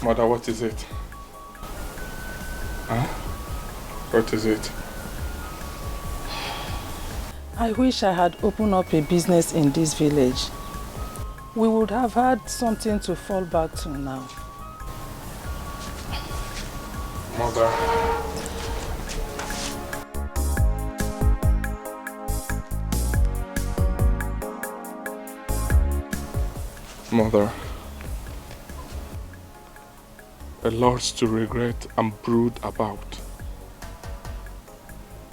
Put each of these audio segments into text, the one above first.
Mother, what is it? Huh? What is it? I wish I had opened up a business in this village. We would have had something to fall back to now. Mother. Mother. A lot to regret and brood about.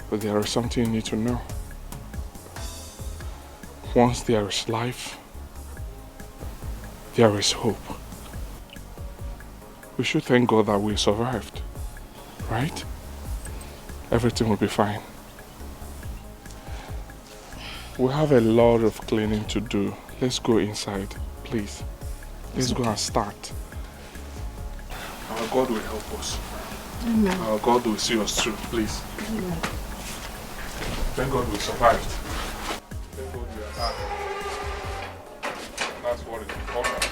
But there is something you need to know. Once there is life, there is hope. We should thank God that we survived, right? Everything will be fine. We have a lot of cleaning to do. Let's go inside, please. Let's go and start. Our God will help us. Amen. Our God will see us through, please. Amen. Thank God we survived. Thank God we are alive. That's what is important.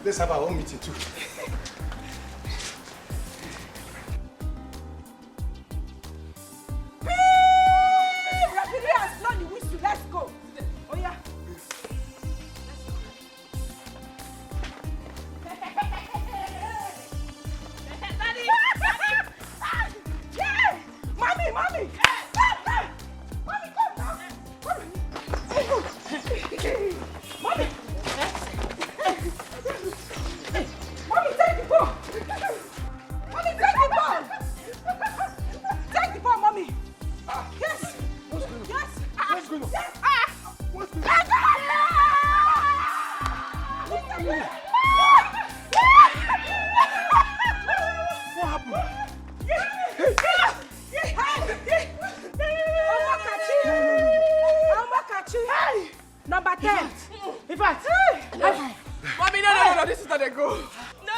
Let's have our own meeting too. Rapidly has blown the whistle. Let's go. Oh yeah. Daddy! Yeah! Mommy! Mommy, come now! Mommy! Mommy, take the ball! Mommy, take the ball! Take the ball, Mommy! Yes! What's going on? Yes! What's going on? Yes! What's going on? What happened? Number 10. In fact, Mommy, no, this is not a goal. No.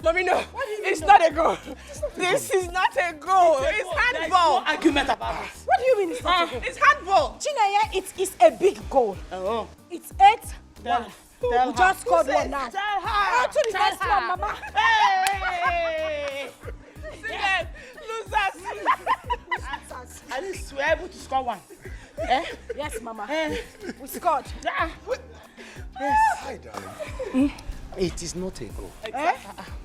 Mommy, no. It's not a goal. This is not a goal. It's handball. No argument about it. What do you mean it's not a goal? It's handball. Chinenye, it is a big goal. Oh. It's 8-1. Tell We just scored one now. Tell her. On to the next one, Mama. Hey! Losers. At least we're able to score one. Yes, Mama. We scored. Yes. Hi, darling. It is not a goal.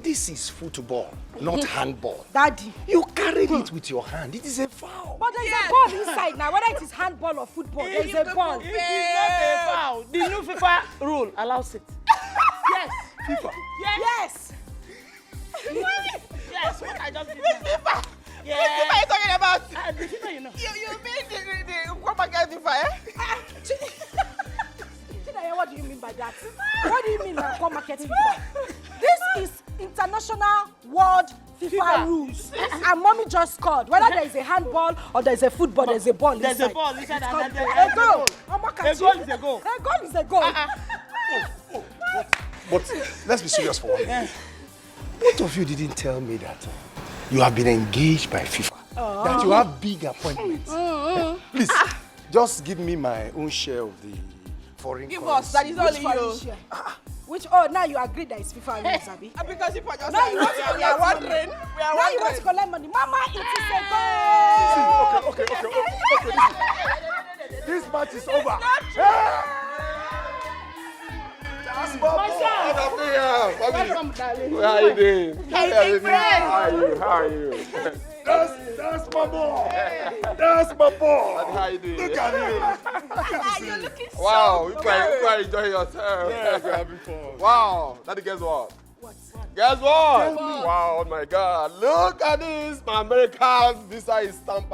This is football, not handball. Daddy. You carried it with your hand. It is a foul. But there's a ball inside now. Whether it is handball or football, there's a ball. It is not a foul. The new FIFA rule allows it. Yes. FIFA. Yes. Yes, what I just did. FIFA. Yeah. Which FIFA are you talking about? The FIFA, you know. You mean the Blockbuster FIFA, eh? Chinenye, what do you mean by that? What do you mean by core market FIFA? This is international world FIFA rules. And Mommy just scored. Whether there is a handball or there is a football, there's a ball inside. There's a ball inside and there's A goal. A goal is a goal. A goal is a goal. But let's be serious for one minute. Both of you didn't tell me that you have been engaged by FIFA. That you have big appointments. Please, just give me my own share of the foreign Give currency. us, that is all you. Which, now you agree that it's FIFA rules, Abi? Because if I just Now you want to we are collect wondering. money. We are Now you want to wondering. collect money. Mama, it is a goal. Okay. This match is over. That's my boy. Welcome, darling. How are you doing? Hey, friend. How are you? That's my boy. That's my boy. How are you doing? Look at him. You're looking so Wow, you good. quite enjoying yourself. Yeah, we're having fun. Wow, Daddy, guess what? Guess what? Wow, oh my God. Look at this. My American visa is stamped.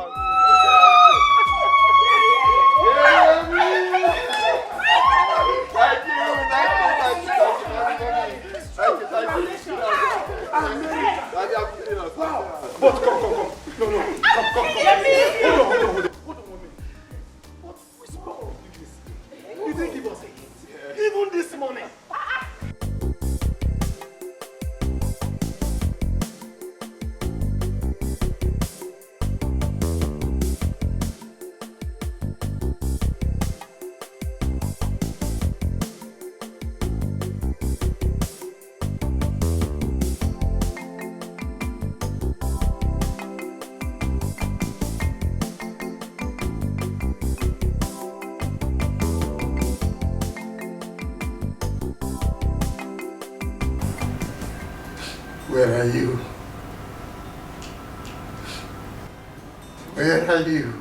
But come. No. Come. Hold on, mommy. But which power of this? You didn't give us a hint. Even this morning. Where are you? Where are you?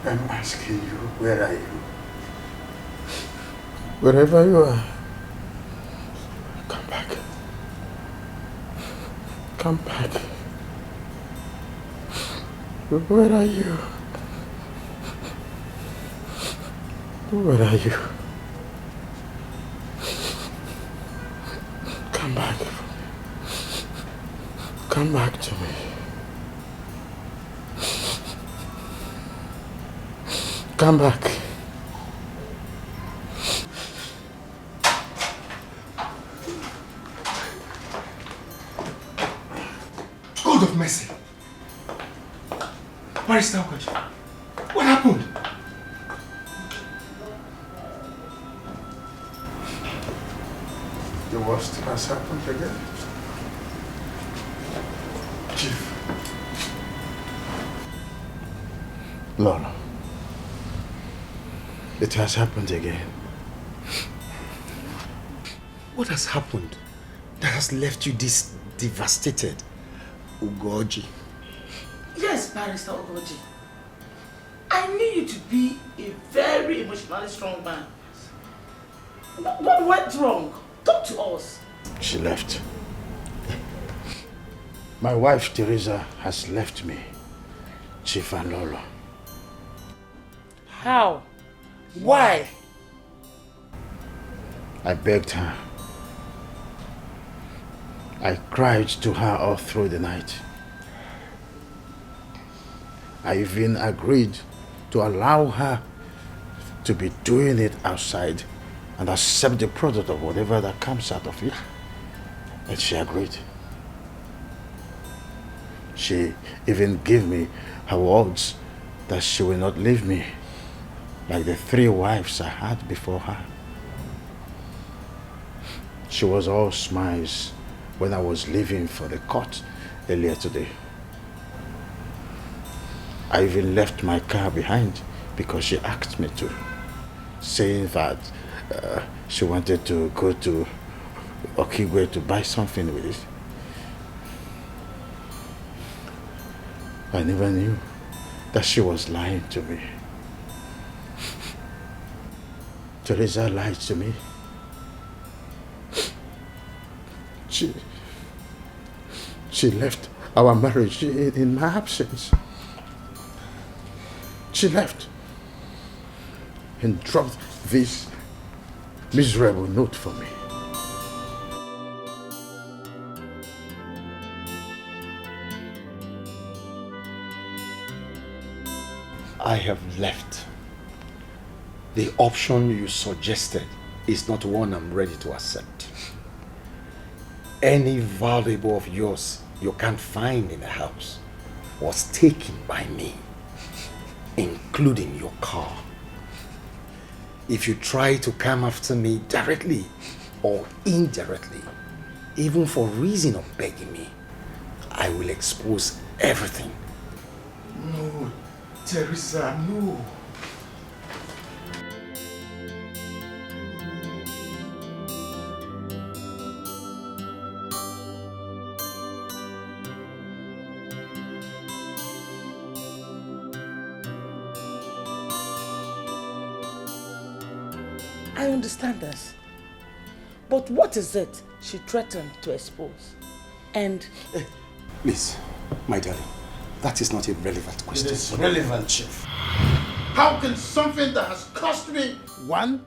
I'm asking you, where are you? Wherever you are, come back. Come back. Where are you? Where are you? Come back. Come back to me. Come back. God of mercy. Barrister Uche, what happened? The worst has happened again. Chief. Lola. It has happened again. What has happened that has left you this devastated, Ugoji? Yes, Barrister Ogoji. I knew you to be a very emotionally strong man. What went wrong? Talk to us. She left. My wife, Teresa, has left me, Chief and Lola. How? Why? I begged her. I cried to her all through the night. I even agreed to allow her to be doing it outside and accept the product of whatever that comes out of it. And she agreed. She even gave me her words that she will not leave me like the 3 wives I had before her. She was all smiles when I was leaving for the court earlier today. I even left my car behind because she asked me to, saying that she wanted to go to Okigwe to buy something with it. I never knew that she was lying to me. Teresa lied to me. She left our marriage in my absence. She left and dropped this miserable note for me. I have left. The option you suggested is not one I'm ready to accept. Any valuable of yours you can't find in the house was taken by me, including your car. If you try to come after me directly or indirectly, even for reason of begging me, I will expose everything. No, Teresa, no. I understand this. But what is it she threatened to expose? And... Please, my darling, that is not a relevant question. It is relevant, Chief. How can something that has cost me 1,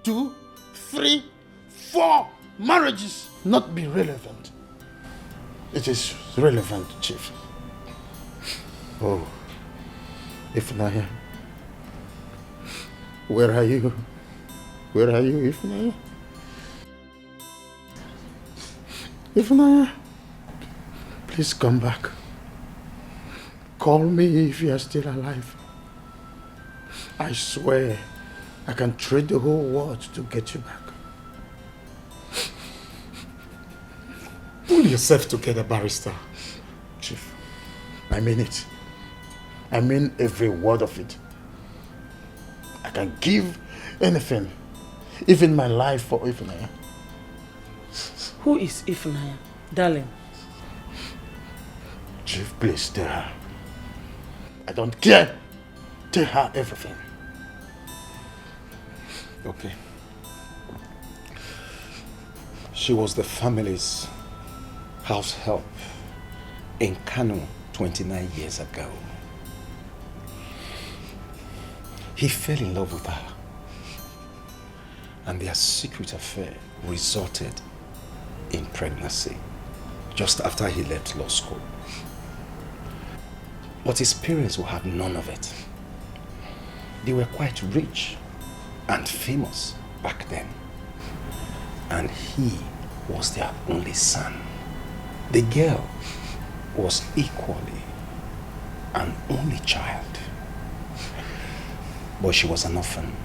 2, 3, 4 marriages not be relevant? It is relevant, Chief. Oh, Ifnaya. Where are you? Where are you, Ifnaya? Ifnaya, please come back. Call me if you are still alive. I swear I can trade the whole world to get you back. Pull yourself together, barrister. Chief, I mean it. I mean every word of it. I can give anything, even my life for Ifnaya. Who is Ifnaya, darling? Chief, please tell her. I don't care. Tell her everything. Okay. She was the family's house help in Kano 29 years ago. He fell in love with her, and their secret affair resulted in pregnancy just after he left law school. But his parents will have none of it. They were quite rich and famous back then, and he was their only son. The girl was equally an only child, but she was an orphan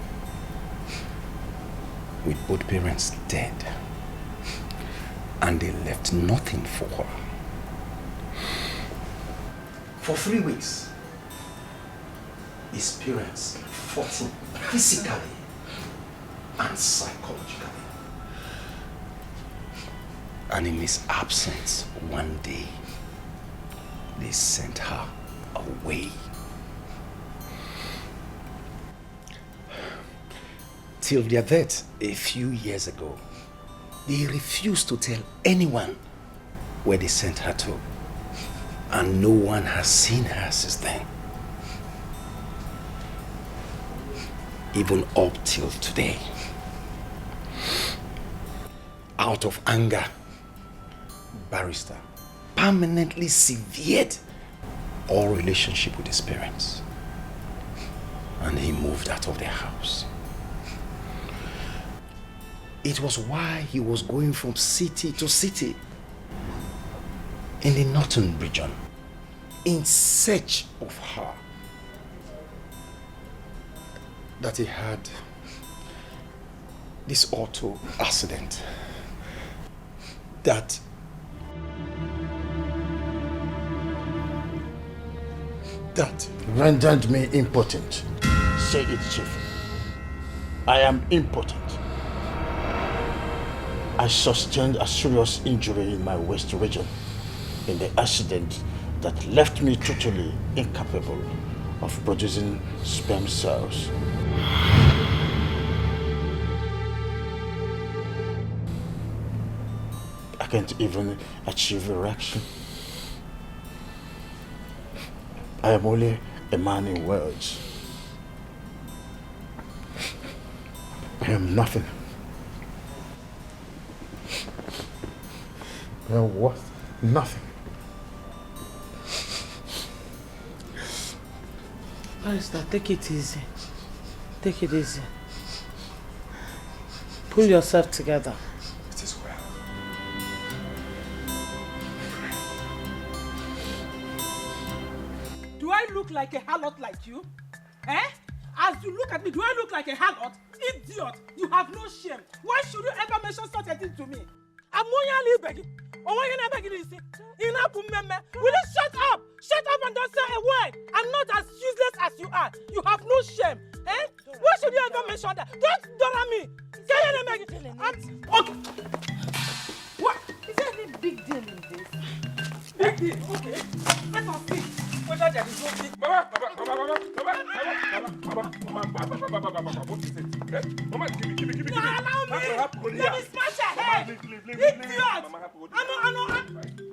with both parents dead, and they left nothing for her. For 3 weeks, his parents fought him physically and psychologically. And in his absence, one day, they sent her away. Till their death a few years ago, they refused to tell anyone where they sent her to. And no one has seen her since then. Even up till today. Out of anger, barrister permanently severed all relationship with his parents. And he moved out of their house. It was why he was going from city to city in the northern region in search of her that he had this auto accident that rendered me impotent. Say it, Chief. I am impotent. I sustained a serious injury in my waist region in the accident that left me totally incapable of producing sperm cells. I can't even achieve erection. I am only a man in words. I am nothing. I am worth nothing. Barrister, take it easy. Take it easy. Pull yourself together. it is well. Do I look like a harlot like you? Eh? As you look at me, do I look like a harlot? Idiot! You have no shame. Why should you ever mention such a thing to me? I'm only begging. Will you shut up? Shut up and don't say a word. I'm not as useless as you are. You have no shame. Eh? Why should you ever mention that? Don't dollar me. Okay. What? Is there any big deal in this? Big deal? Okay. Let us see. whether there is no big... Mama, what is it? Mama, give me. No, allow me. Let me smash your head. Idiot.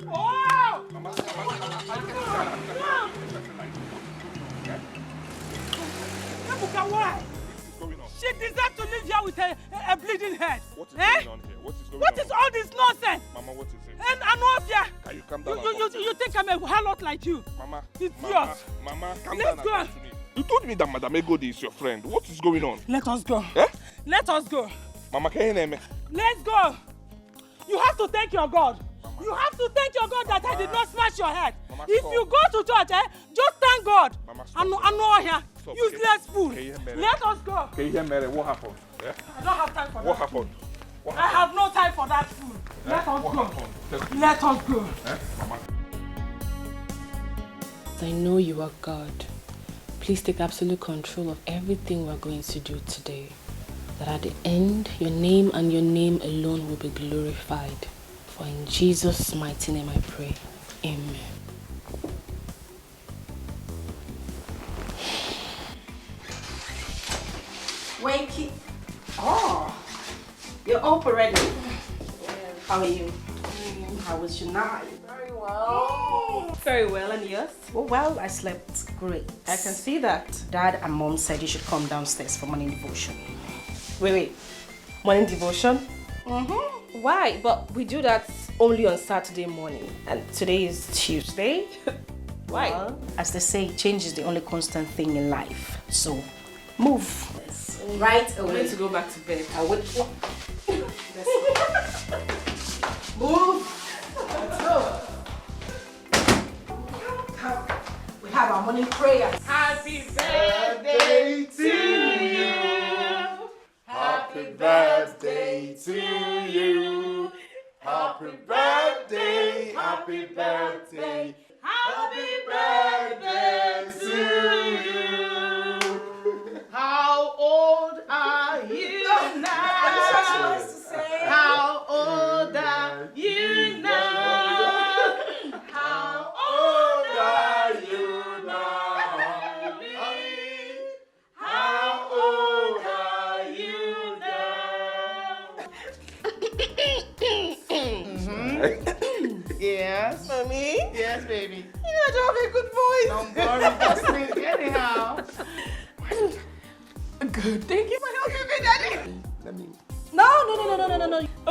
Oh! Ebuka, why? She deserves to live here with a bleeding head. What is going on here? What is all this nonsense? Mama, what is it? And Anovia, Can you calm down? you think I'm a harlot like you? Mama, Idiot. Mama, calm Let's down. go. You told me that Madame Egodi is your friend. What is going on? Let us go. Eh? Let us go. Mama, can you name me? Let's go. You have to thank your God. Mama. You have to thank your God that I did not smash your head. Mama, if you go to church, just thank God. Mama, I know here. Stop. Useless fool. Let us go. Can you hear me? What happened? Yeah? I don't have time for that. What happened? I have no time for that fool. Let us go. Let us go. Mama. I know you are God. Please take absolute control of everything we're going to do today. That at the end, your name and your name alone will be glorified. For in Jesus' mighty name I pray. Amen. Wakey. Oh, you're up already? How are you? How was your night? Very well. Very well, and yours? Well, I slept great. I can see that. Dad and Mom said you should come downstairs for morning devotion. Wait. Morning devotion? Mm-hmm. Why? But we do that only on Saturday morning. And today is Tuesday. Why? Well, as they say, change is the only constant thing in life. So, move. Right away. I'm going to go back to bed. I would. Move. Let's go. We have our morning prayers. Happy birthday to you. Happy birthday to you. Happy birthday, happy birthday, happy birthday to you. How old are you now? How old are you now? How old are you now? How old are you now? Yes. Mommy? Yes, baby. You know, I don't have a good voice. Don't worry, just sleep anyhow. Good. Thank you for helping me, Daddy. No.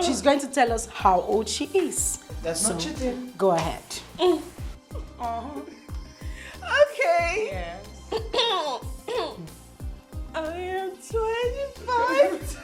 She's going to tell us how old she is. That's not cheating. Go ahead. Okay. Yes. I am 25.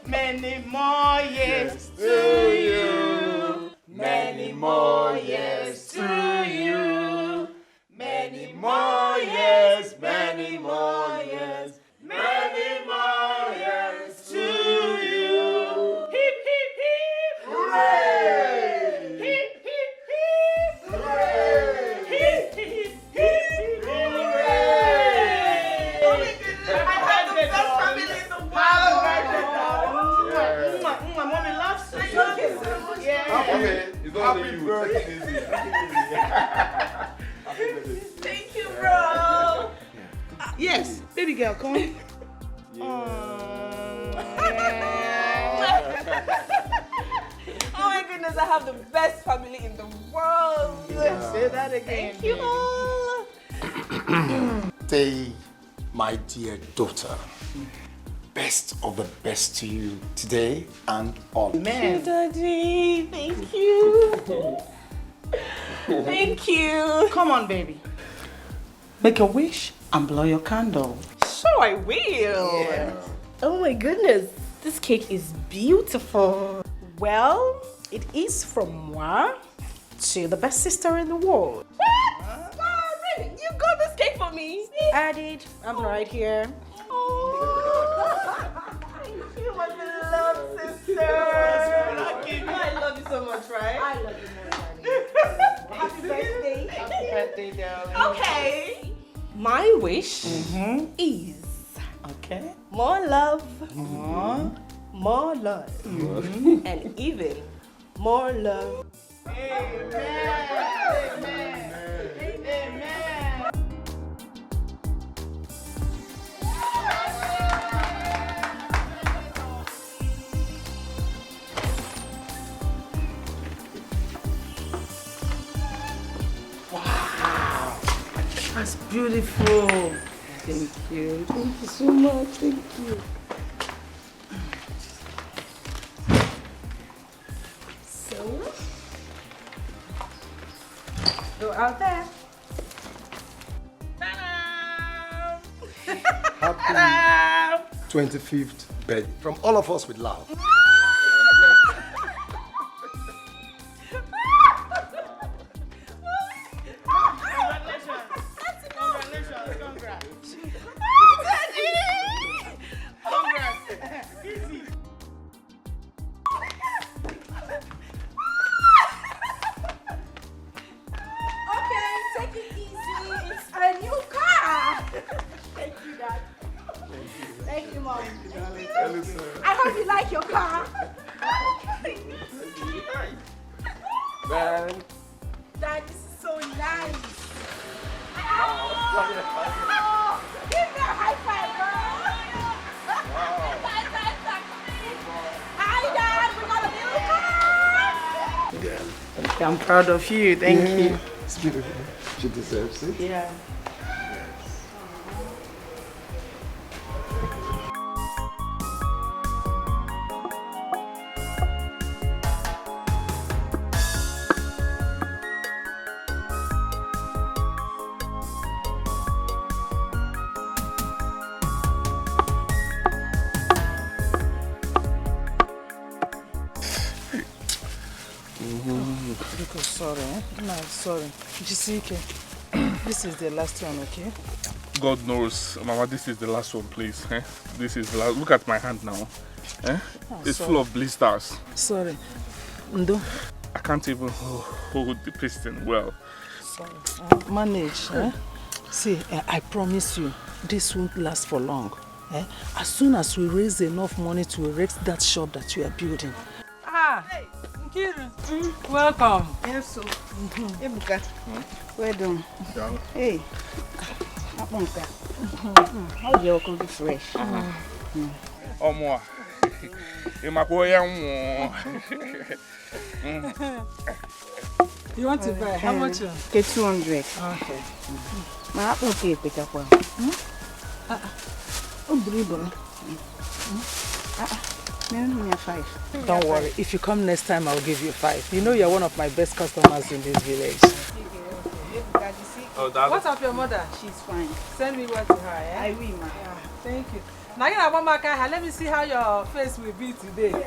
Many more years to you. Many more years to you. Many more years, many more years, many more years to you. Hip, hip, hip. Hooray! Hip, hip, hip. Hooray! Hip, hip, hip. Hooray! Oh my goodness, I had the best family in the world. Mommy loves you. Yeah. Happy birthday. Thank you, bro. Yes, baby girl, come on. Oh my goodness, I have the best family in the world. Say that again. Thank you all. Say, my dear daughter, best of the best to you today and always. Man. Daddy, thank you. Thank you. Come on, baby. Make a wish and blow your candle. Sure, I will. Yeah. Oh my goodness. This cake is beautiful. Well, it is from moi to the best sister in the world. What? Really? You got this cake for me? I did. I'm right here. Oh. Thank you, my beloved sister. I love you so much, right? I love you more, darling. Happy birthday. Happy birthday, darling. Okay. My wish is Okay. more love, more love, and even more love Wow, that's beautiful. Thank you. Thank you so much. Thank you. So, go out there. Happy 25th birthday from all of us with love. I hope you like your car. Man. That is so nice. Oh, give me a high five, girl. Hi, Dad. We got a new car. I'm proud of you. Thank you. It's beautiful. She deserves it. Yeah. Sorry, No, sorry. Jisike, this is the last one, okay? God knows, Mama, this is the last one, please. Eh? This is the last. Look at my hand now. Eh? It's sorry. full of blisters. Sorry. Ndo. I can't even hold the piston well. Sorry. Manage. See, I promise you, this won't last for long. As soon as we raise enough money to erect that shop that you are building. Ah, Nkiru. Welcome. Yes, so. Ebuka. Well done. Hey. How do you come be fresh? Omo. You want to buy? How much? Okay, 200. Okay. My apple cake, pick up one. Don't worry, if you come next time, I'll give you 5. You know you're one of my best customers in this village. Oh, that. What's up, your mother? She's fine. Send me what to her, eh? I will, ma. Yeah, thank you. Now you have one back. Let me see how your face will be today.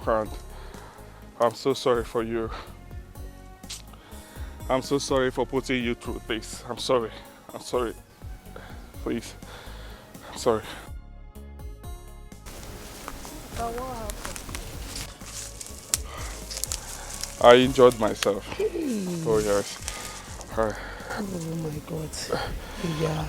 Hand. I'm so sorry for you. I'm so sorry for putting you through this. I'm sorry. I'm sorry. Please. I'm sorry. But what happened? I enjoyed myself. Hey. Oh yes. Oh my God. Yeah.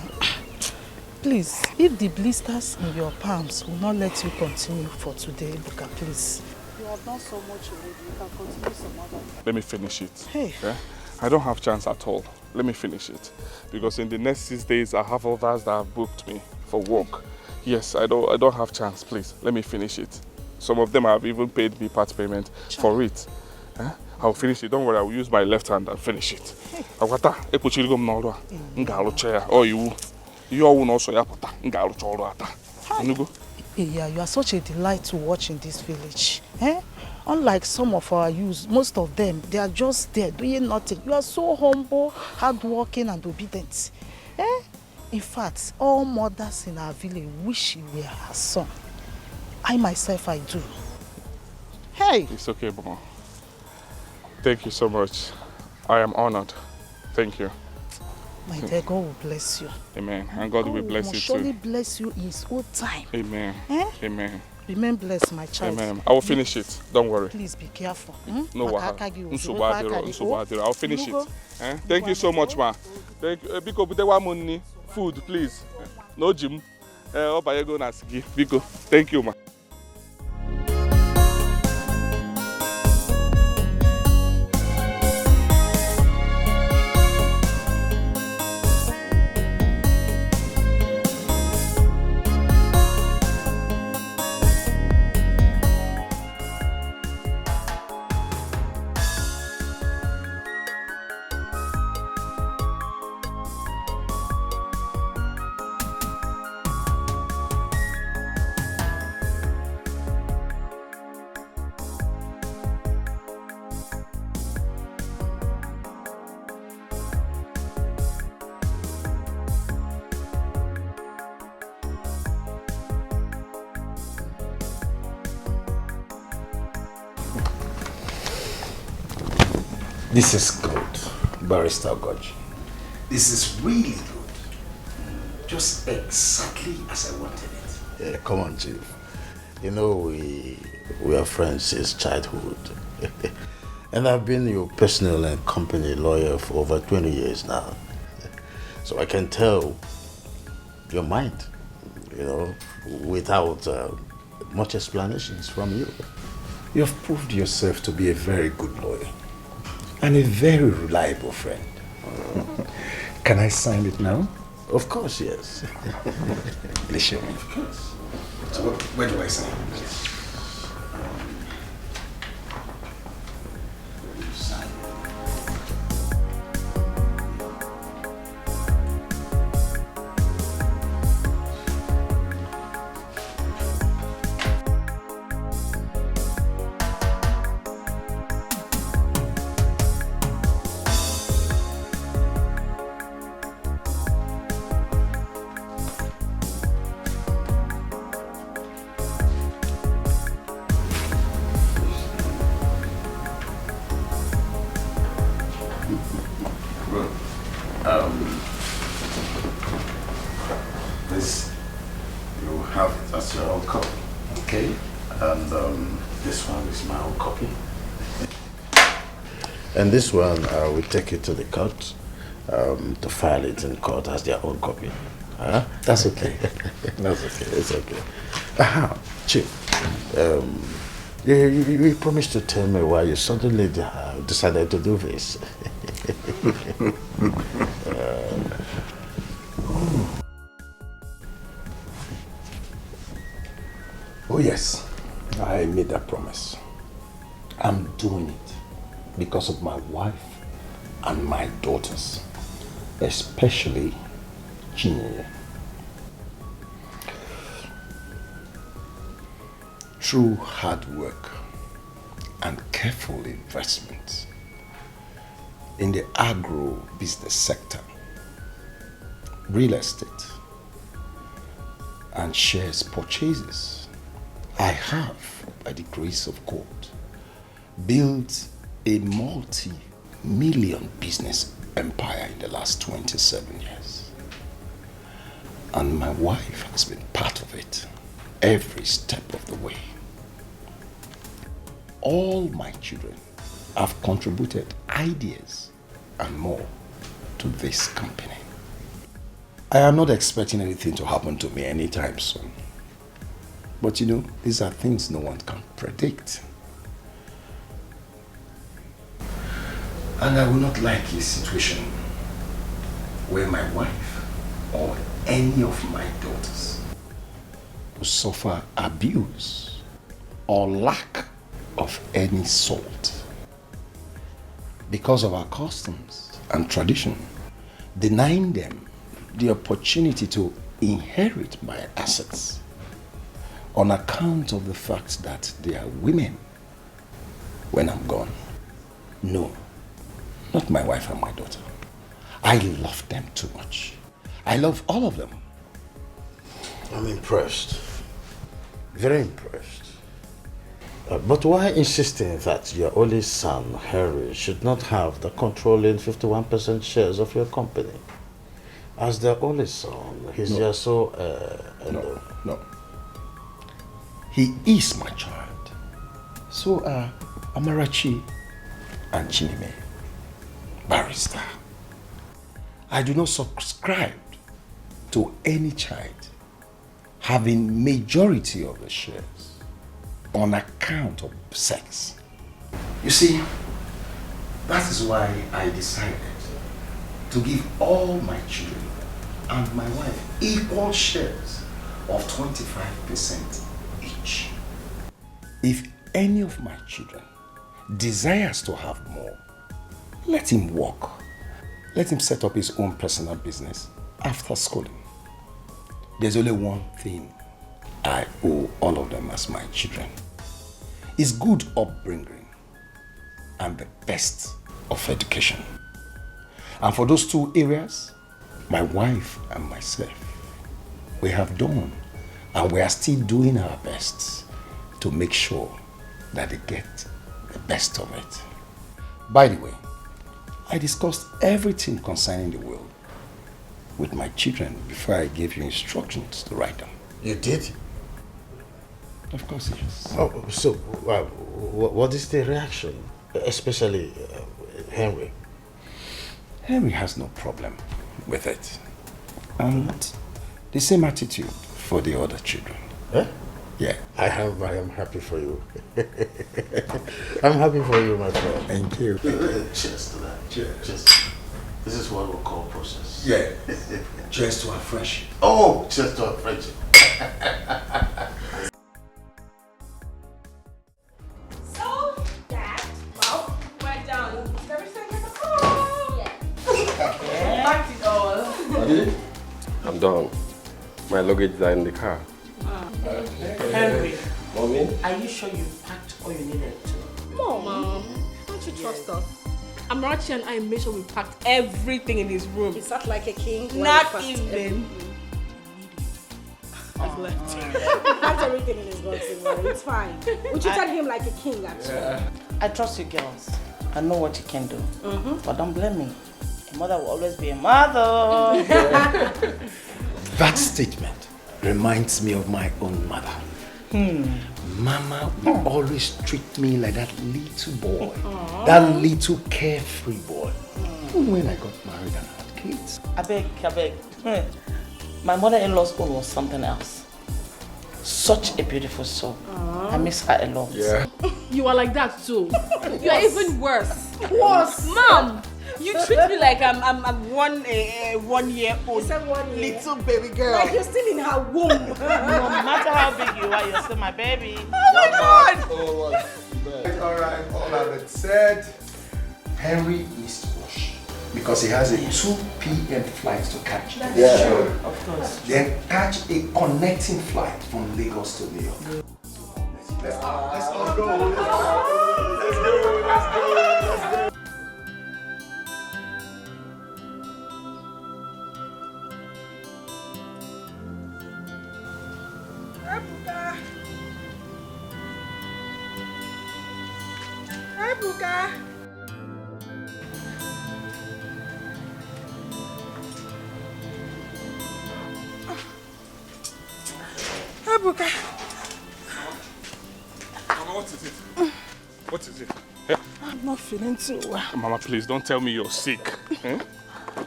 Please, if the blisters in your palms will not let you continue for today, Luca, please. You have done so much already. You can continue some other. Let me finish it. Hey. Yeah? I don't have chance at all. Let me finish it. Because in the next 6 days, I have others that have booked me for work. Yes, I don't have chance, please. Let me finish it. Some of them have even paid me part payment for it. I'll finish it. Don't worry, I will use my left hand and finish it. Agwata, epuchirigo m n'ọrụ a. M ga-arụcha ya. Ọ iwu. Ihe ọwụ na ọsọ ya pụta. M ga-arụcha ọrụ a taa. Enugo? Yeah, you are such a delight to watch in this village. Unlike some of our youths, most of them, they are just there doing nothing. You are so humble, hardworking and obedient. In fact, all mothers in our village wish you were her son. I myself, I do. Hey! It's okay, Mama. Thank you so much. I am honored. Thank you. My dear, God will bless you. Amen. And God will bless you too. surely bless you in His own time. Amen. Amen. Remain blessed, my child. Amen. I will finish it. Don't worry. Please be careful. No wahala. I'll finish it. Thank you so much, ma. Thank you. Biko butewa money, food, please. No gym. Obayego na sigi. Biko. Thank you, ma. This is good, Barrister Goji. This is really good. Just exactly as I wanted it. Yeah, come on, Chief. You know, we are friends since childhood. And I've been your personal and company lawyer for over 20 years now. So I can tell your mind, without much explanations from you. You have proved yourself to be a very good lawyer and a very reliable friend. Can I sign it now? Of course, yes. Please show me. Of course. So where do I sign? And this one, we take it to the court to file it in court as their own copy. That's okay. That's okay. It's okay. Chief, you promised to tell me why you suddenly decided to do this. Oh yes, I made that promise. I'm doing it because of my wife and my daughters, especially Chinenye. Through hard work and careful investments in the agro-business sector, real estate, and shares purchases, I have, by the grace of God, built a multi-million business empire in the last 27 years. And my wife has been part of it every step of the way. All my children have contributed ideas and more to this company. I am not expecting anything to happen to me anytime soon. But these are things no one can predict. And I will not like a situation where my wife or any of my daughters suffer abuse or lack of any sort because of our customs and tradition, denying them the opportunity to inherit my assets on account of the fact that they are women when I'm gone. No, not my wife and my daughter. I love them too much. I love all of them. I'm impressed. Very impressed. But why insisting that your only son, Harry, should not have the controlling 51% shares of your company? As the only son, he's just so... No. He is my child. So are Amarachi and Chinenye, barrister. I do not subscribe to any child having majority of the shares on account of sex. You see, that is why I decided to give all my children and my wife equal shares of 25% each. If any of my children desires to have more, let him work. Let him set up his own personal business after schooling. There's only one thing I owe all of them as my children. It's good upbringing and the best of education. And for those two areas, my wife and myself, we have done and we are still doing our best to make sure that they get the best of it. By the way, I discussed everything concerning the will with my children before I gave you instructions to write them. You did? Of course, yes. Oh, so what is the reaction? Especially Henry. Henry has no problem with it. And the same attitude for the other children. Eh? Yeah. I am happy for you. I'm happy for you, my friend. Thank you. Cheers to that. Cheers. This is what we'll call process. Yeah. Cheers to our friendship. Oh, cheers to our friendship. So, Dad, well, we're done. Everything in the car. Yeah. Packed it all. I'm done. My luggage are in the car. Henry, Mommy? are you sure you packed all you needed to? Mom, don't you trust us? Amarachi and I made sure we packed everything in his room. He sat like a king. Not even. I've left. He packed everything in his box. It's fine. We treated him like a king, actually. Yeah. I trust you girls. I know what you can do. But don't blame me. A mother will always be a mother. That statement reminds me of my own mother. Mama would always treat me like that little boy. That little carefree boy. Even when I got married and had kids. I beg. My mother-in-law's own was something else. Such a beautiful soul. I miss her a lot. Yeah. You are like that too. You are even worse. Worse. Mom, you treat me like I'm 1 year old. He said 1 year. Little baby girl. Like you're still in her womb. No matter how big you are, you're still my baby. Oh my God! Alright, all that said, Henry needs to wash because he has a 2 p.m. flight to catch. That's true, of course. Then catch a connecting flight from Lagos to New York. Let's all go. Let's go. Ebuka. Ebuka. Mama, what is it? What is it? I'm not feeling too well. Mama, please don't tell me you're sick.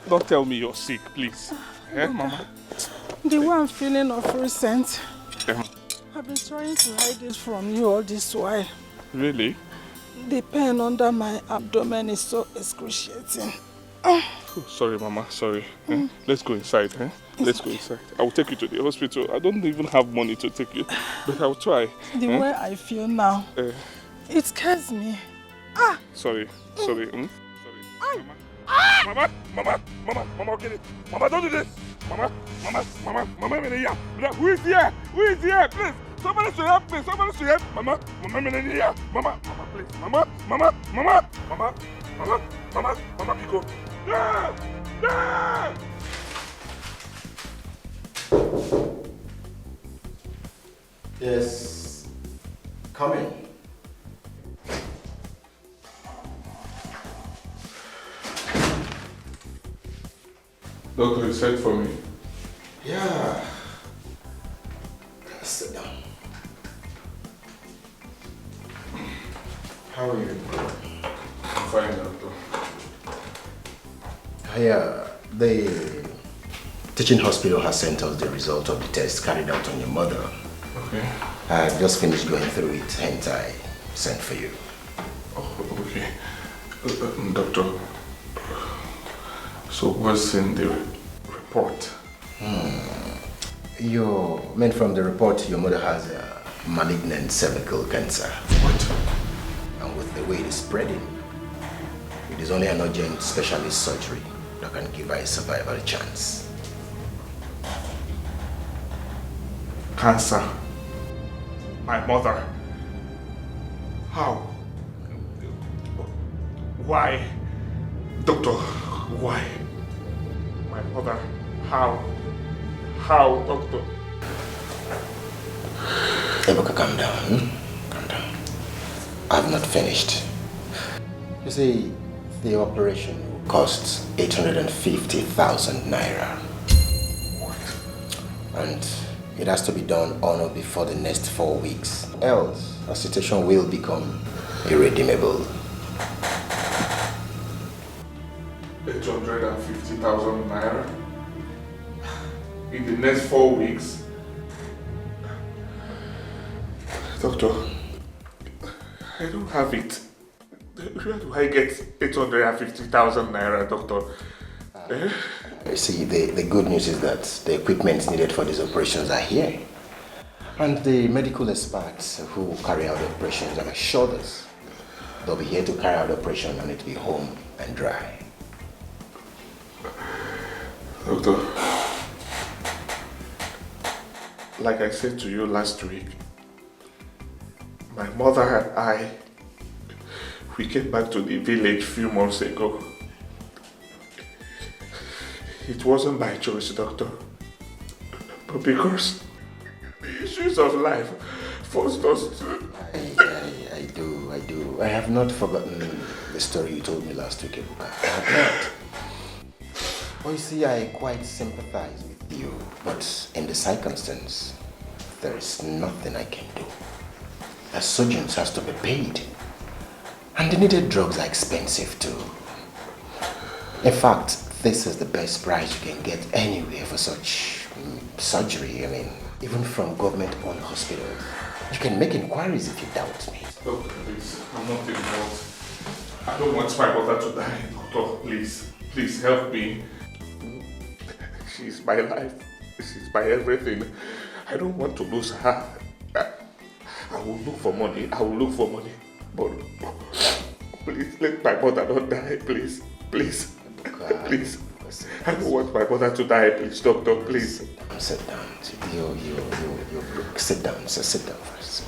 Don't tell me you're sick, please. Mama? The way I'm feeling of recent, I've been trying to hide it from you all this while. Really? The pain under my abdomen is so excruciating. Oh, sorry, Mama, sorry. Let's go inside. Let's go inside. I will take you to the hospital. I don't even have money to take you, but I will try. The way I feel now, it scares me. Sorry. Sorry. Sorry. Mama, get it. Mama, don't do this. Mama, who is here? Who is here? Please, somebody should help me. Somebody should help. Mama, please. Mama, Pico. Yeah. Yes. Come in. Doctor, you said for me. Yeah. Sit down. How are you? I'm fine, Doctor. The teaching hospital has sent us the result of the test carried out on your mother. Okay. I just finished going through it, hence I sent for you. Oh, okay. Doctor, so what's in the report? From the report, your mother has a malignant cervical cancer. What? And with the way it is spreading, it is only an urgent specialist surgery that can give her a survival chance. Cancer. My mother. How? Why? Doctor, why? My mother. How? How, Doctor? Ebuka, calm down. Calm down. I've not finished. You see, the operation costs 850,000 naira. What? And it has to be done on or before the next 4 weeks. Else, the situation will become irredeemable. 850,000 naira? In the next 4 weeks? Doctor, I don't have it. Where do I get 850,000 naira, Doctor? You see, the good news is that the equipment needed for these operations are here. And the medical experts who carry out the operations have assured us they'll be here to carry out the operation and it will be home and dry. Doctor, like I said to you last week, my mother and I, we came back to the village a few months ago. It wasn't by choice, Doctor, but because the issues of life forced us to... I do. I have not forgotten the story you told me last week, Ebuka. I have not. Well, you see, I quite sympathize with you, but in the circumstance, there is nothing I can do. The surgeons has to be paid, and the needed drugs are expensive too. In fact, this is the best price you can get anywhere for such surgery. I mean, even from government-owned hospitals. You can make inquiries if you doubt me. Doctor, please, I'm not involved. I don't want my mother to die, Doctor. Please help me. She's my life. She's my everything. I don't want to lose her. I will look for money. But please, let my mother not die, please. Please. I don't want my mother to die, please, Doctor, please. Sit down. You sit down, sir. Sit down first.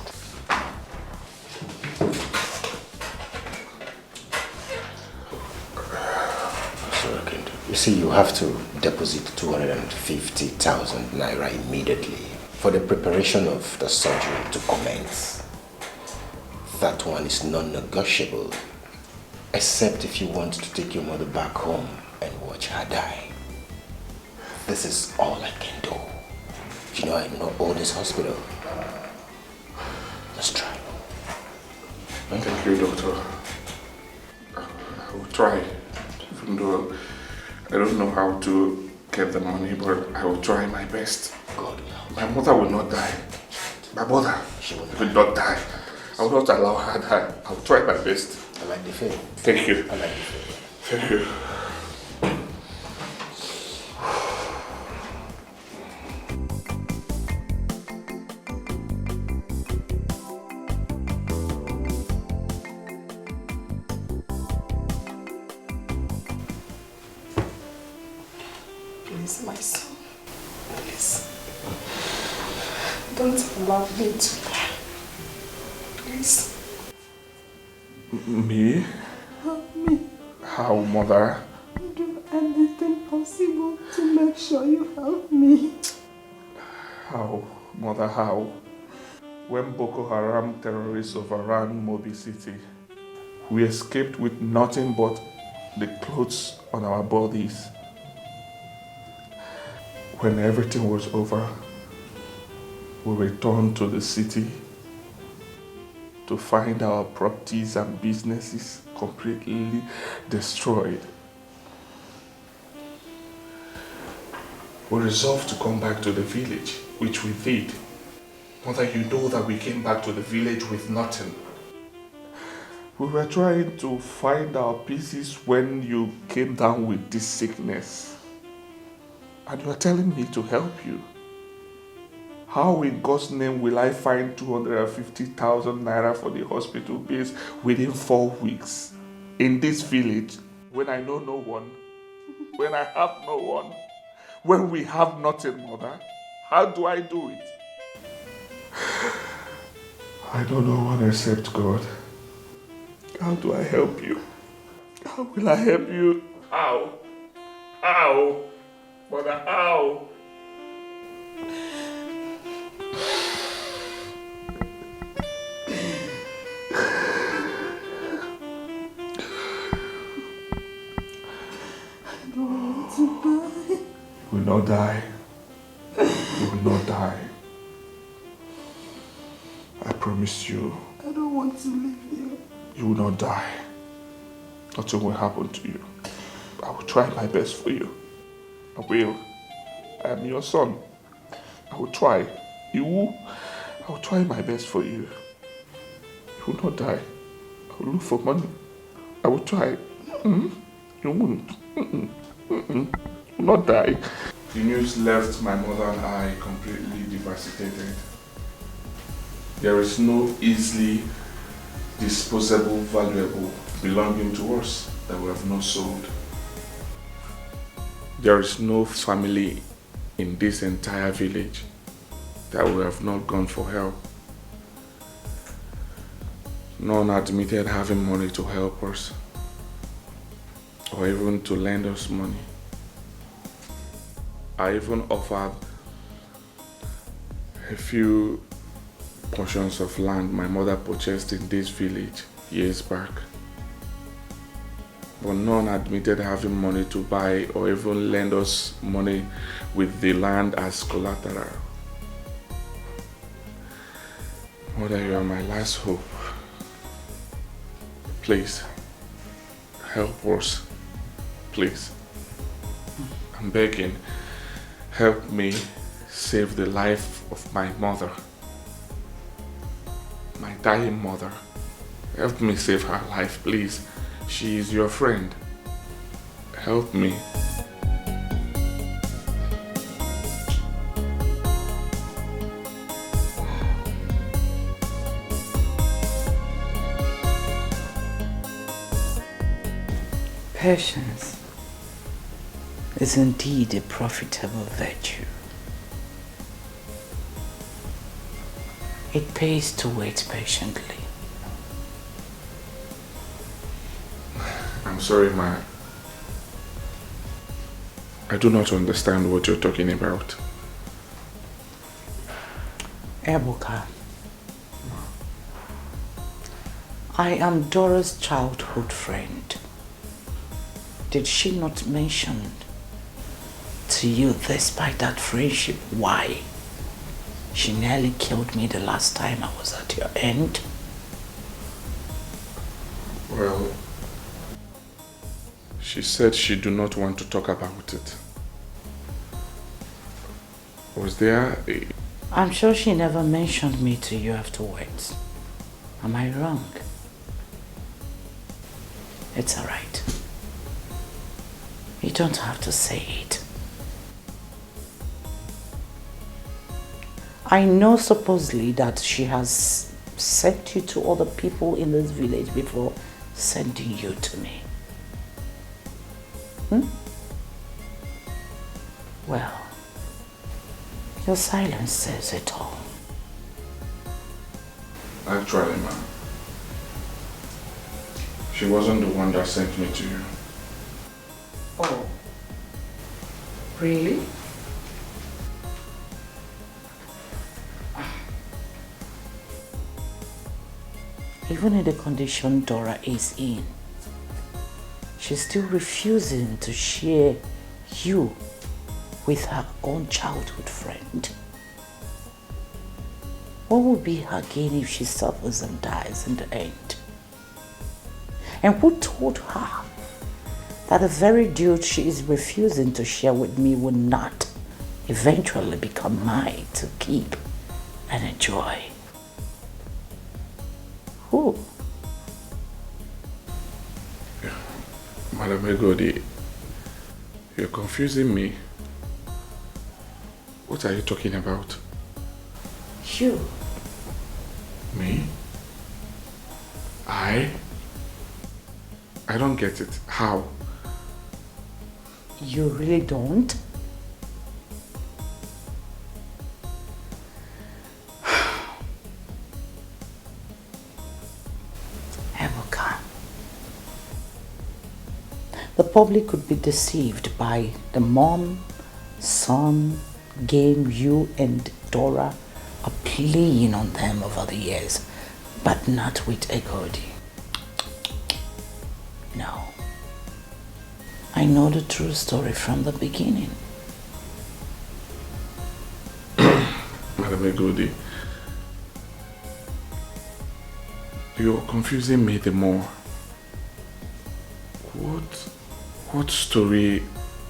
So I can do. You see, you have to deposit 250,000 naira immediately for the preparation of the surgery to commence. That one is non-negotiable, except if you want to take your mother back home and watch her die. This is all I can do. You know, I do not own this hospital. Let's try. Thank you, Doctor. I will try. Even though I don't know how to get the money, but I will try my best. God. My mother will not die. My mother will not die. I will not allow her to die. I will try my best. I like the feeling. Thank you. I like the feeling. Thank you. son. Please. Don't allow me to die. Please. Me? Help me. How, mother? Do anything possible to make sure you help me. How, mother, how? When Boko Haram terrorists overran Mobi City, we escaped with nothing but the clothes on our bodies. When everything was over, we returned to the city to find our properties and businesses completely destroyed. We resolved to come back to the village, which we did. Mother, you know that we came back to the village with nothing. We were trying to find our pieces when you came down with this sickness. And you are telling me to help you. How in God's name will I find 250,000 naira for the hospital bills within 4 weeks in this village when I know no one, when I have no one, when we have nothing, Mother? How do I do it? I don't know one except God. How do I help you? How will I help you? How? How? Mother, how? I don't want to die. You will not die. You will not die. I promise you. I don't want to leave you. You will not die. Nothing will happen to you. I will try my best for you. I will. I am your son. I will try. I will try my best for you. You will not die. I will look for money. I will try. You won't. You will not die. The news left my mother and I completely devastated. There is no easily disposable valuable belonging to us that we have not sold. There is no family in this entire village that we have not gone for help. None admitted having money to help us or even to lend us money. I even offered a few portions of land my mother purchased in this village years back. But none admitted having money to buy or even lend us money with the land as collateral. Mother, you are my last hope. Please, help us. Please. I'm begging, help me save the life of my mother. My dying mother. Help me save her life, please. She is your friend. Help me. Patience is indeed a profitable virtue. It pays to wait patiently. I'm sorry, Ma. I do not understand what you're talking about. Ebuka, I am Dora's childhood friend. Did she not mention to you, despite that friendship, why she nearly killed me the last time I was at your end? Well, she said she do not want to talk about it. Was there a... I'm sure she never mentioned me to you afterwards. Am I wrong? It's all right. You don't have to say it. I know supposedly that she has sent you to other people in this village before sending you to me. Well, your silence says it all. Actually, ma'am, she wasn't the one that sent me to you. Oh, really? Even in the condition Dora is in, she's still refusing to share you with her own childhood friend. What will be her gain if she suffers and dies in the end? And who told her that the very dude she is refusing to share with me will not eventually become mine to keep and enjoy? Who? Madam Egodi, you're confusing me. What are you talking about? You. Me? I don't get it. How? You really don't? Ebuka. The public could be deceived by the mom, son, game you and Dora are playing on them over the years, but not with Egodi. No. I know the true story from the beginning. Madam Egodi, you're confusing me the more. What story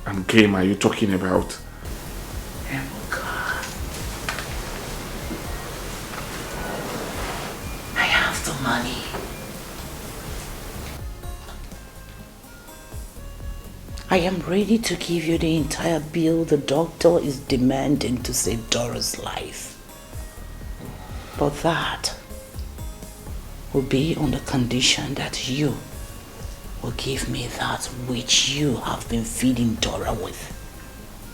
and game are you talking about? I have the money. I am ready to give you the entire bill the doctor is demanding to save Dora's life. But that will be on the condition that you will give me that which you have been feeding Dora with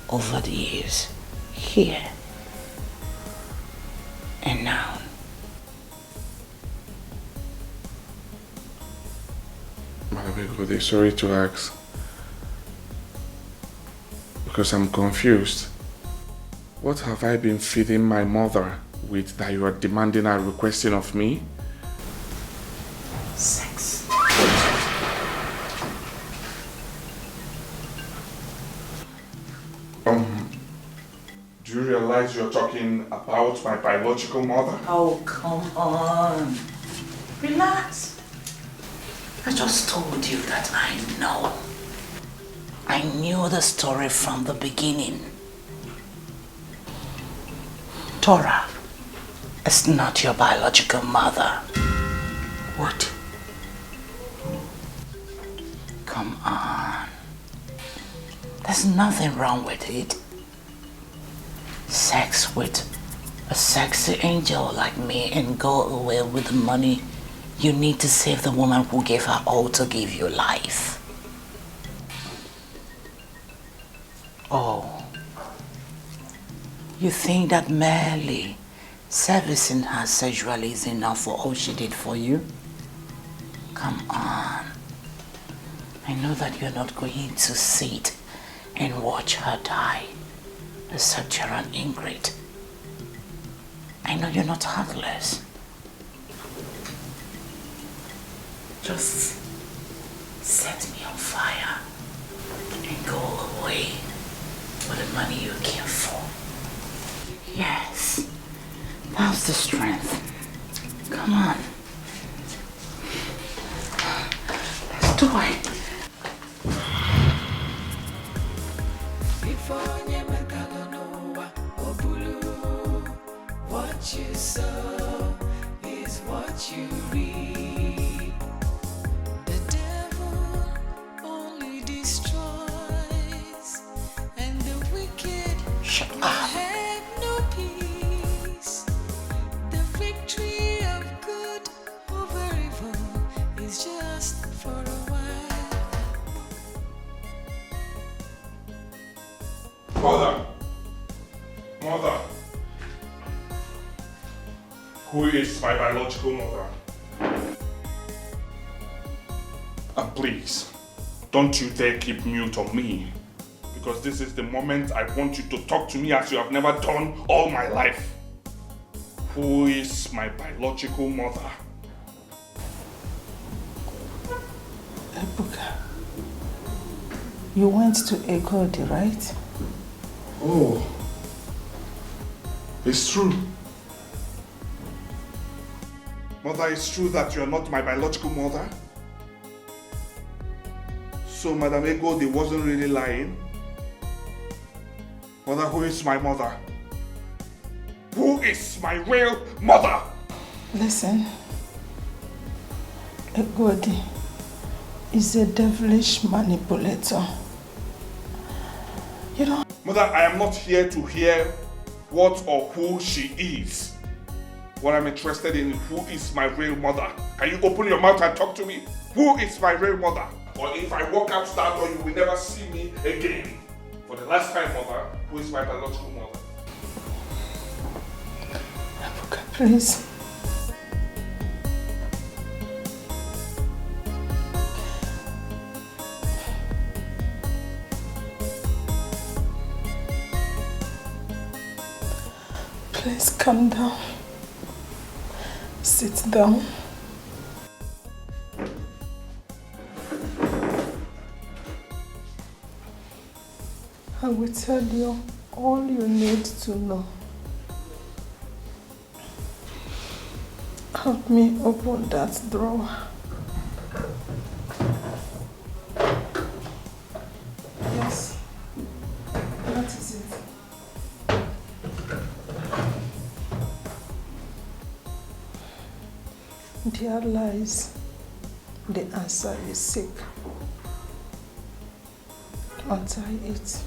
over the years, here and now. Madam Egodi, sorry to ask, because I'm confused. What have I been feeding my mother with that you are demanding and requesting of me? Sex. Do you realize you're talking about my biological mother? Oh, come on. Relax. I just told you that I know. I knew the story from the beginning. Dora is not your biological mother. What? Come on. There's nothing wrong with it. Sex with a sexy angel like me and go away with the money you need to save the woman who gave her all to give you life. Oh, you think that merely servicing her sexually is enough for all she did for you? Come on. I know that you're not going to sit and watch her die, except you're an ingrate. I know you're not heartless. Just set me on fire and go away with the money you came for. Yes, that's the strength. Come on. Let's do it. What you sow is what you reap. The devil only destroys, and the wicked will have no peace. The victory of good over evil is just for a while. Father. Mother. Who is my biological mother? And please, don't you dare keep mute on me. Because this is the moment I want you to talk to me as you have never done all my life. Who is my biological mother? Ebuka, you went to Egodi, right? Oh, it's true. Mother, it's true that you are not my biological mother? So Madam Egodi wasn't really lying? Mother, who is my mother? Who is my real mother? Listen, Egodi is a devilish manipulator. You know... Mother, I am not here to hear what or who she is. What I'm interested in, who is my real mother? Can you open your mouth and talk to me? Who is my real mother? Or if I walk out that door, you will never see me again. For the last time, Mother, who is my biological mother? Ebuka, please. Please calm down. Sit down. I will tell you all you need to know. Help me open that drawer. Yes. What is it? There lies the answer you seek. Untie it.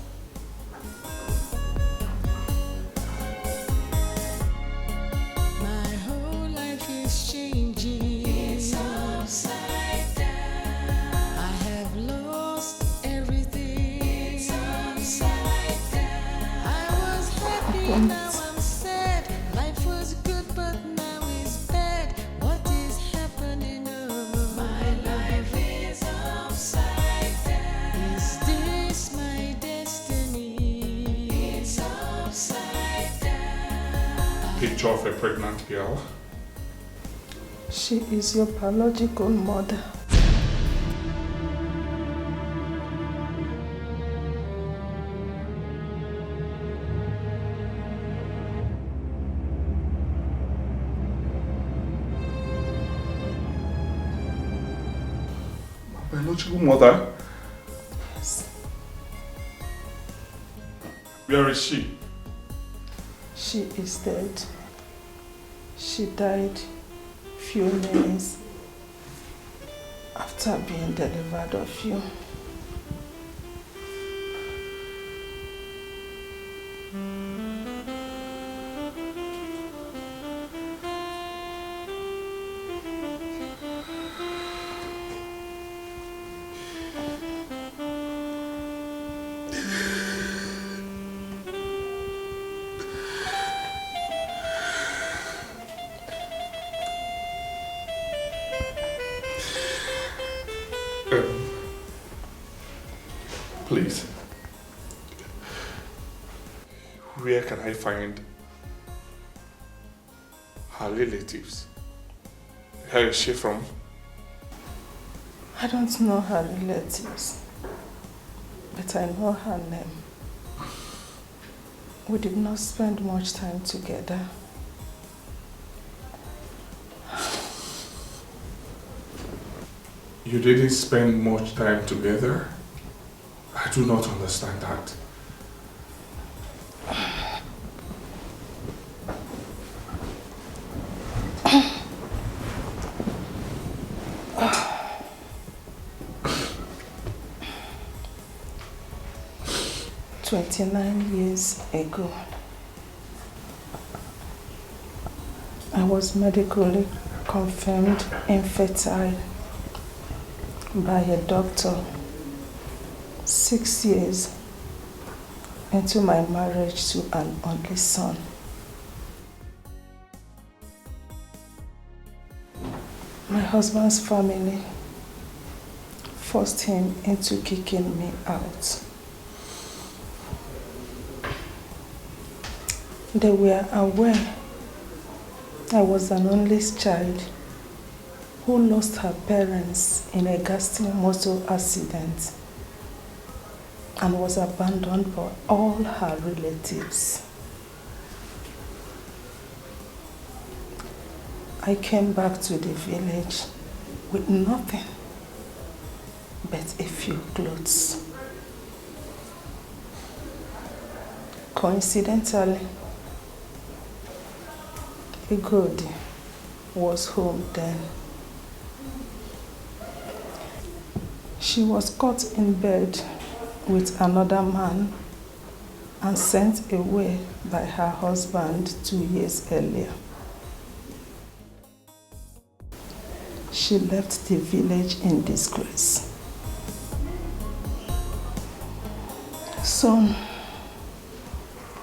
My whole life is changing. It's upside down. I have lost everything. It's upside down. I was happy, now I'm sad. Life was good, but now it's bad. What is happening? Oh, my life is upside down. Is this my destiny? It's upside down. Picture of a pregnant girl. She is your biological mother. My biological mother? Yes. Where is she? She is dead. She died few minutes after being delivered of you. Please. Where can I find her relatives? Where is she from? I don't know her relatives, but I know her name. We did not spend much time together. You didn't spend much time together? I do not understand that. "29 years ago, I was medically confirmed infertile by a doctor. 6 years into my marriage to an only son. My husband's family forced him into kicking me out. They were aware I was an only child who lost her parents in a ghastly motor accident and was abandoned by all her relatives. I came back to the village with nothing but a few clothes. Coincidentally, Igodi was home then. She was caught in bed with another man and sent away by her husband 2 years earlier. She left the village in disgrace. Soon,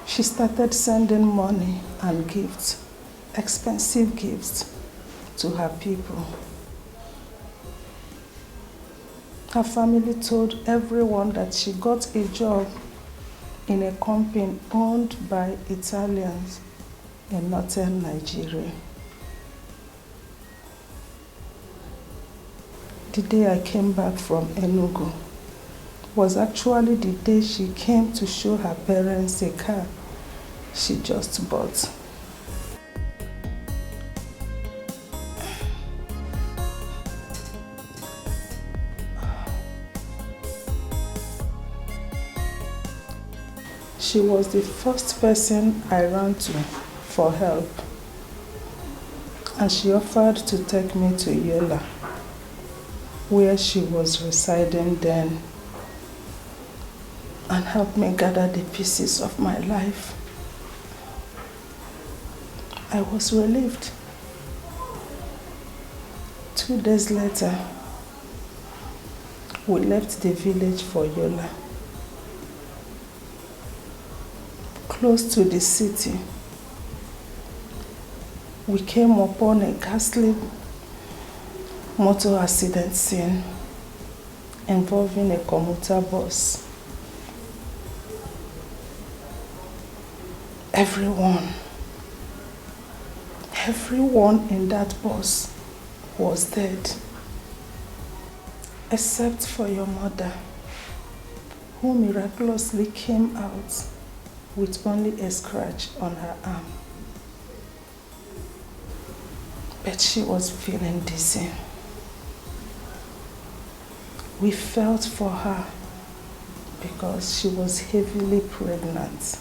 she started sending money and gifts, expensive gifts, to her people. Her family told everyone that she got a job in a company owned by Italians in northern Nigeria. The day I came back from Enugu was actually the day she came to show her parents a car she just bought. She was the first person I ran to for help, and she offered to take me to Yola, where she was residing then, and help me gather the pieces of my life. I was relieved. 2 days later, we left the village for Yola. Close to the city, we came upon a ghastly motor accident scene involving a commuter bus. Everyone in that bus was dead, except for your mother, who miraculously came out with only a scratch on her arm. But she was feeling dizzy. We felt for her because she was heavily pregnant.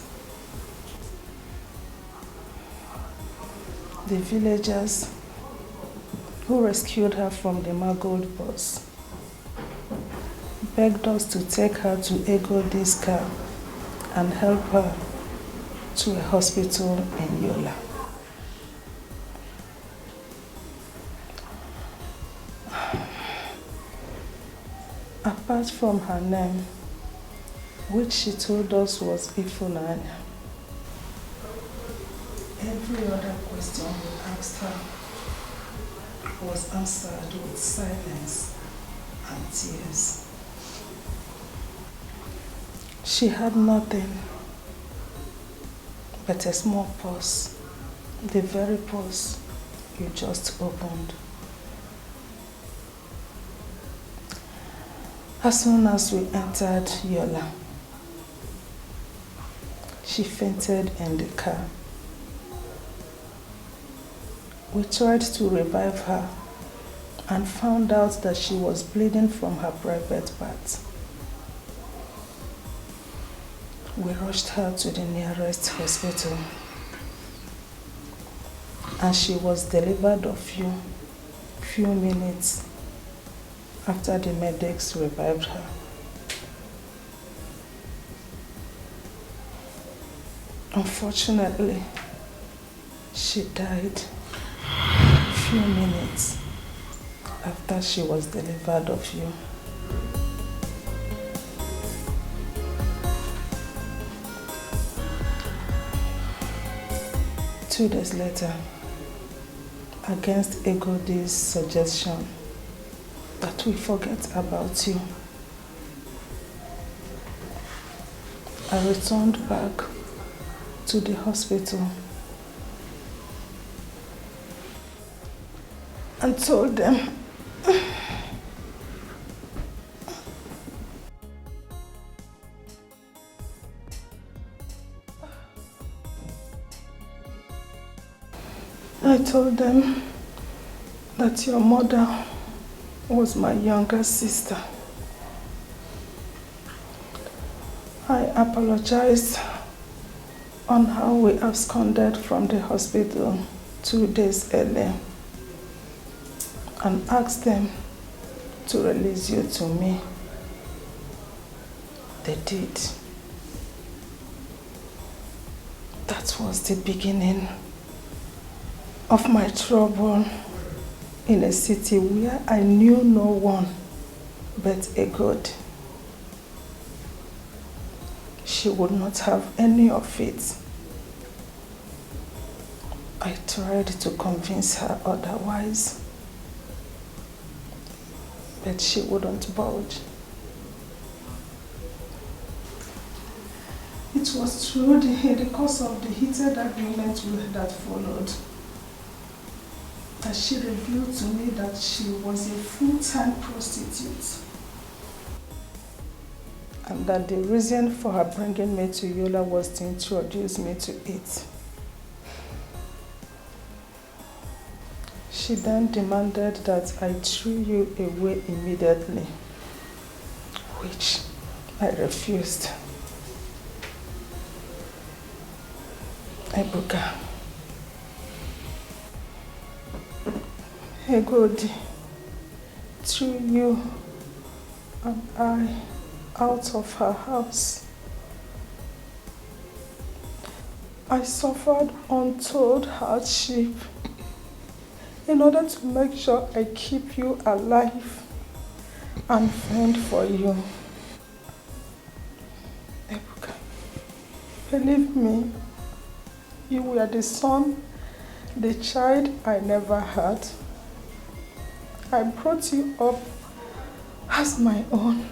The villagers who rescued her from the mangled bus begged us to take her to Egodi's car and help her to a hospital in Yola. Apart from her name, which she told us was Ifunanya, every other question we asked her was answered with silence and tears. She had nothing but a small purse, the very purse you just opened. As soon as we entered Yola, she fainted in the car. We tried to revive her and found out that she was bleeding from her private part. We rushed her to the nearest hospital, and she was delivered a few minutes after the medics revived her. Unfortunately, she died a few minutes after she was delivered of you. 2 days later, against Egodi's suggestion that we forget about you, I returned back to the hospital and told them that your mother was my younger sister. I apologized on how we absconded from the hospital 2 days earlier and asked them to release you to me. They did. That was the beginning of my trouble in a city where I knew no one but a God. She would not have any of it. I tried to convince her otherwise, but she wouldn't budge. It was through the course of the heated argument that followed that she revealed to me that she was a full-time prostitute, and that the reason for her bringing me to Yola was to introduce me to it. She then demanded that I threw you away immediately, which I refused. Ebuka, Egodi threw you and I out of her house. I suffered untold hardship in order to make sure I keep you alive and fend for you. Ebuka, believe me, you were the son, the child I never had. I brought you up as my own.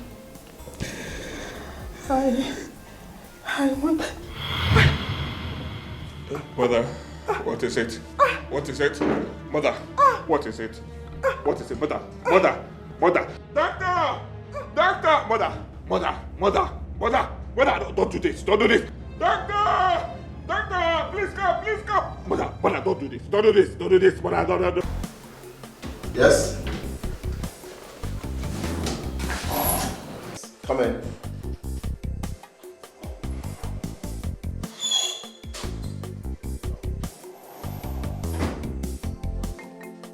I want... Mother, what is it? What is it? Mother, what is it? What is it? Mother, mother, mother. Doctor! Doctor! Mother, don't do this, don't do this. Doctor! Doctor, please come, please come. Mother, don't do this, don't do this, mother, don't. Yes? Come in.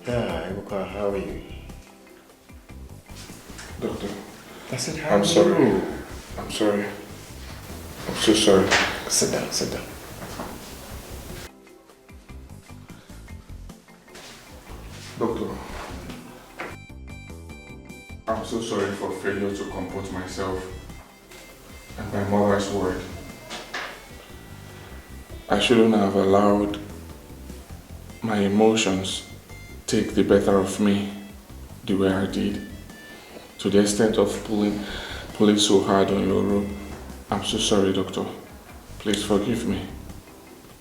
Yeah, Ibuka, how are you? Doctor, I said, how I'm are sorry. you? I'm sorry. I'm so sorry. Sit down, sit down. Doctor, I'm so sorry for failure to comport myself and my mother's word. I shouldn't have allowed my emotions take the better of me the way I did, to the extent of pulling so hard on your rope. I'm so sorry, Doctor. Please forgive me.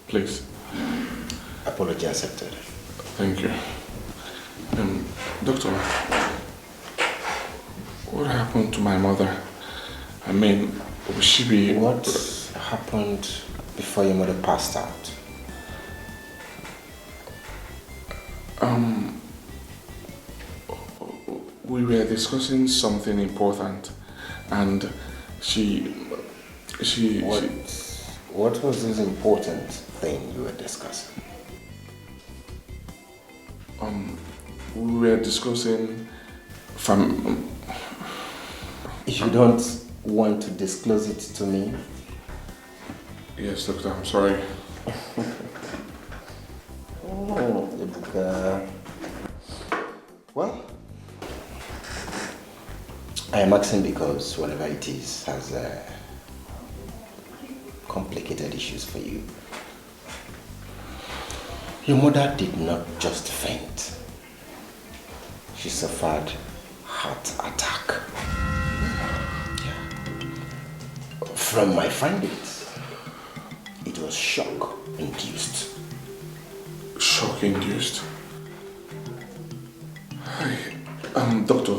Please. Apology accepted. Thank you. Doctor, what happened to my mother? I mean, will she be... What happened before your mother passed out? We were discussing something important, and What was this important thing you were discussing? We were discussing You don't want to disclose it to me? Yes, Doctor, I'm sorry. Well, I am asking because whatever it is has complicated issues for you. Your mother did not just faint. She suffered heart attack. Yeah. From my findings, it was shock induced. Shock induced? Doctor,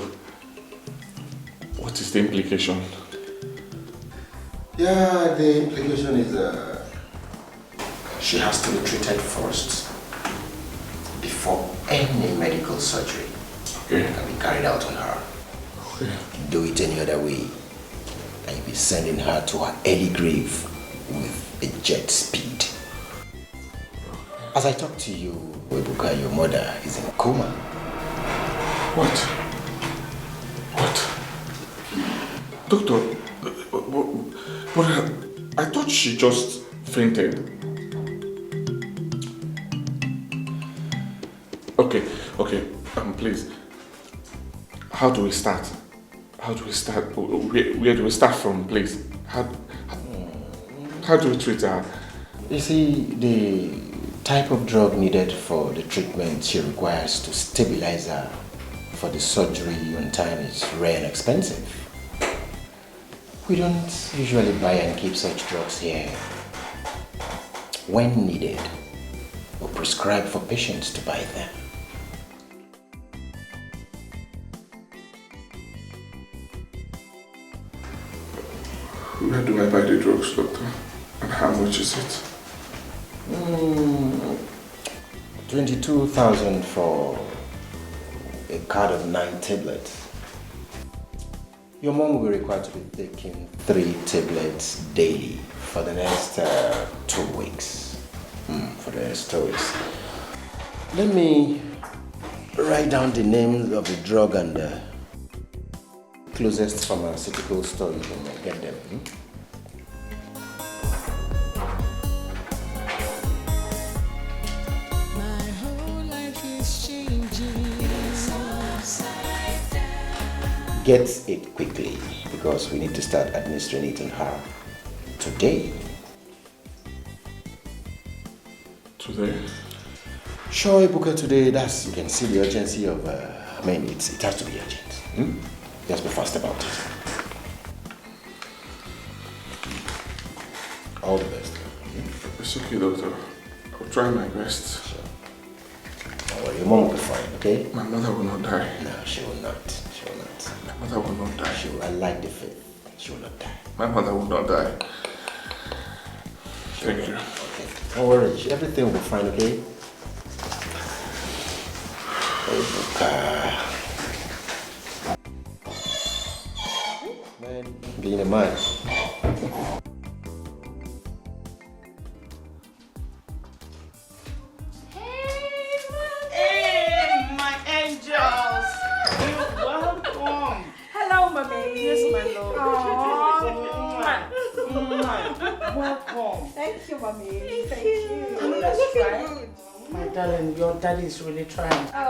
what is the implication? Yeah, the implication is she has to be treated first before any medical surgery can be carried out on her. Okay. Do it any other way, and you'll be sending her to her early grave with a jet speed. As I talk to you, Webuka, your mother is in a coma. What? Doctor, but I thought she just fainted. Okay, please. How do we start? Where do we start from, please? How do we treat her? You see, the type of drug needed for the treatment she requires to stabilize her for the surgery on time is rare and expensive. We don't usually buy and keep such drugs here. When needed, we prescribe for patients to buy them. Where do I buy the drugs, doctor? And how much is it? 22,000 for a card of 9 tablets. Your mom will be required to be taking 3 tablets daily for the next 2 weeks. Let me write down the names of the drug and the closest pharmaceutical store you can get them. My whole life is changing. Get it quickly, because we need to start administering it on her today. Today? Sure, Ibuka, today. You can see the urgency of, it has to be urgent. Just be fast about it. All the best. It's okay, doctor. I'll try my best. Sure. Don't worry, your mom will be fine, okay? My mother will not die. No, she will not. My mother will not die. I like the faith. She will not die. My mother will not die. Thank you. Okay. Don't worry, everything will be fine, okay? Man, being a man. Hey, my angels! You're welcome. Hello, mommy. Yes, my love. Welcome. Thank you, mommy. Thank you. That's right. My darling, your daddy is really trying. Oh,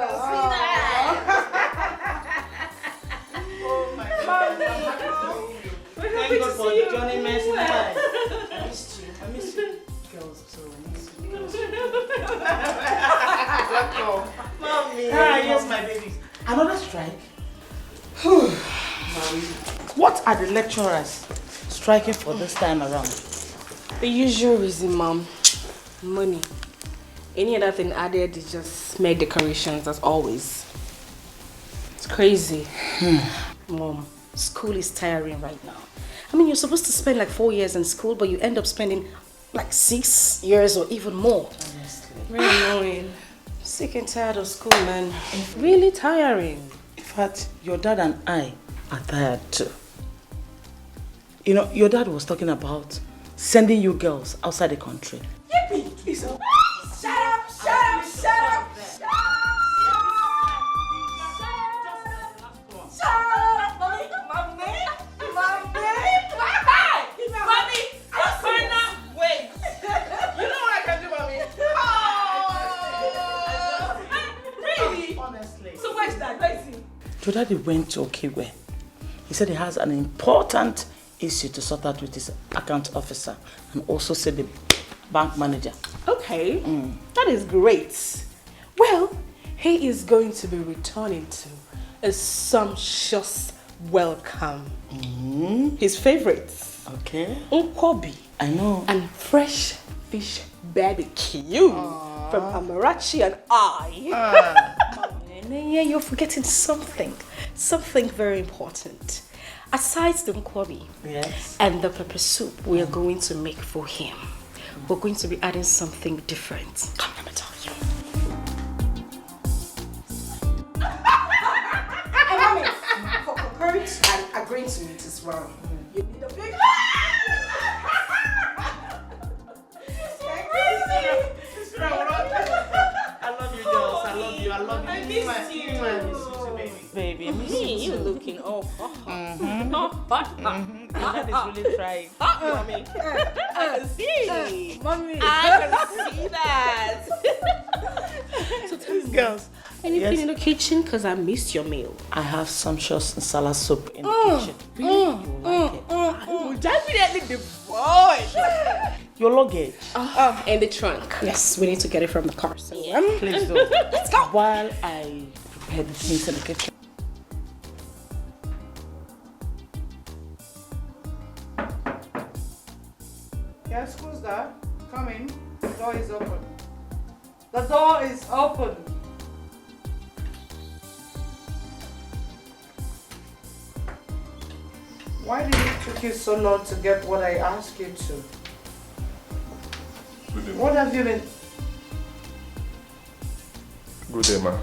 my God. Thank God for Johnny Mercy. I missed you. I miss you. Girls, so I miss you. Welcome. Mommy. Yes, my babies. Another strike? What are the lecturers striking for this time around? The usual reason, Mom. Money. Any other thing added is just mere decorations, as always. It's crazy. Mom, school is tiring right now. I mean, you're supposed to spend like 4 years in school, but you end up spending like 6 years or even more. Honestly. Really annoying. Sick and tired of school, man. It's really tiring. In fact, your dad and I are tired too. You know, your dad was talking about sending you girls outside the country. Yippee! Shut up! Shut up! Shut up! Your daddy went to Okigwe. He said he has an important issue to sort out with his account officer, and also said the bank manager. Okay, that is great. Well, he is going to be returning to a sumptuous welcome. His favorites. Okay. Nkwobi. I know. And fresh fish barbecue from Amarachi and I. Chinenye, you're forgetting something. Something very important. Aside the nkwobi and the pepper soup we are going to make for him, we're going to be adding something different. Come, let me tell you. Hey, mommy, for comparing and agreeing to it as well, you need a big... I love you, girls. I love you. I love you. I miss you. Baby, I miss you. You looking hot. That is really trying. Mommy. I can see. Mommy. I can see that. So tell me, girls. Anything in the kitchen? Because I missed your meal. I have sumptuous salad soup in the kitchen. Really? You like it? Oh, definitely the boy. Your luggage. In the trunk. Yes, we need to get it from the car. So, Please do. Let's go. While I prepare the things in the kitchen. Yes, who's that? Come in. The door is open. The door is open. Why did it take you so long to get what I asked you to? Good day, ma. What have you been... Good day, ma.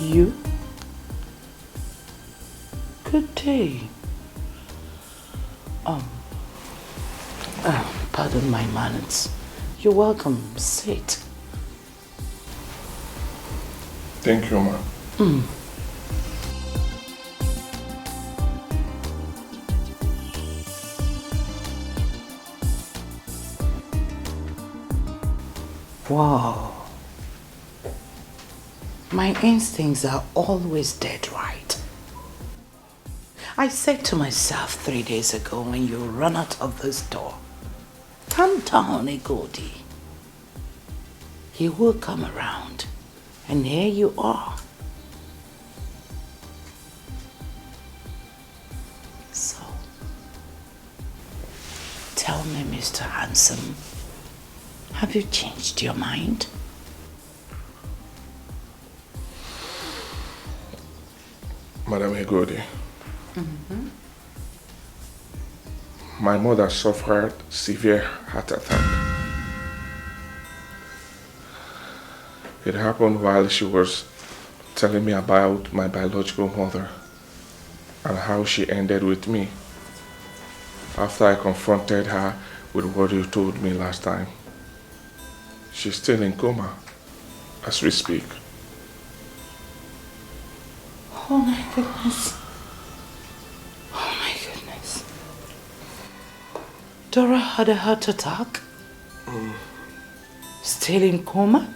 You? Good day. Pardon my manners. You're welcome. Sit. Thank you, ma. Wow. My instincts are always dead right. I said to myself 3 days ago when you run out of this door, calm down, Egodi. He will come around. And here you are. So, tell me, Mr. Handsome, have you changed your mind? Madam Egodi, my mother suffered severe heart attack. It happened while she was telling me about my biological mother and how she ended with me after I confronted her with what you told me last time. She's still in coma as we speak. Oh my goodness. Oh my goodness. Dora had a heart attack? Still in coma?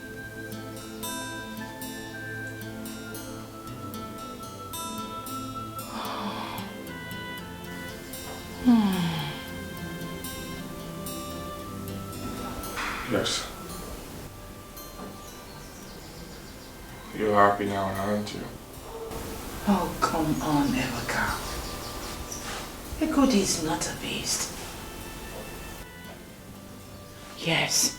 Yes. You're happy now, aren't you? Oh, come on, Ebuka. Egodi is not a beast. Yes,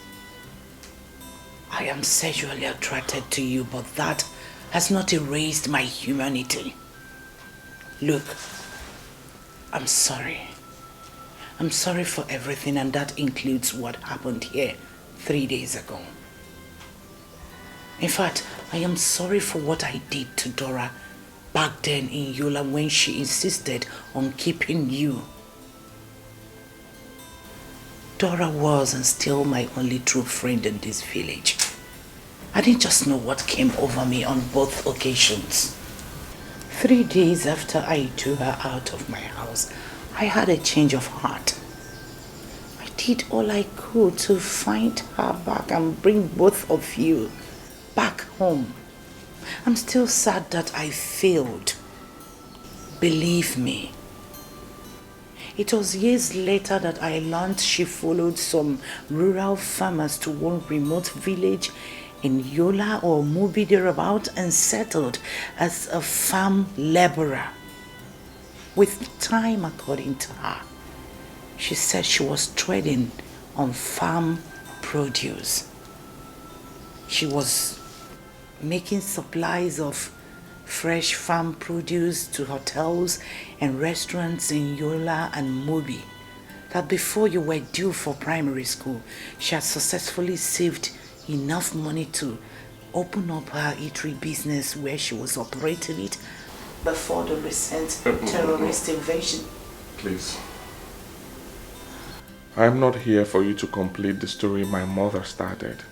I am sexually attracted to you, but that has not erased my humanity. Look, I'm sorry. I'm sorry for everything, and that includes what happened here 3 days ago. In fact, I am sorry for what I did to Dora back then in Yola when she insisted on keeping you. Dora was and still my only true friend in this village. I didn't just know what came over me on both occasions. 3 days after I threw her out of my house, I had a change of heart. I did all I could to find her back and bring both of you back home. I'm still sad that I failed. Believe me. It was years later that I learned she followed some rural farmers to one remote village in Yola or Mubi thereabout and settled as a farm laborer. With time, according to her, she said she was trading on farm produce. She was making supplies of fresh farm produce to hotels and restaurants in Yola and Mubi. That before you were due for primary school, she had successfully saved enough money to open up her eatery business where she was operating it before the recent terrorist invasion. Please. I am not here for you to complete the story my mother started.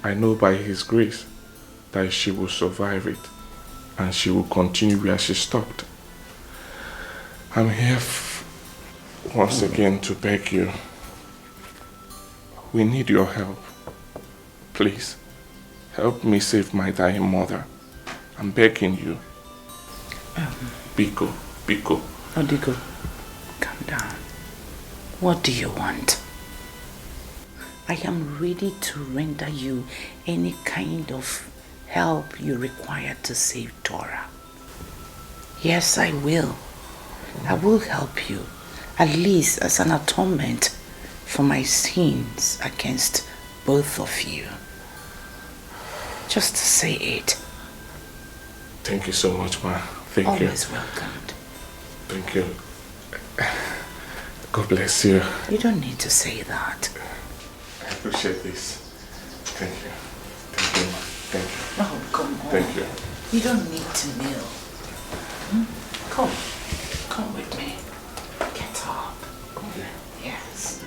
I know by His grace that she will survive it and she will continue where she stopped. I'm here once again to beg you. We need your help. Please, help me save my dying mother. I'm begging you. Biko. Odigo, calm down. What do you want? I am ready to render you any kind of help you require to save Dora. Yes, I will. I will help you, at least as an atonement for my sins against both of you. Just say it. Thank you so much, ma. Thank you. Always welcomed. Thank you. God bless you. You don't need to say that. I appreciate this. Thank you. Thank you, ma. Thank you. No, come on. Thank you. You don't need to kneel. Come. Come with me. Get up. Okay. Yes.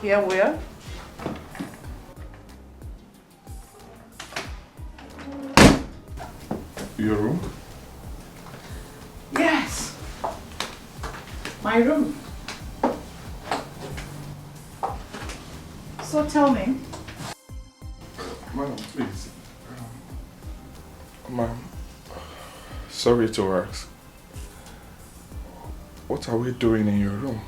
Here where? Your room? Yes. My room. So tell me. Ma'am, please. Ma'am, sorry to ask. What are we doing in your room?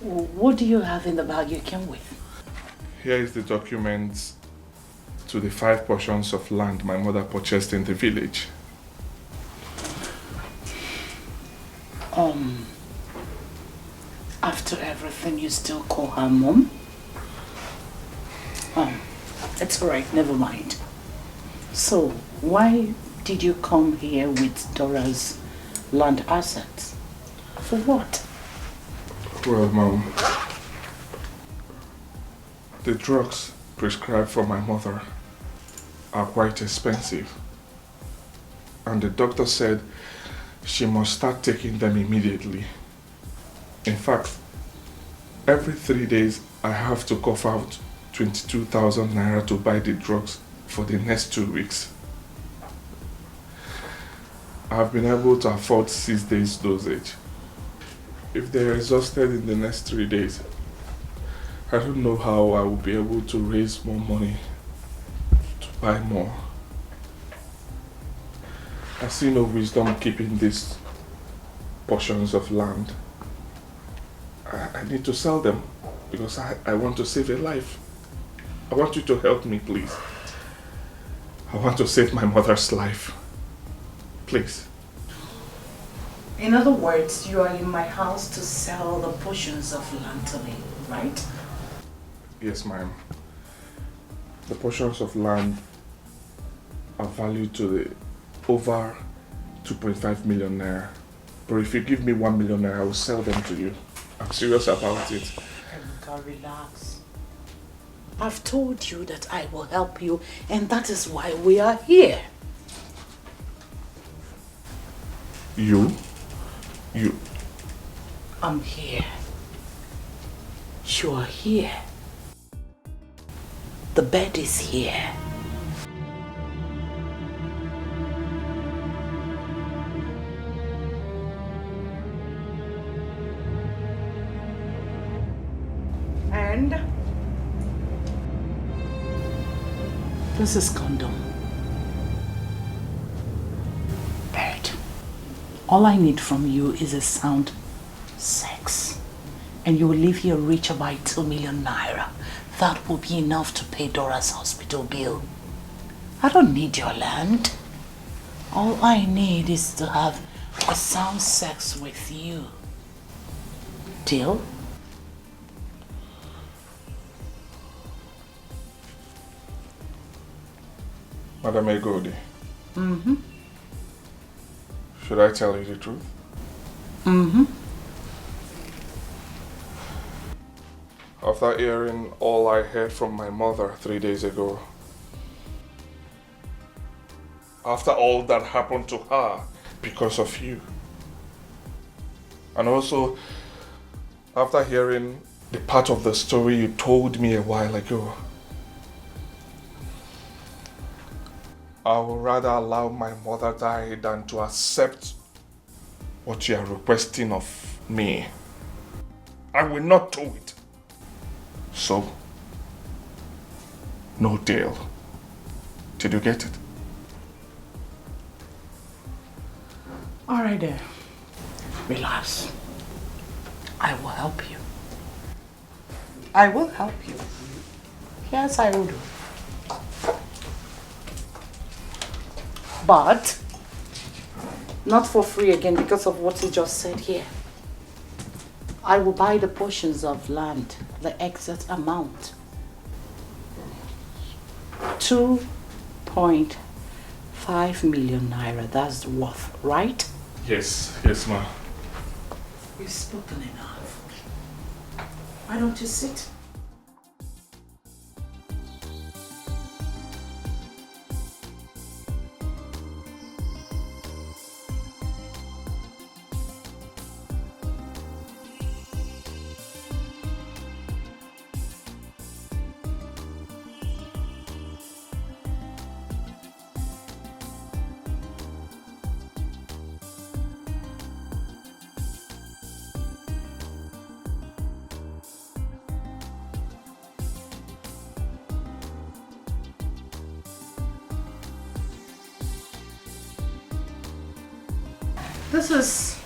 What do you have in the bag you came with? Here is the documents to the 5 portions of land my mother purchased in the village. After everything, you still call her mom? It's alright, never mind. So, why did you come here with Dora's land assets? For what? Well, Mom, the drugs prescribed for my mother are quite expensive. And the doctor said she must start taking them immediately. In fact, every 3 days I have to cough out 22,000 naira to buy the drugs for the next 2 weeks. I've been able to afford 6 days dosage. If they're exhausted in the next 3 days, I don't know how I will be able to raise more money to buy more. I see no wisdom keeping these portions of land. I need to sell them because I want to save a life. I want you to help me, please. I want to save my mother's life. Please. In other words, you are in my house to sell the portions of land to me, right? Yes, ma'am. The portions of land are valued to the over 2.5 million naira. But if you give me 1 million naira, I will sell them to you. I'm serious about it. Ebuka, relax. I've told you that I will help you, and that is why we are here. You? I'm here. You are here. The bed is here. This is condom. Bird. All I need from you is a sound sex. And you will leave here richer by 2 million naira. That will be enough to pay Dora's hospital bill. I don't need your land. All I need is to have a sound sex with you. Deal? Madam Egodi. Mm-hmm. Should I tell you the truth? Mm-hmm. After hearing all I heard from my mother 3 days ago, after all that happened to her because of you, and also after hearing the part of the story you told me a while ago, I would rather allow my mother die than to accept what you are requesting of me. I will not do it. So, no deal. Did you get it? All right then. Relax. I will help you. I will help you. Yes, I will do. But not for free again because of what you just said here. I will buy the portions of land, the exact amount. 2.5 million naira, that's the worth, right? Yes, ma'am. You've spoken enough. Why don't you sit? This is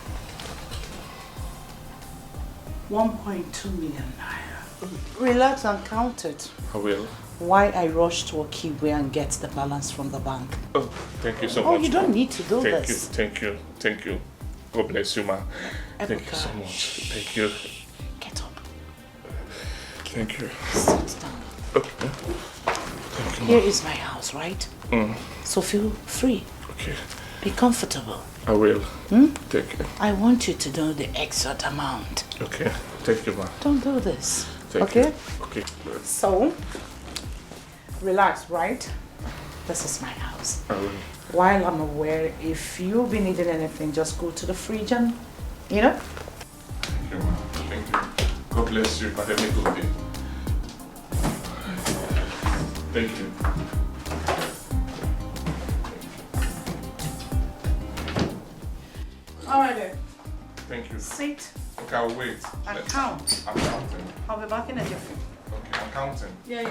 1.2 million naira. Relax and count it. I will. Why I rush to Okigwe and get the balance from the bank. Oh, thank you so much. Oh, you don't need to do Thank this. Thank you. God bless you, ma. Thank you so much. Thank you. Get up. Thank you. Sit down. Okay. Thank you, Here is my house, right? So feel free. Okay. Be comfortable. I will. Thank you. I want you to know the exact amount. Okay. Thank you, ma. Don't do this. Thank okay? you. Okay. So, relax, right? This is my house. I will. While I'm aware, if you be needing anything, just go to the fridge and, you know? Thank you, ma. Thank you. God bless you. Have a good day. Thank you. All right then. Thank you. Sit Okay, I'll wait. and count. I'm counting. I'll be back in a jiffy. Okay, I'm counting. Yeah.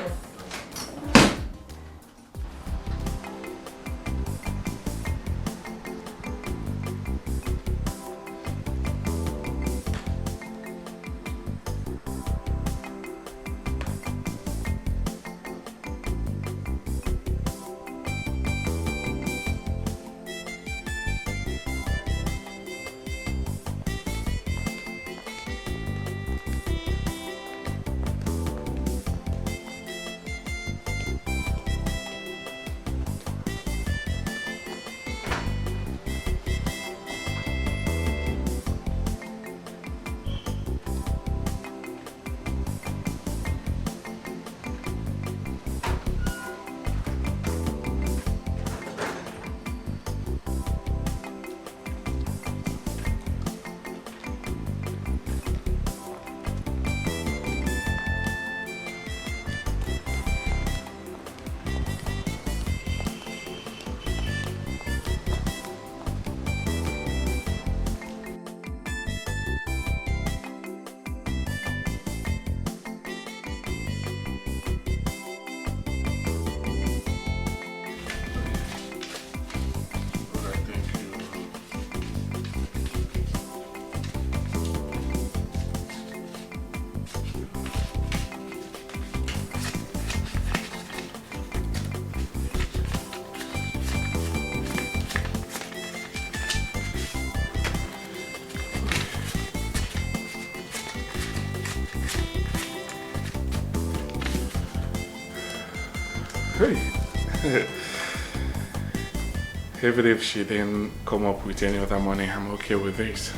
Even if she didn't come up with any other money, I'm okay with this.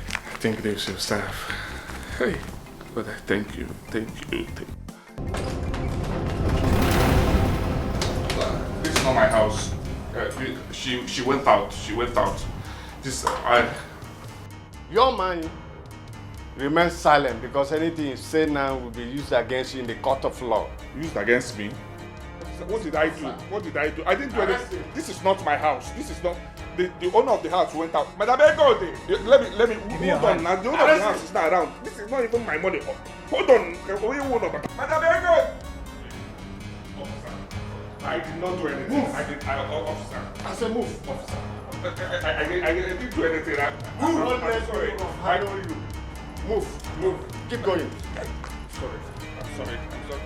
I think this will serve. Hey, but I thank you. This is not my house. She went out. This Your man remains silent because anything you say now will be used against you in the court of law. Used against me? What did I do? I didn't do anything. This is not my house. This is not the owner of the house went out. Madam Ego, let me hold on now. The owner of the house is not around. This is not even my money. Hold on. Madam Ego! I did not do anything. Move. Officer. I said move, officer. I didn't do anything. Move. I'm sorry. I know you. Move. Keep going. I'm sorry.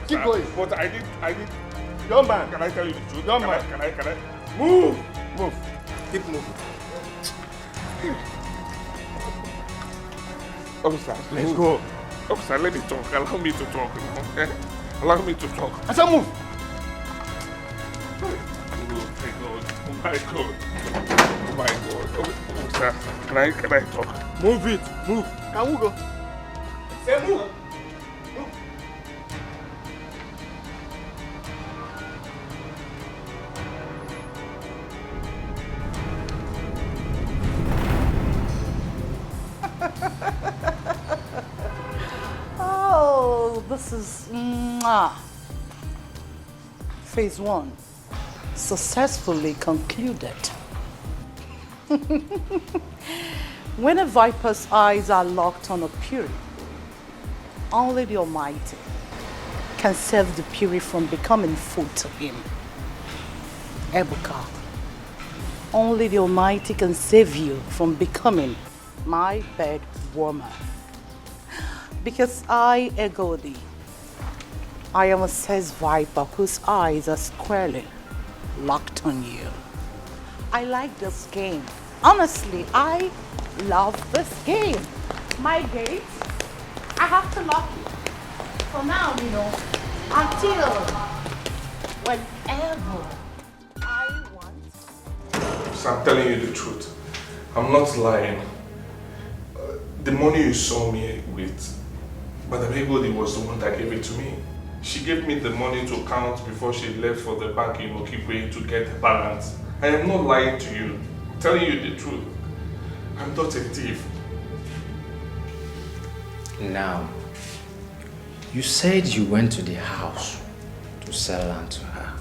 Keep going. But I did. Young man. Can I tell you the truth? Young man. Can I? Move. Keep moving. Officer, Let's go. Officer, let me talk. Allow me to talk. Allow me to talk. I said move. Oh my God. Officer, can I talk? Move it. Move. Can we go? Say move. Oh, this is phase 1 successfully concluded. When a viper's eyes are locked on a Puri, only the Almighty can save the Puri from becoming food to him. Ebuka, only the Almighty can save you from becoming my bed warmer. Because I, Egodi, I am a sex viper whose eyes are squarely locked on you. I like this game. Honestly, I love this game. My gate, I have to lock it. For now, until whenever I want. So I'm telling you the truth. I'm not lying. The money you saw me with, Madam Egodi was the one that gave it to me. She gave me the money to count before she left for the bank in Okigwe to get the balance. I am not lying to you. I'm telling you the truth. I'm not a thief. Now, you said you went to the house to sell land to her,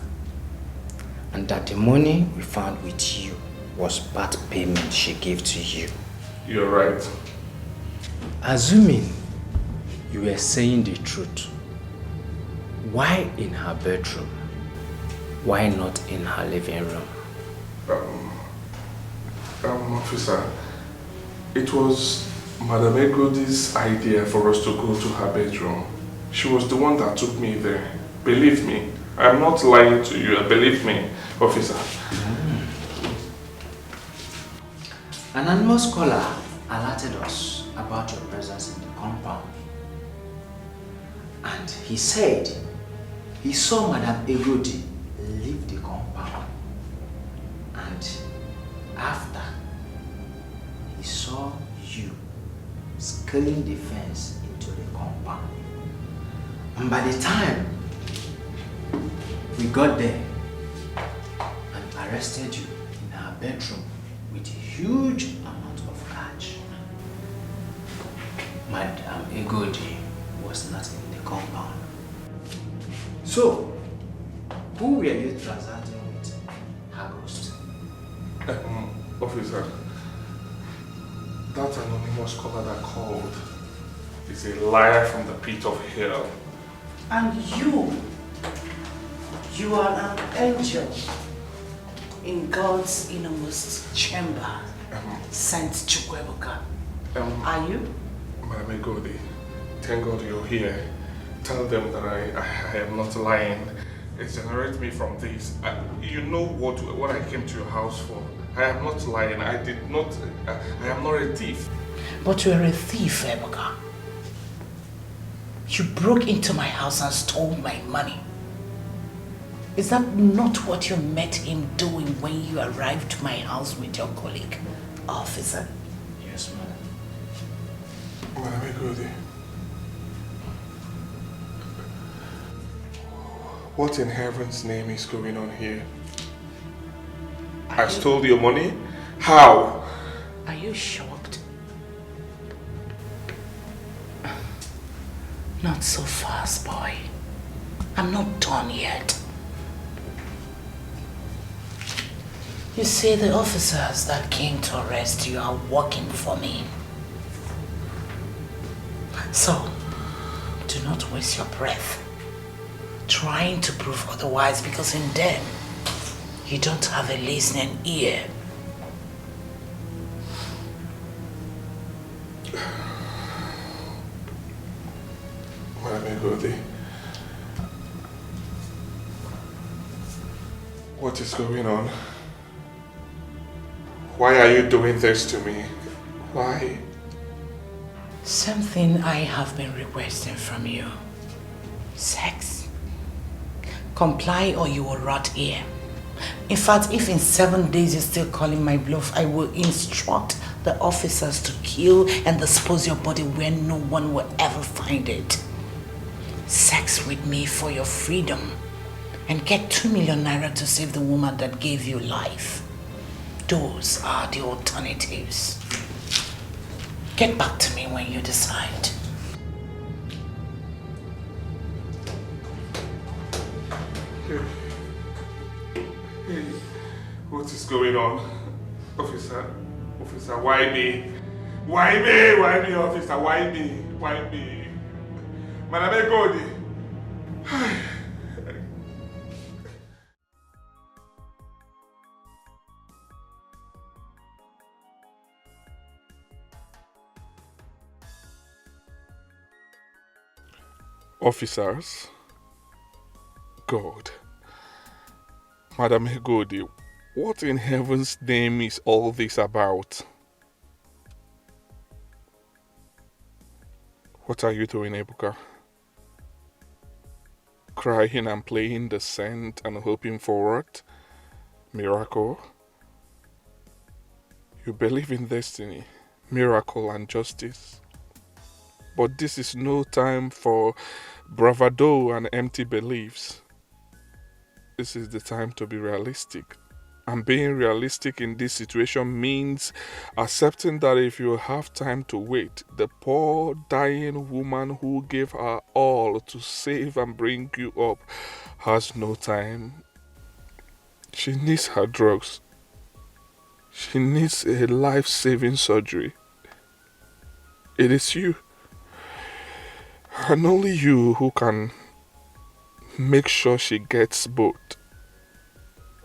and that the money we found with you was part payment she gave to you. You're right. Assuming you were saying the truth, why in her bedroom? Why not in her living room? Officer, it was Madam Egodi's idea for us to go to her bedroom. She was the one that took me there. Believe me, I'm not lying to you. Believe me, officer. An anonymous caller alerted us about your presence in the compound. And he said he saw Madam Egodi leave the compound. And after, he saw you scaling the fence into the compound. And by the time we got there and arrested you in her bedroom with a huge amount of cash, Madam Egodi was not in the compound. So, who were you transacting with? Her ghost? Officer, that anonymous caller that called is a liar from the pit of hell. And you are an angel in God's innermost chamber, Saint Chukwuebuka. Are you? Madam Egodi, thank God you're here. Tell them that I am not lying. Exonerate me from this. You know what I came to your house for. I am not lying. I am not a thief. But you are a thief, Ebuka. You broke into my house and stole my money. Is that not what you met him doing when you arrived to my house with your colleague, officer? Yes, madam. Madam Egodi, what in heaven's name is going on here? I stole your money? How? Are you shocked? Not so fast, boy. I'm not done yet. You see, the officers that came to arrest you are working for me. So, do not waste your breath trying to prove otherwise, because in them, you don't have a listening ear. Madam Egodi, what is going on? Why are you doing this to me? Why? Something I have been requesting from you. Sex. Comply or you will rot here. In fact, if in 7 days you're still calling my bluff, I will instruct the officers to kill and dispose your body where no one will ever find it. Sex with me for your freedom and get 2 million naira to save the woman that gave you life. Those are the alternatives. Get back to me when you decide. Hey, what is going on? Officer, why me? Why me? Why me, officer? Why me? Why me? Madam Egodi. Officers, God, Madam Egodi, what in heaven's name is all this about? What are you doing, Ebuka? Crying and playing the saint and hoping for what? Miracle? You believe in destiny, miracle and justice. But this is no time for bravado and empty beliefs. This is the time to be realistic. And being realistic in this situation means accepting that if you have time to wait, the poor dying woman who gave her all to save and bring you up has no time. She needs her drugs. She needs a life-saving surgery. It is you. And only you who can make sure she gets both.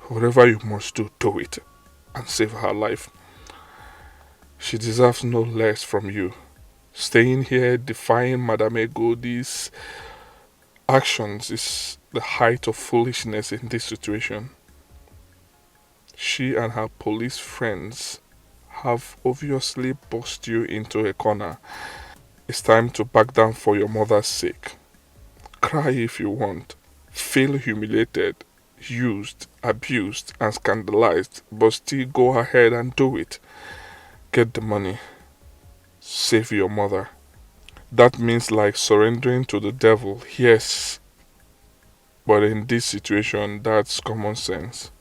Whatever you must do, do it and save her life. She deserves no less from you. Staying here defying Madam Egodi's actions is the height of foolishness in this situation. She and her police friends have obviously boxed you into a corner. It's time to back down for your mother's sake. Cry if you want. Feel humiliated, used, abused, and scandalized, but still go ahead and do it. Get the money. Save your mother. That means like surrendering to the devil, yes. But in this situation, that's common sense.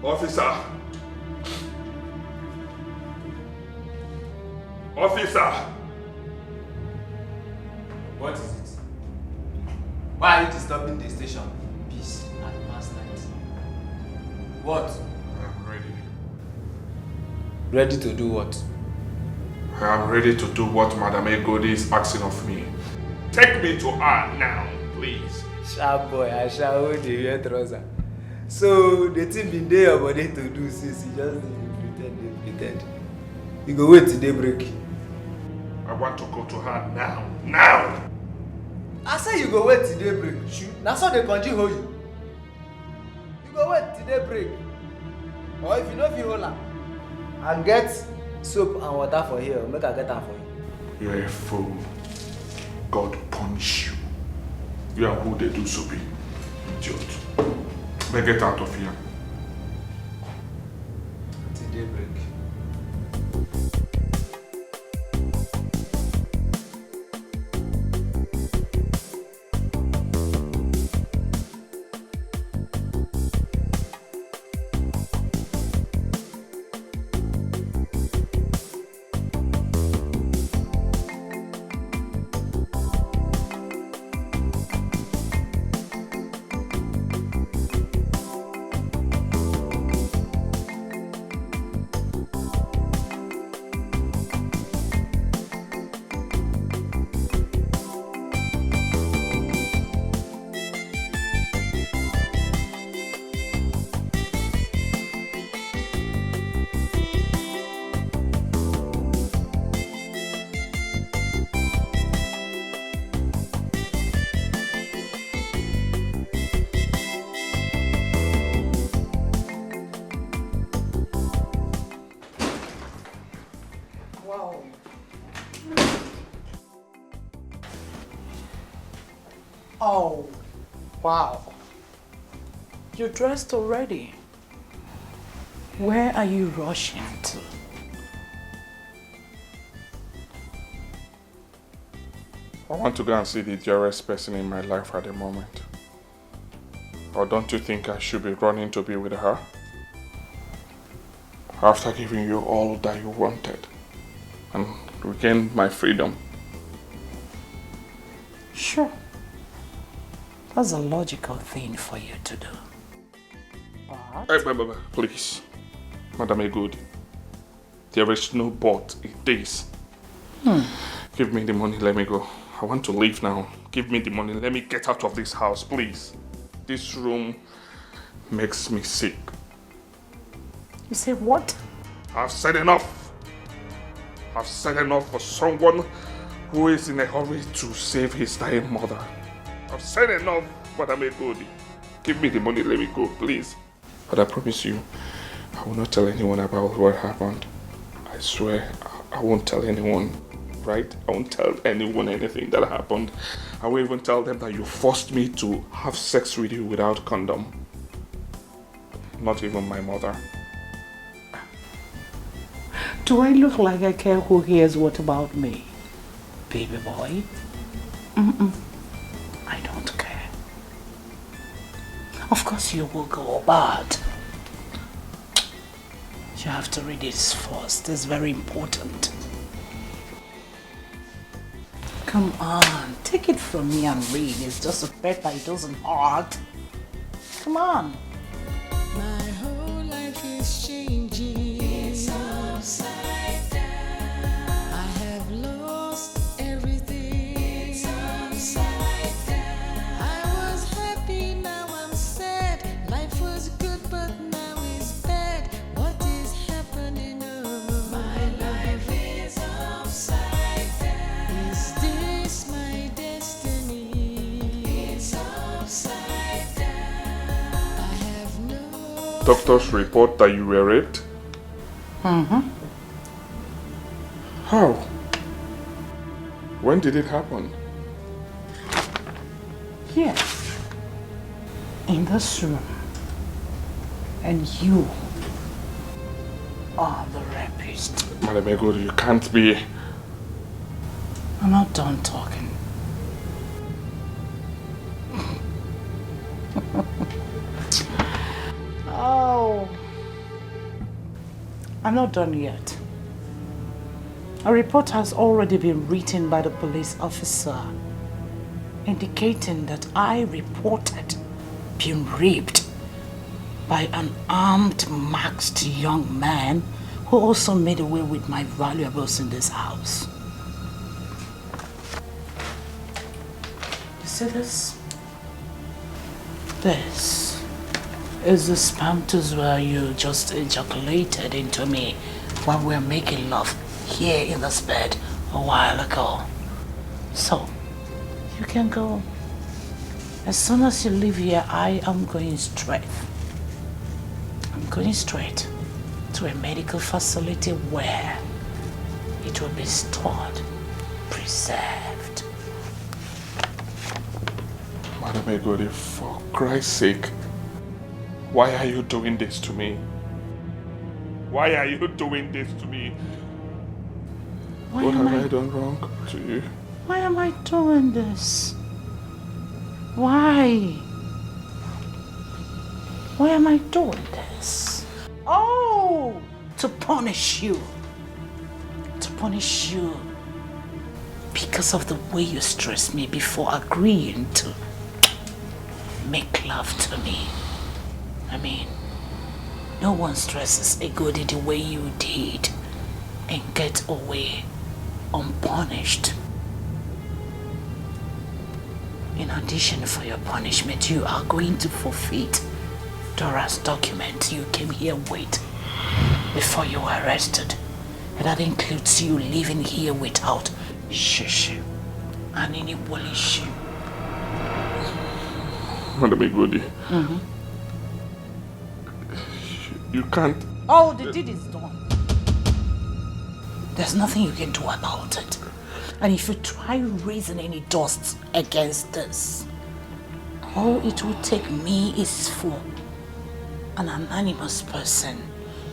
Officer! Officer! What is it? Why are you disturbing the station? Peace at last night. What? I'm ready. Ready to do what? I am ready to do what Madam Egodi is asking of me. Take me to her now, please. Sharp boy, I shall hold the hair trouser. So the thing been there your body to do since you just pretend. You go wait till daybreak. I want to go to her now. Now! I say you go wait till daybreak. That's how they continue hold you. You go wait till daybreak. Or if you know if you hold her, and get soap and water for here, make her get her for you. You're a fool. God punish you. You are who they do so be. Idiot. But get out of here. Till daybreak. Oh, wow. You're dressed already. Where are you rushing to? I want to go and see the dearest person in my life at the moment. Or don't you think I should be running to be with her? After giving you all that you wanted and regained my freedom. Sure. That's a logical thing for you to do. Hey, please. Madam Egudi. There is no but in this. Give me the money, let me go. I want to leave now. Give me the money, let me get out of this house, please. This room makes me sick. You say what? I've said enough. I've said enough for someone who is in a hurry to save his dying mother. I've said enough, Madam Egudi. Give me the money, let me go, please. But I promise you, I will not tell anyone about what happened. I swear, I won't tell anyone, right? I won't tell anyone anything that happened. I won't even tell them that you forced me to have sex with you without condom. Not even my mother. Do I look like I care who hears what about me? Baby boy? I don't care. Of course you will go, but you have to read this first. It's very important. Come on, take it from me and read. It's just a paper, it doesn't hurt. Come on. My whole life is changing. It's upside down. I have lost everything. It's upside down. I was happy, now I'm sad. Life was good, but now it's bad. What is happening? Oh, my life is upside down. Is this my destiny? It's upside down. I have no. Doctors report that you were raped? How? When did it happen? Here. In this room. And you are the rapist. Madam Egudi, you can't be. I'm not done talking. Oh. I'm not done yet. A report has already been written by the police officer indicating that I reported being raped by an armed, masked young man who also made away with my valuables in this house. You see this? This Is the sperm tooth where you just ejaculated into me when we were making love here in this bed a while ago. So, you can go. As soon as you leave here, I am going straight. I'm going straight to a medical facility where it will be stored, preserved. Madam Egodi, for Christ's sake, why are you doing this to me? Why are you doing this to me? What have I done wrong to you? Why am I doing this? Why? Why am I doing this? Oh, to punish you. To punish you. Because of the way you stressed me before agreeing to make love to me. I mean, no one stresses a goodie the way you did and get away unpunished. In addition for your punishment, you are going to forfeit Dora's document you came here with before you were arrested. And that includes you living here without shishi and any polish. Madam Egodi, you can't. Oh, the deed is done. There's nothing you can do about it. And if you try raising any dust against this, all it will take me is for an anonymous person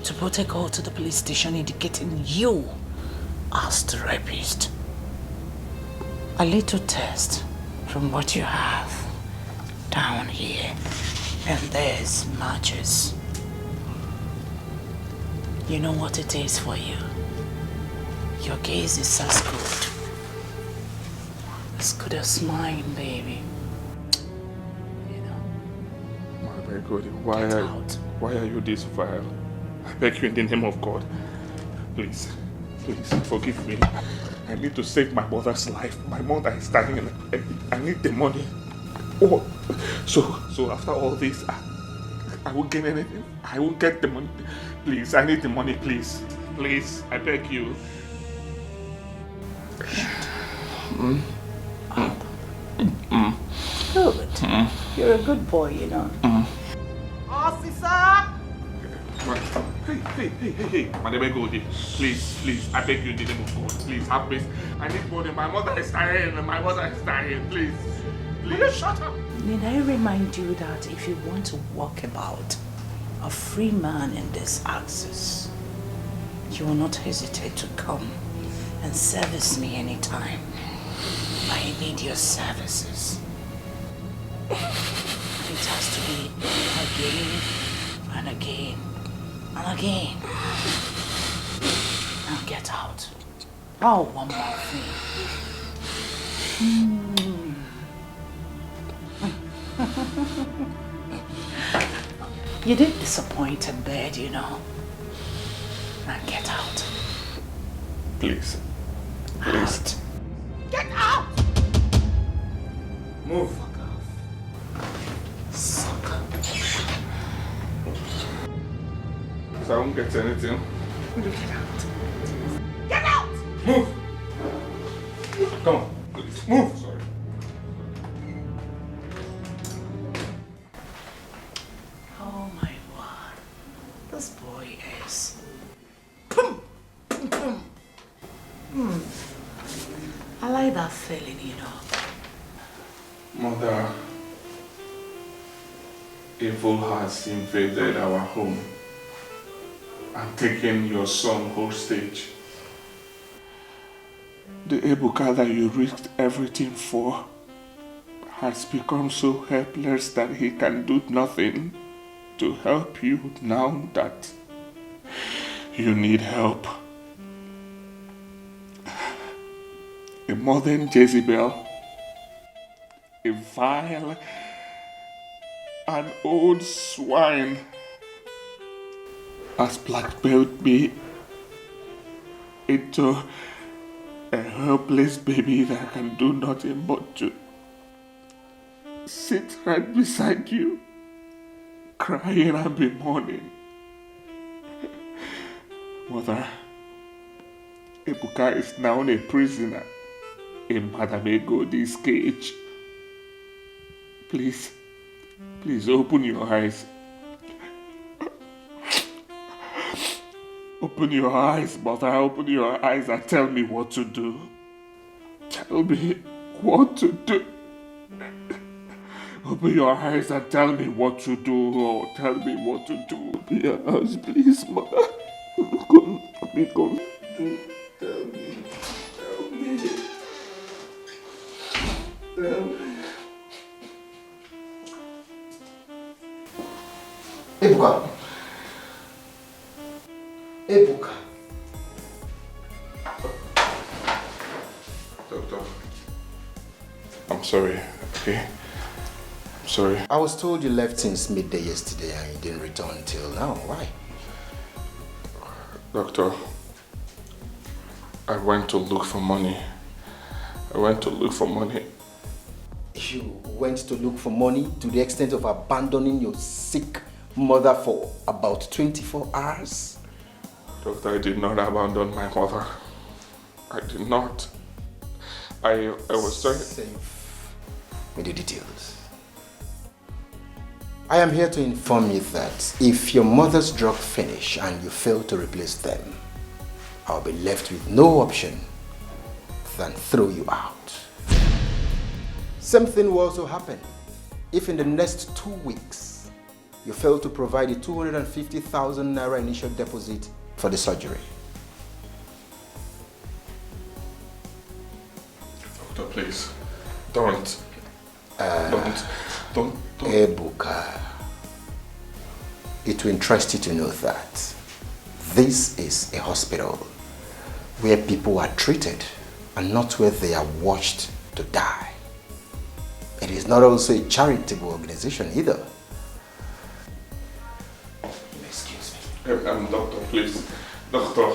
to protocol to the police station indicating you as the rapist. A little test from what you have down here, and there's matches. You know what it is for you. Your gaze is as good as mine, baby. You know. My God, why are you this vile? I beg you in the name of God. Please, please forgive me. I need to save my mother's life. My mother is dying and I need the money. Oh, so after all this, I won't gain anything. I won't get the money. Please, I need the money, please. Please, I beg you. Good. You're a good boy, you know. Officer! Hey, Madam Egodi, please, I beg you in the name of God, please have mercy. I need money. My mother is dying. Please. Will you shut up? Need I remind you that if you want to walk about a free man in this axis, you will not hesitate to come and service me anytime I need your services. It has to be again and again and again. Now get out. Oh, one more thing. You did disappoint in bed, you know. Now get out. Please. Out. Get out! Move. Sucker. Because I won't get anything. Get out. Get out! Move! Come on, please. Move! Sorry. Oh my word. This boy is... I like that feeling, you know. Mother, evil has invaded our home and taken your son hostage. The Ebuka that you risked everything for has become so helpless that he can do nothing to help you now that you need help. A modern Jezebel, a vile and old swine, has blackmailed me into a helpless baby that can do nothing but to sit right beside you, crying and be mourning. Mother, Ebuka is now a prisoner in Madam Egodi's cage. Please open your eyes. Open your eyes, Mother. Open your eyes and tell me what to do. Tell me what to do. Open your eyes and tell me what to do. Oh, tell me what to do. Open your eyes, please, Mother. Come. Tell me. Ebuka. Doctor, I'm sorry, okay? I'm sorry. I was told you left since midday yesterday and you didn't return till now. Why? Doctor, I went to look for money. You went to look for money to the extent of abandoning your sick mother for about 24 hours? Doctor, I did not abandon my mother. I did not. I was sorry. Safe with the details. I am here to inform you that if your mother's drugs finish and you fail to replace them, I'll be left with no option than throw you out. Same thing will also happen if in the next 2 weeks you fail to provide the 250,000 naira initial deposit for the surgery. Doctor, please, don't. Ebuka, it will interest you to know that this is a hospital where people are treated and not where they are watched to die. It is not also a charitable organization either. Excuse me. Doctor, please. Doctor.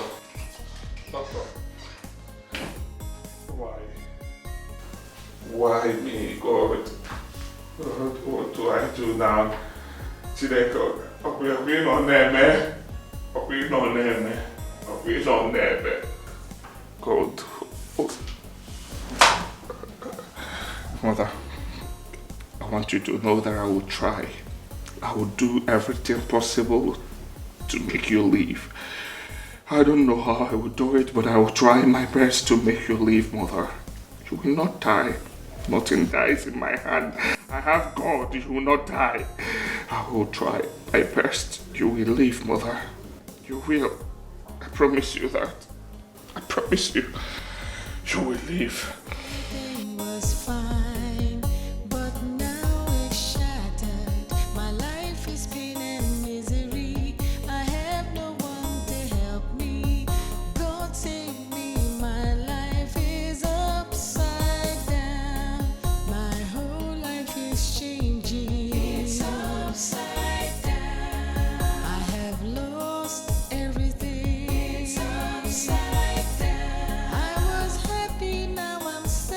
Why me, God? What do I do now? Chineke, we no Nnebe. We no Nnebe. God. Mother, I want you to know that I will try. I will do everything possible to make you leave. I don't know how I will do it, but I will try my best to make you leave, Mother. You will not die. Nothing dies in my hand. I have God. You will not die. I will try my best. You will leave, Mother. You will. I promise you that. I promise you. You will leave. Everything was fine, but now it's shattered. My life is pain and misery. I have no one to help me. God save me. My life is upside down. My whole life is changing. It's upside down. I have lost everything. It's upside down. I was happy, now I'm sad.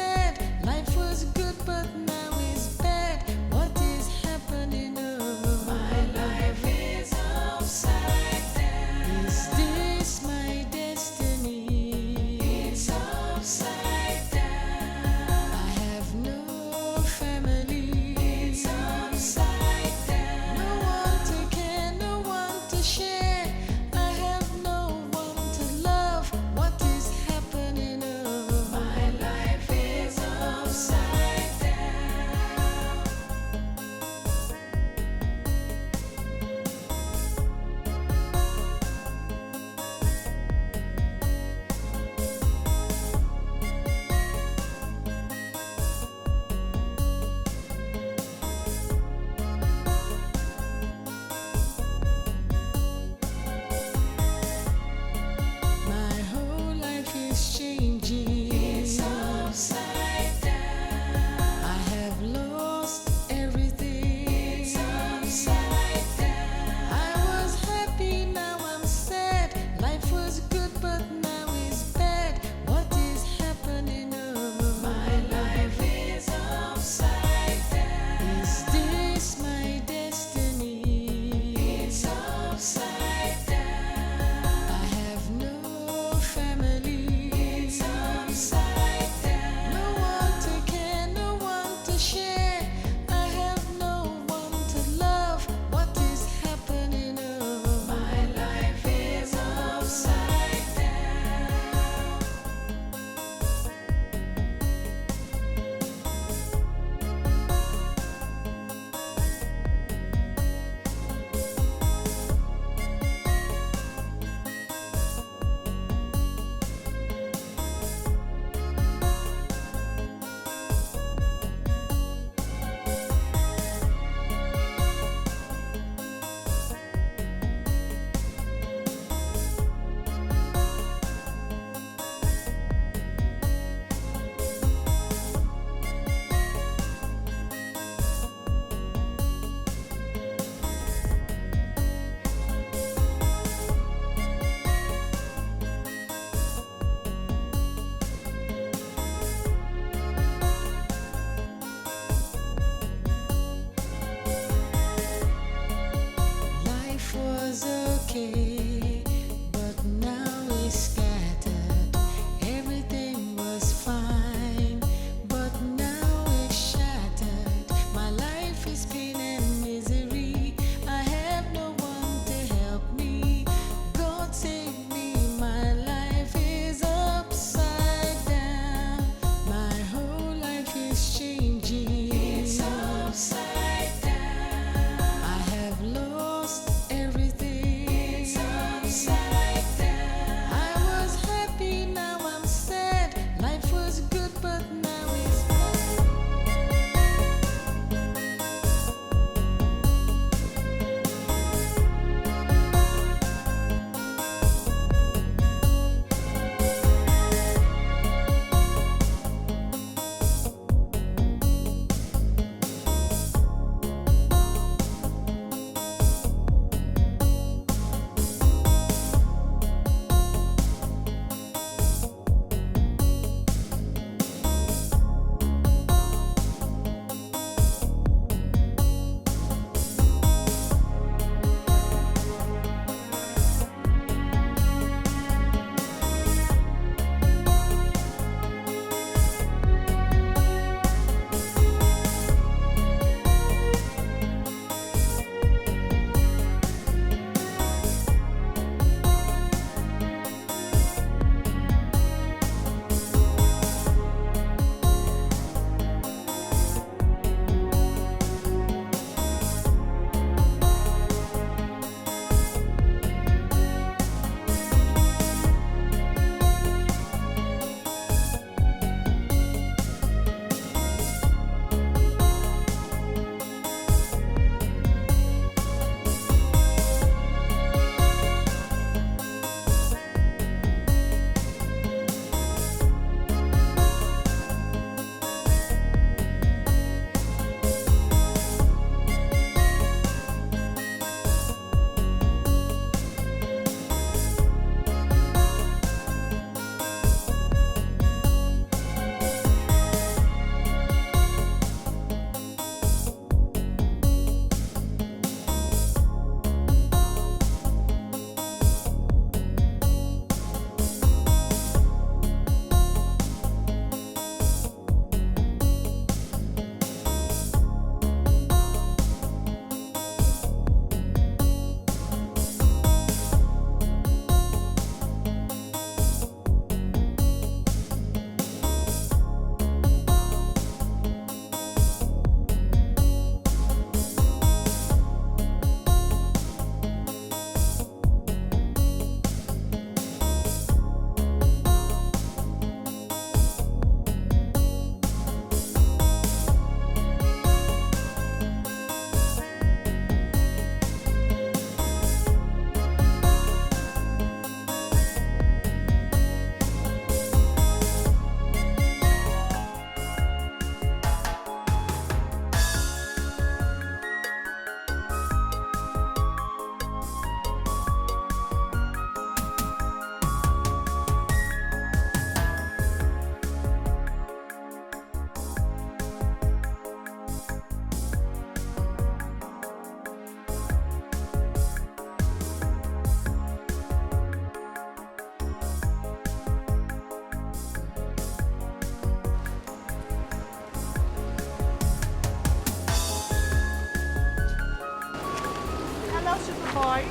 boy.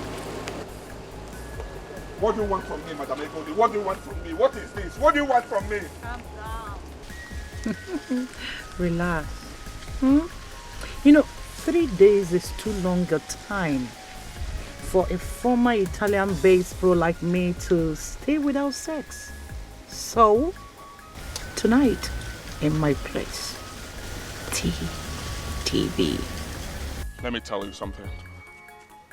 What do you want from me, Madam Egodi? What do you want from me? What is this? What do you want from me? Calm down. Relax. You know, 3 days is too long a time for a former Italian-based pro like me to stay without sex. So, tonight, in my place, TV. Let me tell you something.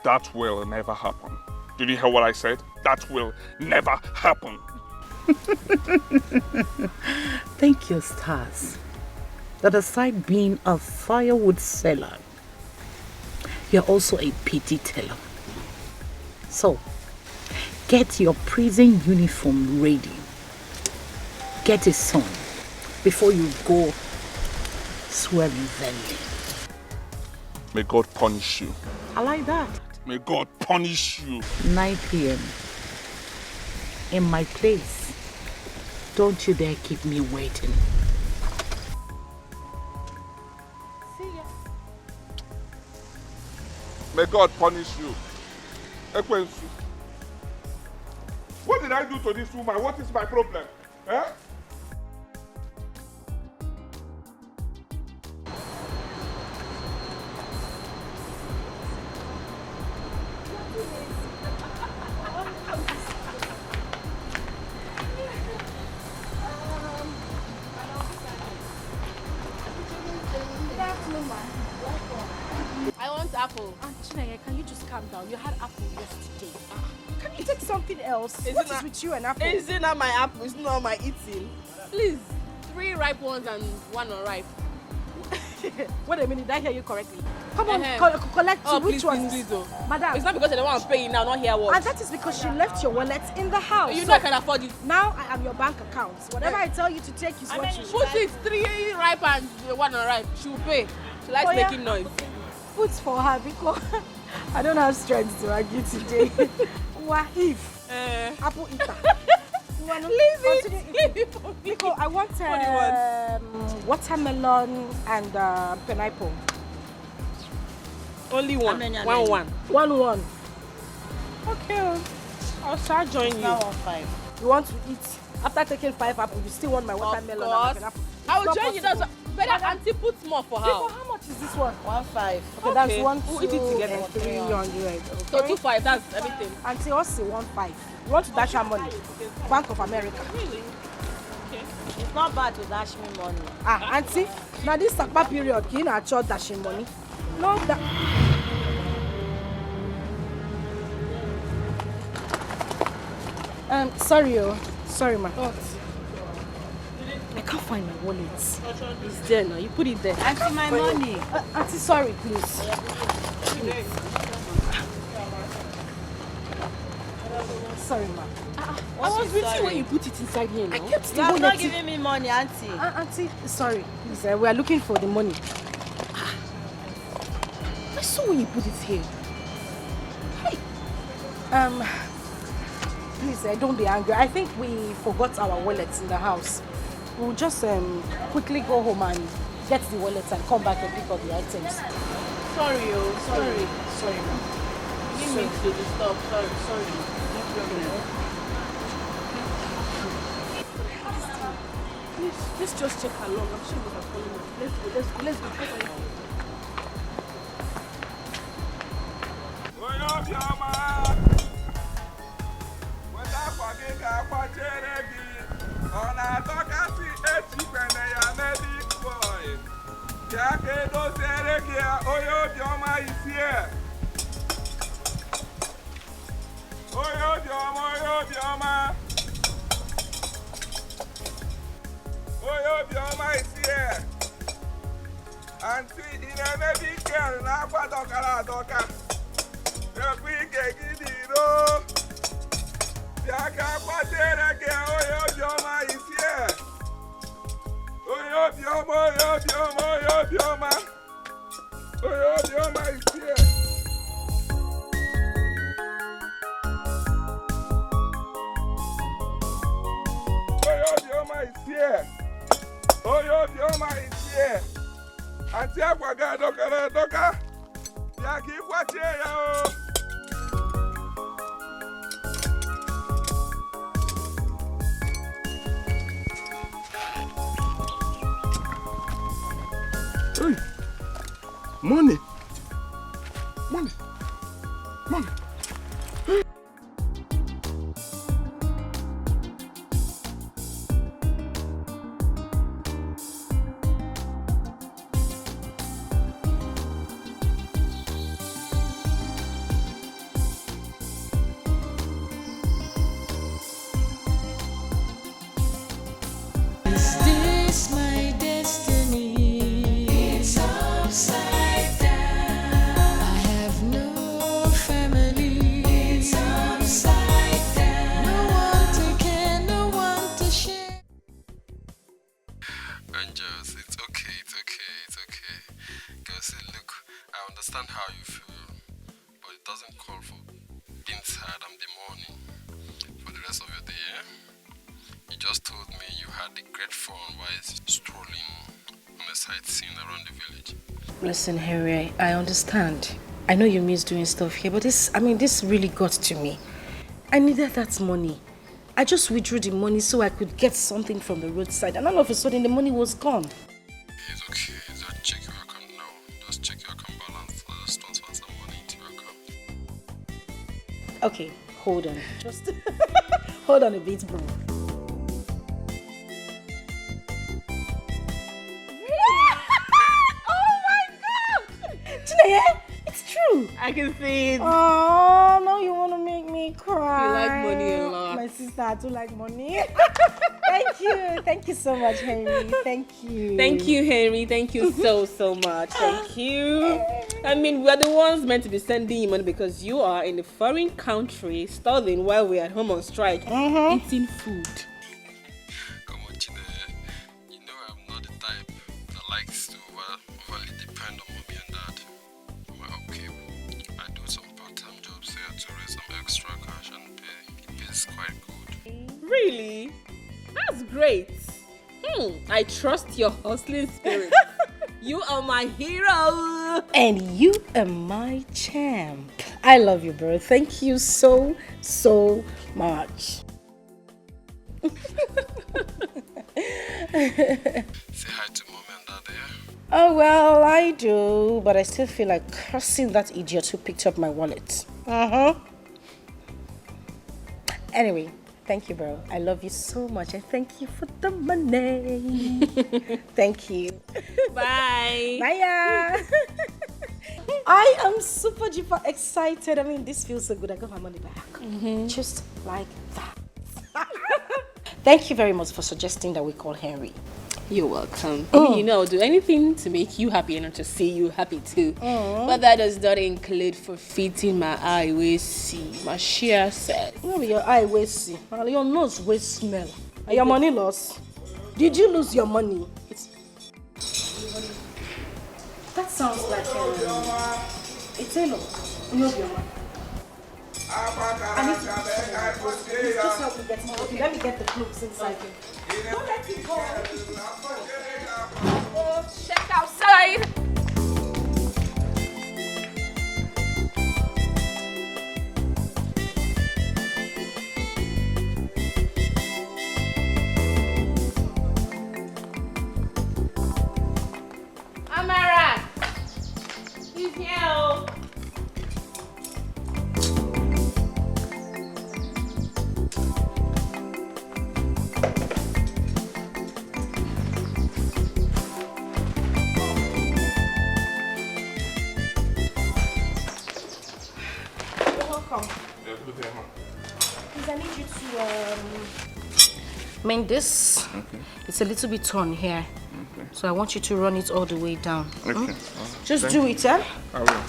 That will never happen. Did you hear what I said? That will never happen. Thank you, stars. That aside being a firewood seller, you're also a pity teller. So, get your prison uniform ready. Get it sewn before you go swearing venly. May God punish you. I like that. May God punish you. 9 p.m. in my place. Don't you dare keep me waiting. See ya. May God punish you. Ekwensu. What did I do to this woman? What is my problem? Eh? I want apple. Chinenye, can you just calm down? You had apple yesterday. Can you take something else? What is with you and apple? Is it not my apple? It's not my eating. Please, 3 ripe ones and 1 unripe. Wait a minute, did I hear you correctly? Come on, collect Oh, which please, one? please, oh. Madam. It's not because I don't want to pay you now, not here what. And that is because she left your wallet in the house. You know I can afford it. Now I am your bank account. Whatever I tell you to take is what you Put it 3 ripe and 1 unripe. She will pay. She likes making noise. Put for her because I don't have strength to argue today. Wahif. Apple eater. Leave it for me. Because I want watermelon and pineapple. Only one. One. Okay. I'll start joining you. Now 5. You want to eat? After taking 5 apples, you still want my watermelon and pineapple? I will join you. That's better. Auntie, put more for her. How much is this one? 1.5. Okay, that's 1, 2, we'll eat it together. 300. So 2.5. That's everything. Auntie, also 1.5. You want to dash her money? Bank of America. Really? Okay. It's not bad to dash me money. Auntie, now this Sakpa period, you know, actual dashing money. No, that. Sorry, ma. I can't find my wallet. It's there now. You put it there. Auntie, my money. Auntie, sorry, please. Sorry, ma. I was with you when you put it inside here. I kept the You wallet. are not giving me money, Auntie. Auntie, sorry. Please, we are looking for the money. I saw when you put it here. Hey. Please, don't be angry. I think we forgot our wallets in the house. We'll just quickly go home and get the wallets and come back and pick up the items. Sorry, Sorry, ma'am. Didn't mean to disturb. Sorry. No problem. Please, let's just check how long. I'm sure we have followed. Let's go. Auntie, Nnebe care na akwa dokara adoka. Ekwu ike gidi ro. Bịa ka akwa tere gị onye obiọma isie. Onye obiọma isie. Onye obiọma isie. Auntie akwa ga dokara adoka. Ya ka ịkwachie ya o. Money. Money. Money. Is this my destiny? It's upside down. I have no family. It's upside down. No one to care, no one to share. Angels, it's okay. Girl, say, look, I understand how you feel, but it doesn't call for being tired in the morning for the rest of your day, yeah? You just told me you had a great fun while strolling on a sightseeing around the village. Listen, Harry, I understand. I know you miss doing stuff here, but this really got to me. I needed that money. I just withdrew the money so I could get something from the roadside, and all of a sudden the money was gone. It's okay. Just check your account now. Just check your account balance. I'll just transfer some money into your account. Okay, hold on. Just hold on a bit, bro. Chinenye, it's true. I can see it. Oh, now you want to make me cry. You like money a lot. My sister, I do like money. Thank you so much, Henry. Thank you. Thank you, Henry. Thank you so much. Thank you. I mean, we're the ones meant to be sending you money because you are in a foreign country studying while we're at home on strike, eating food. Come on, Chinenye. You know I'm not the type that likes to overly depend on mommy and dad. Well, okay, I do some part-time jobs here to raise some extra cash and pay. It pays quite good. Really? That's great. I trust your hustling spirit. You are my hero. And you are my champ. I love you, bro. Thank you so much. Say hi to mommy and dad, yeah? Oh, well, I do, but I still feel like cursing that idiot who picked up my wallet. Anyway, thank you, bro. I love you so much. I thank you for the money. Thank you. Bye. Bye. I am super duper excited. I mean, this feels so good. I got my money back. Just like that. Thank you very much for suggesting that we call Henry. You're welcome. I mean, I'll do anything to make you happy and not to see you happy too. But that does not include forfeiting my eye will see. My share says. No, your eye will see. Your nose will smell. And your money lost. Did you lose your money? That sounds like a tailor. No, your money. I need to please just help me get it. Okay, let me get the clothes inside. Don't let it go. Oh, check outside. Amara, he's here. Please, I need you to mend this. Okay. It's a little bit torn here. Okay. So I want you to run it all the way down. Okay. Just do it, eh? I will.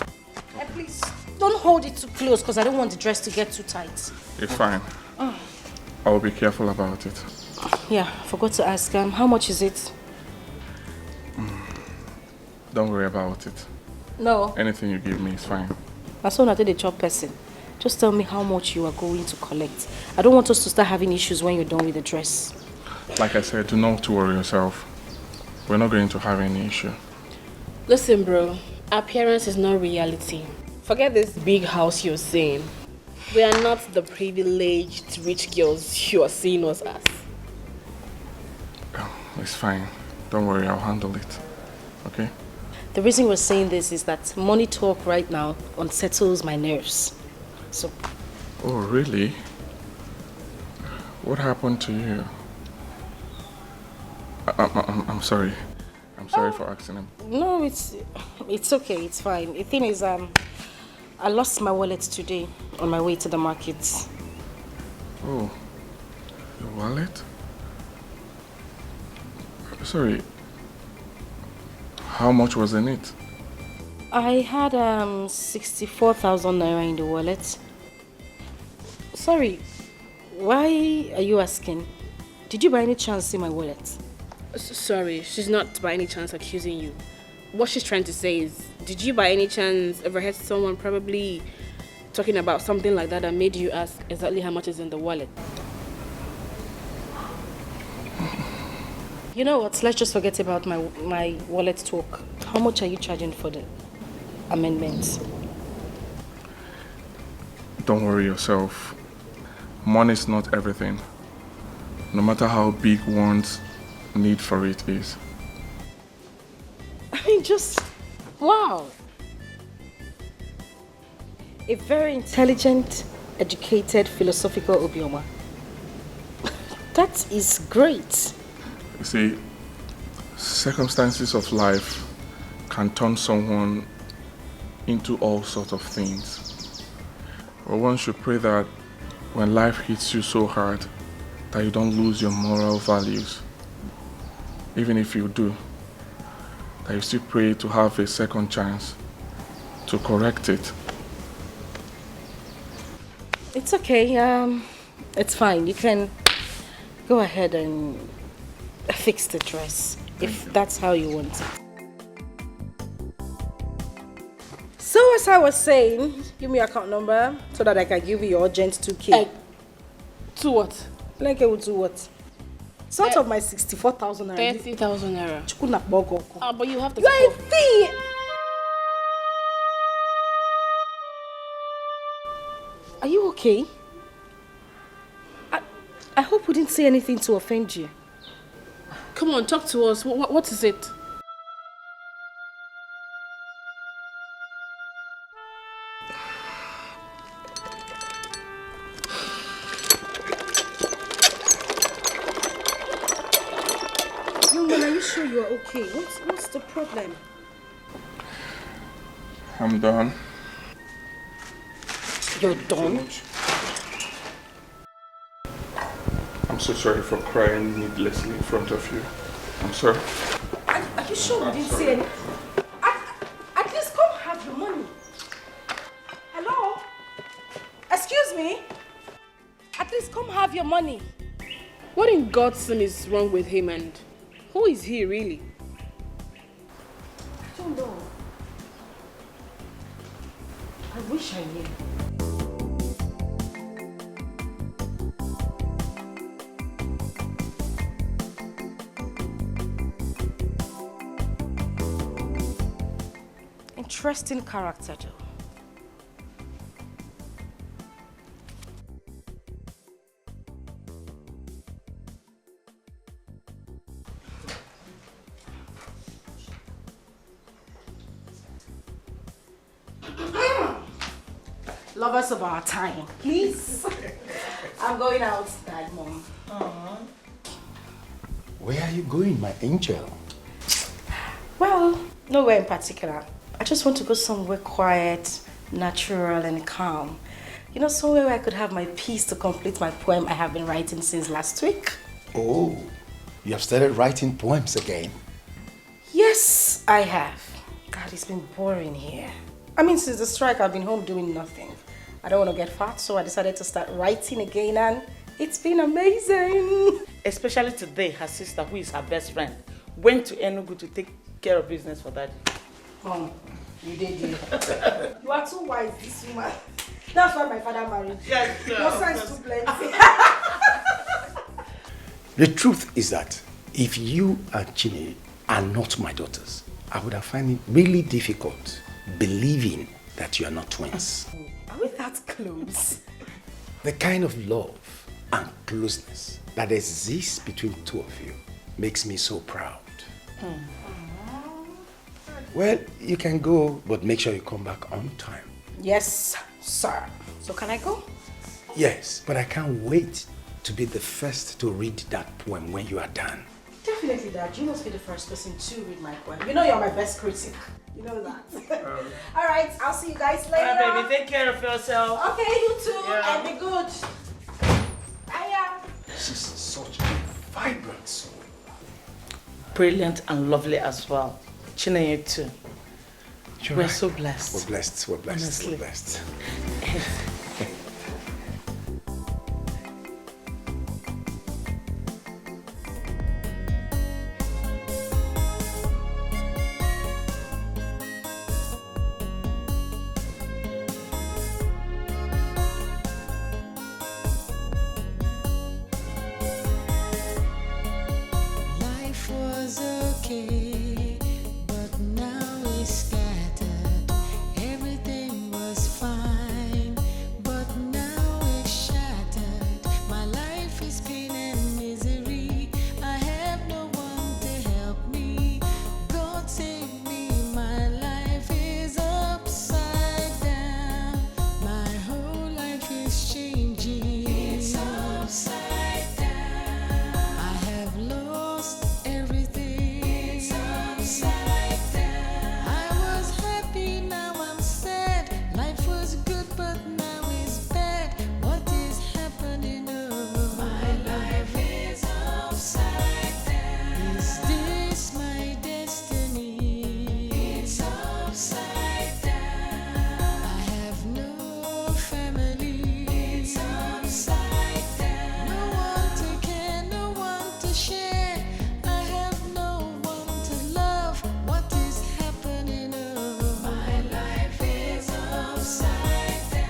And please, don't hold it too close because I don't want the dress to get too tight. It's fine. I will be careful about it. Yeah, forgot to ask, how much is it? Don't worry about it. No. Anything you give me is fine. As soon as I did a job person, just tell me how much you are going to collect. I don't want us to start having issues when you're done with the dress. Like I said, do not worry yourself. We're not going to have any issue. Listen, bro. Appearance is not reality. Forget this big house you're seeing. We are not the privileged rich girls you are seeing us as. Oh, it's fine. Don't worry, I'll handle it. Okay? The reason we're saying this is that money talk right now unsettles my nerves. So. Oh, really? What happened to you? I'm sorry. I'm sorry for asking him. No, it's okay. It's fine. The thing is, I lost my wallet today on my way to the market. Oh, your wallet? Sorry. How much was in it? I had 64,000 naira in the wallet. Sorry, why are you asking? Did you by any chance see my wallet? Sorry, she's not by any chance accusing you. What she's trying to say is, did you by any chance ever heard someone probably talking about something like that made you ask exactly how much is in the wallet? You know what, let's just forget about my wallet talk. How much are you charging for the amendments? Don't worry yourself. Money is not everything. No matter how big one's need for it is. I mean, just wow. A very intelligent, educated, philosophical Obioma. That is great. You see, circumstances of life can turn someone into all sorts of things. But one should pray that when life hits you so hard, that you don't lose your moral values. Even if you do, that you still pray to have a second chance to correct it. It's okay. It's fine. You can go ahead and fix the dress if that's how you want it. So as I was saying, give me your account number so that I can give you your urgent 2K. To what? Like to what? It's out of my 64,000 naira. 30,000 naira. But you have to. You are a thief! Are you okay? I hope we didn't say anything to offend you. Come on, talk to us. What is it? Are you sure you are okay? What's the problem? I'm done. You're done? I'm so sorry for crying needlessly in front of you. I'm sorry. Are you sure we didn't say anything? At least come have your money. Hello? Excuse me? At least come have your money. What in God's name is wrong with him, and who is he really? I don't know. I wish I knew. Interesting character, though. Lovers of our time, please. I'm going outside, Mom. Where are you going, my angel? Well, nowhere in particular. I just want to go somewhere quiet, natural and calm. You know, somewhere where I could have my peace to complete my poem I have been writing since last week. Oh, you have started writing poems again? Yes, I have. God, it's been boring here. I mean, since the strike, I've been home doing nothing. I don't want to get fat, so I decided to start writing again, and it's been amazing. Especially today, her sister, who is her best friend, went to Enugu to take care of business for Daddy. Oh, you did it. You are too wise, this woman. That's why my father married. Yes, sir. No sense too plenty. The truth is that if you and Chinenye are not my daughters, I would have found it really difficult believing that you are not twins. Are we that close? The kind of love and closeness that exists between two of you makes me so proud. Well, you can go, but make sure you come back on time. Yes, sir. So can I go? Yes, but I can't wait to be the first to read that poem when you are done. Definitely, Dad. You must be the first person to read my poem. You know you're my best critic. You know that. All right, I'll see you guys later. Alright, baby, take care of yourself. Okay, you too. Yeah. And be good. Bye. She's such a vibrant soul. Brilliant and lovely as well. Chinenye too. You're We're right. so blessed. We're blessed. We're blessed. Honestly. We're blessed. Life was okay, but now it's scattered. Everything was fine, but now it's shattered. My life is pain and misery. I have no one to help me. God save me, my life is upside down. My whole life is changing. It's upside down. I have lost everything. It's upside down. I was happy, now I'm sad. Life was good, but now it's bad. What is happening? Oh, my life is upside down. Is this my destiny? It's upside down. I have no family. It's upside down. No one to care, no one to share. I have no one to love. What is happening? Oh, my life is upside down.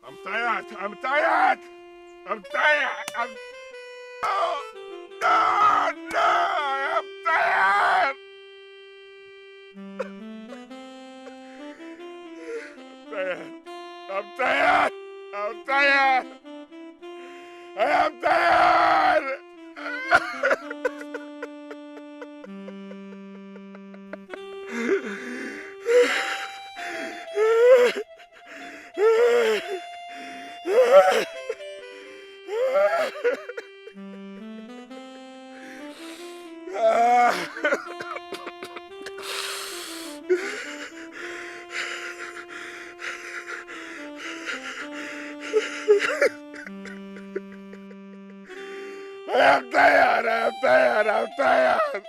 I'm tired. I'm tired. I'm tired. I'm. No, no, no. I'm tired. I'm tired. I'm tired. I am tired. I'm tired. I'm tired. I'm tired.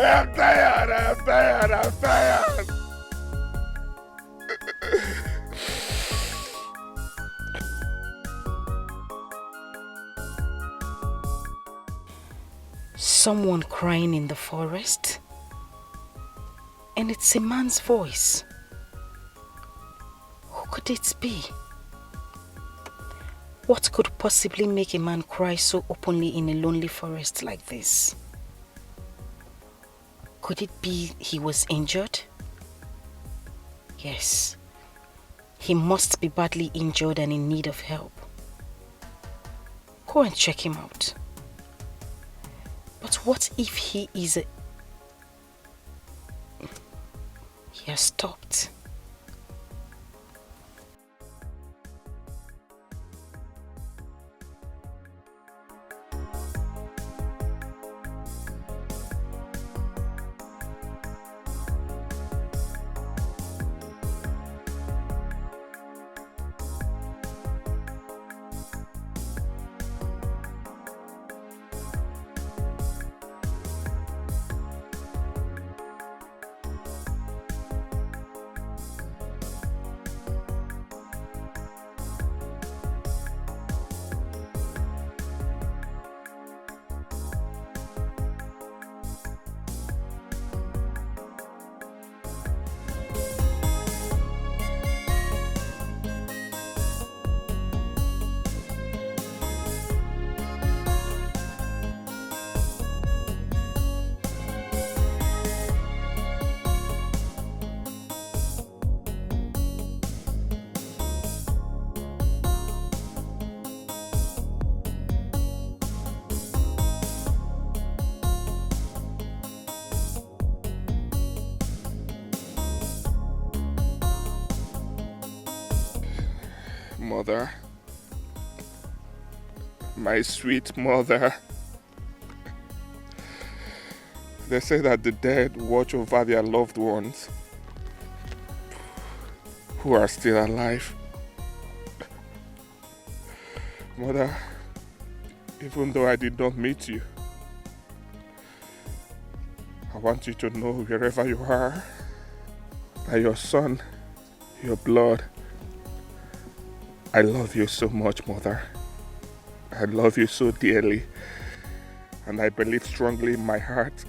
I'm tired. I'm tired. I'm tired. Someone crying in the forest, and it's a man's voice. Who could it be? What could possibly make a man cry so openly in a lonely forest like this? Could it be he was injured? Yes, he must be badly injured and in need of help. Go and check him out. But what if he is a... He has stopped. Mother, my sweet mother. They say that the dead watch over their loved ones who are still alive. Mother, even though I did not meet you, I want you to know wherever you are that your son, your blood, I love you so much, Mother. I love you so dearly. And I believe strongly in my heart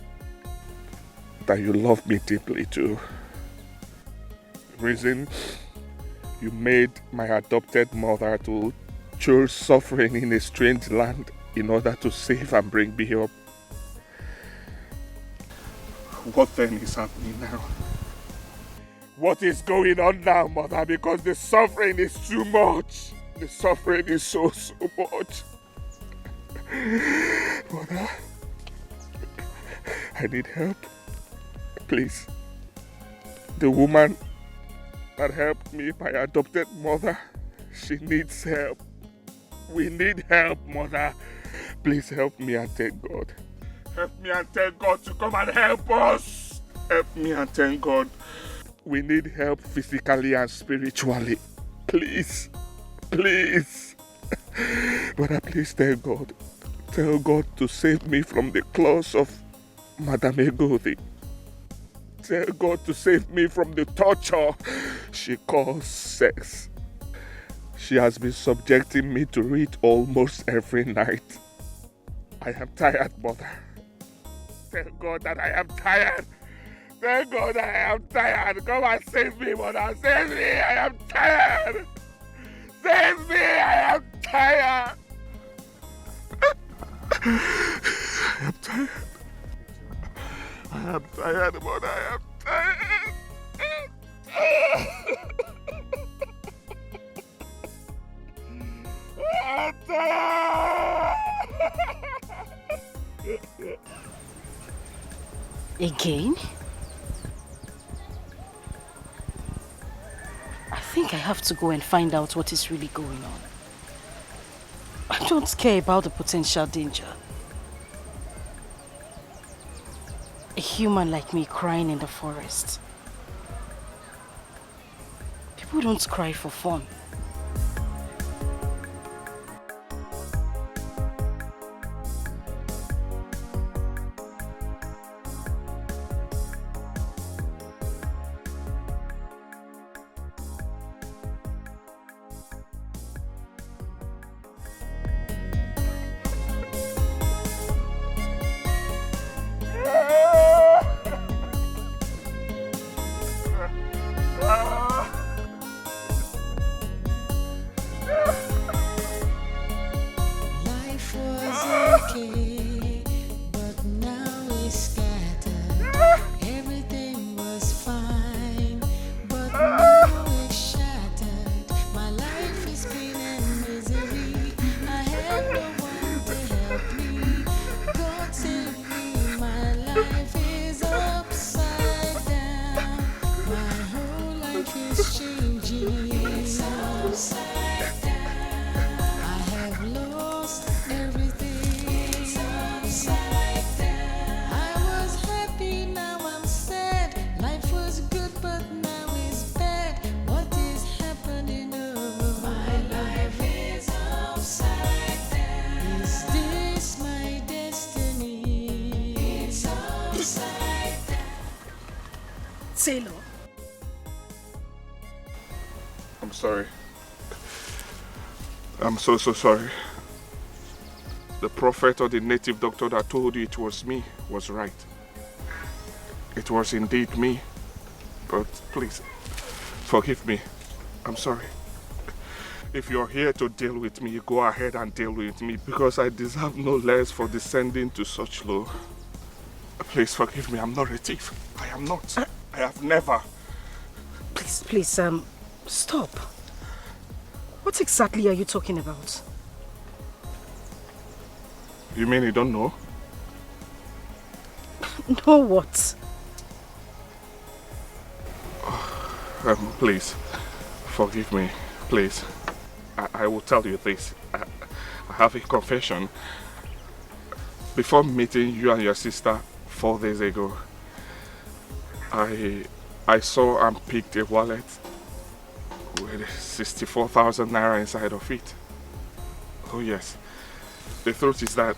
that you love me deeply too. The reason you made my adopted mother to choose suffering in a strange land in order to save and bring me up. What then is happening now? What is going on now, Mother? Because the suffering is too much. The suffering is so much. Mother, I need help. Please. The woman that helped me, my adopted mother, she needs help. We need help, Mother. Please help me and thank God. Help me and thank God to come and help us. Help me and thank God. We need help physically and spiritually. Please. Please. Brother, please tell God. Tell God to save me from the claws of Madame Egodi. Tell God to save me from the torture she calls sex. She has been subjecting me to it almost every night. I am tired, Mother. Tell God that I am tired. Thank God I am tired. Come and save me, Mother. Save me. I am tired. Save me. I am tired. I am tired. I am tired, Mother. I am tired. I am tired. Again? I think I have to go and find out what is really going on. I don't care about the potential danger. A human like me crying in the forest. People don't cry for fun. Save I'm so sorry. The prophet or the native doctor that told you it was me was right. It was indeed me. But please, forgive me. I'm sorry. If you're here to deal with me, go ahead and deal with me because I deserve no less for descending to such low. Please forgive me. I'm not a thief. I am not. I have never. Please, stop. What exactly are you talking about? You mean you don't know? Know what? Please, forgive me. Please. I will tell you this. I have a confession. Before meeting you and your sister 4 days ago, I saw and picked a wallet with 64,000 naira inside of it. Oh yes. The truth is that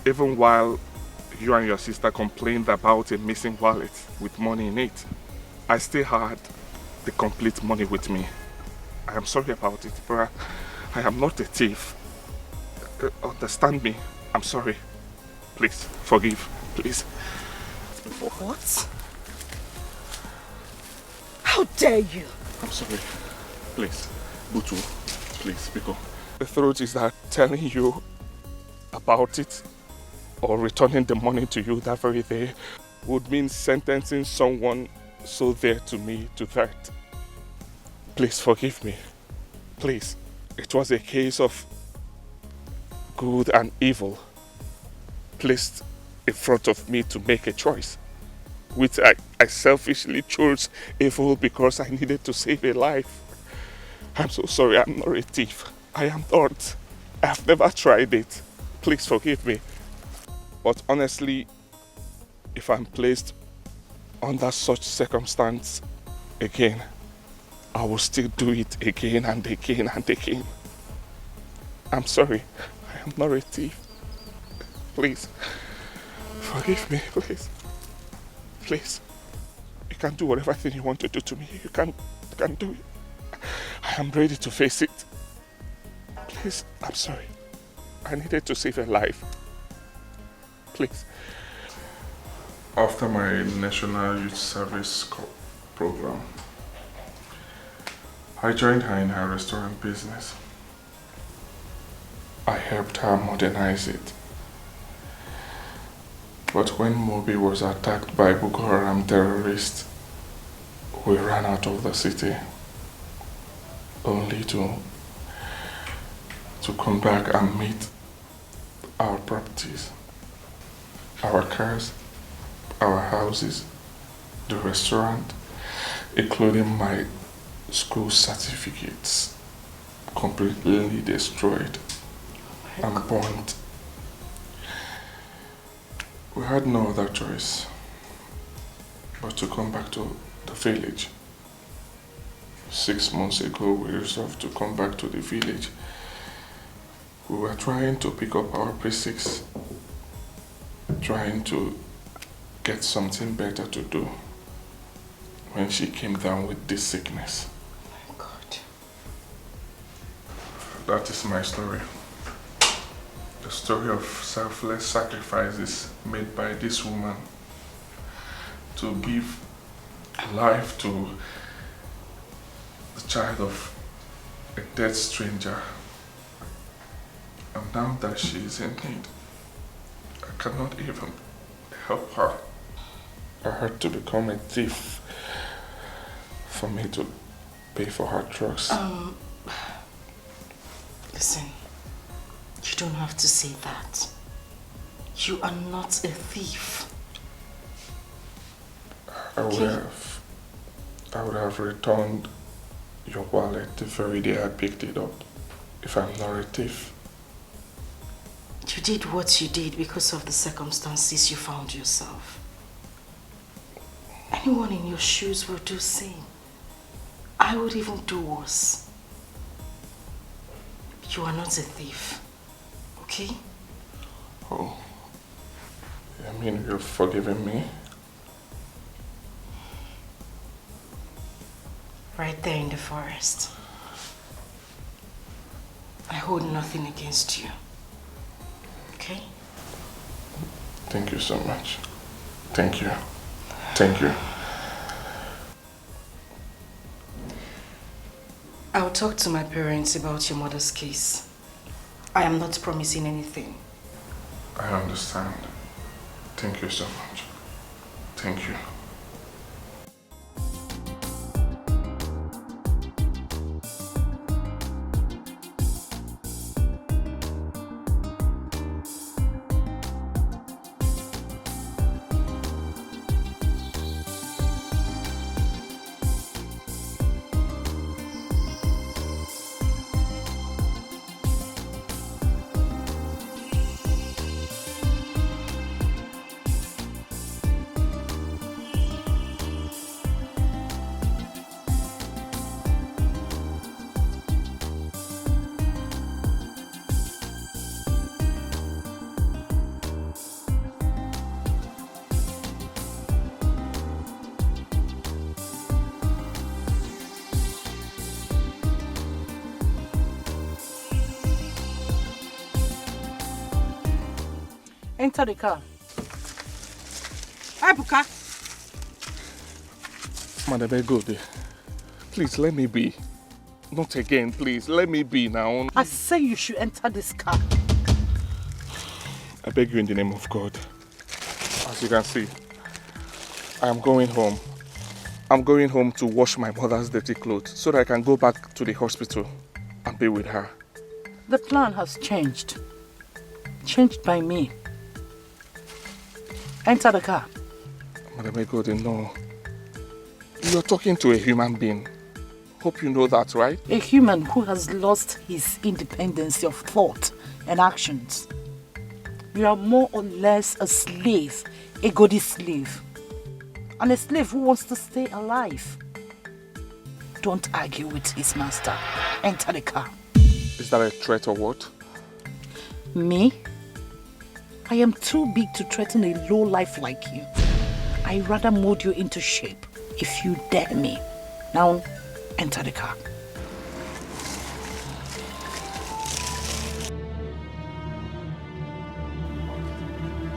even while you and your sister complained about a missing wallet with money in it, I still had the complete money with me. I am sorry about it, but I am not a thief. Understand me. I'm sorry. Please, forgive. Please. What? How dare you? I'm sorry. Please. Butu. Please, Biko. The truth is that telling you about it or returning the money to you that very day would mean sentencing someone so dear to me to that. Please forgive me. Please. It was a case of good and evil placed in front of me to make a choice, which I selfishly chose evil because I needed to save a life. I'm so sorry. I'm not a thief. I am not. I've never tried it. Please forgive me. But honestly, if I'm placed under such circumstance again, I will still do it again and again and again. I'm sorry. I am not a thief. Please, forgive me, please. Please. You can do whatever thing you want to do to me. You can do it. I am ready to face it. Please, I'm sorry. I needed to save a life. Please. After my National Youth Service program, I joined her in her restaurant business. I helped her modernize it. But when Mobi was attacked by Boko Haram terrorists, we ran out of the city, only to come back and meet our properties, our cars, our houses, the restaurant, including my school certificates, completely destroyed and burnt. We had no other choice but to come back to the village. 6 months ago, we resolved to come back to the village. We were trying to pick up our basics, trying to get something better to do when she came down with this sickness. Oh my God. That is my story. The story of selfless sacrifices made by this woman to give life to the child of a dead stranger. And now that she is in need, I cannot even help her. I had to become a thief for me to pay for her drugs. Listen, you don't have to say that. You are not a thief. I would have returned your wallet the very day I picked it up if I'm not a thief. You did what you did because of the circumstances you found yourself. Anyone in your shoes will do the same. I would even do worse. You are not a thief, okay? Oh, I mean you've forgiven me? Right there in the forest. I hold nothing against you. Okay? Thank you so much. Thank you. Thank you. I'll talk to my parents about your mother's case. I am not promising anything. I understand. Thank you so much. Thank you. Enter the car. Ebuka. Madam, go there. Please, let me be. Not again, please. Let me be now. I say you should enter this car. I beg you in the name of God. As you can see, I am going home. I'm going home to wash my mother's dirty clothes so that I can go back to the hospital and be with her. The plan has changed. Changed by me. Enter the car. Madam Egode, no. You're talking to a human being. Hope you know that, right? A human who has lost his independence of thought and actions. You are more or less a slave, a Egode slave. And a slave who wants to stay alive. Don't argue with his master. Enter the car. Is that a threat or what? Me? I am too big to threaten a low life like you. I rather mold you into shape if you dare me. Now, enter the car.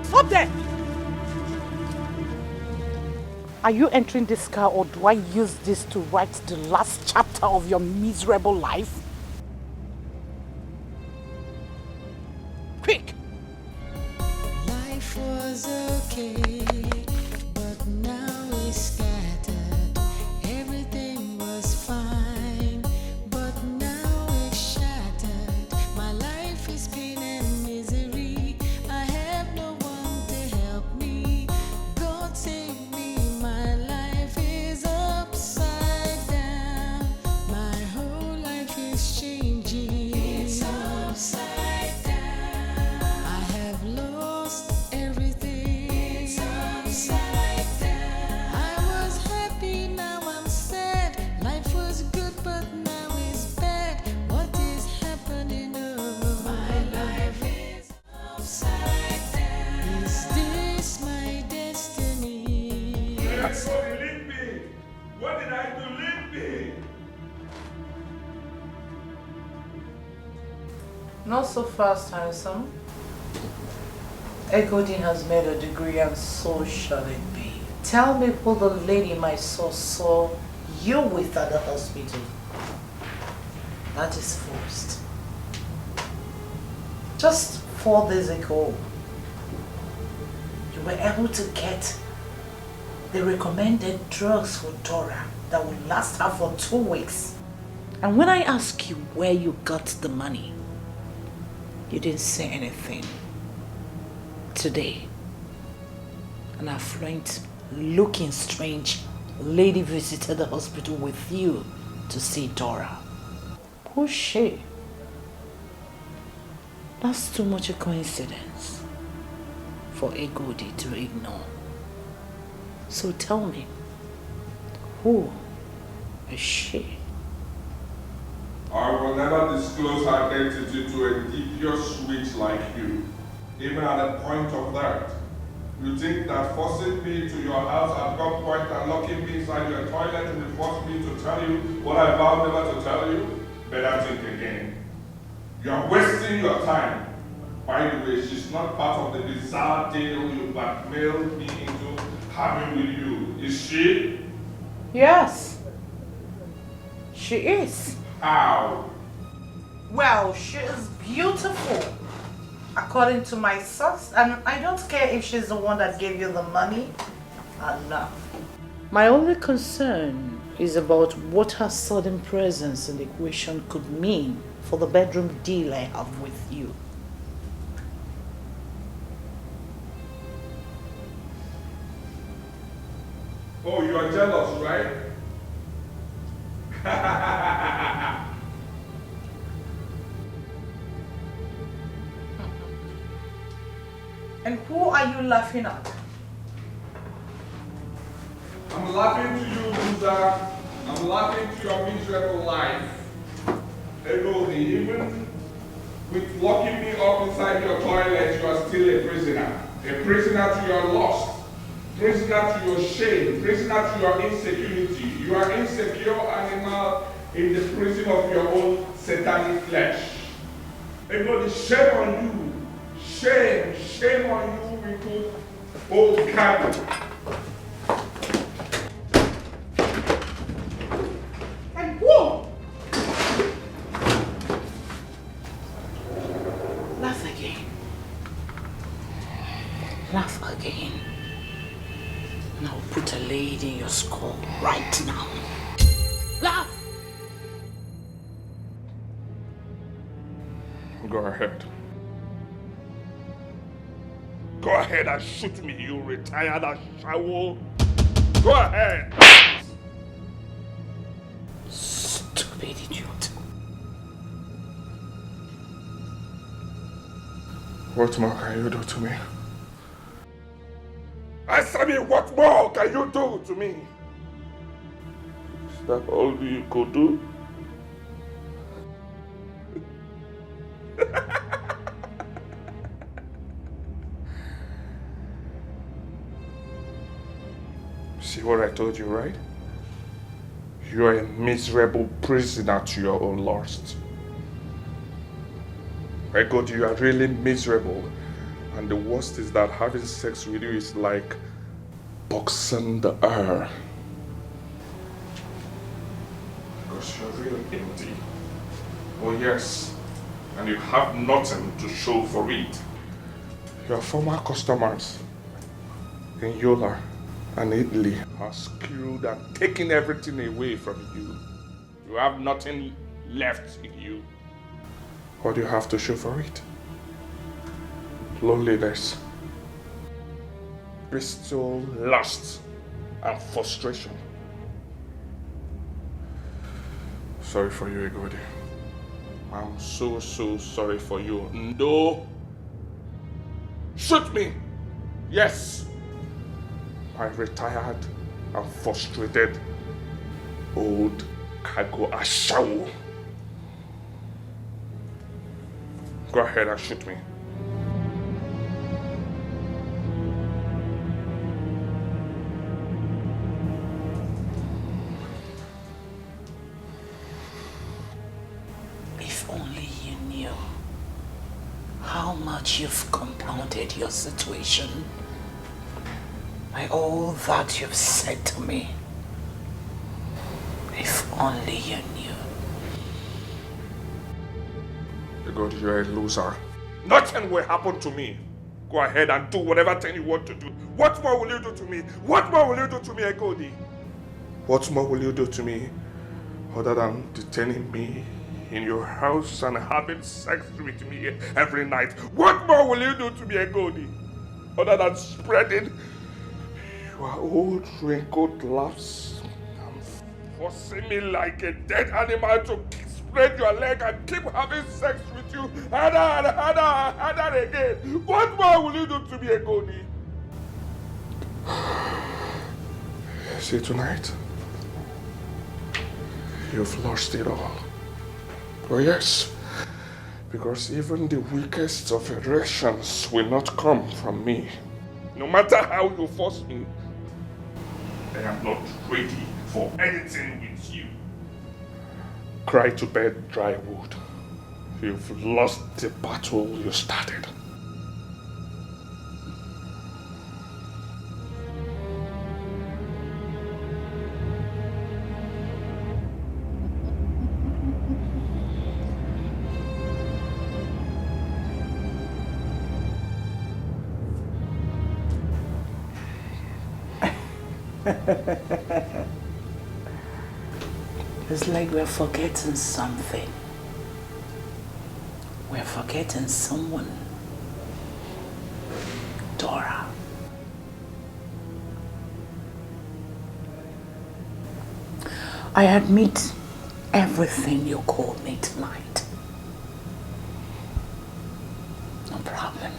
Stop there! Are you entering this car or do I use this to write the last chapter of your miserable life? Quick! Life was okay, but now it's scattered. Everything was fine, but now it's shattered. My life is pain and misery. I have no one to help me. God save me, my life is upside down. My whole life is changing. It's upside down. I have lost everything. It's upside down. I was happy, now I'm sad. Life was good, but now it's bad. What is happening? Oh, my life is upside down. Is this my destiny? What did I do? Leave me! Not so fast, handsome. Egode has made a degree and so shall it be. Tell me who the lady my source saw you with at the hospital. That is first. Just 4 days ago, you were able to get the recommended drugs for Dora that will last her for 2 weeks. And when I ask you where you got the money, you didn't say anything. Today, an affluent, looking strange lady visited the hospital with you to see Dora. Who's she? That's too much a coincidence for Egode to ignore. So tell me, who is she? I will never disclose her identity to a devious witch like you. Even at the point of that. You think that forcing me to your house at gunpoint and locking me inside your toilet will force me to tell you what I vowed never to tell you? Better think again. You are wasting your time. By the way, she's not part of the bizarre deal you blackmailed me into having with you. Is she? Yes. She is. How? Well, she is beautiful, according to my source, and I don't care if she's the one that gave you the money or not. My only concern is about what her sudden presence in the equation could mean for the bedroom deal I have with you. Oh, you are jealous, right? And who are you laughing at? I'm laughing to you, loser. I'm laughing to your miserable life. Ego, even with locking me up inside your toilet, you are still a prisoner. A prisoner to your lust. Prisoner to your shame. Prisoner to your insecurity. You are insecure animal in the prison of your own satanic flesh. Ego, shame on you. Shame on you, people. Old cat. And whoa! Laugh again. Laugh again. And I'll put a lady in your skull right now. Laugh! Go ahead. Go ahead and shoot me, you retired ashawo. Go ahead. Stupid idiot. What more can you do to me? Answer me, what more can you do to me? Is that all you could do? See what I told you, right? You are a miserable prisoner to your own lust. My God, you are really miserable. And the worst is that having sex with you is like boxing the air. Because you're really empty. Oh yes, and you have nothing to show for it. Your former customers in Yola and Italy have skewed and taken everything away from you. You have nothing left in you. What do you have to show for it? Loneliness, bestial lust, and frustration. Sorry for you, Egodi. I'm so sorry for you. No! Shoot me! Yes! My retired and frustrated old cargo ashawo. Go ahead and shoot me. If only you knew how much you've compounded your situation by all that you've said to me. If only you knew. God, you're a loser. Nothing will happen to me. Go ahead and do whatever thing you want to do. What more will you do to me? What more will you do to me, Egodi? What more will you do to me other than detaining me in your house and having sex with me every night? What more will you do to me, Egodi? Other than spreading your old wrinkled laughs and forcing me like a dead animal to spread your leg and keep having sex with you harder again. What more will you do to me, Egodi? See, tonight, you've lost it all. Oh yes, because even the weakest of erections will not come from me. No matter how you force me, I am not ready for anything with you. Cry to bed, dry wood. You've lost the battle you started. It's like we're forgetting something. We're forgetting someone. Dora. I admit everything you called me tonight. No problem.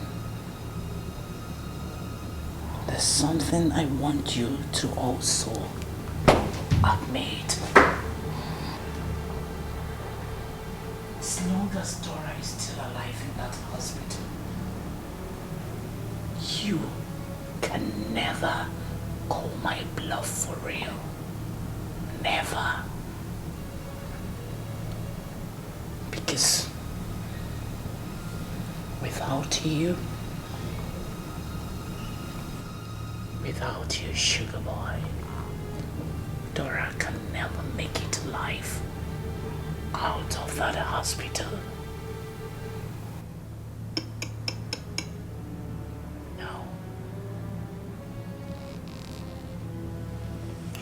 There's something I want you to also admit. As long as Dora is still alive in that hospital, you can never call my bluff for real. Never. Because without you, sugar boy, Dora can never make it alive out of that hospital. No.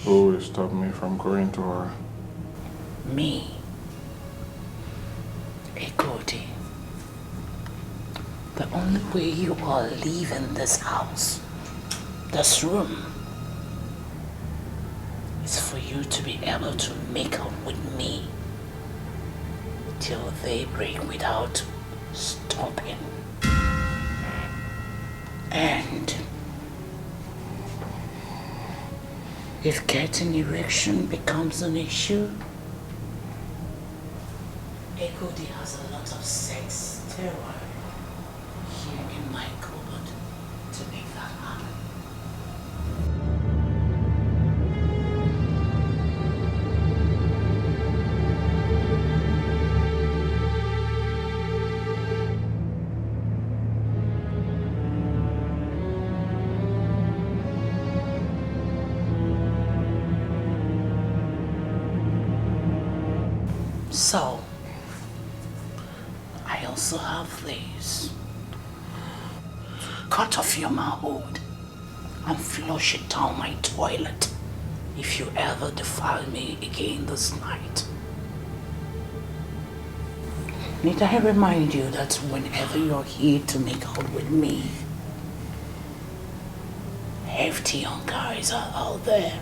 Who will stop me from going to her? Me. Ekoti. The only way you are leaving this house, this room, is for you to be able to make up with me till daybreak without stopping. And if getting erection becomes an issue, Ekodi has a lot of sex steroid here in my cupboard to make that happen. So, I also have this. Cut off your manhood and flush it down my toilet if you ever defile me again this night. Need I remind you that whenever you're here to make out with me, hefty young guys are out there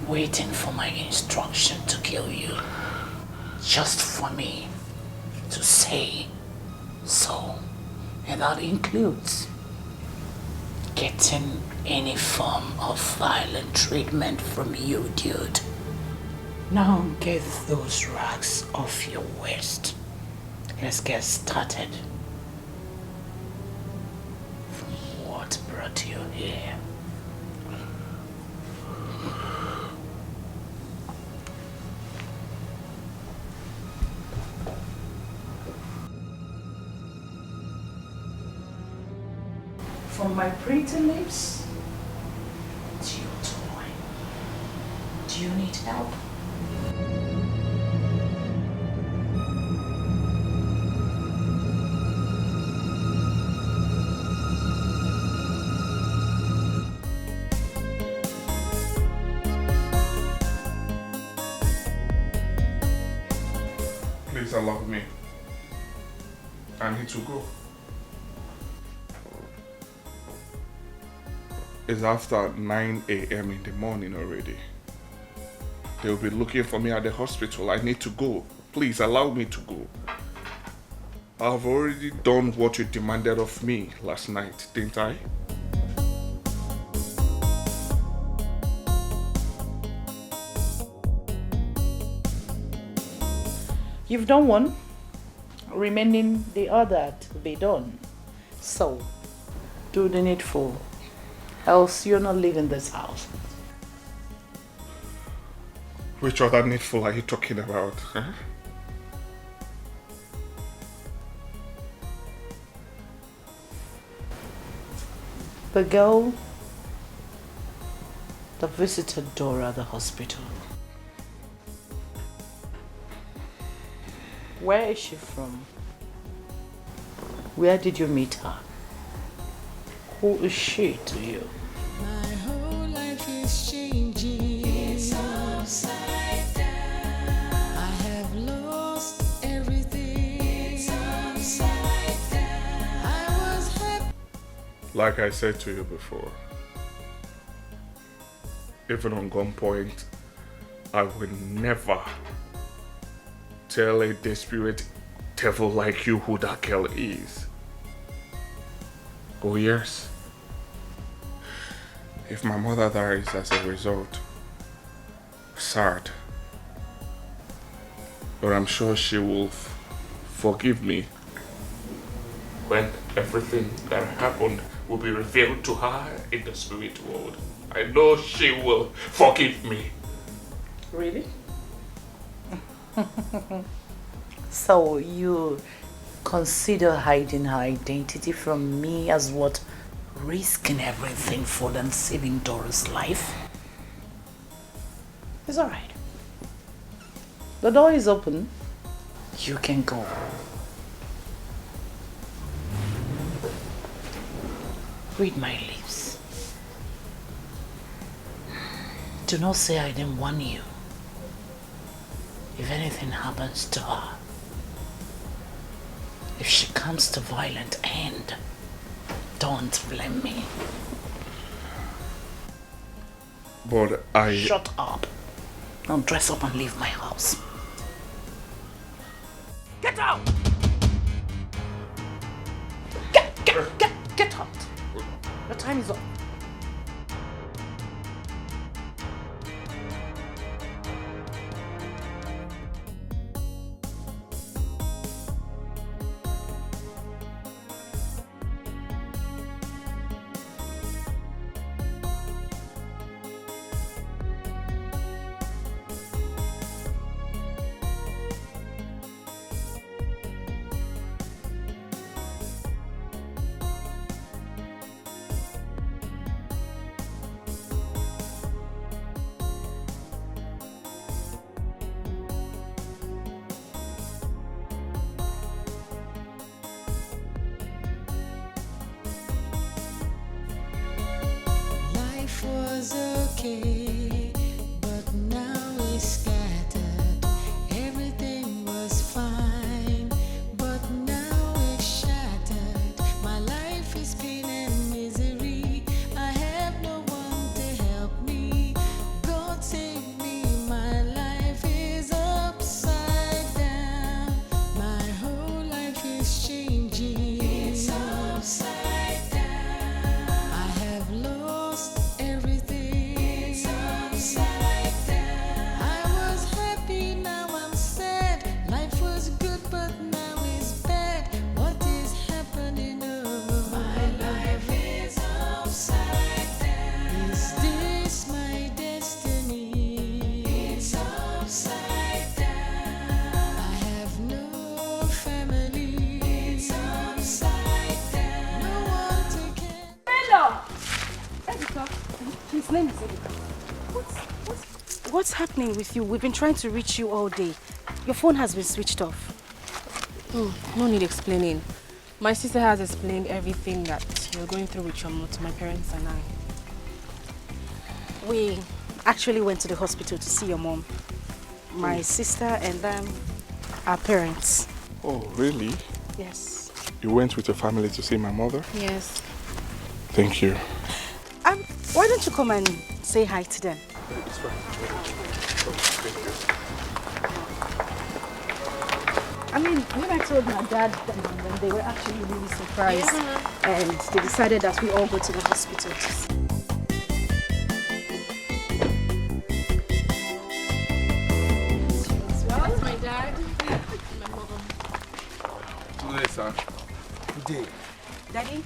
waiting for my instruction to kill you. Just for me to say so. And that includes getting any form of violent treatment from you, dude. Now get those rags off your waist. Let's get started. What brought you here? From my pretty lips to your toy. Do you need help? Please allow me. I need to go. It's after 9 a.m. in the morning already. They'll be looking for me at the hospital. I need to go. Please allow me to go. I've already done what you demanded of me last night, didn't I? You've done one, remaining the other to be done. So, do the needful, else you're not leaving this house. Which other needful are you talking about? Huh? The girl that visited Dora at the hospital. Where is she from? Where did you meet her? Who is she to you? My whole life is changing. It's upside down. I have lost everything. It's upside down. I was happy. Like I said to you before, even on gunpoint, I will never tell a desperate devil like you who that girl is. Oh yes. If my mother dies as a result, sad. But I'm sure she will forgive me when everything that happened will be revealed to her in the spirit world. I know she will forgive me. Really? So you consider hiding her identity from me as what? Risking everything for them saving Dora's life? It's alright. The door is open. You can go. Read my lips. Do not say I didn't warn you. If anything happens to her, if she comes to violent end, don't blame me. But I... Shut up. Now dress up and leave my house. Get out! Get out! Your time is up. Life was okay, but now it's scattered. Everything was fine, but now it's shattered. My life is pain and misery. I have no one to help me. God save me, my life is upside down. My whole life is changing. It's upside down. I have lost everything. It's upside down. I was happy, now I'm sad. Life was good, but now it's bad. What is happening? Oh, my life is upside down. Is this my destiny? It's upside down. I have no family. It's upside down. No one to care. Hello! Erica, his name is Erica. What's happening with you? We've been trying to reach you all day. Your phone has been switched off. Oh, no need explaining. My sister has explained everything that you're going through with your mom to my parents and I. We actually went to the hospital to see your mom, my sister, and our parents. Oh, really? Yes. You went with your family to see my mother? Yes. Thank you. Why don't you come and say hi to them? I mean, when I told my dad and them, they were actually really surprised, and they decided that we all go to the hospital. That's my dad. My mother. Good day, sir. Good day. Daddy,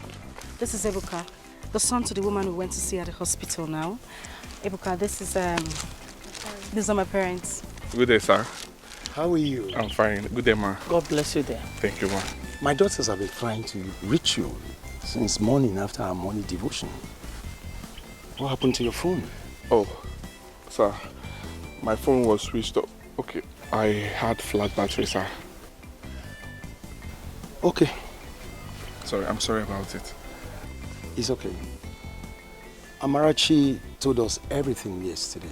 this is Ebuka, the son to the woman we went to see at the hospital now. Ebuka, these are my parents. Good day, sir. How are you? I'm fine. Good day, ma. God bless you there. Thank you, ma. My daughters have been trying to reach you. since morning after our morning devotion. What happened to your phone? Oh, sir, my phone was switched off. Okay, I had flat battery, sir. Okay. Sorry, I'm sorry about it. It's okay. Amarachi told us everything yesterday.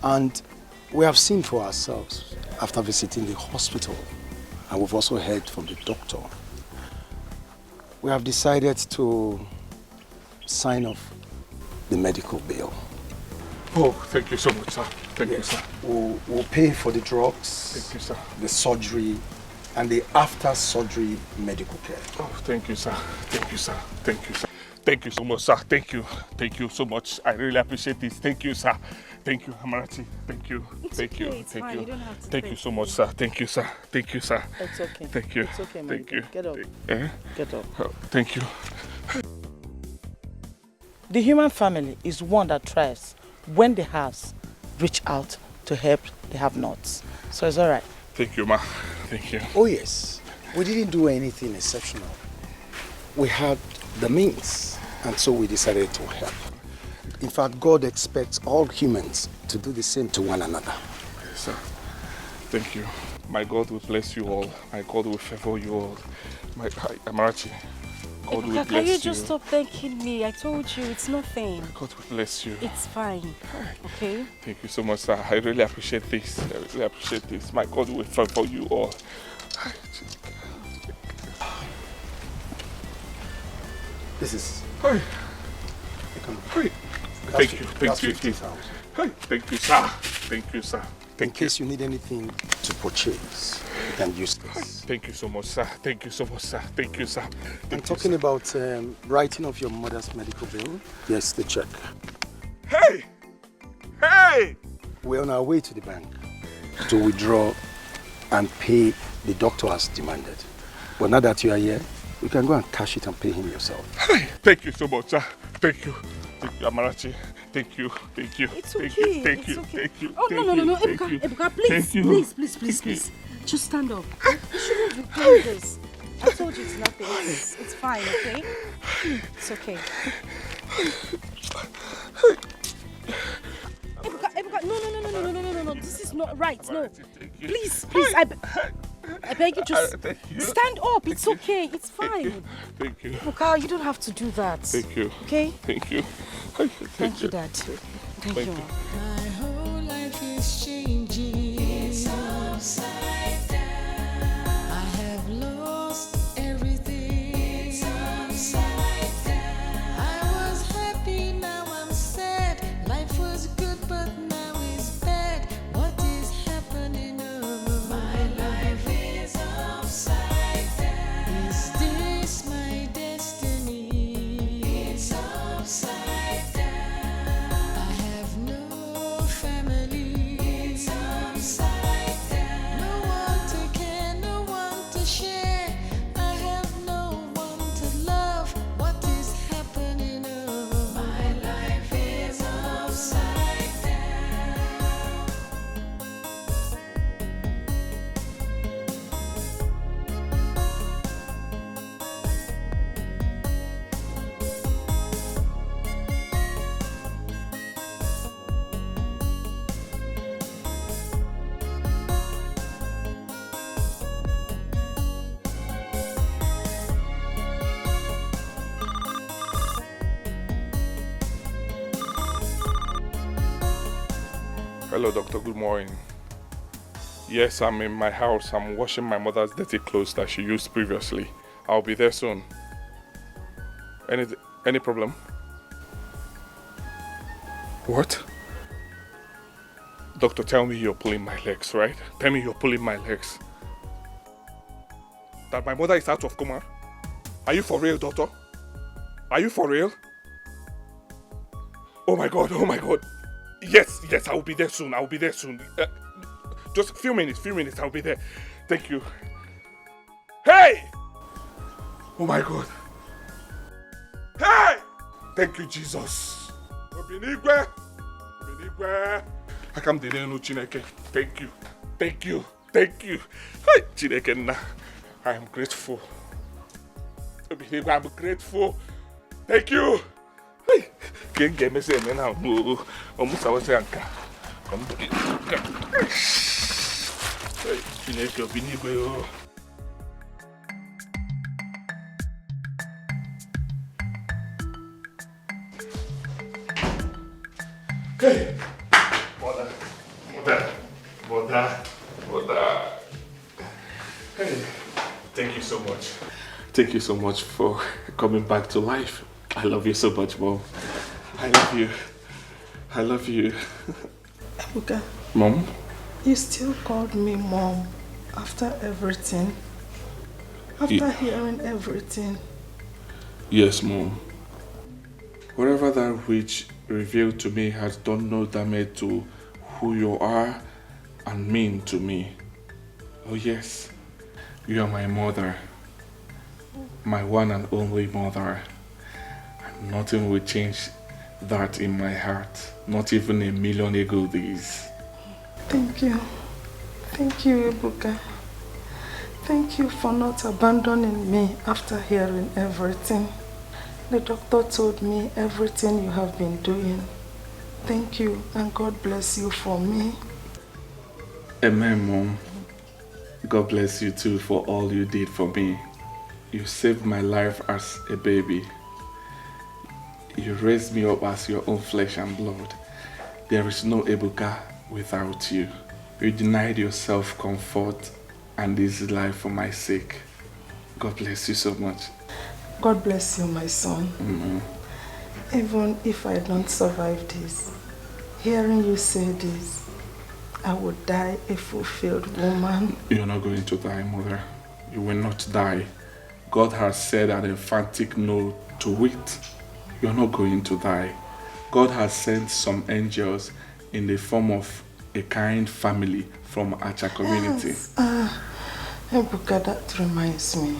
And we have seen for ourselves after visiting the hospital, and we've also heard from the doctor. We have decided to sign off the medical bill. Oh, thank you so much, sir. Thank you, sir. We'll pay for the drugs, thank you, sir, the surgery, and the after-surgery medical care. Oh, thank you, sir. Thank you, sir. Thank you, sir. Thank you so much, sir. Thank you. Thank you so much. I really appreciate this. Thank you, sir. Thank you, Amarachi. Thank you. Thank you. Thank you. You don't have to thank you so much, sir. Thank you, sir. Thank you, sir. It's okay. Thank you. It's okay, Thank you. Get up. Eh? Get up. Oh, thank you. The human family is one that tries, when they have, reach out to help the have-nots. So it's all right. Thank you, ma. Thank you. Oh yes, we didn't do anything exceptional. We had the means, and so we decided to help. In fact, God expects all humans to do the same to one another. Yes, sir. Thank you. My God will bless you all. My God will favor you all. Amarachi, God will bless you. Can you just stop thanking me? I told you, it's nothing. God will bless you. It's fine. Okay? Thank you so much, sir. I really appreciate this. I really appreciate this. My God will favor you all. This is... Hey. Thank you. Thank you. Hey. Thank you, sir. Thank you, sir. In case you need anything to purchase, you can use this. Thank you so much, sir. Thank you so much, sir. Thank you, sir. I'm talking about writing of your mother's medical bill. Yes, the check. Hey! Hey! We're on our way to the bank to withdraw and pay the doctor as demanded. But now that you are here, you can go and cash it and pay him yourself. Hey! Thank you so much, sir. Thank you. Thank you, Amarachi. Thank you. Thank you. It's okay. Thank you. It's okay. Thank you. Oh, no. Thank you. Ebuka, please. Thank you. Please. Just stand up. You shouldn't be doing this. I told you it's nothing. It's fine, okay? It's okay. Ebuka, no. This is not right. No. Please. I beg you, just stand up. It's okay. It's fine. Thank you. Ebuka, you don't have to do that. Thank you. Okay? Thank you. Thank you, Dad. Thank you. My whole life is changing. It's upside down. I have lost everything. It's upside down. I was happy, now I'm sad. Life was good, but now it's bad. What is happening? Oh, my life is upside down. Is this my destiny? It's upside down. Hello, doctor. Good morning. Yes, I'm in my house. I'm washing my mother's dirty clothes that she used previously. I'll be there soon. Any problem? What? Doctor, tell me you're pulling my legs, right? Tell me you're pulling my legs. That my mother is out of coma? Are you for real, doctor? Are you for real? Oh my God. Yes, I'll be there soon. Just a few minutes, I'll be there. Thank you. Hey! Oh my God. Hey! Thank you, Jesus. Obinigwe. Akam delenu Chineke. Thank you. Hey, Chineke na. I am grateful. I'm grateful. Thank you. Hey, can't get me saying now. Almost I was saying, come to it. Hey, hey, mother. Hey, thank you so much. Thank you so much for coming back to life. I love you so much, Mom. I love you. I love you. Ebuka. Mom? You still called me Mom after everything? After hearing everything? Yes, Mom. Whatever that which revealed to me has done no damage to who you are and mean to me. Oh yes, you are my mother. My one and only mother. And nothing will change that in my heart. Not even a million ego days. Thank you. Thank you, Ebuka. Thank you for not abandoning me after hearing everything. The doctor told me everything you have been doing. Thank you, and God bless you for me. Amen, Mom. God bless you too for all you did for me. You saved my life as a baby. You raised me up as your own flesh and blood. There is no Ebuka without you. You denied yourself comfort and easy life for my sake. God bless you so much. God bless you, my son. Even if I don't survive this, hearing you say this, I would die a fulfilled woman. You're not going to die, Mother. You will not die. God has said an emphatic no to it. You're not going to die. God has sent some angels in the form of a kind family from Acha community. Yes. Ebuka, that reminds me.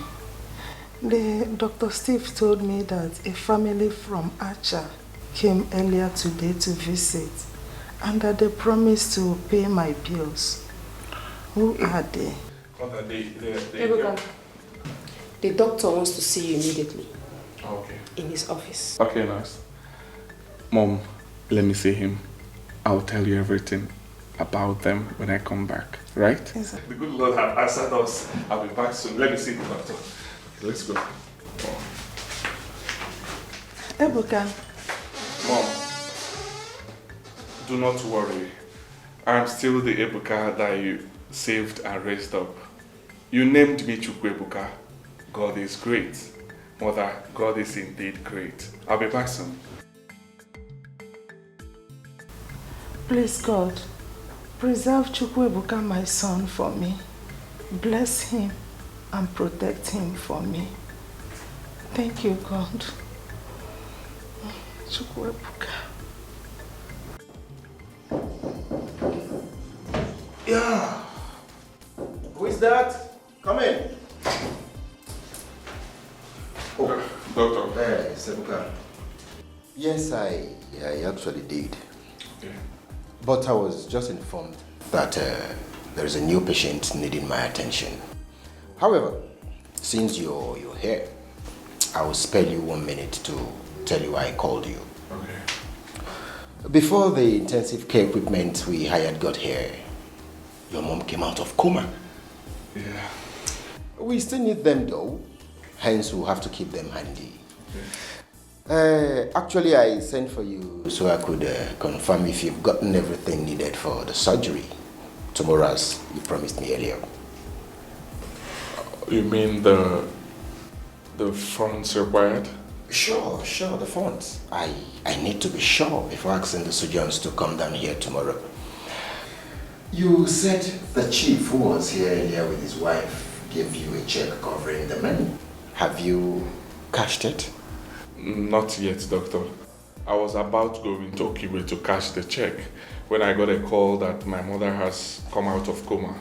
Dr. Steve told me that a family from Acha came earlier today to visit and that they promised to pay my bills. Who are they? Ebuka, the doctor wants to see you immediately. Okay. In his office. Okay, nice. Mom, let me see him. I'll tell you everything about them when I come back, right? Yes, The good Lord has answered us. I'll be back soon. Let me see the doctor. Okay, let's go. Ebuka. Mom, do not worry. I'm still the Ebuka that you saved and raised up. You named me Chukwu Ebuka. God is great. Mother, God is indeed great. I'll be back soon. Please, God, preserve Chukwu Ebuka, my son, for me. Bless him and protect him for me. Thank you, God. Chukwu Ebuka. Yeah. Who is that? Come in. Oh, Doctor. Hey, Sebuka. Yes, I actually did. Okay. But I was just informed that there is a new patient needing my attention. However, since you're here, I will spare you 1 minute to tell you why I called you. Okay. Before the intensive care equipment we hired got here, your mom came out of coma. Yeah. We still need them though, hence we'll have to keep them handy. Actually, I sent for you so I could confirm if you've gotten everything needed for the surgery tomorrow as you promised me earlier. You mean the funds required? Sure, the funds. I need to be sure before asking the surgeons to come down here tomorrow. You said the chief who was here earlier with his wife gave you a check covering the money. Have you cashed it? Not yet, Doctor. I was about to go into Okiwe to cash the check when I got a call that my mother has come out of coma,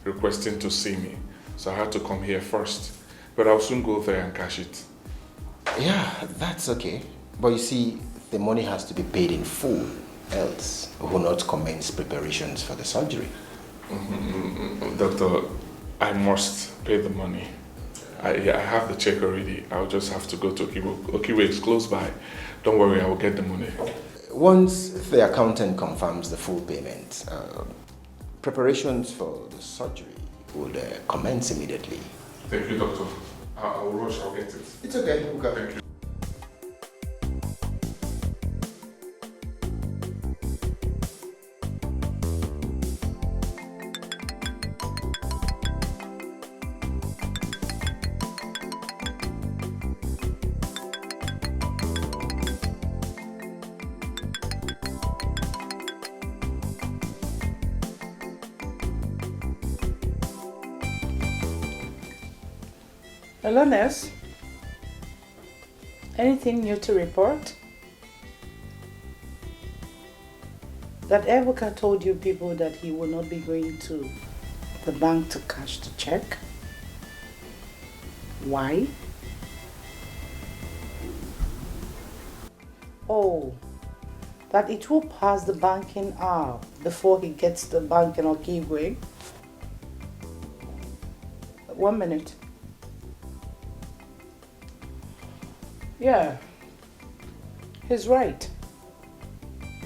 requesting to see me. So I had to come here first. But I'll soon go there and cash it. Yeah, that's okay. But you see, the money has to be paid in full, else we will not commence preparations for the surgery. Doctor, I must pay the money. I have the check already. I'll just have to go to Okiwe. Okiwe is close by. Don't worry, I will get the money. Once the accountant confirms the full payment, preparations for the surgery would commence immediately. Thank you, doctor. I will rush, I'll get it. It's okay, okay. Thank you. Hello, nurse. Anything new to report? That Ebuka told you people that he will not be going to the bank to cash the check? Why? Oh, that it will pass the banking hour before he gets to the bank in Okigwe? 1 minute. Yeah, he's right.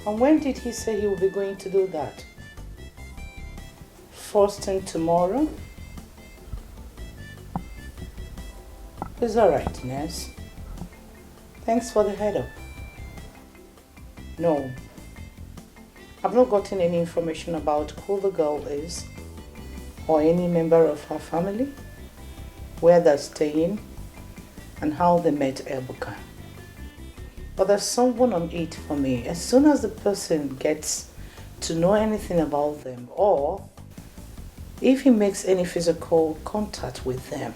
And when did he say he will be going to do that? First thing tomorrow? It's alright, nurse. Thanks for the head up. No, I've not gotten any information about who the girl is or any member of her family, where they're staying, and how they met Ebuka. But there's someone on it for me. As soon as the person gets to know anything about them, or if he makes any physical contact with them,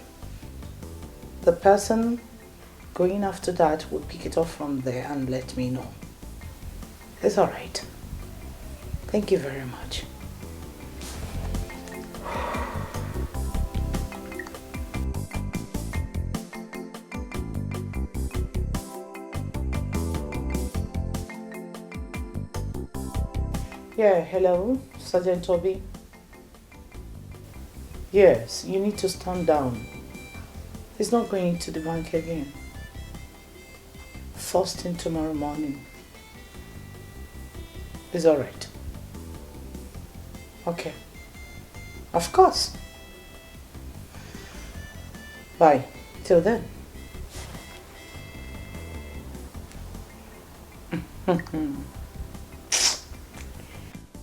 the person going after that will pick it up from there and let me know. It's all right. Thank you very much. Yeah, hello, Sergeant Toby. Yes, you need to stand down. He's not going to the bank again. First thing tomorrow morning. It's all right. Okay. Of course. Bye. Till then.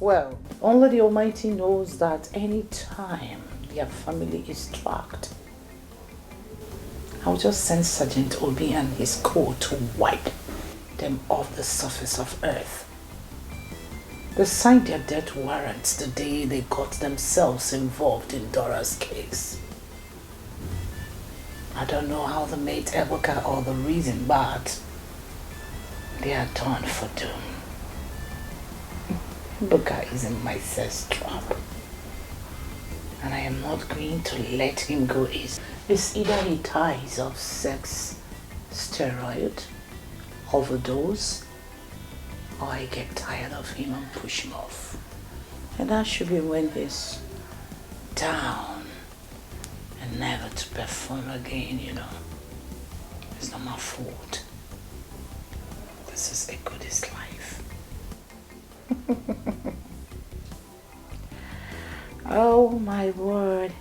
Well, only the Almighty knows that any time their family is tracked, I'll just send Sergeant Obi and his corps to wipe them off the surface of earth. They signed their death warrants the day they got themselves involved in Dora's case. I don't know how they made Ebuka or the reason, but they are done for doom. Ebuka is in my sex trap, and I am not going to let him go easy. It's either he dies of sex, steroid, overdose, or I get tired of him and push him off. And that should be when he's down and never to perform again, you know. It's not my fault. This is a goodest life. Oh my word.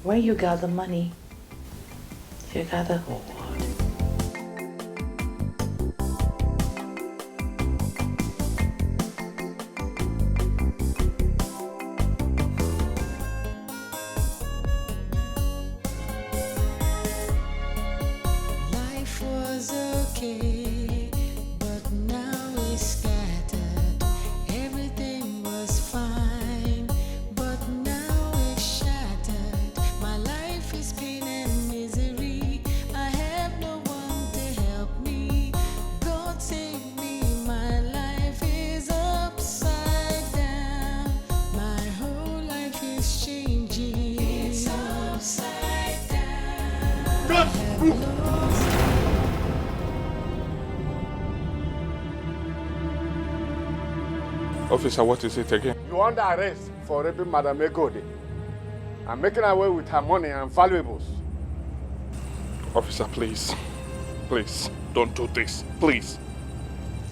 When you got the money, you got the whole world. Life was okay, but now it's scattered. Everything was fine, but now it's shattered. My life is pain and misery. I have no one to help me. God save me, my life is upside down. My whole life is changing. It's upside down. I have lost. Officer, what is it again? You under arrest for raping Madam Egode and making away with her money and valuables. Officer, please. Please, don't do this. Please.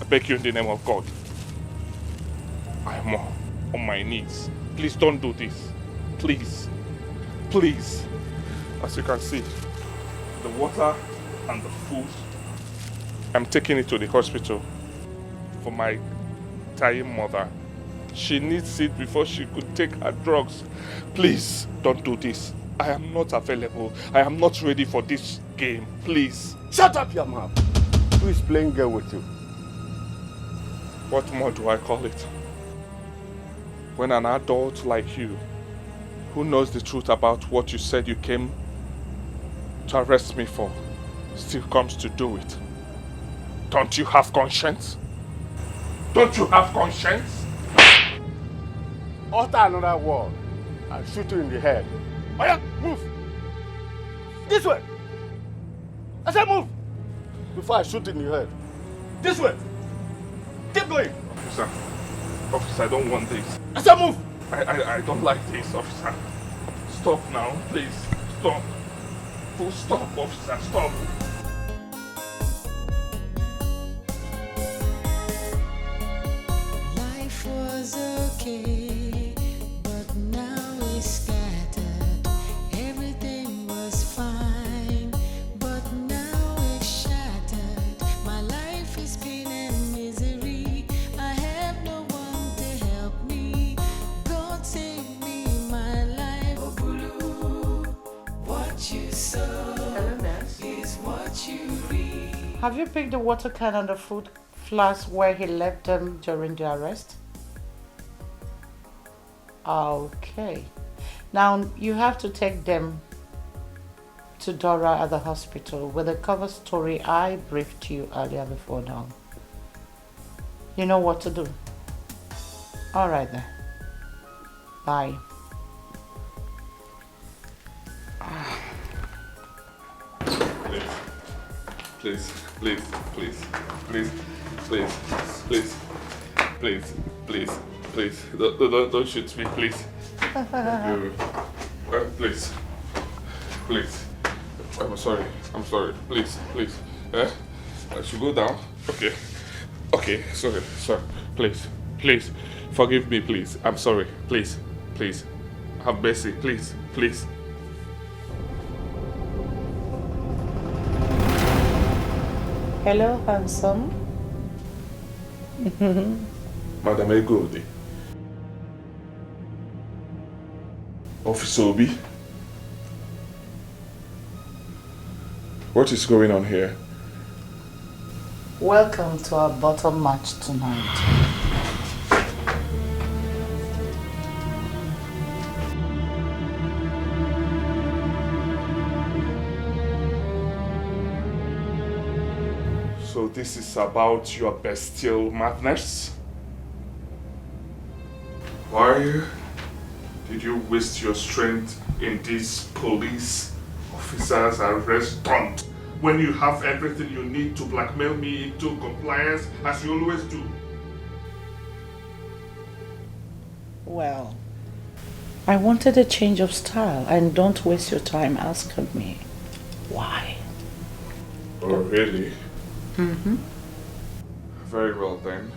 I beg you in the name of God. I am on my knees. Please don't do this. Please. Please. As you can see, the water and the food, I'm taking it to the hospital for my dying mother. She needs it before she could take her drugs. Please, don't do this. I am not available. I am not ready for this game. Please. Shut up your mouth. Who is playing girl with you? What more do I call it? When an adult like you, who knows the truth about what you said you came to arrest me for, still comes to do it. Don't you have conscience? Don't you have conscience? Utter another word. I'll shoot you in the head. Oh yeah, move! This way! I said move! Before I shoot in the head. This way! Keep going! Officer, I don't want this. I said move! I don't like this, officer. Stop now, please. Stop. Full stop, officer, stop. Life was okay, but now it's scattered. Everything was fine, but now it's shattered. My life is pain and misery. I have no one to help me. God save me, my life. Oh, Bulu, what you sow is what you reap. Have you picked the water can and the food flask where he left them during the arrest? Okay. Now you have to take them to Dora at the hospital with the cover story I briefed you earlier before now. You know what to do. Alright then. Bye. Please, please, please, please, please, please, please, please, please, don't shoot me, please. Please, please. I'm sorry, please, please. I should go down. Okay, sorry, please, please, forgive me, please. I'm sorry, please, please. Have mercy, please, please. Hello, handsome. Madam Egodi. Officer Obi. What is going on here? Welcome to our bottom match tonight. So this is about your bestial madness? Why did you waste your strength in this police officer's arrest when you have everything you need to blackmail me into compliance as you always do? Well, I wanted a change of style, and don't waste your time asking me why. Oh, really? Mm-hmm. Very well then.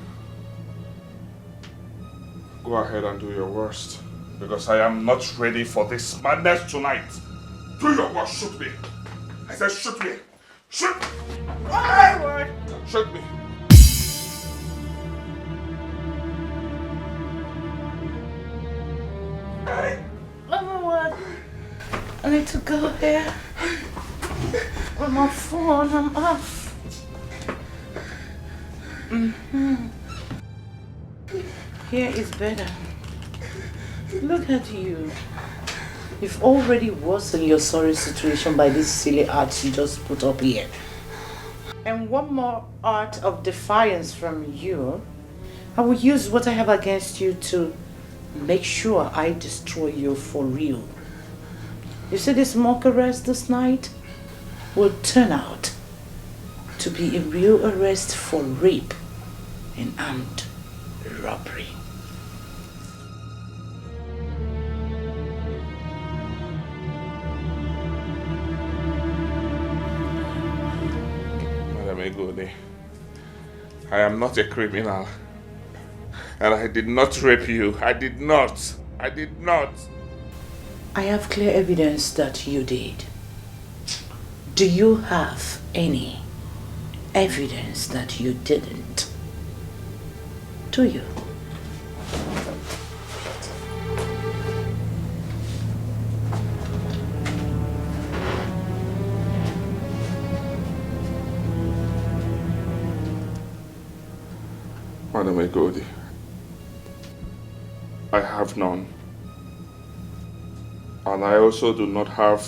Go ahead and do your worst, because I am not ready for this madness tonight. Do your worst, shoot me. I said shoot me. Shoot! Shoot me. What? I need to go here. With my phone, I'm off. Here is better. Look at you. You've already worsened your sorry situation by this silly art you just put up here. And one more art of defiance from you, I will use what I have against you to make sure I destroy you for real. You see this mock arrest this night will turn out to be a real arrest for rape and armed robbery. Egode, I am not a criminal. And I did not rape you. I did not. I did not. I have clear evidence that you did. Do you have any evidence that you didn't? Do you? Madam Egodi, I have none. And I also do not have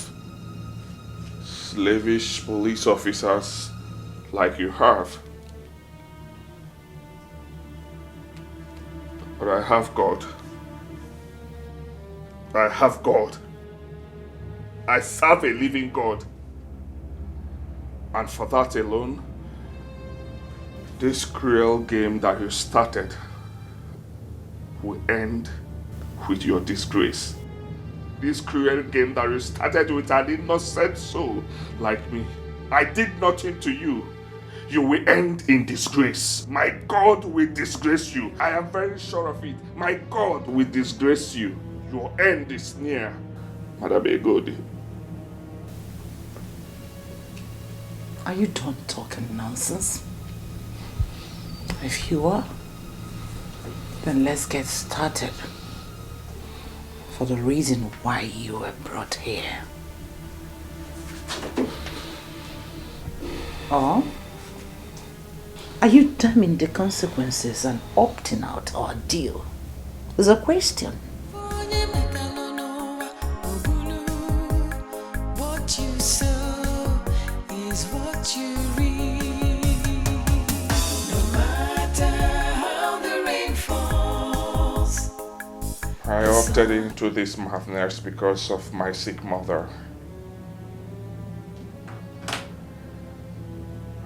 slavish police officers like you have. But I have God. I have God. I serve a living God. And for that alone, this cruel game that you started will end with your disgrace. This cruel game that you started with an innocent soul like me. I did nothing to you. You will end in disgrace. My God will disgrace you. I am very sure of it. My God will disgrace you. Your end is near, Madam Egodi. Are you done talking nonsense? If you are, then let's get started. For the reason why you were brought here. Or are you damning the consequences and opting out our deal? Is a question. What you sow is what you reap. No matter how the rain falls. I opted into this madness because of my sick mother.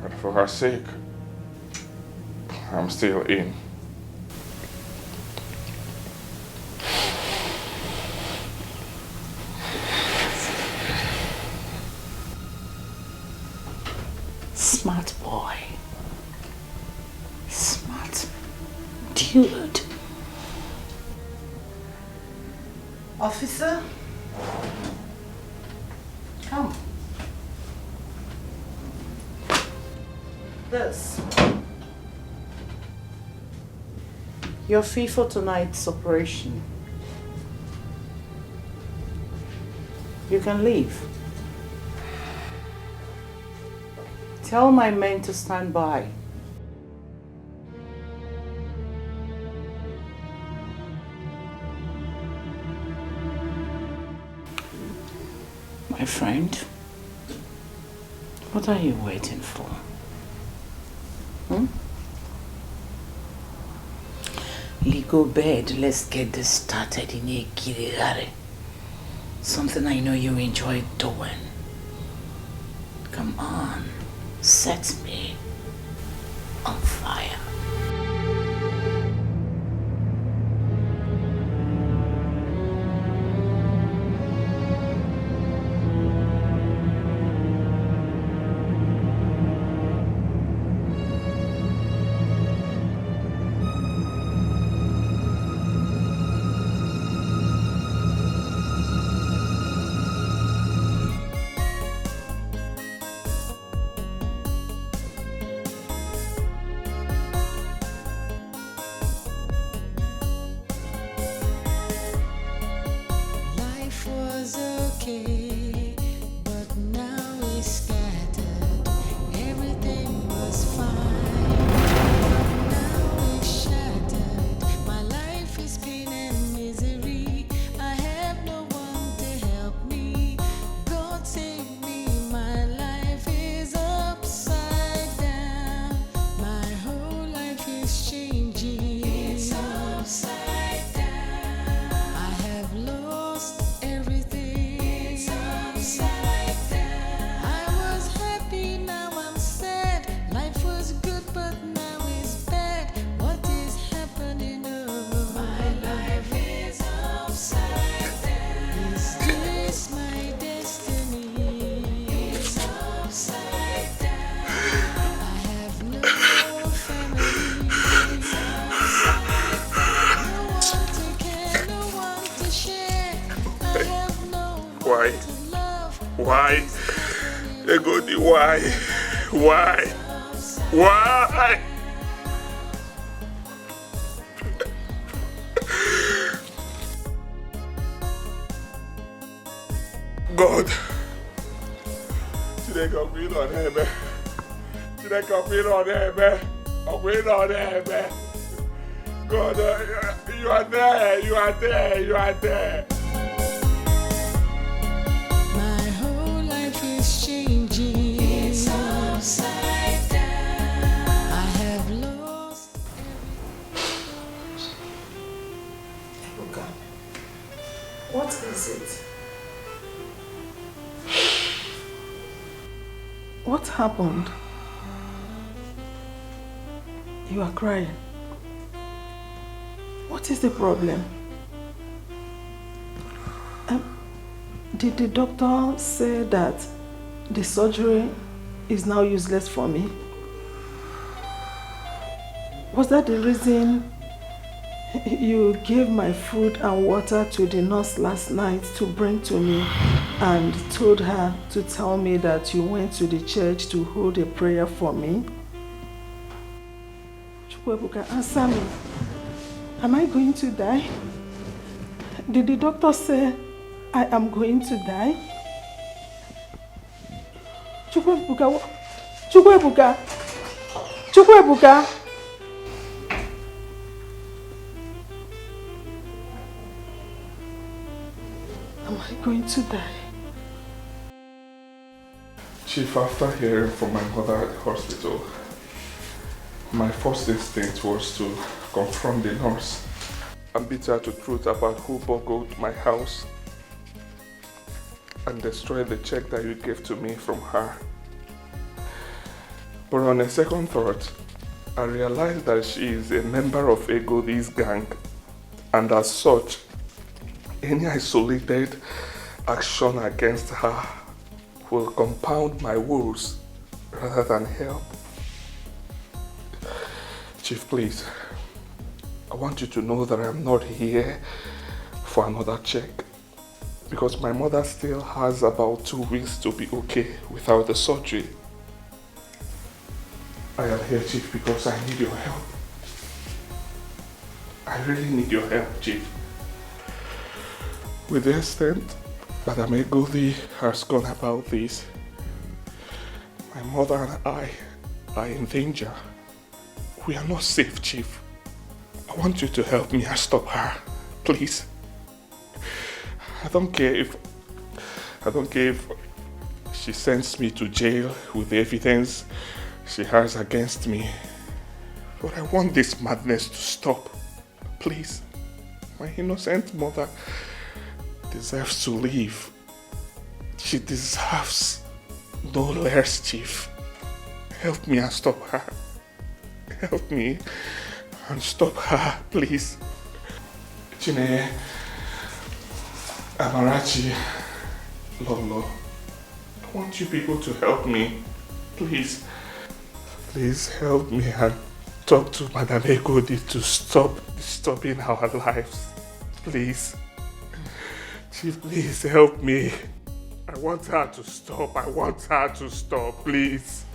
And for her sake, I'm still in. Smart boy. Smart dude. Officer, come. This. Your fee for tonight's operation. You can leave. Tell my men to stand by. My friend, what are you waiting for? Go bed, let's get this started in a girigare. Something I know you enjoy doing. Come on, set me on fire. Egodi, why? Why? Why? God. Today I'm waiting on Nnebe. Today I'm waiting on Nnebe. I'm waiting on Nnebe. God, you are there. You are there. You are there. My whole life is changing. It's upside down. I have lost. Ebuka, what is it? What happened? You are crying. What is the problem? Did the doctor say that the surgery is now useless for me? Was that the reason you gave my food and water to the nurse last night to bring to me and told her to tell me that you went to the church to hold a prayer for me? Chukwuebuka, answer me. Am I going to die? Did the doctor say I am going to die? Chukwuebuka, Chukwuebuka, Chukwuebuka. Am I going to die? Chief, after hearing from my mother at the hospital, my first instinct was to confront the nurse and beat her to truth about who burgled my house and destroyed the check that you gave to me from her. But on a second thought, I realized that she is a member of Egodi's gang, and as such, any isolated action against her will compound my woes rather than help. Chief, please, I want you to know that I'm not here for another check, because my mother still has about 2 weeks to be okay without the surgery. I am here, Chief, because I need your help. I really need your help, Chief. With the extent that Egodi has gone about this, my mother and I are in danger. We are not safe, Chief. I want you to help me and stop her, please. I don't care if she sends me to jail with the evidence she has against me. But I want this madness to stop, please. My innocent mother deserves to live. She deserves no less, Chief. Help me and stop her. Help me and stop her, please. Chinenye, Amarachi, Lolo, I want you people to help me, please. Please help me and talk to Madam Egodi to stop disturbing our lives, please. Chief, please help me. I want her to stop. I want her to stop, please.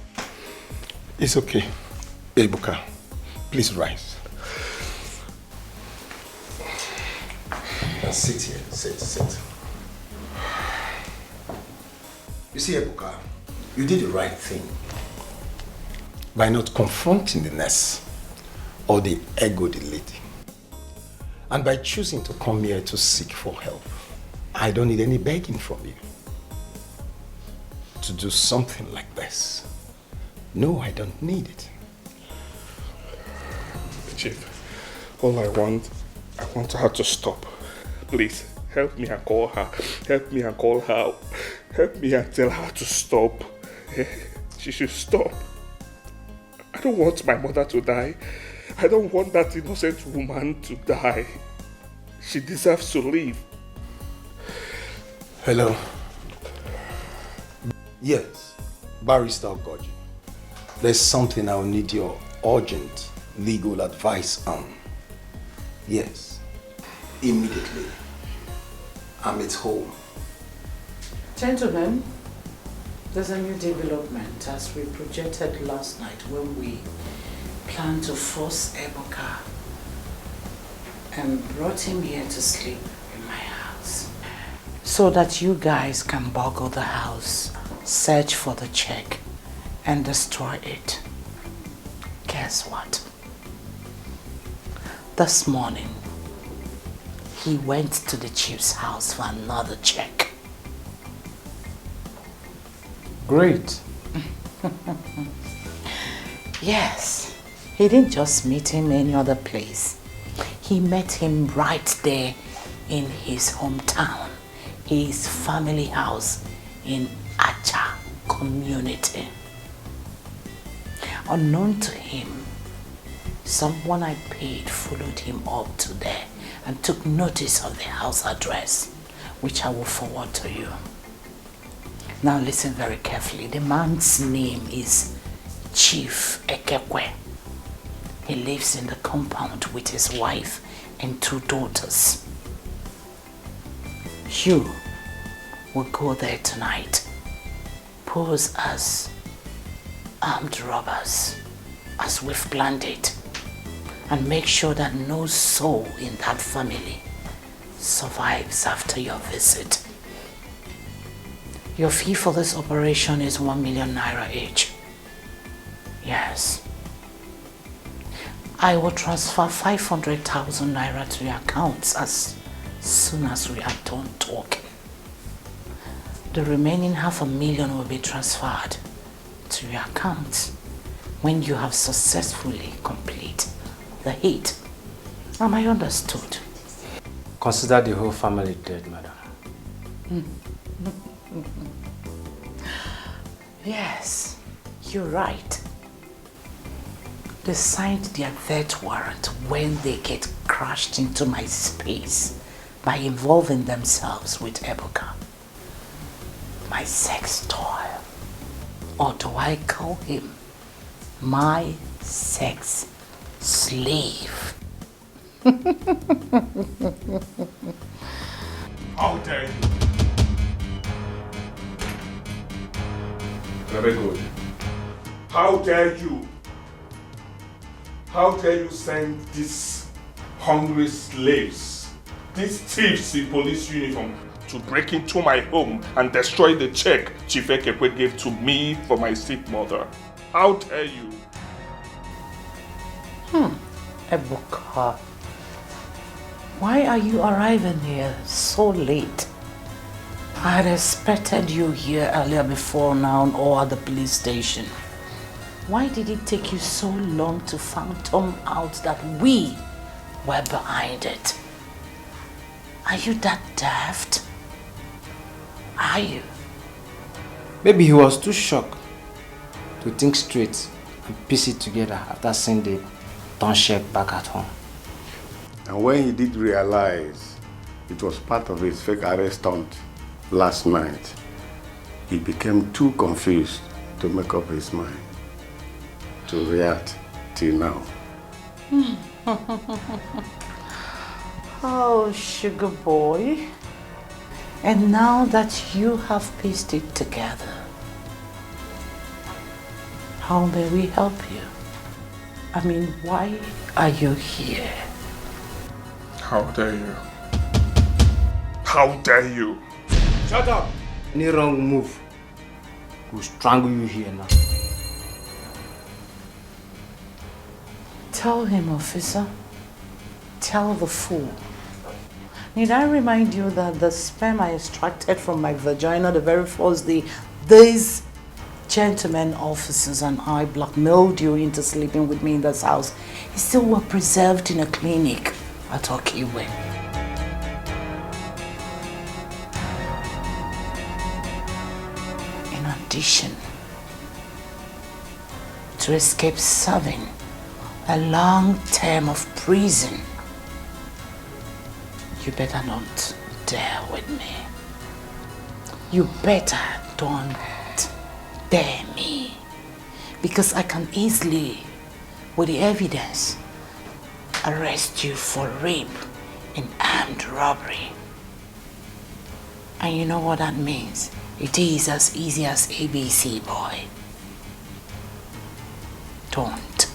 It's okay. Ebuka, please rise. Now sit here. Sit. You see, Ebuka, you did the right thing by not confronting the nurse or the Egodi lady, and by choosing to come here to seek for help. I don't need any begging from you to do something like this. No, I don't need it. Chief, all I want her to stop. Please, help me and call her. Help me and call her. Help me and tell her to stop. She should stop. I don't want my mother to die. I don't want that innocent woman to die. She deserves to live. Hello. Yes, Barrister Ogoji. There's something I'll need your urgent legal advice on. Yes, immediately. I'm at home. Gentlemen, There's a new development as we projected last night when we planned to force Ebuka and brought him here to sleep in my house. So that you guys can boggle the house, search for the check, and destroy it. Guess what? This morning, he went to the chief's house for another check. Great. Yes, he didn't just meet him any other place. He met him right there in his hometown, his family house in Acha community. Unknown to him, someone I paid followed him up to there and took notice of the house address, which I will forward to you. Now listen very carefully. The man's name is Chief Ekekwe. He lives in the compound with his wife and 2 daughters. You will go there tonight, pose as armed robbers, as we've planned it, and make sure that no soul in that family survives after your visit. Your fee for this operation is 1 million naira each. Yes. I will transfer 500,000 naira to your accounts as soon as we are done talking. The remaining 500,000 will be transferred to your accounts when you have successfully completed the hit. Am I understood? Consider the whole family dead, madam. Yes, you're right. They signed their death warrant when they get crashed into my space by involving themselves with Ebuka, my sex toy. Or do I call him my sex slave? How dare you? Very good. How dare you? How dare you send these hungry slaves, these thieves in police uniform, to break into my home and destroy the check Chief Ekekwe gave to me for my sick mother? How dare you? Ebuka, why are you arriving here so late? I had expected you here earlier before now or at the police station. Why did it take you so long to phantom out that we were behind it? Are you that daft? Are you? Maybe he was too shocked to think straight and piece it together after seeing the township back at home. And when he did realize it was part of his fake arrest stunt last night, he became too confused to make up his mind to react till now. Oh, sugar boy. And now that you have pieced it together, how may we help you? I mean, why are you here? How dare you? How dare you? Shut up! Any wrong move will strangle you here now. Tell him, officer. Tell the fool. Need I remind you that the sperm I extracted from my vagina the very first day, these gentlemen officers and I blackmailed you into sleeping with me in this house, is still well preserved in a clinic at Okiwe. In addition, to escape serving a long term of prison, you better not dare with me. You better don't dare me. Because I can easily, with the evidence, arrest you for rape and armed robbery. And you know what that means? It is as easy as ABC, boy. Don't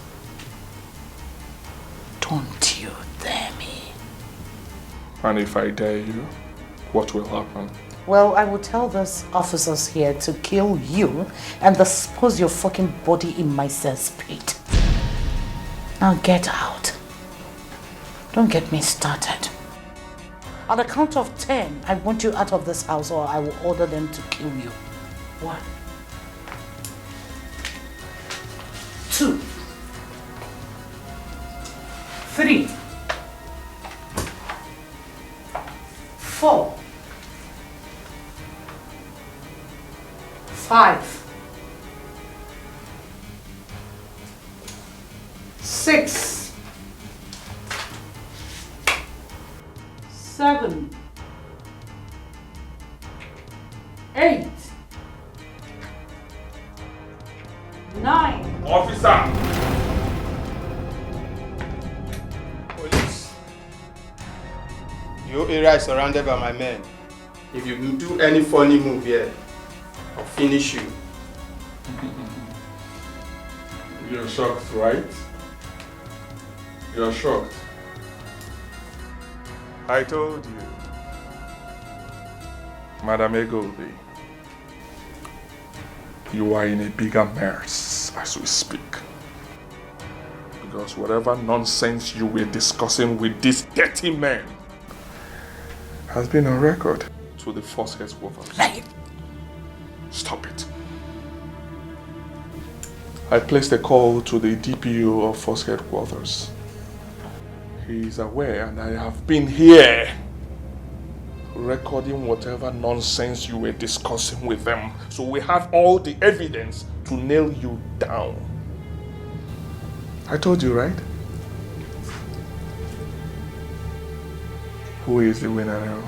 you dare me. And if I dare you, what will happen? Well, I will tell those officers here to kill you and dispose your fucking body in my cesspit. Now get out. Don't get me started. On the count of 10, I want you out of this house or I will order them to kill you. 1, 2, 3, 4, 5, 6, 7, 8, 9. Officer! Police. Your area is surrounded by my men. If you do any funny move here, I'll finish you. You're shocked, right? You're shocked. I told you. Madam Egolde, you are in a bigger mess as we speak. Because whatever nonsense you were discussing with these dirty men has been on record to the force headquarters. Stop it. I placed a call to the DPO of force headquarters. He is aware and I have been here recording whatever nonsense you were discussing with them. So we have all the evidence to nail you down. I told you, right? Who is the winner now?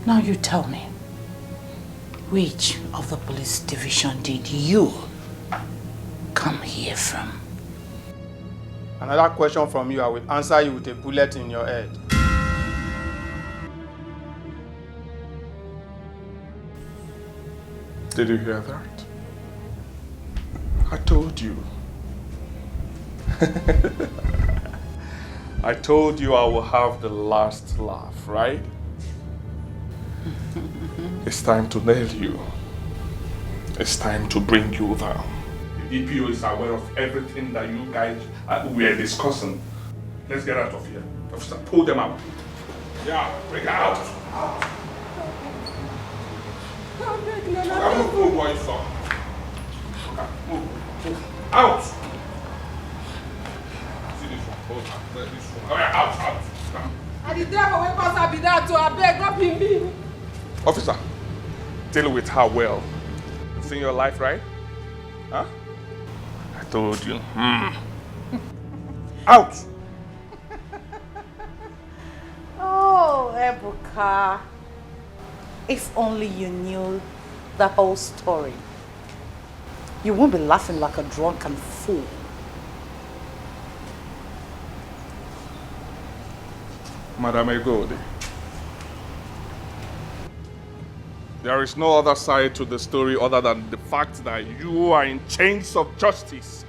Now you tell me, which of the police division did you come here from? Another question from you, I will answer you with a bullet in your head. Did you hear that? I told you. I told you I will have the last laugh, right? It's time to nail you. It's time to bring you down. The DPO is aware of everything that you guys were discussing. Let's get out of here. Officer, pull them out. Yeah, bring her out. Move, boy, son. Move. Out. See this one. Hold on. This one. All right, out. And the driver will pass up that to I beg, not me. Officer, deal with her well. You've seen your life, right? Huh? I told you. Out! Oh, Ebuka. If only you knew the whole story. You won't be laughing like a drunken fool. Madam Egode, there is no other side to the story other than the fact that you are in chains of justice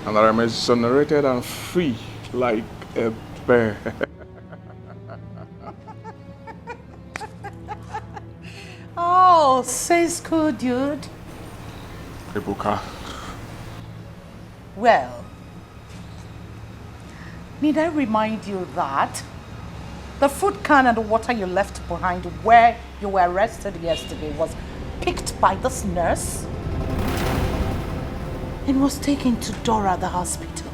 and I am exonerated and free like a bear. Oh, says cool, dude. Ebuka. Well, need I remind you that the food can and the water you left behind where you were arrested yesterday was picked by this nurse and was taken to Dora, the hospital.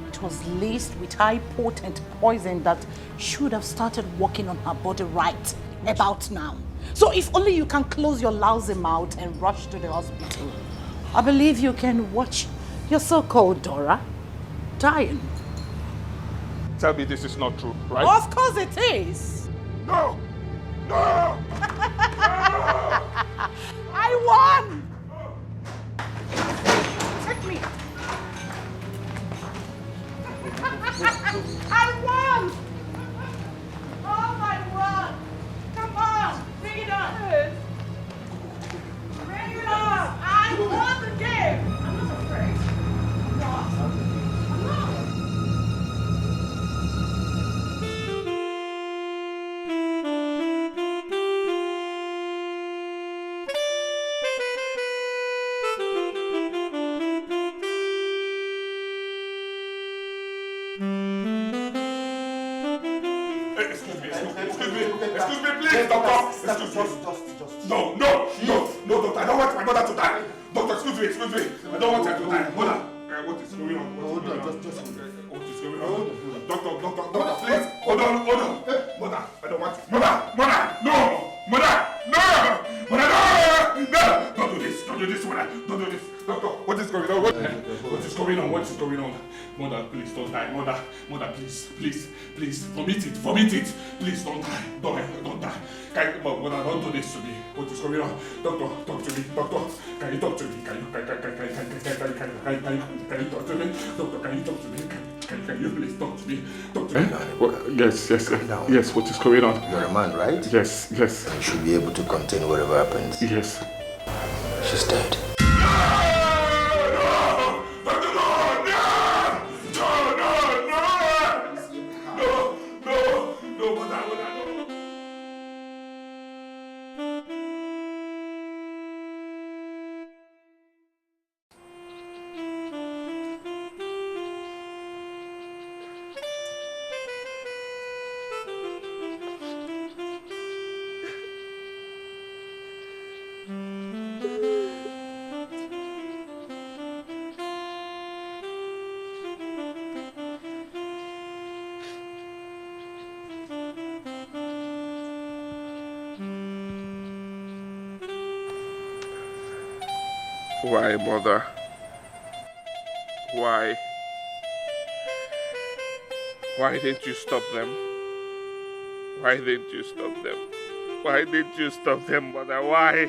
It was laced with high potent poison that should have started working on her body right about now. So if only you can close your lousy mouth and rush to the hospital, I believe you can watch your so-called Dora dying. Tell me this is not true, right? Of course it is. No! No! I won! Take me. I won! Excuse me, please, doctor. Excuse me. No, doctor. I don't want my mother to die. Doctor, excuse me. I don't want her to die. Mother, what is going on? What is going on? Doctor, please. Hold on. Mother, I don't want. Mother, no. Mother, no. Don't do this, mother. Don't do this. Doctor, what is going on? What is going on? Mother, please don't die. Mother, please. Vomit it. Please don't die. Don't die. Mother, don't do this to me. What is going on? Doctor, talk to me. Doctor, can you talk to me? Can you talk to me? Doctor, can you talk to me? Can you please talk to me? Yes, what is going on? You're a man, right? Yes. You should be able to contain whatever happens. Yes. She's dead. Why, mother? Why? Why didn't you stop them? Why didn't you stop them, mother? Why?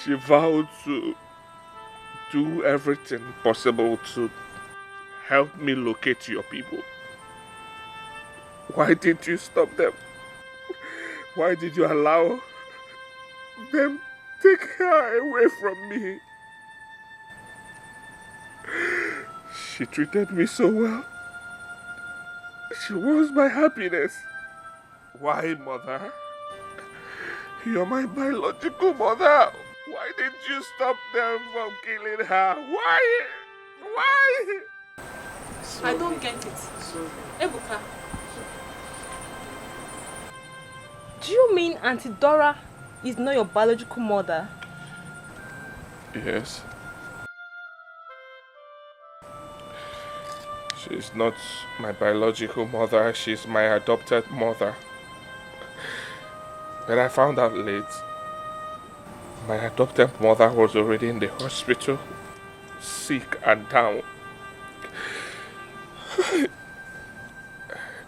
She vowed to do everything possible to help me locate your people. Why didn't you stop them? Why did you allow them take her away from me? She treated me so well. She was my happiness. Why, mother? You're my biological mother. Why didn't you stop them from killing her? Why? I don't get it. Ebuka. Do you mean Auntie Dora is not your biological mother? Yes. She's not my biological mother, she's my adopted mother. When I found out late, my adopted mother was already in the hospital, sick and down.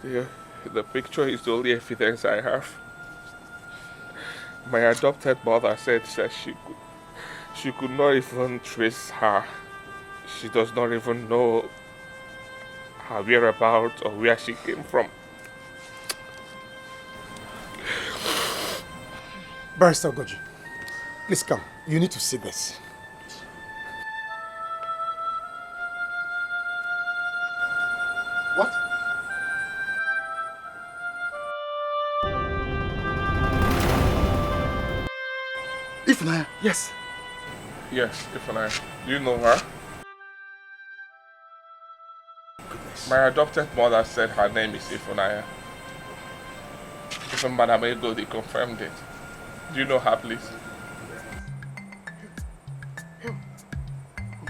The picture is the only evidence I have. My adopted mother said that she could not even trace her. She does not even know her whereabouts or where she came from. Barrister Goji, please come. You need to see this. What? Ifunanya? Yes. Yes, Ifunanya. Do you know her? Goodness. My adopted mother said her name is Ifunanya. Even Madam Ego, they confirmed it. Do you know her, please? Oh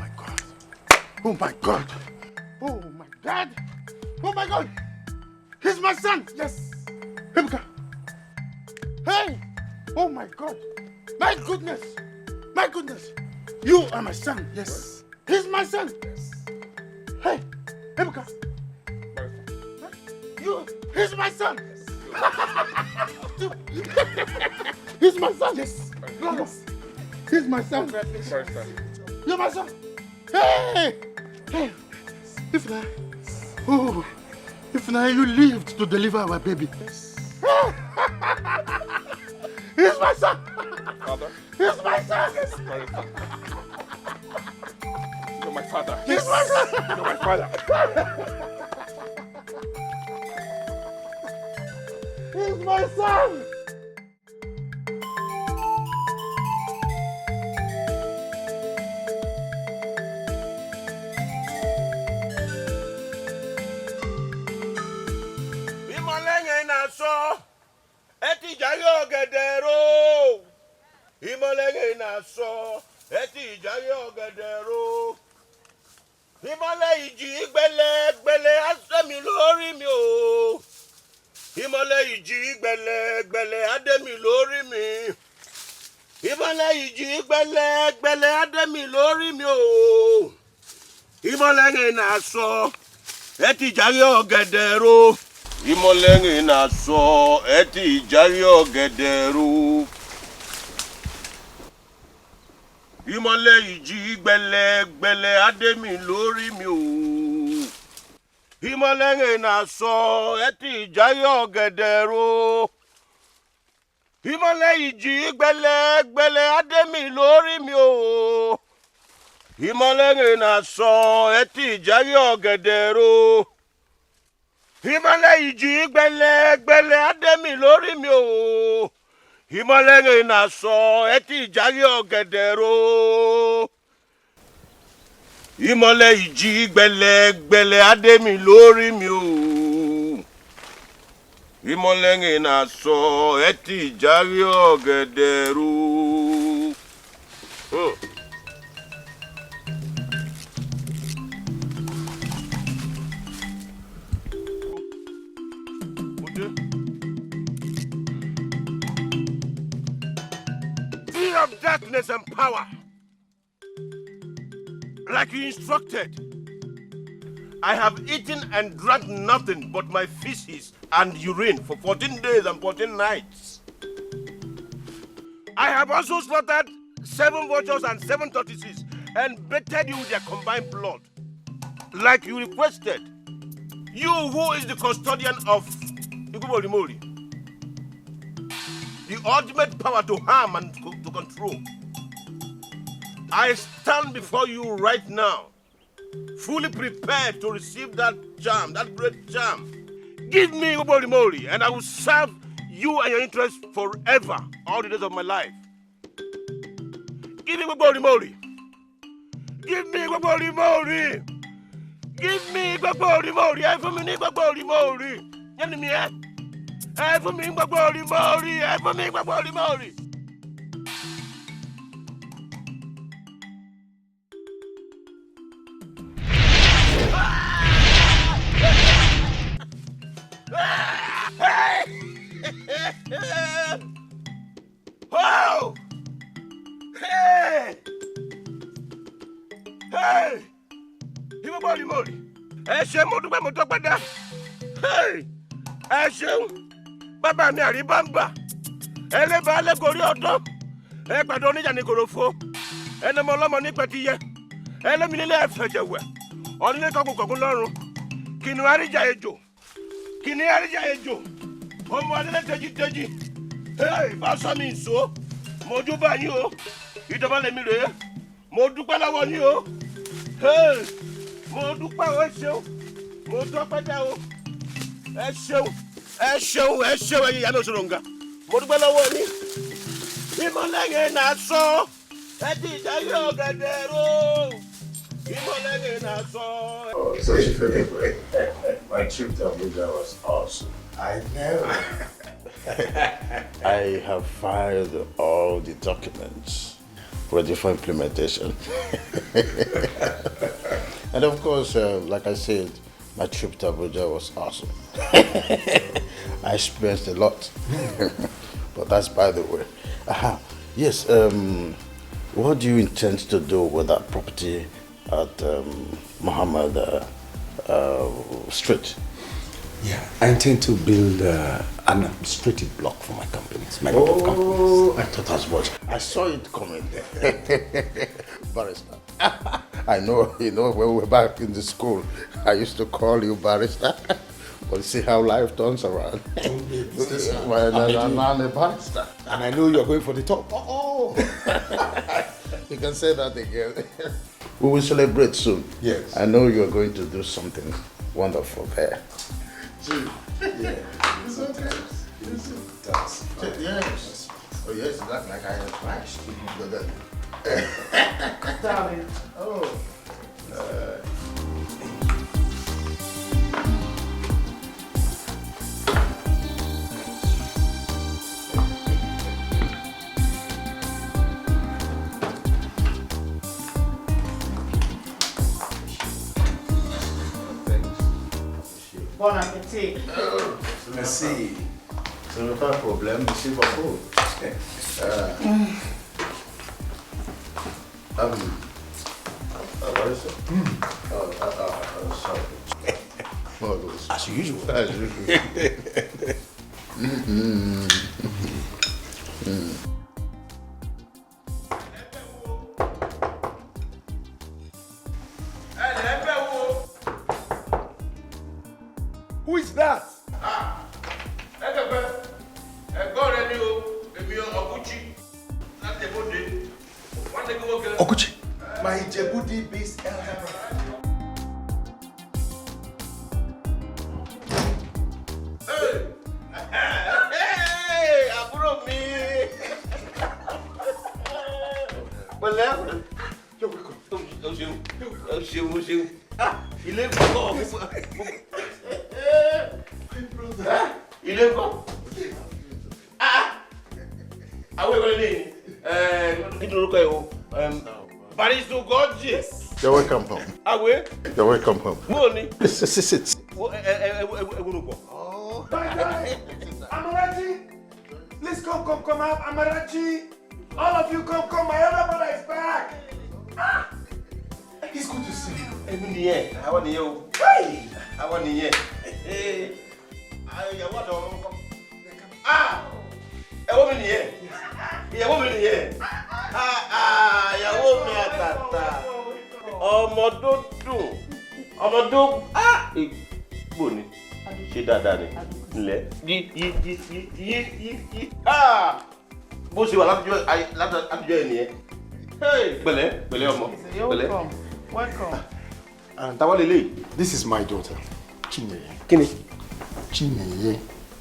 my God. Oh my God. Oh my God. Oh my God. He's my son. Yes. Ebuka. Hey. Oh my God. My goodness. My goodness. You are my son. Yes. He's my son. Yes. Hey. Ebuka. He's my son. He's my son. Yes. Yes. He's my son. You're my son. Hey. Hey. Ifna. Oh. Ifna, you lived to deliver our baby. Yes. He's my son. Father? He's my son. Yes. You're my father. He's my son. You're my father. He's my son. ọ̀gẹ̀dẹ̀rò. Ìmọ̀lẹ̀ náà sọ ẹtì ìjàyè ọ̀gẹ̀dẹ̀rò. Ìmọ̀lẹ̀ ìjì gbẹlẹgbẹlẹ asẹ́mi lórí mi o. Ìmọ̀lẹ̀ ìjì gbẹlẹgbẹlẹ adẹ́mi lórí mi. Ìmọ̀lẹ̀ ìjì gbẹlẹgbẹlẹ adẹ́mi lórí mi o. Ìmọ̀lẹ̀ náà sọ ẹtì ìjàyè ọ̀gẹ̀dẹ̀rò. Ìmọ̀lẹ̀ náà sọ ẹtì ìjàyè ọ̀gẹ̀dẹ̀rò. Ìmọ̀lẹ̀ ìjì gbẹlẹgbẹlẹ adẹ́mi lórí mi o. Ìmọ̀lẹ̀ náà sọ ẹtì ìjàyè ọ̀gẹ̀dẹ̀rò. Ìmọ̀lẹ̀ ìjì gbẹlẹgbẹlẹ adẹ́mi lórí mi o. Ìmọ̀lẹ̀ náà sọ ẹtì ìjàyè ọ̀gẹ̀dẹ̀rò. Ìmọ̀lẹ̀ ìjì gbẹlẹgbẹlẹ adẹ́mi lórí mi o. Ìmọ̀lẹ̀ náà sọ ẹtì ìjàyè ọ̀gẹ̀dẹ̀rò. Ìmọ̀lẹ̀ ìjì gbẹlẹgbẹlẹ adẹ́mi lórí mi o. Ìmọ̀lẹ̀ náà sọ ẹtì ìjàyè ọ̀gẹ̀dẹ̀rò. Of darkness and power, like you instructed. I have eaten and drank nothing but my feces and urine for 14 days and 14 nights. I have also slaughtered 7 vultures and 7 tortoises and bathed you with their combined blood, like you requested. You who is the custodian of Iguborimori, the ultimate power to harm and to control. I stand before you right now, fully prepared to receive that charm, that great charm. Give me Iguborimori, and I will serve you and your interests forever, all the days of my life. Give me Iguborimori. Give me Iguborimori. Give me Iguborimori. Everybody Iguborimori. Enemy, eh? Everybody Iguborimori. Everybody Iguborimori. Oh! Hey! Hey! Iguborimori. Ẹ ṣé mo dúpẹ́ mo tọ́pẹ́ dá. Hey! Ẹ ṣeun. Bàbá mi àríbámbà. Ẹlẹ́bàá lẹ́kọ̀ọ́rí ọ̀dọ́. Ẹ pàdé oníjà ní kòròfo. Ẹnìmọ ọlọ́mọ ní pẹ̀tiyẹ. Ẹlẹ́mi nílé ẹ̀fẹ̀jẹ̀wẹ̀. Ọ̀nílé kọkùnkọ̀kùn lọ́rùn. Kìnìún àríjà ejò. Kìnìún àríjà ejò. Ọmọ adélé tẹ́jítẹ́jí. Hey! Bá sọ mi ìṣó. Mo júbà yín o. Ìjọba lèmi rèé. Mo dúpẹ́ lọ́wọ́ yín o. Hey! Mo dúpẹ́ o, ẹ ṣeun. Mo dúpẹ́ dá o. Ẹ ṣeun. Ẹ ṣeun, ẹ ṣeun ẹ̀yin ìyá mi òṣòròǹgà. Mo dúpẹ́ lọ́wọ́ yín. Ìmọ̀lẹ́yìn náà sọ. Ẹ ti ìdáyé ọ̀gẹ̀dẹ̀rò. Ìmọ̀lẹ́yìn náà sọ. Oh, such a favorite. My trip to Abuja was awesome. I know. I have filed all the documents ready for implementation. And of course, like I said, my trip to Abuja was awesome. I experienced a lot. But that's by the way. Yes, what do you intend to do with that property at Muhammad Street? Yeah, I intend to build an administrative block for my companies, my group of companies. I thought as much. I saw it coming. Barrister. I know, you know, when we were back in the school, I used to call you Barrister. But see how life turns around. Well, I'm a barrister. And I know you're going for the top. Oh! You can say that again. We will celebrate soon. Yes. I know you're going to do something wonderful there. Yeah. It's okay. Yes. Oh yes, that's like I advised. Darling. Oh. Bon appetit. Merci. Ce n'est pas un problème, c'est pas beau. What is it? Sorry. As usual. As usual. Who is that? Okuchi, my Djibouti based elder brother. Hey, àbúrò mi. Pẹ̀lẹ́. You're welcome. O ṣeun. Ah, ilé ńkọ́. Ilé ńkọ́. Àwọn ìwé lè ní. Kí ni orúkọ ẹ̀ o? Paris to gorgeous. You're welcome home. Àwẹ̀. You're welcome home. Mo ní. Sit. Oh. Amarachi! Please come out, Amarachi! All of you come, my elder brother is back! Ah! It's good to see you. Èmi nìyẹn, àwọn nìyẹn o. Àwọn nìyẹn. Ìyàwó àtàwọn ọmọ kan. Ìyàwó mi nìyẹn. Ìyàwó mi nìyẹn. Ìyàwó mi àtàtà. Ọmọ tó dùn. Ọmọ tó gbò ní. Ṣé dáadáa ni? Ǹlẹ́. Yí. Bó ṣe wà látijọ́ ẹ̀ nìyẹn. Pẹ̀lẹ́ ọmọ. Pẹ̀lẹ́. Welcome. And táwa lele. This is my daughter, Chinenye. Kini? Chinenye.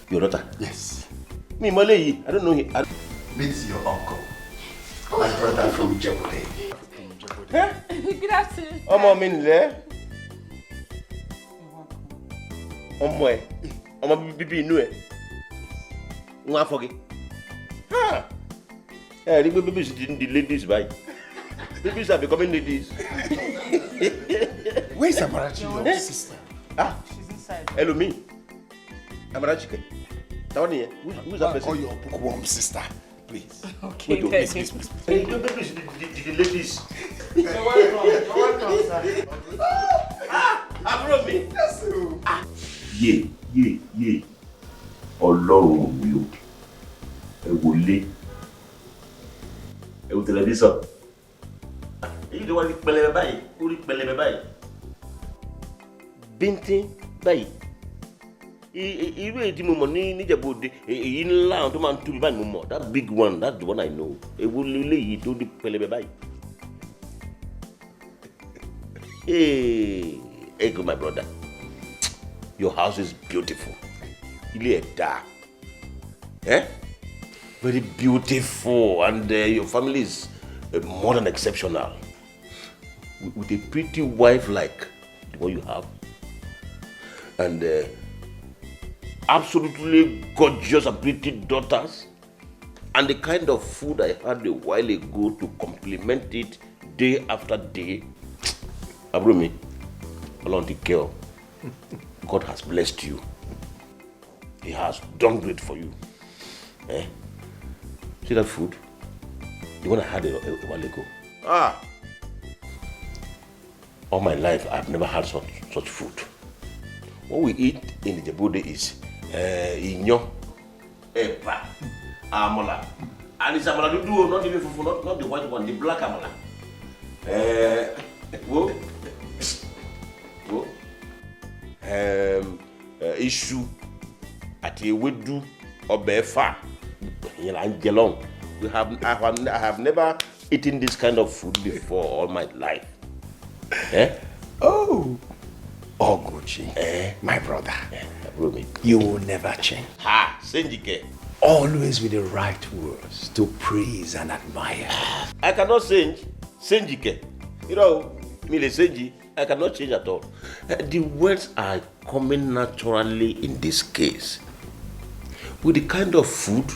Your daughter? Yes. Me Malay. I don't know him. Meet your uncle. My brother from Djibouti. Good afternoon. Ọmọ mi nle. Ọmọ ẹ. Ọmọ bíbí inú ẹ. Wọ́n afọ́gi. Rí pé babies didn't the ladies by. Babies are becoming ladies. Where's Amarachi, your sister? She's inside. Hello, me. Amarachi. Who's that person? Call your bookworm sister, please. Okay, please. Hey, the ladies. You're welcome, sir. Àbúrò mi. Yé. Ọlọ́run mi o. Ẹ wọlé. Ẹ wo tẹlifíṣàn. Èyí ló wá ní pẹlẹbẹ báyìí, ó rí pẹlẹbẹ báyìí. Bíntín báyìí. Irú èyí tí mo mọ̀ ní Níjẹ̀bú-Òde, èyí ńlá àwọn tó máa ń tóbi báyìí mo mọ̀. That big one, that's the one I know. Èwo leléyìí tó rí pẹlẹbẹ báyìí. Hey, Ego, my brother. Your house is beautiful. Ilé ẹ̀ dáa. Very beautiful, and your family is more than exceptional. With a pretty wife like the one you have, and absolutely gorgeous and pretty daughters, and the kind of food I had a while ago to complement it day after day. Abrumi, along the girl, God has blessed you. He has done great for you. See that food? The one I had a while ago. All my life, I've never had such food. What we eat in the Djibouti is inyo, epa, amala. And it's amala dudu, not even fufu, not the white one, the black amala. Iṣu àti ewédú ọbẹ̀ ẹ̀fà. I have never eaten this kind of food before all my life. Oh, Oguchi, my brother, you will never change. Senjike. Always with the right words to praise and admire. I cannot change. Senjike. You know, me le senji, I cannot change at all. The words are coming naturally in this case. With the kind of food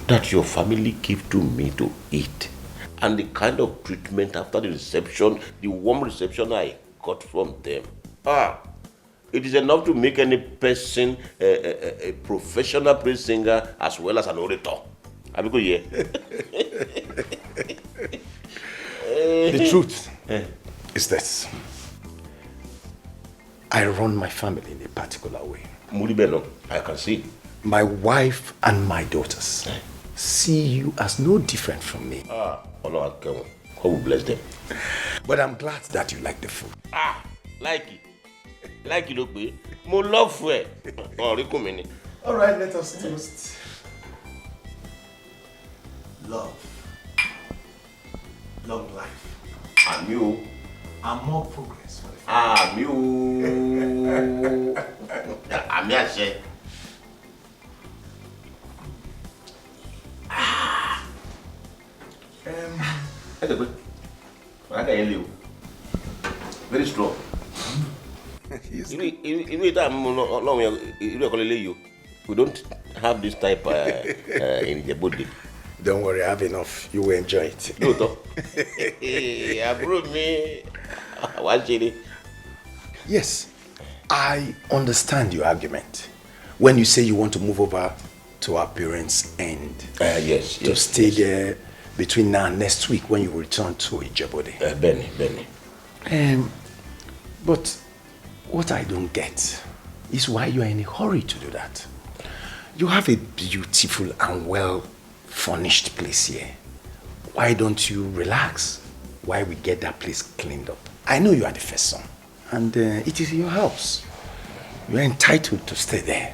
that your family give to me to eat, and the kind of treatment after the reception, the warm reception I got from them. It is enough to make any person a professional praise singer as well as an orator. The truth is this. I run my family in a particular way. I can see. My wife and my daughters see you as no different from me. God will bless them. But I'm glad that you like the food. Like it. Like it, okay? More love for it. All right, let us toast. Love. Long life. And you. And more progress. You. Very strong. We don't have this type in the body. Don't worry, I have enough. You will enjoy it. Yes, I understand your argument. When you say you want to move over to our parents' end, to stay there between now and next week when you return to Ijebode. Benny. But what I don't get is why you are in a hurry to do that. You have a beautiful and well-furnished place here. Why don't you relax while we get that place cleaned up? I know you are the first son, and it is your house. You are entitled to stay there.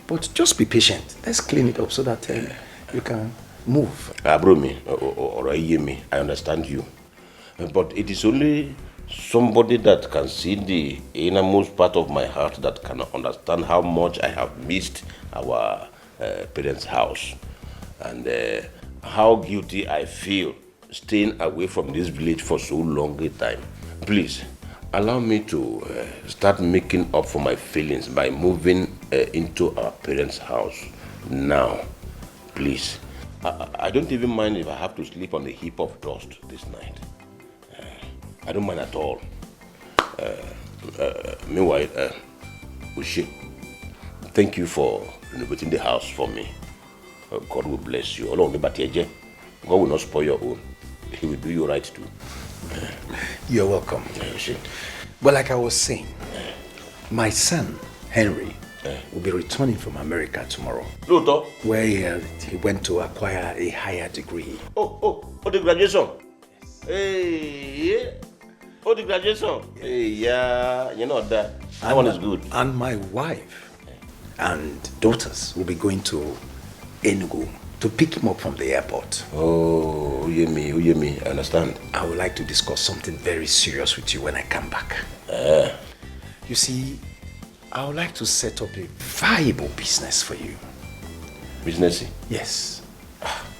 But just be patient. Let's clean it up so that you can move. I understand you. But it is only somebody that can see the innermost part of my heart that can understand how much I have missed our parents' house and how guilty I feel staying away from this village for so long a time. Please, allow me to start making up for my feelings by moving into our parents' house now. Please. I don't even mind if I have to sleep on a heap of dust this night. I don't mind at all. Meanwhile, Uche, thank you for renovating the house for me. God will bless you. God will not spoil your own. He will do you right too. You're welcome. But like I was saying, my son, Henry, will be returning from America tomorrow. Where he went to acquire a higher degree. Oh, the graduation? Hey, the graduation? Hey, yeah, you know that one is good. And my wife and daughters will be going to Enugu to pick him up from the airport. Oh, me, I understand. I would like to discuss something very serious with you when I come back. You see, I would like to set up a viable business for you. Business? Yes.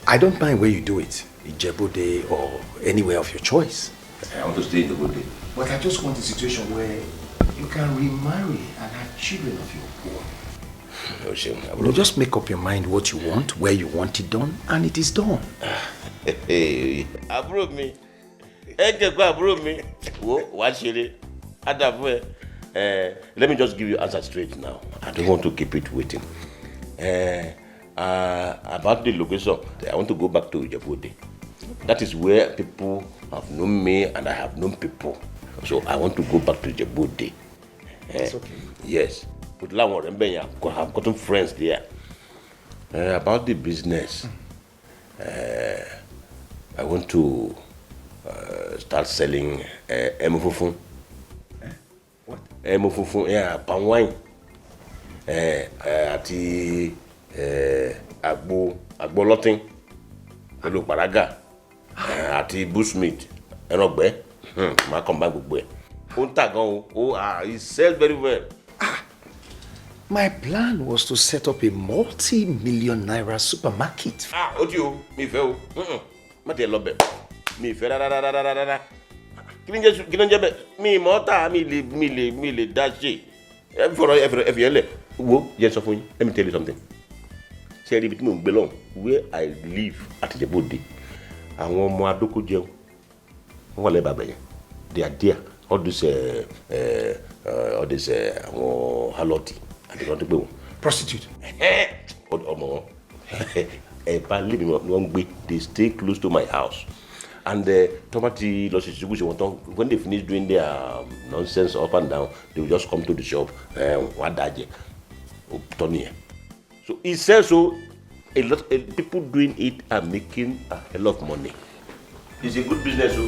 I don't mind where you do it, Ijebode or anywhere of your choice. I want to stay in Ijebode. But I just want a situation where you can remarry and have children of your own. You just make up your mind what you want, where you want it done, and it is done. Hey, approve me. Approve me. Watch it. Let me just give you answer straight now. I don't want to keep it waiting. About the location, I want to go back to Ijebode. That is where people have known me and I have known people. So I want to go back to Ijebode. That's okay. Yes. I've gotten friends there. About the business, I want to start selling emofufun. What? Emofufun, yeah, palm wine. Ati agbolotin, pẹ̀lú paraga, ati bushmeat, ẹnọgbẹ, ma combine gbogbo ẹ̀. Ó ń tà gan o, he sells very well. My plan was to set up a multi-million naira supermarket. Odio, mi fẹ́ o. Má tẹ̀ lọ bẹ̀. Mi fẹ́ rárá. Kí ló ń jẹ́ bẹ́ẹ̀? Mi mọ́ta mi lè dá ṣe. Ẹ fi ẹlẹ̀. Wo jẹ́ sọ fún yín. Let me tell you something. Ṣé ẹ rí ibi tí mò ń gbé lọ́hùn? Where I live at Ijebode. Àwọn ọmọ adókó jẹun. Wọ́n wà lẹ́bàá bẹ̀yẹn. They are there. All these All this haloti. I don't want to go. Prostitute. They stay close to my house. And when they finish doing their nonsense up and down, they will just come to the shop. So he says so. A lot of people doing it are making a hell of money. It's a good business. So.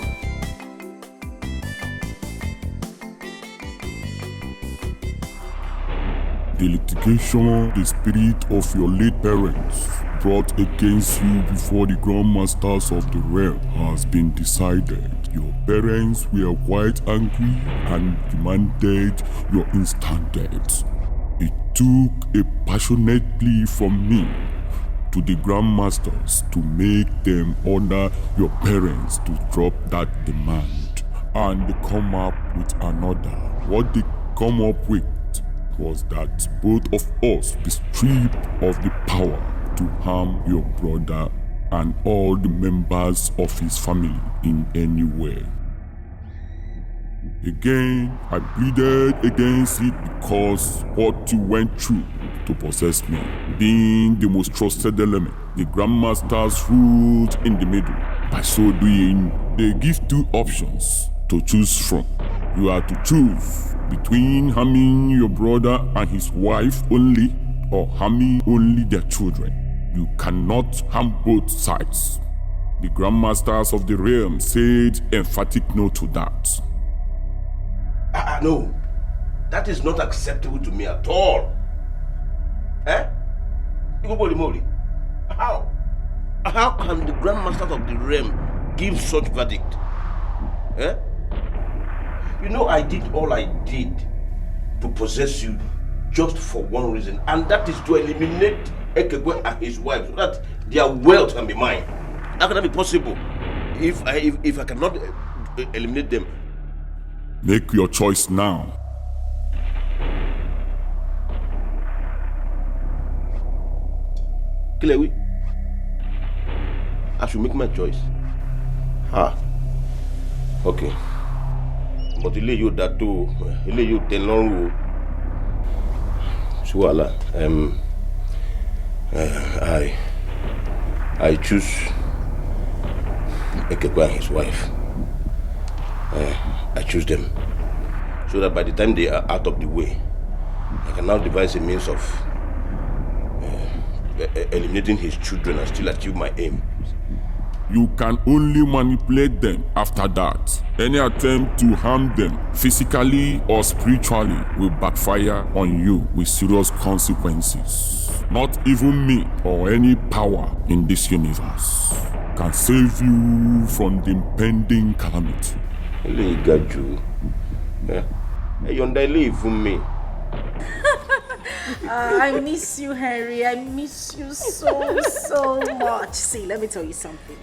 The litigation, the spirit of your late parents brought against you before the grandmasters of the realm has been decided. Your parents were quite angry and demanded your instant death. It took a passionate plea from me to the grandmasters to make them order your parents to drop that demand and come up with another. What they come up with was that both of us be stripped of the power to harm your brother and all the members of his family in any way. Again, I pleaded against it because what you went through to possess me, being the most trusted element, the grandmasters ruled in the middle. By so doing, they give two options to choose from. You are to choose between harming your brother and his wife only, or harming only their children. You cannot harm both sides. The grandmasters of the realm said emphatic no to that. No, that is not acceptable to me at all. How? How can the grandmasters of the realm give such verdict? You know, I did all I did to possess you just for one reason, and that is to eliminate Ekegwe and his wife so that their wealth can be mine. How can that be possible if I cannot eliminate them? Make your choice now. Kilewi, I should make my choice. Okay. But you you that too. You tell long. Suala. I choose Ekekwa and his wife. I choose them so that by the time they are out of the way, I can now devise a means of eliminating his children and still achieve my aim. You can only manipulate them after that. Any attempt to harm them physically or spiritually will backfire on you with serious consequences. Not even me or any power in this universe can save you from the impending calamity. Hey, got you. Hey, you leave from me. I miss you, Henry. I miss you so much. See, let me tell you something.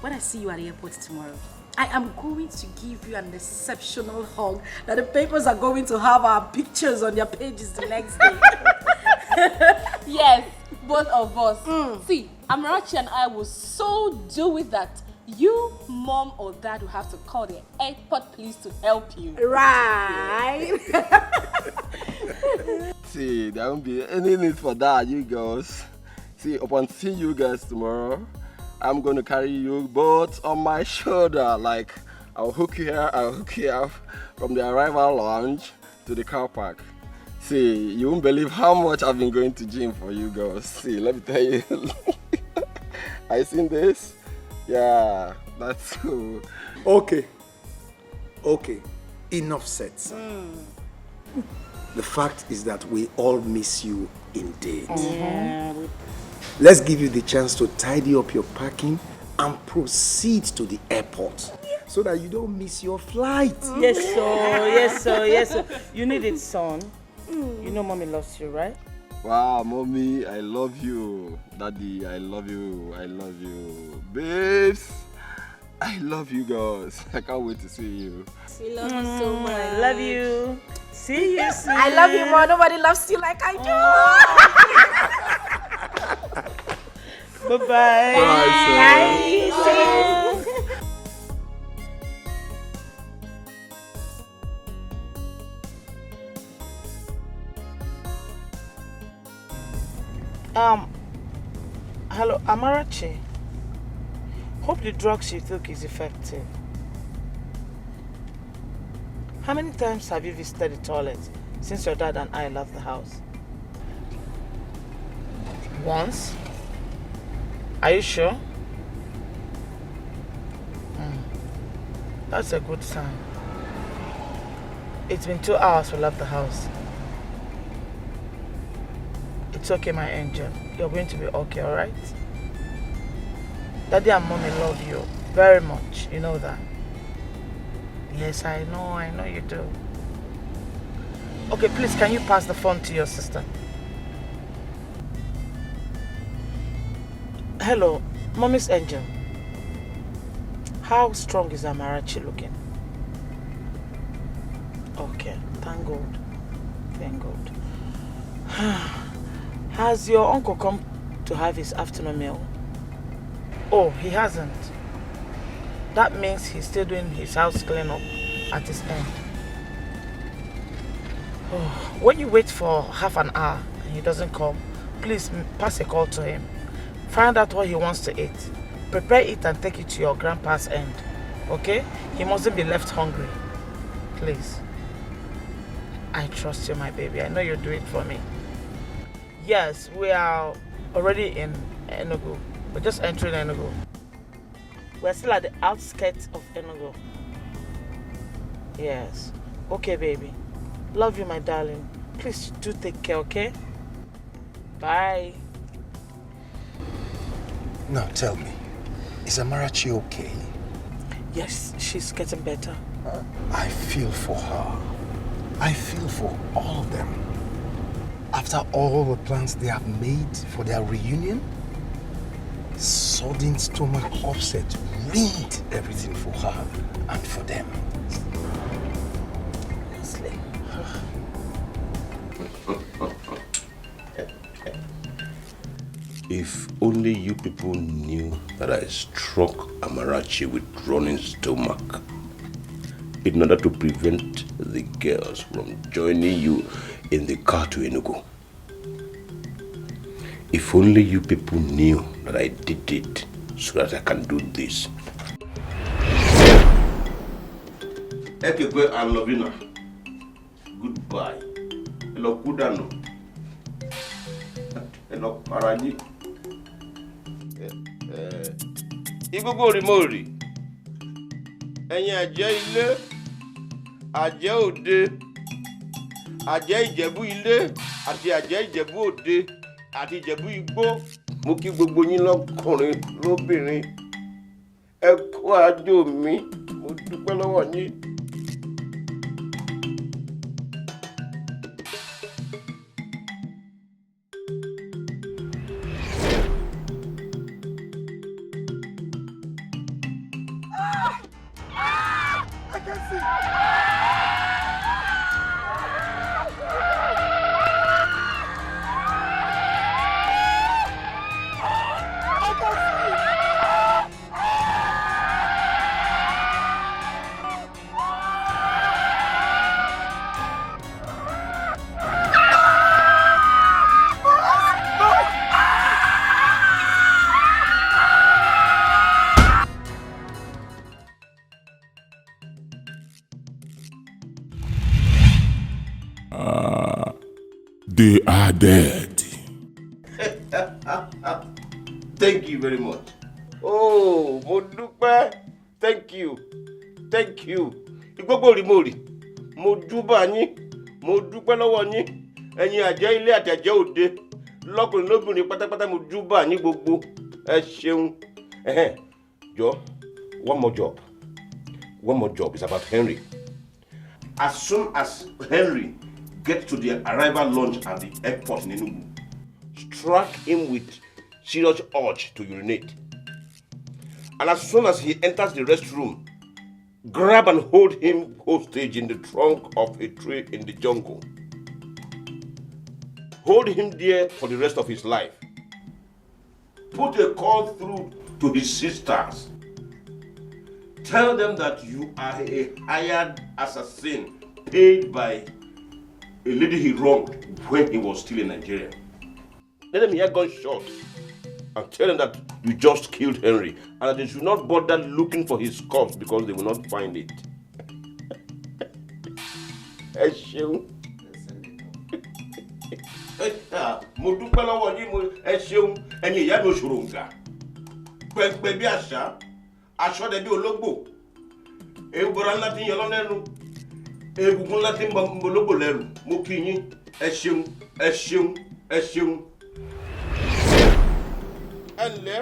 When I see you at the airport tomorrow, I am going to give you an exceptional hug that the papers are going to have our pictures on their pages the next day. Yes, both of us. See, Amarachi and I will so do it that you, mom or dad will have to call the airport police to help you. Right. See, there won't be any need for that, you girls. See, upon seeing you guys tomorrow, I'm going to carry you both on my shoulder. Like, I'll hook you here, I'll hook you up from the arrival lounge to the car park. See, you won't believe how much I've been going to gym for you girls. See, let me tell you. I seen this? Yeah, that's cool. Okay. Enough said. The fact is that we all miss you indeed. Let's give you the chance to tidy up your packing and proceed to the airport so that you don't miss your flight. Yes, sir. You need it, son. You know mommy loves you, right? Wow, mommy, I love you. Daddy, I love you. Babes, I love you girls. I can't wait to see you. We love you so much. I love you. See you soon. I love you more. Nobody loves you like I do. Bye-bye. Bye. Amarachi, hope the drugs you took is effective. How many times have you visited the toilet since your dad and I left the house? Once? Are you sure? That's a good sign. It's been 2 hours we left the house. It's okay, my angel. You're going to be okay, alright? Daddy and Mommy love you very much. You know that? Yes, I know you do. Okay, please, can you pass the phone to your sister? Hello, Mommy's angel. How strong is Amarachi looking? Okay, thank God. Thank God. Has your uncle come to have his afternoon meal? Oh, he hasn't. That means he's still doing his house cleanup at his end. Oh, when you wait for half an hour and he doesn't come, please pass a call to him. Find out what he wants to eat. Prepare it and take it to your grandpa's end. Okay? He mustn't be left hungry. Please. I trust you, my baby. I know you'll do it for me. Yes, we are already in Enugu. We're just entering Enugu. We're still at the outskirts of Enugu. Yes. Okay, baby. Love you, my darling. Please do take care, okay? Bye. Now tell me, is Amarachi okay? Yes, she's getting better. I feel for her. I feel for all of them. After all the plans they have made for their reunion, sudden stomach upset ruined everything for her and for them. Honestly. If only you people knew that I struck Amarachi with running stomach in order to prevent the girls from joining you in the car to Enugu. If only you people knew that I did it so that I can do this. Ekekwe and Lovina, goodbye. Hello, Kudano. Hello, Paraji. Igogo Rimori. Ẹ̀yin àjẹ́ ilé, àjẹ́ òde, àjẹ́ Ìjẹ̀bú ilé, àti àjẹ́ Ìjẹ̀bú òde, àti Ìjẹ̀bú igbó. Mo kí gbogbo yín lọ́kùnrin lóbìnrin. Ẹ kú àjò mi, mo dúpẹ́ lọ́wọ́ yín. They are dead. Thank you very much. Oh, mo dúpẹ́. Thank you. Thank you. Igbogbo Rimori. Mo júbà yín. Mo dúpẹ́ lọ́wọ́ yín. Ẹ̀yin àjẹ́ ilé àti àjẹ́ òde. Lọ́kùnrin lóbìnrin pátápátá mo júbà yín gbogbo. Ẹ ṣeun. Jọ̀ọ́, one more job. One more job is about Henry. As soon as Henry gets to the arrival lounge at the airport in Enugu, strike him with serious urge to urinate. And as soon as he enters the restroom, grab and hold him hostage in the trunk of a tree in the jungle. Hold him there for the rest of his life. Put a call through to his sisters. Tell them that you are a hired assassin paid by a lady he wronged when he was still in Nigeria. Let them hear gunshots. and tell them that you just killed Henry and that they should not bother looking for his corpse because they will not find it. Ẹ ṣeun. Mo dúpẹ́ lọ́wọ́ yín, ẹ ṣeun, ẹ̀yin ìyá mi òṣòròǹgà. Pẹ̀pẹ̀ bí àṣà, aṣọ́dẹ bí ológbò. Ewúrẹ́ ńlá ti ń yọ lọ́nẹ́nu. Egungun ńlá ti ń bọ ológbò lẹ́rù. Mo kí yín, ẹ ṣeun, ẹ ṣeun, ẹ ṣeun. Ẹ ǹlẹ́,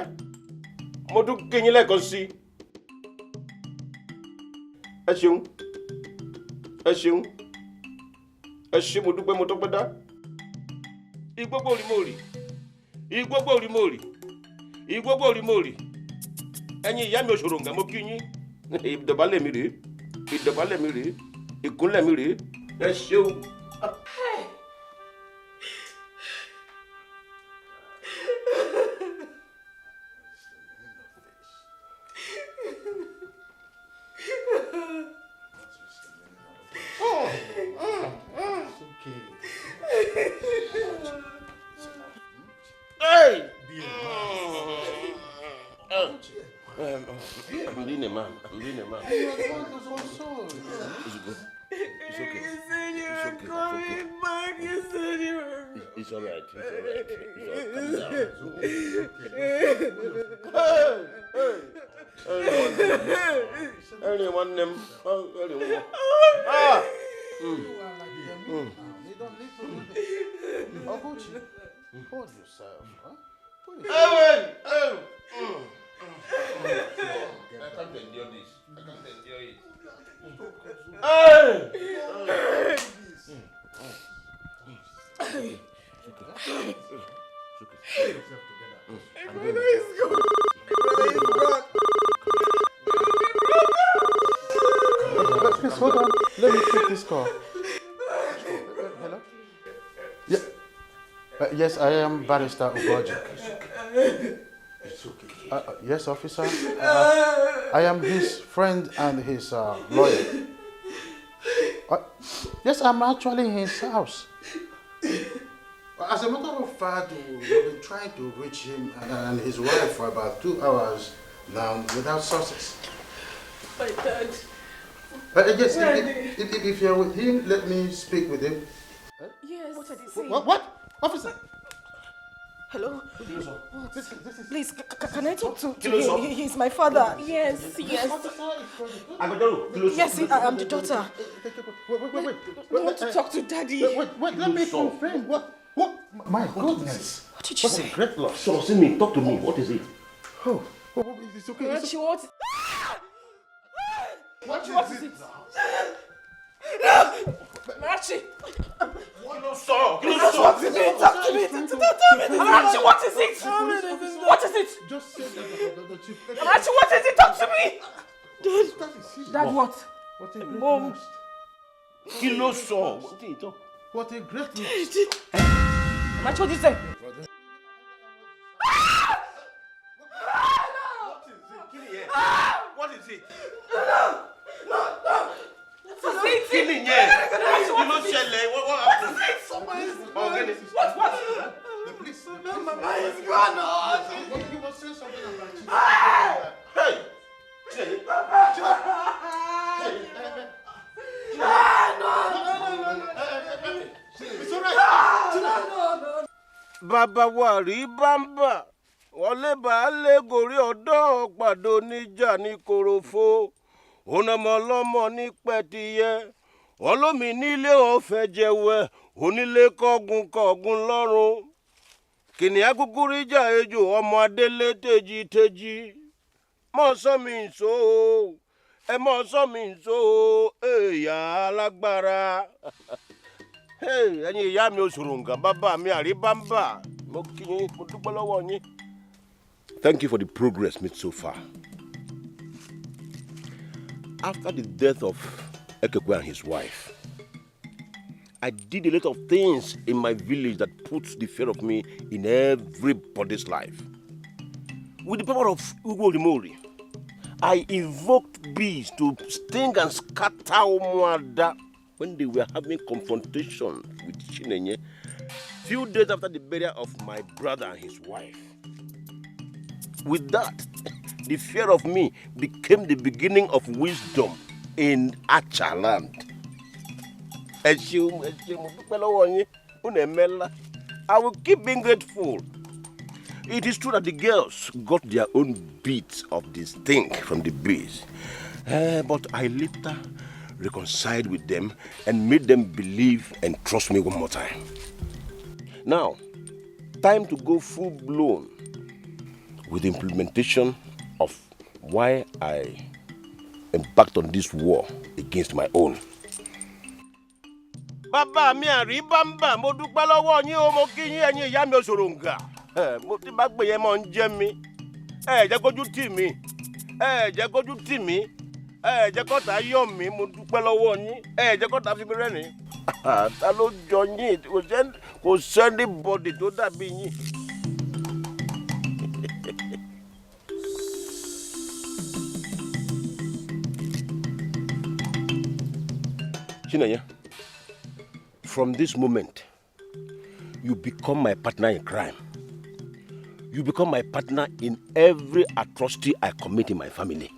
mo tún kí yín lẹ́ẹ̀kan sí. Ẹ ṣeun, ẹ ṣeun, ẹ ṣé mo dúpẹ́ mo tọ́pẹ́ dá. Igbógbó rí mòrì, igbógbó rí mòrì, igbógbó rí mòrì. Ẹ̀yin ìyá mi òṣòròǹgà mo kí yín. Ìdọ̀bálẹ̀ mi rèé, ìdọ̀bálẹ̀ mi rèé, ìkúnlẹ̀ mi rèé. Ẹ ṣeun. Hey! I'm being a man. I'm being a man. It's good. It's okay. You said you were coming back. You said you were. It's all right. Anyone them? Ah! You don't need to do this. Uncle Uche, hold yourself. Huh? I can't endure this. I can't endure it. My brother is gone. Please hold on. Let me take this call. Hello? Yeah. Yes, I am Barrister Ugoji. It's okay. Yes, officer. I am his friend and his lawyer. Yes, I'm actually in his house. As a matter of fact, we've been trying to reach him and his wife for about 2 hours now without success. My dad. Yes, if you're with him, let me speak with him. Yes. What are they saying? What? Officer? Hello? Please, can I talk to Kill him? He's my father. Yes. I'm a daughter. Yes, I'm the daughter. Wait. I want to talk to Daddy. Wait, let me confirm. What? My goodness. What did you say? What a great loss. So, see me. Talk to me. What is it? Oh, it's okay. What? What is it? Marachi! What is it? Talk to me! Marachi, what is it? What is it? Just say that the chief. Marachi, what is it? Talk to me! Dad, what? What a great Mom. loss. Kilo saw. What a great loss. Marachi, what did you say? What is it? No. Chinenye. You know Shelley. What happened? What? The police. Mama is gone. He was saying something about you. Hey! It's all right. Bàbá wa rí bámbà wọlé baálé gorí ọ̀dọ́ pàdó níjà ní korofo onamọlọmọ ní pẹtiyẹ ọlọmi nílé ọ̀fẹ́ jẹwẹ onílé kọgun lọ́rùn kìnìún akúkúrújà ejò ọmọ adélé tèjì mọ sọ mi nso ẹ mọ sọ mi nso èèyà alágbára ẹ̀yin ìyá mi òṣòròǹgà bàbá mi àríbámbà mo kí yín mo dúpẹ́ lọ́wọ́ yín. Thank you for the progress made so far. After the death of Ekekwe and his wife, I did a lot of things in my village that puts the fear of me in everybody's life. With the power of Ugbo, I invoked bees to sting and scatter Umuada when they were having confrontation with Chinenye, few days after the burial of my brother and his wife. With that, the fear of me became the beginning of wisdom in Acha land. I will keep being grateful. It is true that the girls got their own bits of this thing from the bees. But I later reconciled with them and made them believe and trust me one more time. Now, time to go full blown with the implementation of why I embarked on this war against my own. Bàbá mi àríbámbà mo dúpẹ́ lọ́wọ́ yín o mo kí yín ẹ̀yin ìyá mi òṣòròǹgà. Mo ti bá gbé yẹn mọ́ ń jẹ́ mi. Jẹ́ kójú tì mí. Jẹ́ kójú tì mí. Jẹ́ kọ́ta yọ̀ mí mo dúpẹ́ lọ́wọ́ yín. Jẹ́ kọ́ta fi mi rẹ́rìn. Ta ló jọ yín kò sẹ́ni bọ́dì tó dàbí yín. Chinenye. From this moment, you become my partner in crime. You become my partner in every atrocity I commit in my family.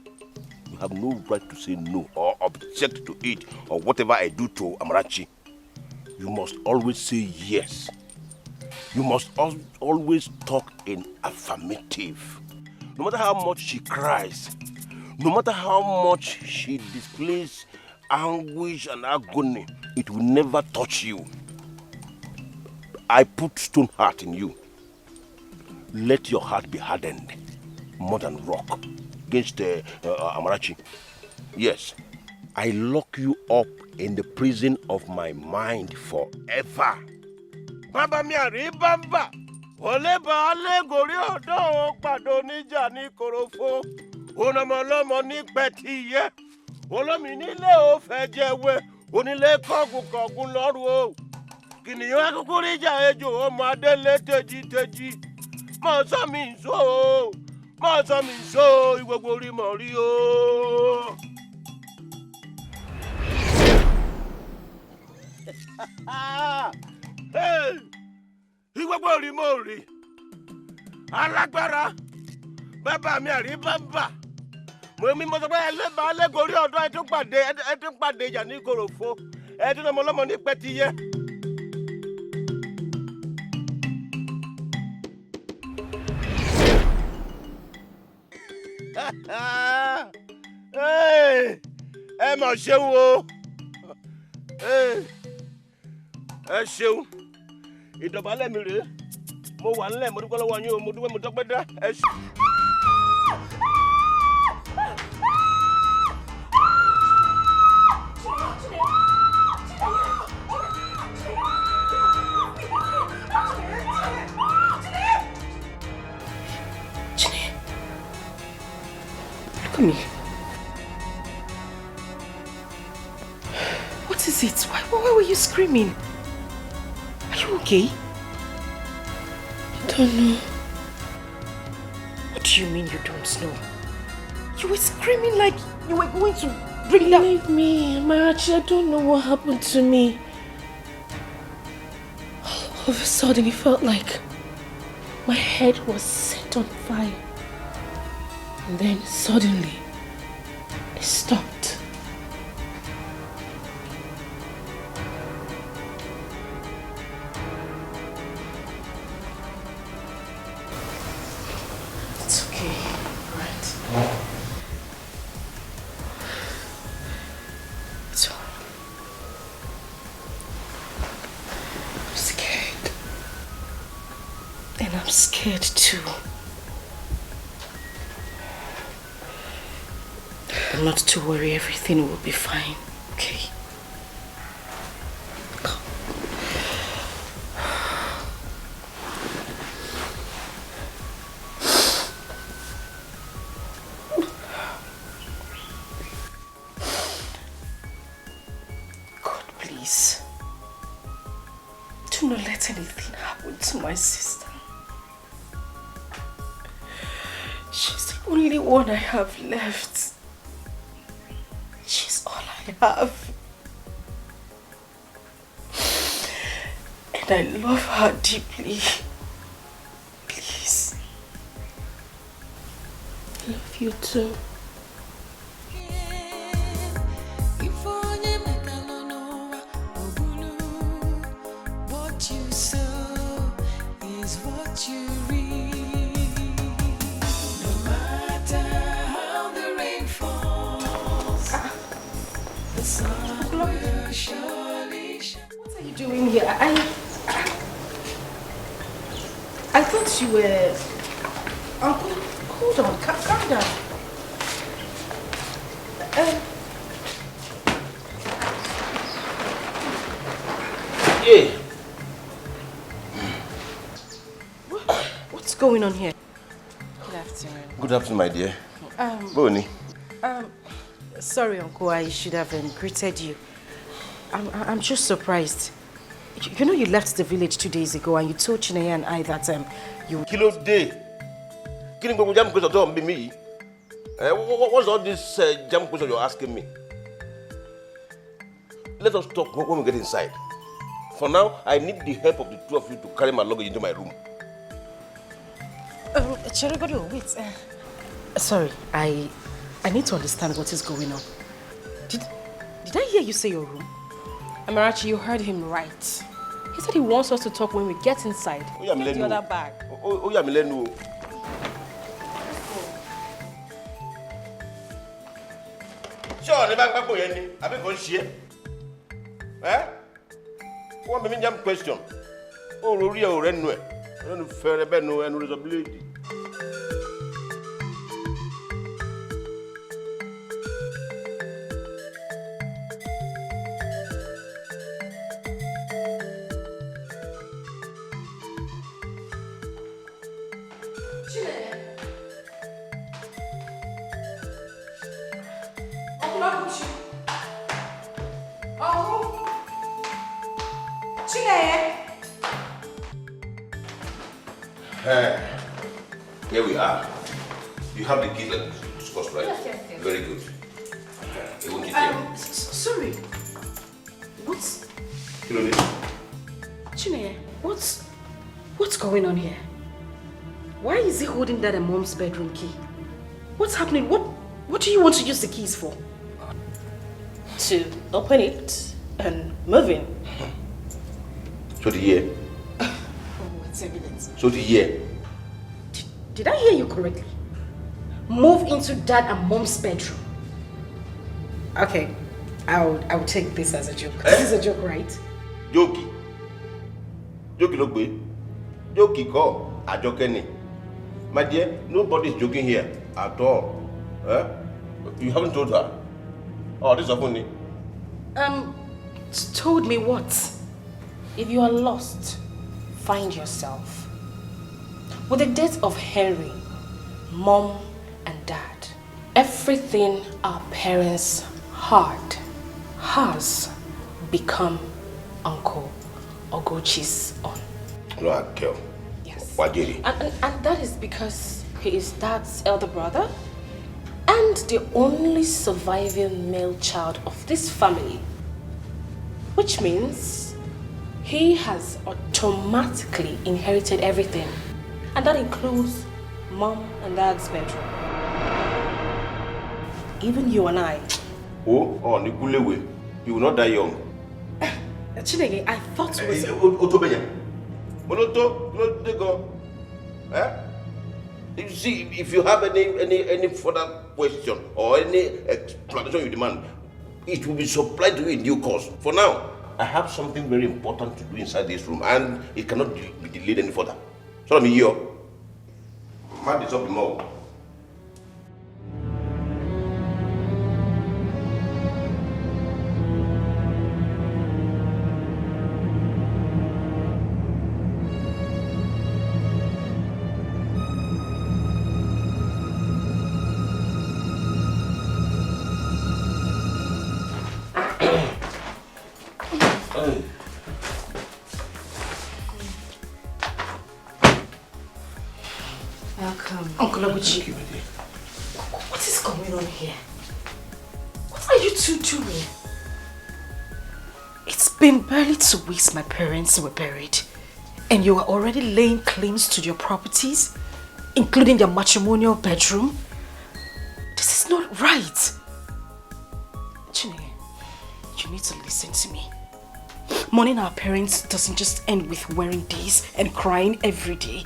You have no right to say no or object to it or whatever I do to Amarachi. You must always say yes. You must always talk in affirmative. No matter how much she cries, no matter how much she displays anguish and agony, it will never touch you. I put stone heart in you. Let your heart be hardened more than rock against Amarachi. Yes, I lock you up in the prison of my mind forever. Baba mi aribamba, oleba ale gori odo pado nija ni korofo, onamolomo ni petiye, olomi nile o fejewe. Onílé kọ́gùn lọ́rùn o. Kìnìún akúkú ríjà ejò ọmọ adélé tèjì. Mọ̀ sọ mi nsó o. Mọ̀ sọ mi nsó o. Ìgbogbo orí mọ̀ rí o. Ìgbogbo orí mọ̀ rí. Alágbára. Bàbá mi àríbámbà. Mo sọ pé ẹlẹ́bàá lẹ́gọ̀ọ́rí ọ̀dọ́ ẹ tún pàdé ìjà ní Ìkòròfo ẹ tún ọmọ ọlọ́mọ ní Pẹ́tíyẹ́. Ẹ mọ̀ ṣeun o ẹ ṣeun ìdọ̀bálẹ̀ mi rèé mo wà nílẹ̀ mo dúpẹ́ lọ́wọ́ yín o mo dúpẹ́ mo tọ́pẹ́ dá ẹ ṣeun. Look at me. What is it? Why were you screaming? Are you okay? I don't know. What do you mean you don't know? You were screaming like you were going to bring down... Leave me, Marachi. I don't know what happened to me. All of a sudden, it felt like my head was set on fire. And then suddenly, it stopped. It's okay, right? It's all right. I'm scared. And I'm scared too. But not to worry, everything will be fine, okay? Come. God, please. Do not let anything happen to my sister. She's the only one I have left. She's all I have. And I love her deeply. Please. I love you too. What you sow is what you reap. No matter how the rain falls, the sun will surely shine. What are you doing here? I thought you were... Uncle, hold on, calm down. Yeah. What's going on here? Good afternoon. Good afternoon, my dear. Bonnie. Sorry, Uncle, I should have greeted you. I'm just surprised. You know you left the village 2 days ago and you told Chinenye and I that you... Kilo day. Killing go jam question don't be me. What's all this jam question you're asking me? Let us talk when we get inside. For now, I need the help of the two of you to carry my luggage into my room. Cherigodo, wait. Sorry, I need to understand what is going on. Did I hear you say your room? Amarachi, you heard him right. He said he wants us to talk when we get inside. Get the other bag. Oh, yeah, Milenu. Sure, the bag go any. I be go share. One me jam question. Oh, Rory o rennu e. No fere be no enu responsibility. Here we are. You have the key like discussed, right? Yes. Very good. Sorry. What's... Chinenye, what's going on here? Why is he holding that in Mom's bedroom key? What's happening? What do you want to use the keys for? To open it and move in. So the year. What's evidence? So the year. Did I hear you correctly? Move into Dad and Mom's bedroom. Okay, I'll take this as a joke. This is a joke, right? Jokey. Jokey look good. Jokey call. A joke any. My dear, nobody's joking here at all. You haven't told her. Oh, this is funny. Told me what? If you are lost, find yourself. With the death of Henry, Mom and Dad, everything our parents had has become Uncle Ogochi's own. No, girl. Yes. Wajiri. And that is because he is Dad's elder brother and the only surviving male child of this family. Which means he has automatically inherited everything. And that includes Mom and Dad's bedroom. Even you and I. Oh, Nikulewe. You will not die young. Chinenye, I thought it was... Otobenya. Monoto, no they go. You see, if you have any further question or any explanation you demand, it will be supplied to you in due course. For now, I have something very important to do inside this room and it cannot be delayed any further. So I'm here. Man, it's up the mouth. Uncle Oguchi, what is going on here? What are you two doing? It's been barely 2 weeks my parents were buried, and you are already laying claims to your properties, including their matrimonial bedroom. not right. Chinenye, you need to listen to me. Mourning our parents doesn't just end with wearing this and crying every day.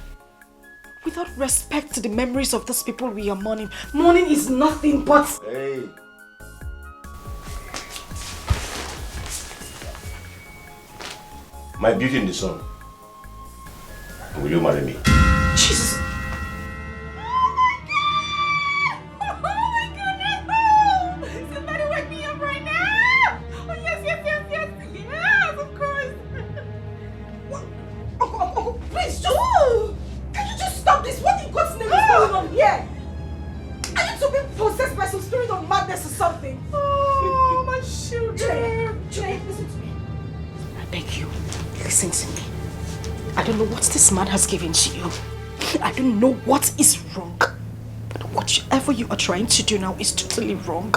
Without respect to the memories of those people we are mourning, mourning is nothing but... Hey. My beauty in the sun. Will you marry me? Jesus. Somebody wake me up right now! Oh, yes, yes, yes, yes! Yes, of course! Oh, please, just... Can you just stop this? What in God's name is going on here? Are you two being possessed by some spirit of madness or something? Oh, my children! Chinenye, listen to me. I beg you, listen to me. I don't know what this man has given to you. I don't know what is wrong. But whatever you are trying to do now is totally wrong.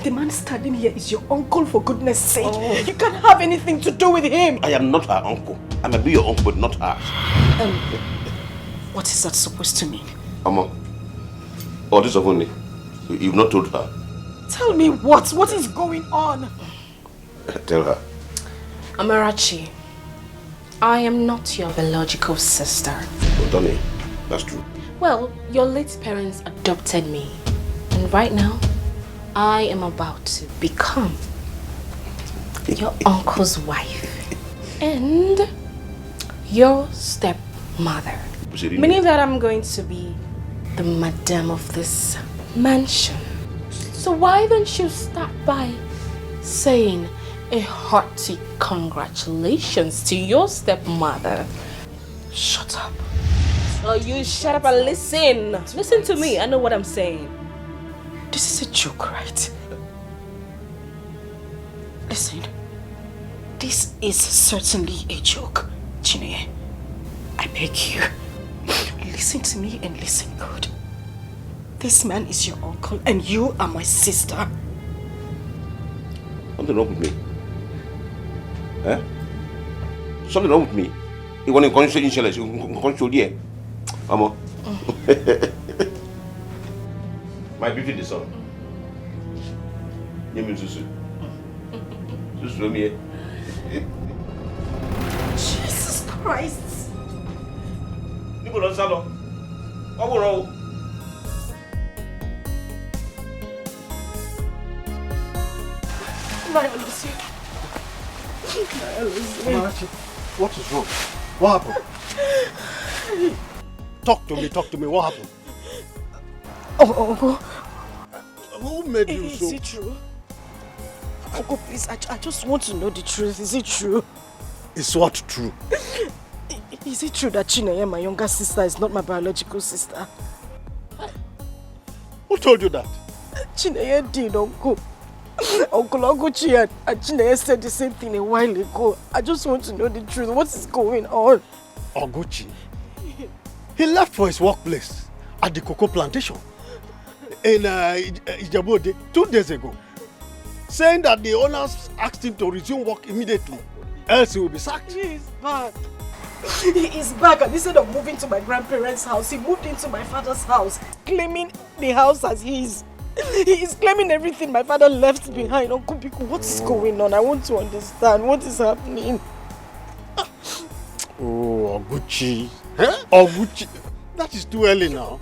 The man standing here is your uncle, for goodness sake. Oh. You can't have anything to do with him. I am not her uncle. I may be your uncle, but not her. What is that supposed to mean? Mama, oh, this is only. You've not told her. Tell me what? What is going on? Tell her. Amarachi, I am not your biological sister. Oh, Tony, that's true. Well, your late parents adopted me. And right now, I am about to become your uncle's wife. And your stepmother. Meaning that I'm going to be the madam of this mansion. So why don't you start by saying a hearty congratulations to your stepmother? Shut up. Oh, you shut up and listen. Listen to me. I know what I'm saying. This is a joke, right? Listen. This is certainly a joke, Chinenye. I beg you. Listen to me and listen good. This man is your uncle and you are my sister. Something wrong with me? Eh? Something wrong with me? You want to control here? Mama. My beauty in the sun. You mean Susu? Susu, me. Jesus Christ. You go on salon. What will wrong? What is wrong? What happened? Talk to me, what happened? Oh, Uncle. Who made you so? Is it true? Uncle, please, I just want to know the truth. Is it true? Is what true? Is it true that Chinenye, my younger sister, is not my biological sister? Who told you that? Chinenye did, Uncle. Uncle Oguchi and Chinenye said the same thing a while ago. I just want to know the truth. What is going on? Oguchi? He left for his workplace at the cocoa plantation in Ijebu 2 days ago, saying that the owners asked him to resume work immediately, else he will be sacked. He is back. He is back, and instead of moving to my grandparents' house, he moved into my father's house, claiming the house as his. He is claiming everything my father left behind. Uncle Biko, what is going on? I want to understand. What is happening? Oh, Oguchi. Huh? Oguchi. That is too early now.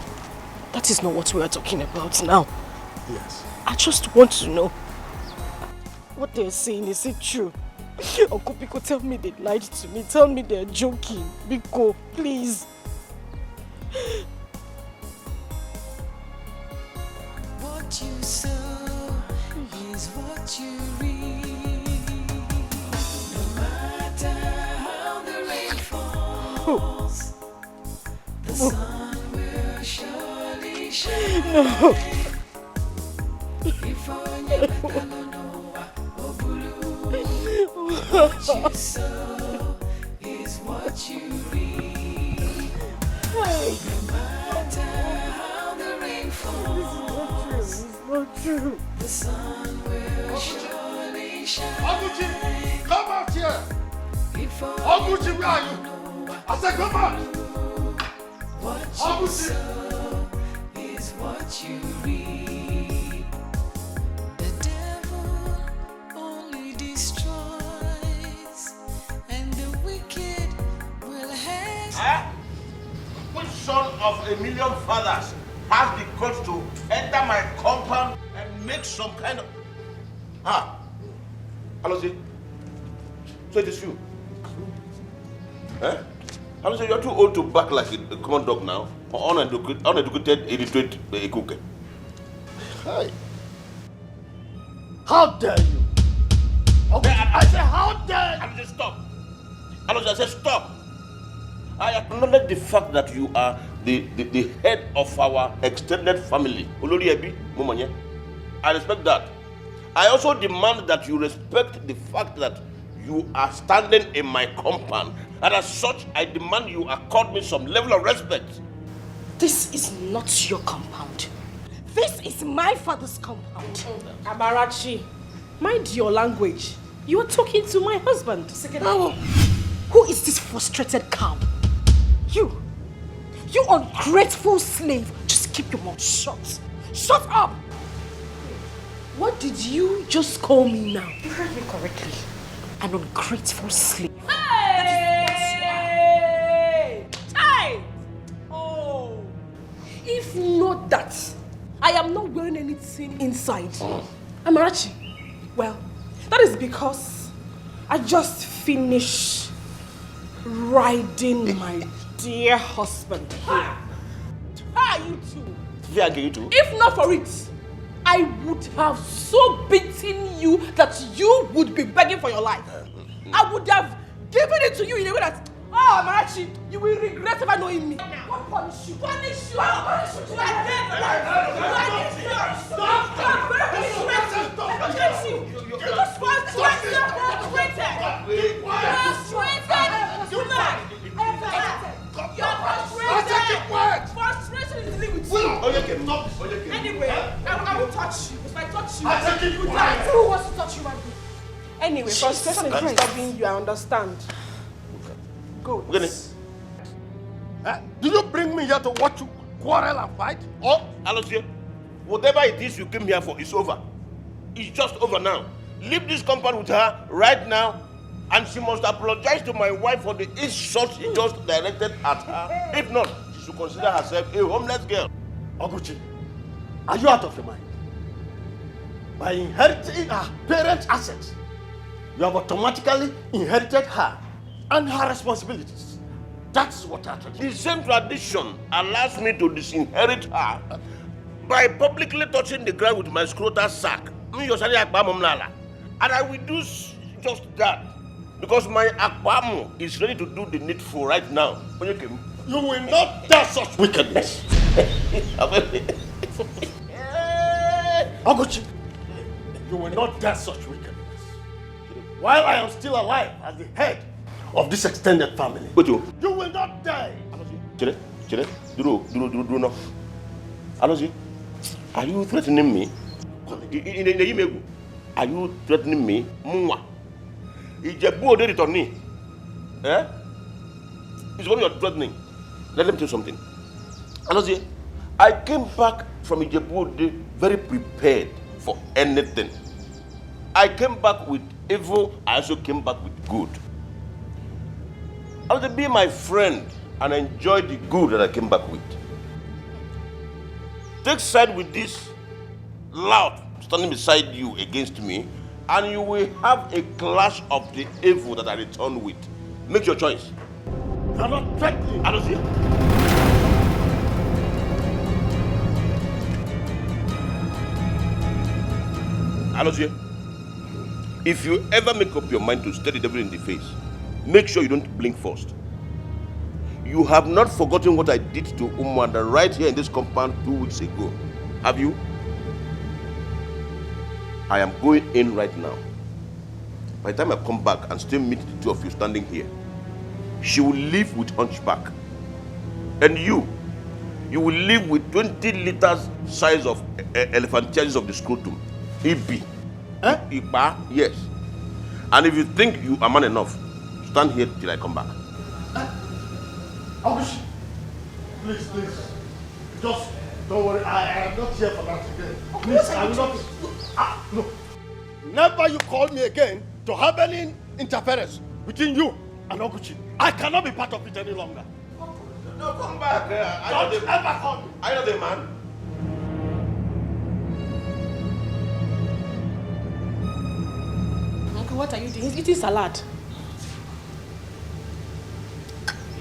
That is not what we are talking about now. Yes. I just want to know. What they're saying, is it true? Uncle Biko, tell me they lied to me. Tell me they're joking. Biko, please. What you sow is what you reap. No matter how the rain falls, the sun will surely shine. No. What you sow is what you reap. No matter how the rain falls, not true. The sun will surely shine. Oguchi, come out here. Oguchi, where are you? I said come out. What you sow is what you reap. of a million fathers has the guts to enter my compound and make some kind of... Ah! Alozie, so it is you? Eh? Alozie, you're too old to bark like a common dog now. Or uneducated, illiterate cook. Hi. How dare you? Okay, I say, how dare you? Alozie, stop. Alozie, I said stop. I acknowledge the fact that you are the head of our extended family. I respect that. I also demand that you respect the fact that you are standing in my compound. And as such, I demand you accord me some level of respect. This is not your compound. This is my father's compound. Amarachi, mind your language. You are talking to my husband. Who is this frustrated cow? You ungrateful slave. Just keep your mouth shut. Shut up! What did you just call me now? You heard me correctly. An ungrateful slave. Hey! Hey! Oh! If not that, I am not wearing anything inside. Amarachi, well, that is because I just finished riding my dear husband here. Ah, you too. If not for it, I would have so beaten you that you would be begging for your life. I would have given it to you in a way that, oh, Amarachi, you will regret ever knowing me. What punish you? Punish you! Punish you! You are dead! Stop! You just frustrated! Frustration is living with you. Anyway, I will touch you. If I touch you, you die. Who wants to touch you, man? Anyway, frustration is disturbing you, I understand. Go. Do you bring me here to watch you quarrel and fight? Oh, Alozie, whatever it is you came here for is over. It's just over now. Leave this compound with her right now, and she must apologize to my wife for the insult she just directed at her. If not, she should consider herself a homeless girl. Oguchi, are you out of your mind? By inheriting her parents' assets, you have automatically inherited her and her responsibilities. That's what our tradition. The same tradition allows me to disinherit her by publicly touching the ground with my scrotal sack. And I will do just that because my akwamu is ready to do the needful right now. You will not dare such wickedness. Oguchi, you will not dare such wickedness. While I am still alive as the head of this extended family, you will not die. Alozie, are you threatening me? Are you threatening me? Mwa. Ijebu de returning. Eh? It's what you're threatening. Let me tell you something. Alozie, I came back from Ijebu very prepared for anything. I came back with evil, I also came back with good. Alozie, be my friend and enjoy the good that I came back with. Take side with this loud standing beside you against me, and you will have a clash of the evil that I return with. Make your choice. You are not threatening. Alozie. Alozie, if you ever make up your mind to stare the devil in the face, make sure you don't blink first. You have not forgotten what I did to Umwanda right here in this compound 2 weeks ago, have you? I am going in right now. By the time I come back and still meet the two of you standing here, she will leave with hunchback. And you will leave with 20 liters size of elephantiasis of the scrotum. EB. Eh? Iba, yes. And if you think you are man enough, stand here till I come back. Oguchi, please. Just don't worry, I am not here for that again. Please, I will not. No. Never you call me again to have any interference between you and Oguchi. I cannot be part of it any longer. No, come back. Don't ever call me. I know the man. Uncle, what are you doing? He's eating salad.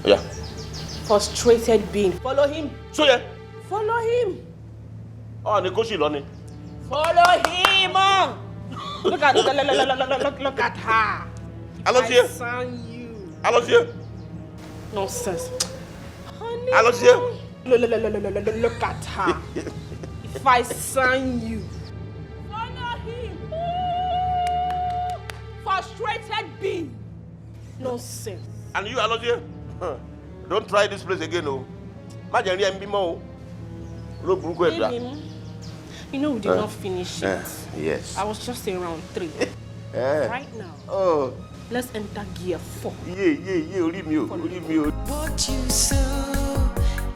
Yeah. Frustrated being. Follow him. So yeah. Follow him. Oh, Nikoshi Loni. Follow him. Look at her. Hello, dear. Son you. Hello, dear. Nonsense. Honey. Hello, dear. Look at her. If I sign you. Follow him. Frustrated being. Nonsense. And you, hello, dear. Don't try this place again, oh. Imagine you be more. Look, you know we did not finish it. Yes. I was just in round 3. Right now. Oh. Let's enter gear 4. Yeah. Leave me. What you sow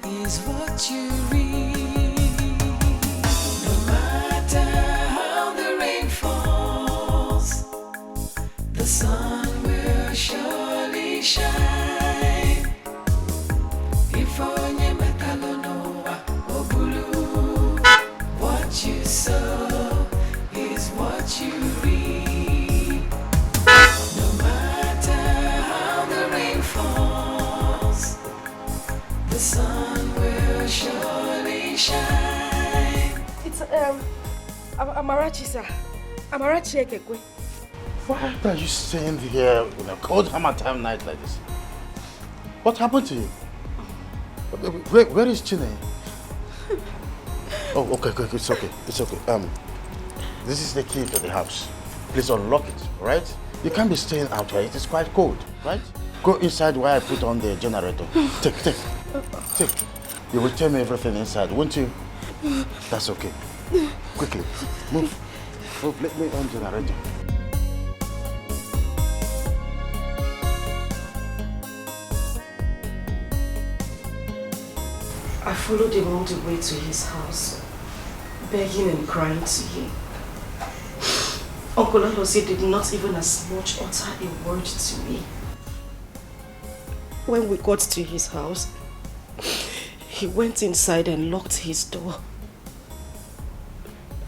is what you reap. No matter how the rain falls, the sun will surely shine. If onye metalonoa obulu, what you sow is what you reap. No matter how the rain falls, the sun will surely shine. It's Amarachi, sir. Amarachi Ekekwe. Why are you staying here in a cold hammer time night like this? What happened to you? Where is Chinenye? Oh, okay, it's okay. This is the key to the house. Please unlock it, right? You can't be staying out here. It is quite cold, right? Go inside where I put on the generator. Take. You will tell me everything inside, won't you? That's okay. Quickly, move. Let me on generator. I followed him all the way to his house, begging and crying to him. Uncle Alozie did not even as much utter a word to me. When we got to his house, he went inside and locked his door,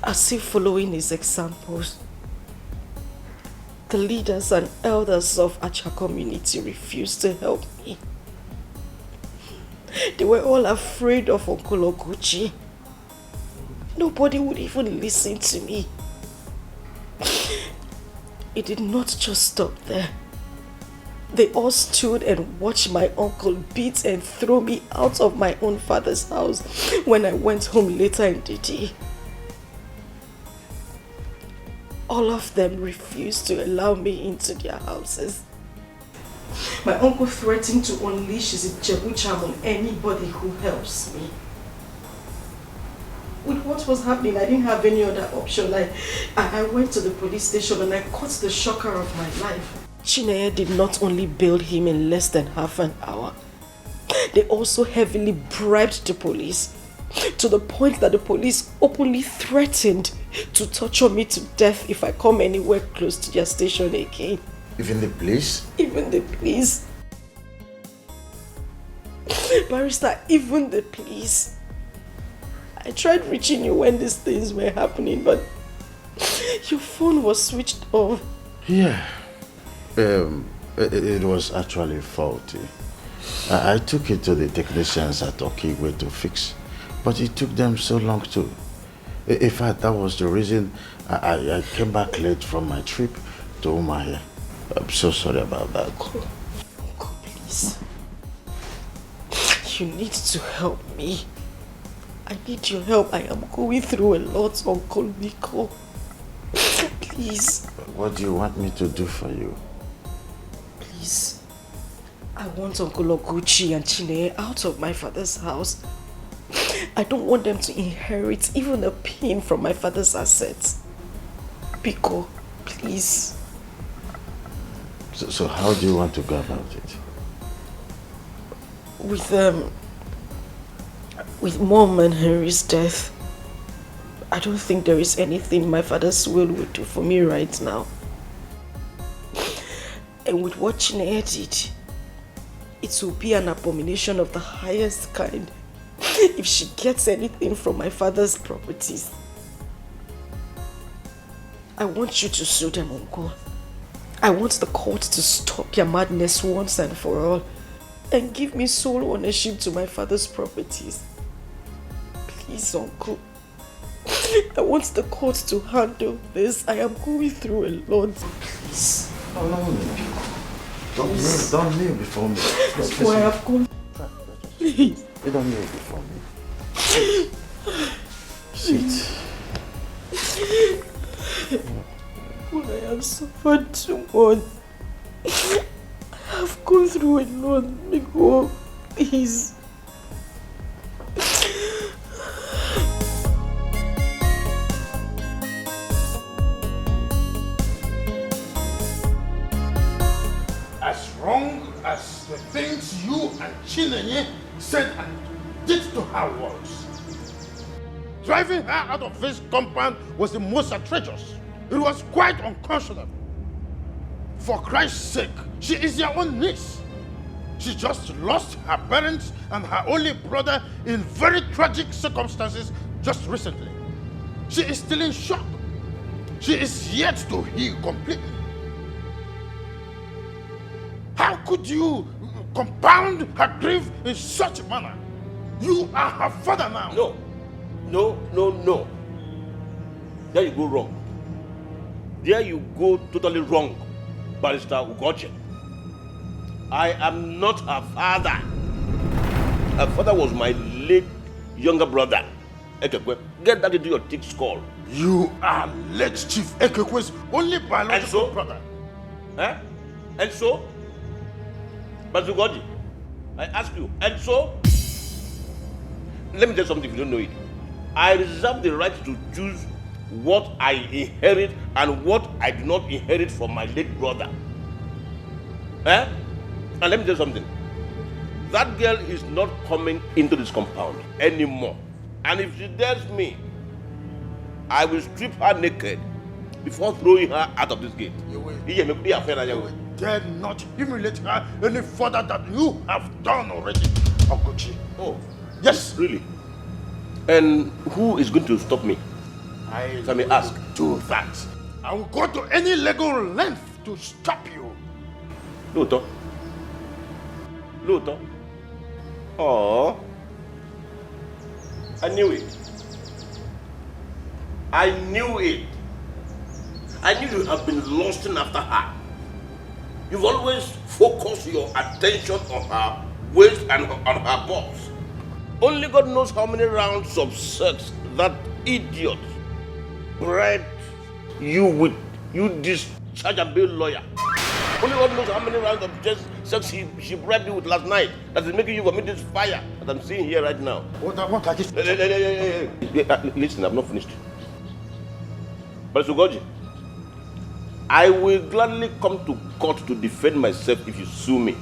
as if following his examples. The leaders and elders of Acha community refused to help me. They were all afraid of Uncle Oguchi. Nobody would even listen to me. It did not just stop there. They all stood and watched my uncle beat and throw me out of my own father's house when I went home later in the day. All of them refused to allow me into their houses. My uncle threatened to unleash his Jebucham on anybody who helps me. With what was happening, I didn't have any other option. I went to the police station and I caught the shocker of my life. Chinenye did not only bail him in less than half an hour, they also heavily bribed the police, to the point that the police openly threatened to torture me to death if I come anywhere close to their station again. Even the police? Even the police. Barrister, even the police. I tried reaching you when these things were happening, but your phone was switched off. Yeah. It was actually faulty. I took it to the technicians at Okigwe to fix, but it took them so long too. In fact, that was the reason I came back late from my trip to Umahia. I'm so sorry about that. Uncle, please. You need to help me. I need your help. I am going through a lot, Uncle Nico. Please. What do you want me to do for you? Please. I want Uncle Oguchi and Chinenye out of my father's house. I don't want them to inherit even a pin from my father's assets. Pico, please. So how do you want to go about it? With Mom and Henry's death, I don't think there is anything my father's will would do for me right now. And with what Chinenye did, it it will be an abomination of the highest kind if she gets anything from my father's properties. I want you to sue them, Uncle. I want the court to stop your madness once and for all and give me sole ownership to my father's properties. Please, Uncle. I want the court to handle this. I am going through a lot. Please. Oh, no. Don't kneel before me. That's why I've gone. Please. You don't kneel before me. Sit. Well, I have suffered too much. I have gone through a lot. Miko, please. As wrong as the things you and Chinenye said and did to her was. Driving her out of this compound was the most outrageous. It was quite unconscionable. For Christ's sake, she is your own niece. She just lost her parents and her only brother in very tragic circumstances just recently. She is still in shock. She is yet to heal completely. How could you compound her grief in such a manner? You are her father now. No. There you go wrong. There you go totally wrong, Barrister Uche. I am not her father. Her father was my late younger brother, Ekekwe. Get that into your thick skull. You are late Chief Ekekwe's only biological brother. Eh? And so? Bazugoji, I ask you, and so? Let me tell you something if you don't know it. I reserve the right to choose what I inherit and what I do not inherit from my late brother. Eh? And let me tell you something. That girl is not coming into this compound anymore. And if she dares me, I will strip her naked before throwing her out of this gate. You dare not humiliate her any further than you have done already, Okochi. Oh, yes, really? And who is going to stop me? If I may ask. Do that. I will go to any legal length to stop you. Luto. Oh, I knew it. I knew it. I knew you have been lusting after her. You've always focused your attention on her waist and on her boss. Only God knows how many rounds of sex that idiot bred you with, you dischargeable lawyer. Only God knows how many rounds of sex she bribed you with last night that is making you commit this fire that I'm seeing here right now. What I just... Listen, I've not finished. But Sugoji, I will gladly come to court to defend myself if you sue me.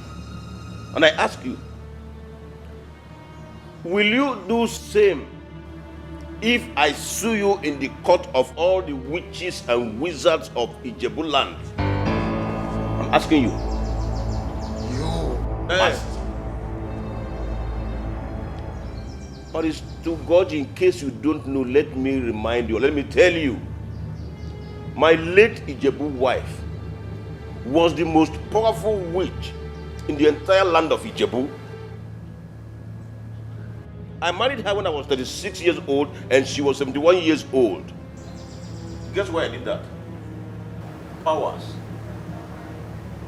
And I ask you, will you do same if I sue you in the court of all the witches and wizards of Ijebu land? I'm asking you. Must. But it's to God, in case you don't know, let me remind you, let me tell you. My late Ijebu wife was the most powerful witch in the entire land of Ijebu. I married her when I was 36 years old and she was 71 years old. Guess why I did that? Powers.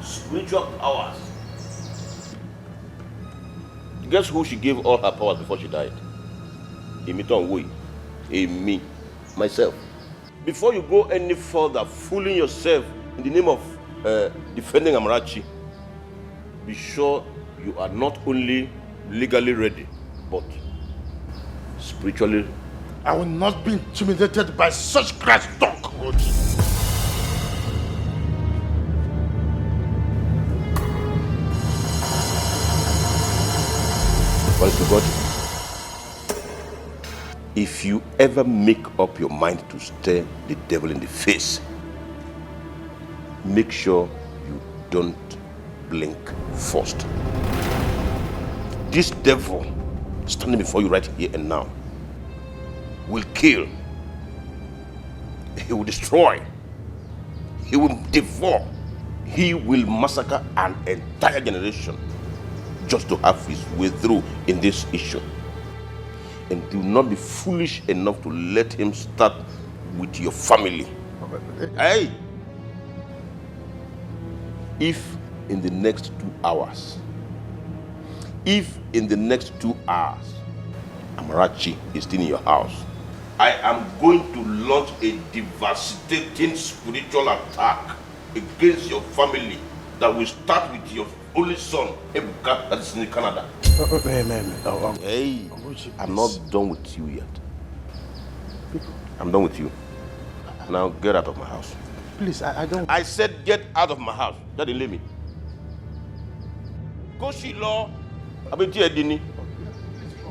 Spiritual powers. Guess who she gave all her powers before she died? Me, myself. Before you go any further fooling yourself in the name of defending Amarachi, be sure you are not only legally ready, but spiritually. I will not be intimidated by such crass talk, Okochi. If you ever make up your mind to stare the devil in the face, make sure you don't blink first. this devil standing before you right here and now will kill, he will destroy, he will devour, he will massacre an entire generation just to have his way through in this issue. And do not be foolish enough to let him start with your family. Hey! If in the next 2 hours, Amarachi is still in your house, I am going to launch a devastating spiritual attack against your family that will start with your only son, Ebuka, that is in Canada. Hey, I'm not done with you yet. I'm done with you. Now get out of my house. Please, I don't... I said get out of my house. That didn't leave me. Koshi law.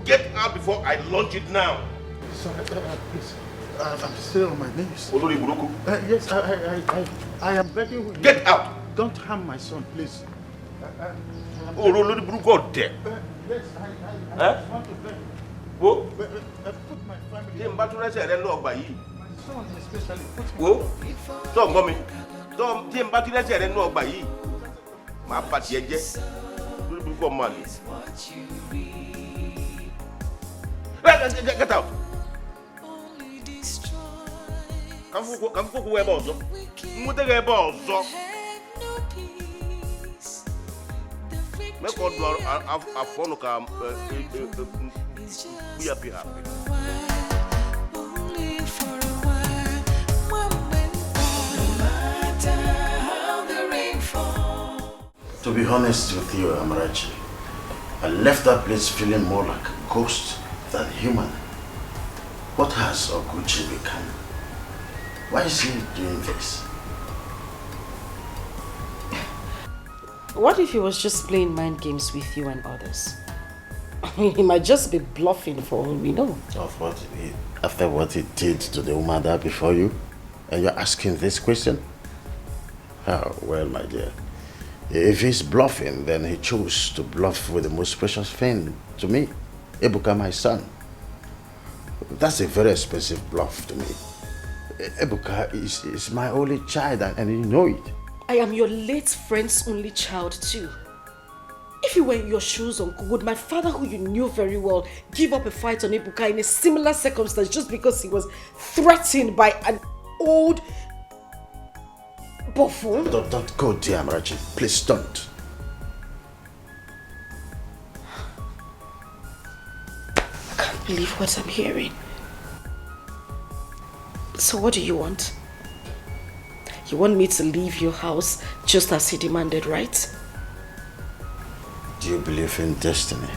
Get out before I launch it now. Sorry, please. I'm still on my knees. Buruku. Yes, I am begging you. Get out. Don't harm my son, please. Olori Buruku there. Yes, I want to beg. Wo? Put my family... My son especially. Wo? So, mommy. So, my party again. Before money. Get out. Come cook where also. Make all our phone come. We are happy. To be honest with you, Amarachi, I left that place feeling more like a ghost than human. What has Oguchi become? Why is he doing this? What if he was just playing mind games with you and others? I mean, he might just be bluffing for all we know. After what he did to the Umada before you? And you're asking this question? Oh, well, my dear. If he's bluffing, then he chose to bluff with the most precious thing to me, Ebuka, my son. That's a very expensive bluff to me. Ebuka is my only child, and you know it. I am your late friend's only child too. If you were in your shoes, Uncle, would my father, who you knew very well, give up a fight on Ebuka in a similar circumstance just because he was threatened by an old buffoon? Don't go there, Amarachi. Please don't. I can't believe what I'm hearing. So what do you want? You want me to leave your house just as he demanded, right? Do you believe in destiny?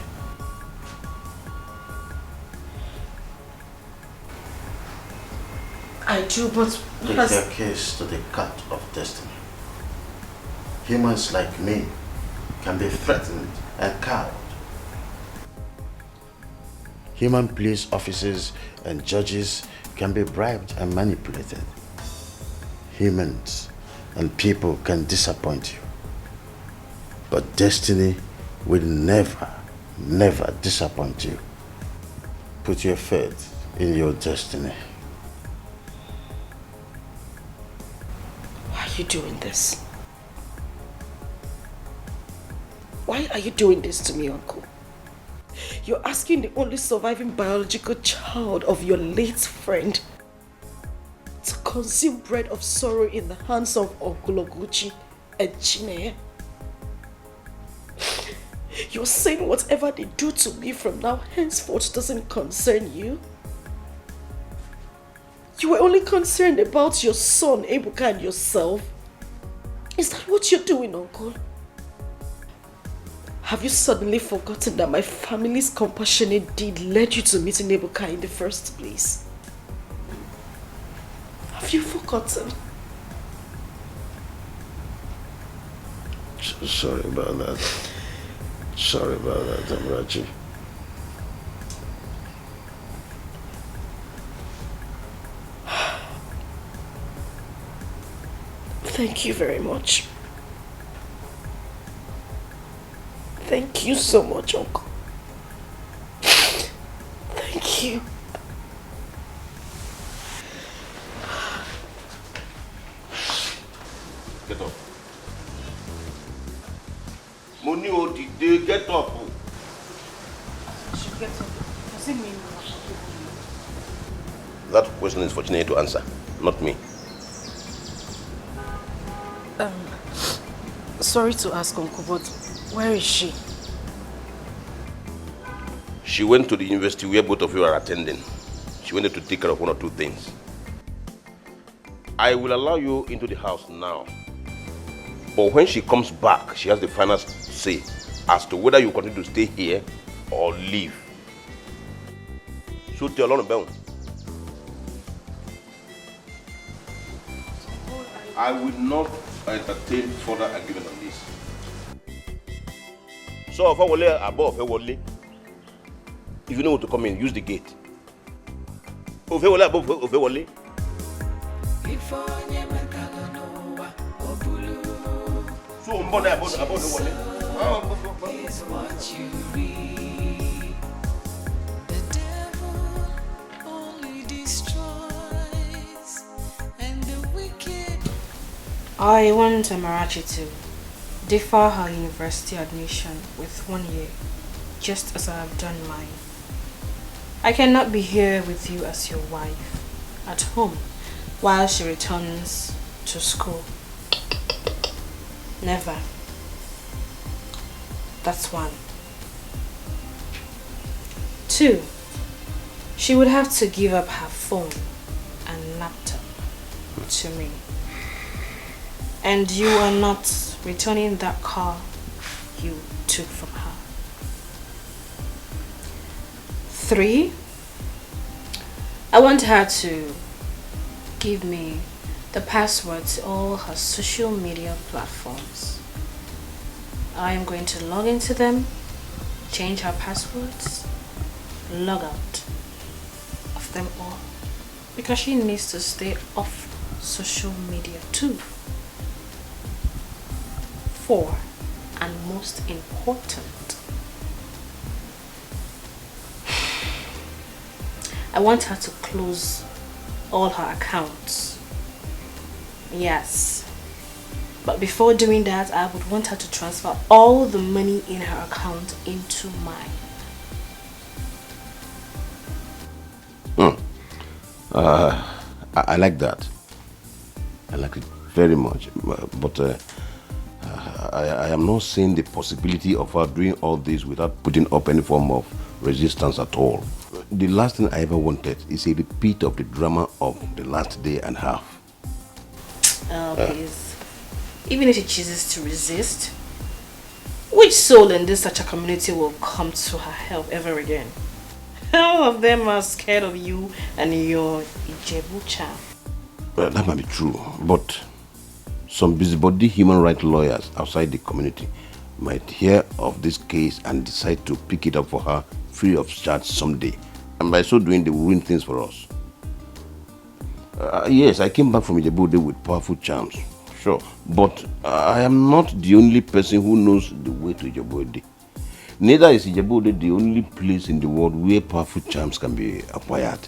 I do, but Take your case to the court of destiny. Humans like me can be threatened and cowed. Human police officers and judges can be bribed and manipulated. Humans and people can disappoint you. But destiny will never, never disappoint you. Put your faith in your destiny. Why are you doing this? Why are you doing this to me, Uncle? You're asking the only surviving biological child of your late friend to consume bread of sorrow in the hands of Uncle Oguchi and Chinenye. You're saying whatever they do to me from now henceforth doesn't concern you? You were only concerned about your son, Ebuka, and yourself. Is that what you're doing, Uncle? Have you suddenly forgotten that my family's compassionate deed led you to meeting Ebuka in the first place? Have you forgotten? Sorry about that. Sorry about that, Amarachi. Thank you very much. Thank you so much, Uncle. you. Get up. Money or did they get up? She gets up. Does it mean That question is for Chinenye to answer, not me. Sorry to ask, Uncle, but where is she? She went to the university where both of you are attending. She wanted to take care of one or two things. I will allow you into the house now. But when she comes back, she has the final say as to whether you continue to stay here or leave. So tell Lord, I will not entertain further argument on this. So if I will lay above, if you know what to come in, use the gate. If I will lay above, if I will lay. So I'm born about the one. Is what you read. The devil only destroys, and the wicked. I want Amarachi to defer her university admission with 1 year, just as I have done mine. I cannot be here with you as your wife, at home, while she returns to school. Never. That's 1. 2, she would have to give up her phone and laptop to me. And you are not returning that car you took from her. 3, I want her to give me the password to all her social media platforms. I am going to log into them, change her passwords, log out of them all, because she needs to stay off social media too. 4, and most important, I want her to close all her accounts. Yes, but before doing that, I would want her to transfer all the money in her account into mine. I like that. I like it very much. But I am not seeing the possibility of her doing all this without putting up any form of resistance at all. The last thing I ever wanted is a repeat of the drama of the last day and a half. Please. Even if she chooses to resist, which soul in this such a community will come to her help ever again? All of them are scared of you and your Ijebu charm. Well, that might be true, but some busybody human rights lawyers outside the community might hear of this case and decide to pick it up for her free of charge someday. And by so doing, they will ruin things for us. Yes, I came back from Ijebu with powerful charms, sure. But I am not the only person who knows the way to Ijebu. Neither is Ijebu the only place in the world where powerful charms can be acquired.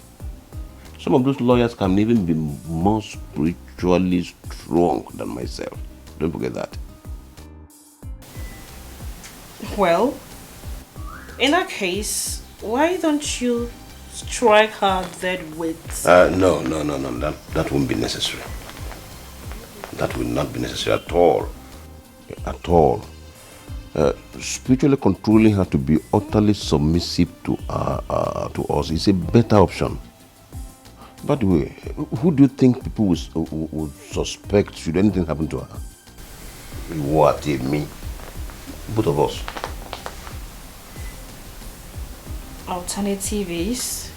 Some of those lawyers can even be more spiritually strong than myself. Don't forget that. Well, in that case, why don't you strike her dead with... No. That won't be necessary. That will not be necessary at all. At all. Spiritually controlling her to be utterly submissive to us is a better option. By the way, who do you think people would suspect should anything happen to her? What, me? Both of us. Alternatives.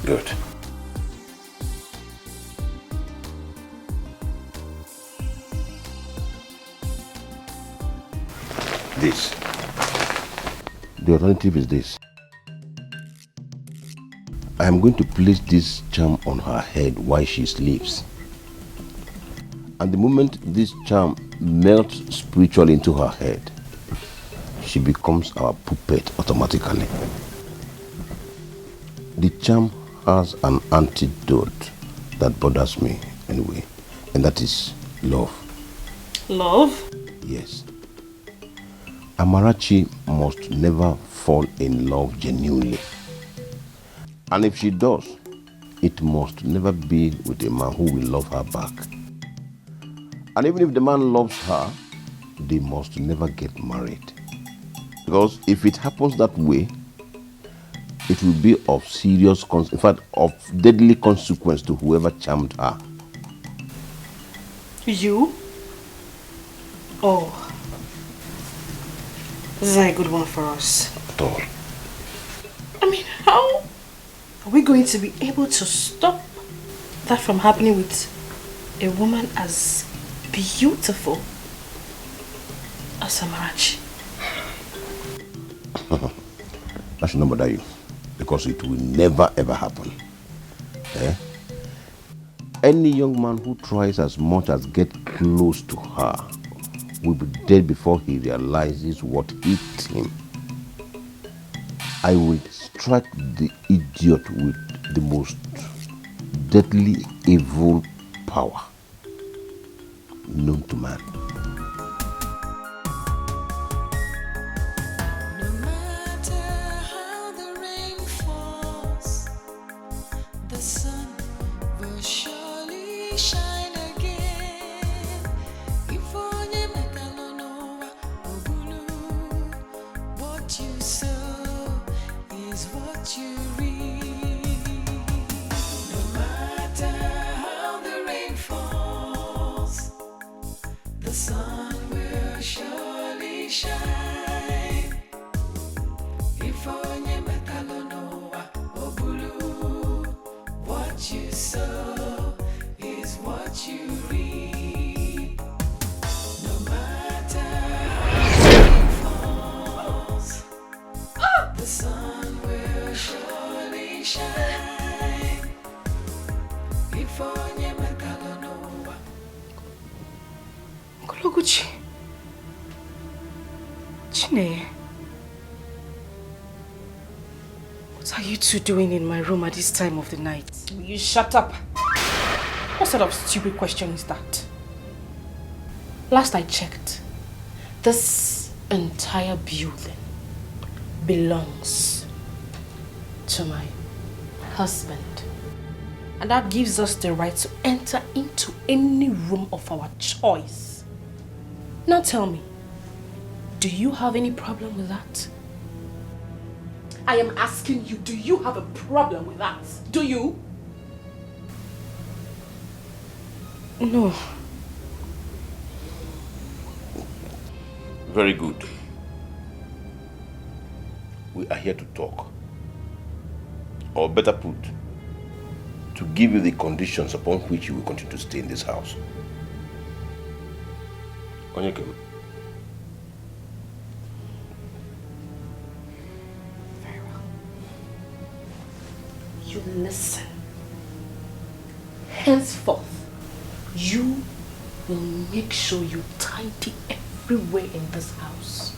Good. This. The alternative is this. I am going to place this charm on her head while she sleeps. And the moment this charm melts spiritually into her head, she becomes our puppet automatically. The charm has an antidote that bothers me anyway, and that is love. Love? Yes. Amarachi must never fall in love genuinely. And if she does, it must never be with a man who will love her back. And even if the man loves her, they must never get married. Because if it happens that way, it will be of serious, in fact, of deadly consequence to whoever charmed her. You? Oh. This is a good one for us. At all. I mean, how are we going to be able to stop that from happening with a woman as beautiful as Amarachi? That should not bother you, because it will never ever happen. Any young man who tries as much as get close to her will be dead before he realizes what hit him. I will strike the idiot with the most deadly evil power known to man. Chinenye, what are you two doing in my room at this time of the night? Will you shut up? What sort of stupid question is that? Last I checked, this entire building belongs to my husband. And that gives us the right to enter into any room of our choice. Now tell me, do you have any problem with that? I am asking you, do you have a problem with that? Do you? No. Very good. We are here to talk. Or better put, to give you the conditions upon which you will continue to stay in this house. Onyeke. Very well. You listen. Henceforth, you will make sure you tidy everywhere in this house.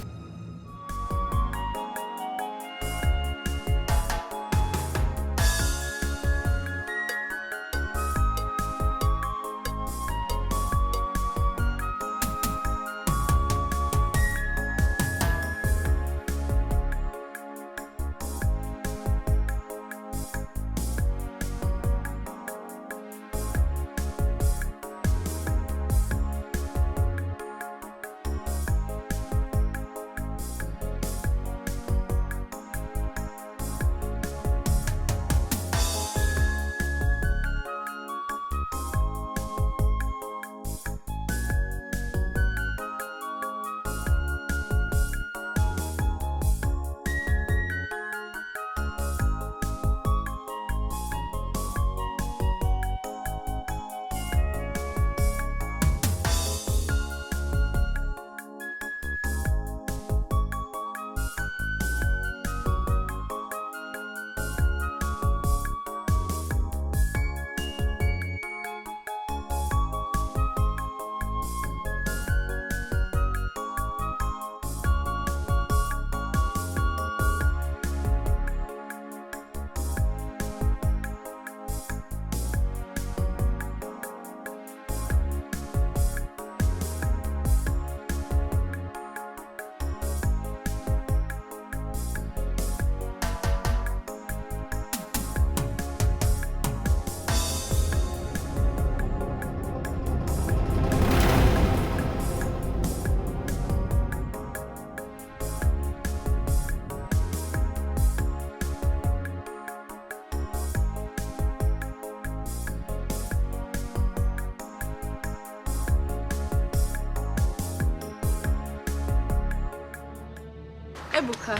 Buka.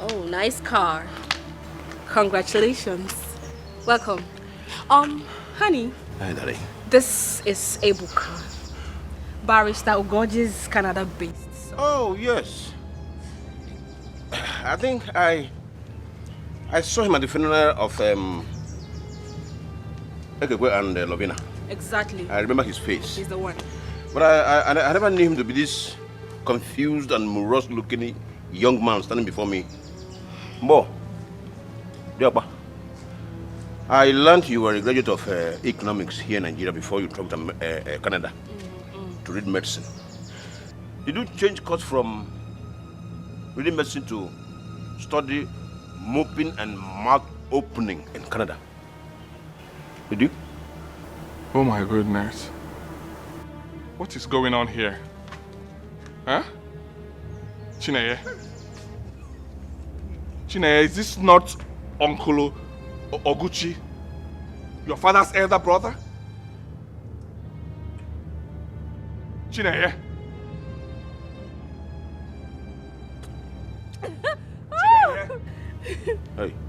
Oh, nice car. Congratulations. Welcome. Honey. Hi, darling. This is Ebuka. Barrister Ugoji's Canada-based. So. Oh, yes. I think I saw him at the funeral of Ekekwe and Lovina. Exactly. I remember his face. He's the one. But I never knew him to be this confused and morose-looking young man standing before me. Bo, Diapa, I learned you were a graduate of economics here in Nigeria before you traveled to Canada to read medicine. Did you change course from reading medicine to study moping and mouth opening in Canada? Did you? Oh my goodness. What is going on here? Huh? Chinenye? Chinenye, is this not Uncle Oguchi? Your father's elder brother? Chinenye?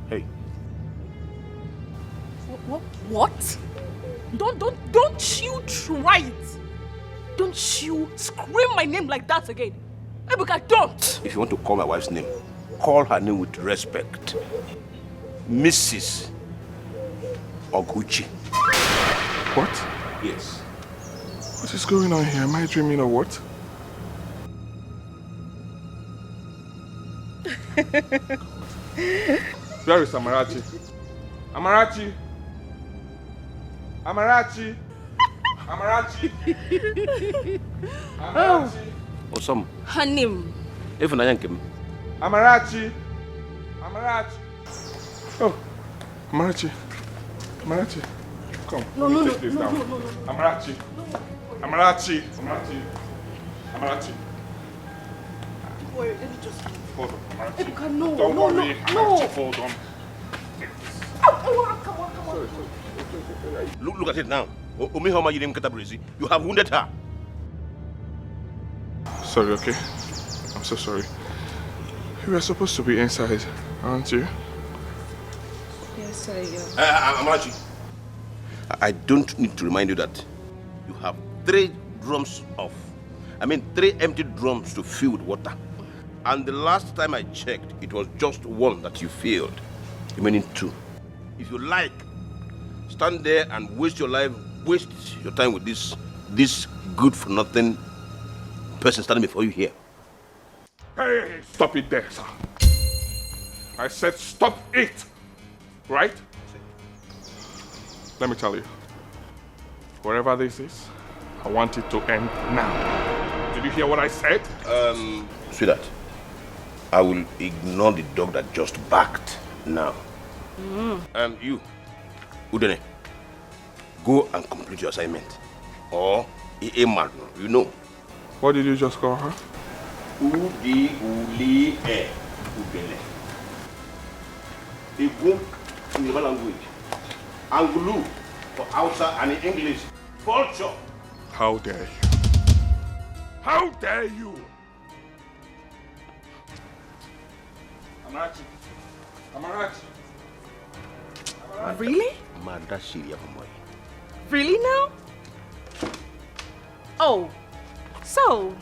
Hey. What? Don't you try it. Don't you scream my name like that again. Ebuka, don't. If you want to call my wife's name, call her name with respect. Mrs. Oguchi. What? Yes. What is going on here? Am I dreaming or what? Where is Amarachi? Amarachi! Amarachi! Amarachi! Amarachi! Osam. Her name. If I am Amarachi! Amarachi! Oh, Amarachi. Amarachi. Come. No. Take this down. Amarachi. Amarachi. Amarachi. Amarachi. Wait, let me just... Hold on, Amarachi. Ebuka, no. Don't worry, No. Amarachi, hold on. Come on. Sorry. Look at it now. You have wounded her. Sorry, okay? I'm so sorry. You were supposed to be inside, aren't you? Yes, I am. Amarachi, I don't need to remind you that you have 3 empty drums to fill with water. And the last time I checked, it was just 1 that you filled, remaining 2. If you like, stand there and waste your time with this good-for-nothing person standing before you here. Hey, stop it there, sir. I said stop it, right? Let me tell you, whatever this is, I want it to end now. Did you hear what I said? Sweetheart, I will ignore the dog that just barked now. You, Udene, go and complete your assignment. Or, you know. What did you just call her? Udi, Uli, Udene. Igu in the language. Angulu for Hausa and in English. Vulture. How dare you? How dare you? Amarachi. Amarachi. Really? Madashiria boy. Really now? Oh, so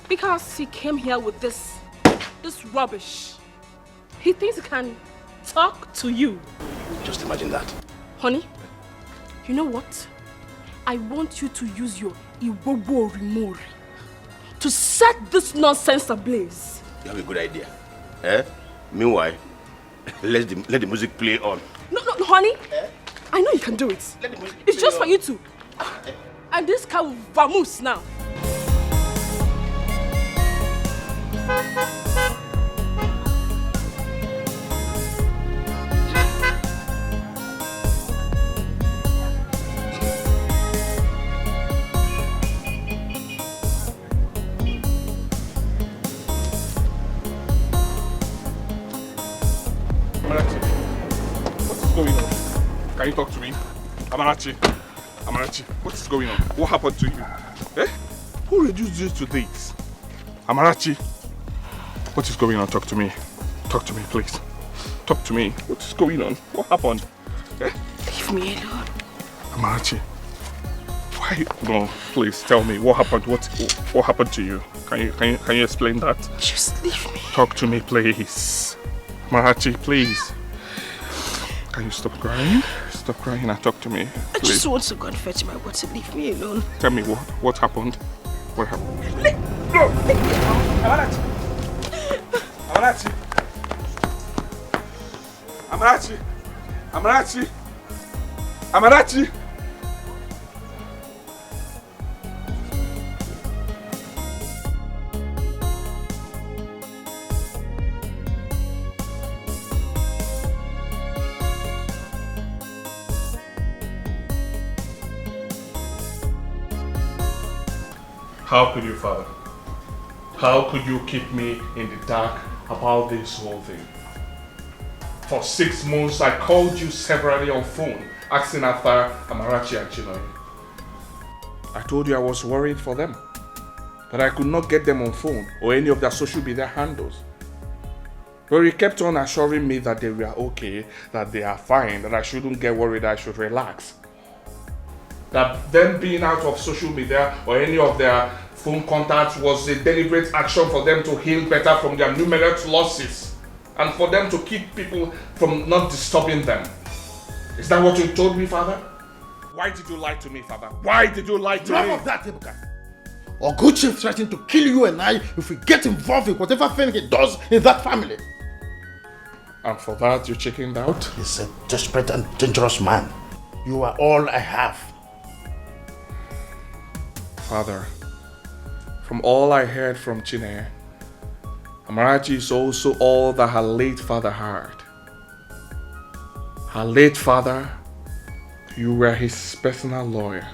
because he came here with this rubbish, he thinks he can talk to you. Just imagine that. Honey, you know what? I want you to use your Iwobo Rimori to set this nonsense ablaze. You have a good idea. Meanwhile, let the music play on. No, honey. I know you can do it. It's just for you two. And this car will vamoose now. Amarachi, what is going on? Can you talk to me? Amarachi, what is going on? What happened to you? Who reduced you to this? Amarachi, what is going on? Talk to me. Talk to me, please. Talk to me. What is going on? What happened? Eh? Leave me alone. Amarachi, why? No, please tell me what happened. What happened to you? Can you explain that? Just leave me. Talk to me, please. Amarachi, please. Can you stop crying? Stop crying and talk to me. Please. I just want to go and fetch my water. Leave me alone. Tell me what happened. What happened? No! Amarachi! Amarachi! Amarachi! Amarachi! Amarachi! How could you, Father? How could you keep me in the dark about this whole thing? For 6 months, I called you severally on phone, asking after Amarachi and Chinenye. I told you I was worried for them, but I could not get them on phone or any of their social media handles. But you kept on assuring me that they were okay, that they are fine, that I shouldn't get worried, I should relax. That them being out of social media or any of their phone contacts was a deliberate action for them to heal better from their numerous losses and for them to keep people from not disturbing them. Is that what you told me, Father? Why did you lie to me, Father? Why did you lie to me? Enough of that, Ebuka. Uche threatened to kill you and I if we get involved in whatever thing he does in that family. And for that, you chickened out? He's a desperate and dangerous man. You are all I have. Father, from all I heard from Chinenye, Amarachi is also all that her late father had. Her late father, you were his personal lawyer.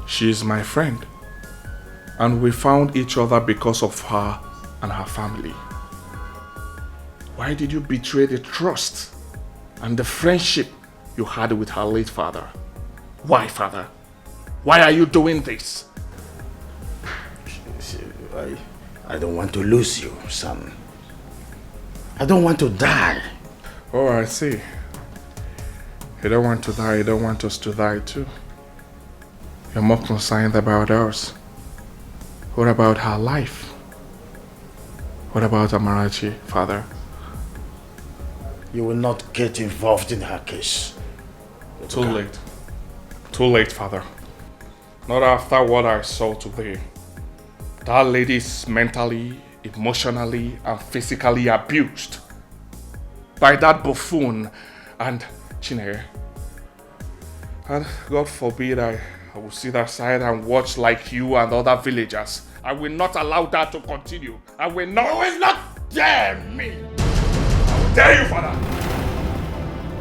She is my friend, and we found each other because of her and her family. Why did you betray the trust and the friendship you had with her late father? Why, Father? Why are you doing this? I don't want to lose you, son. I don't want to die. Oh, I see. You don't want to die, you don't want us to die too. You're more concerned about us. What about her life? What about Amarachi, Father? You will not get involved in her case. Too late. Too late, Father. Not after what I saw today. That lady is mentally, emotionally, and physically abused by that buffoon and Chinenye. And God forbid I will sit aside and watch like you and other villagers. I will not allow that to continue. I will not. You will not dare me. I will dare you, Father.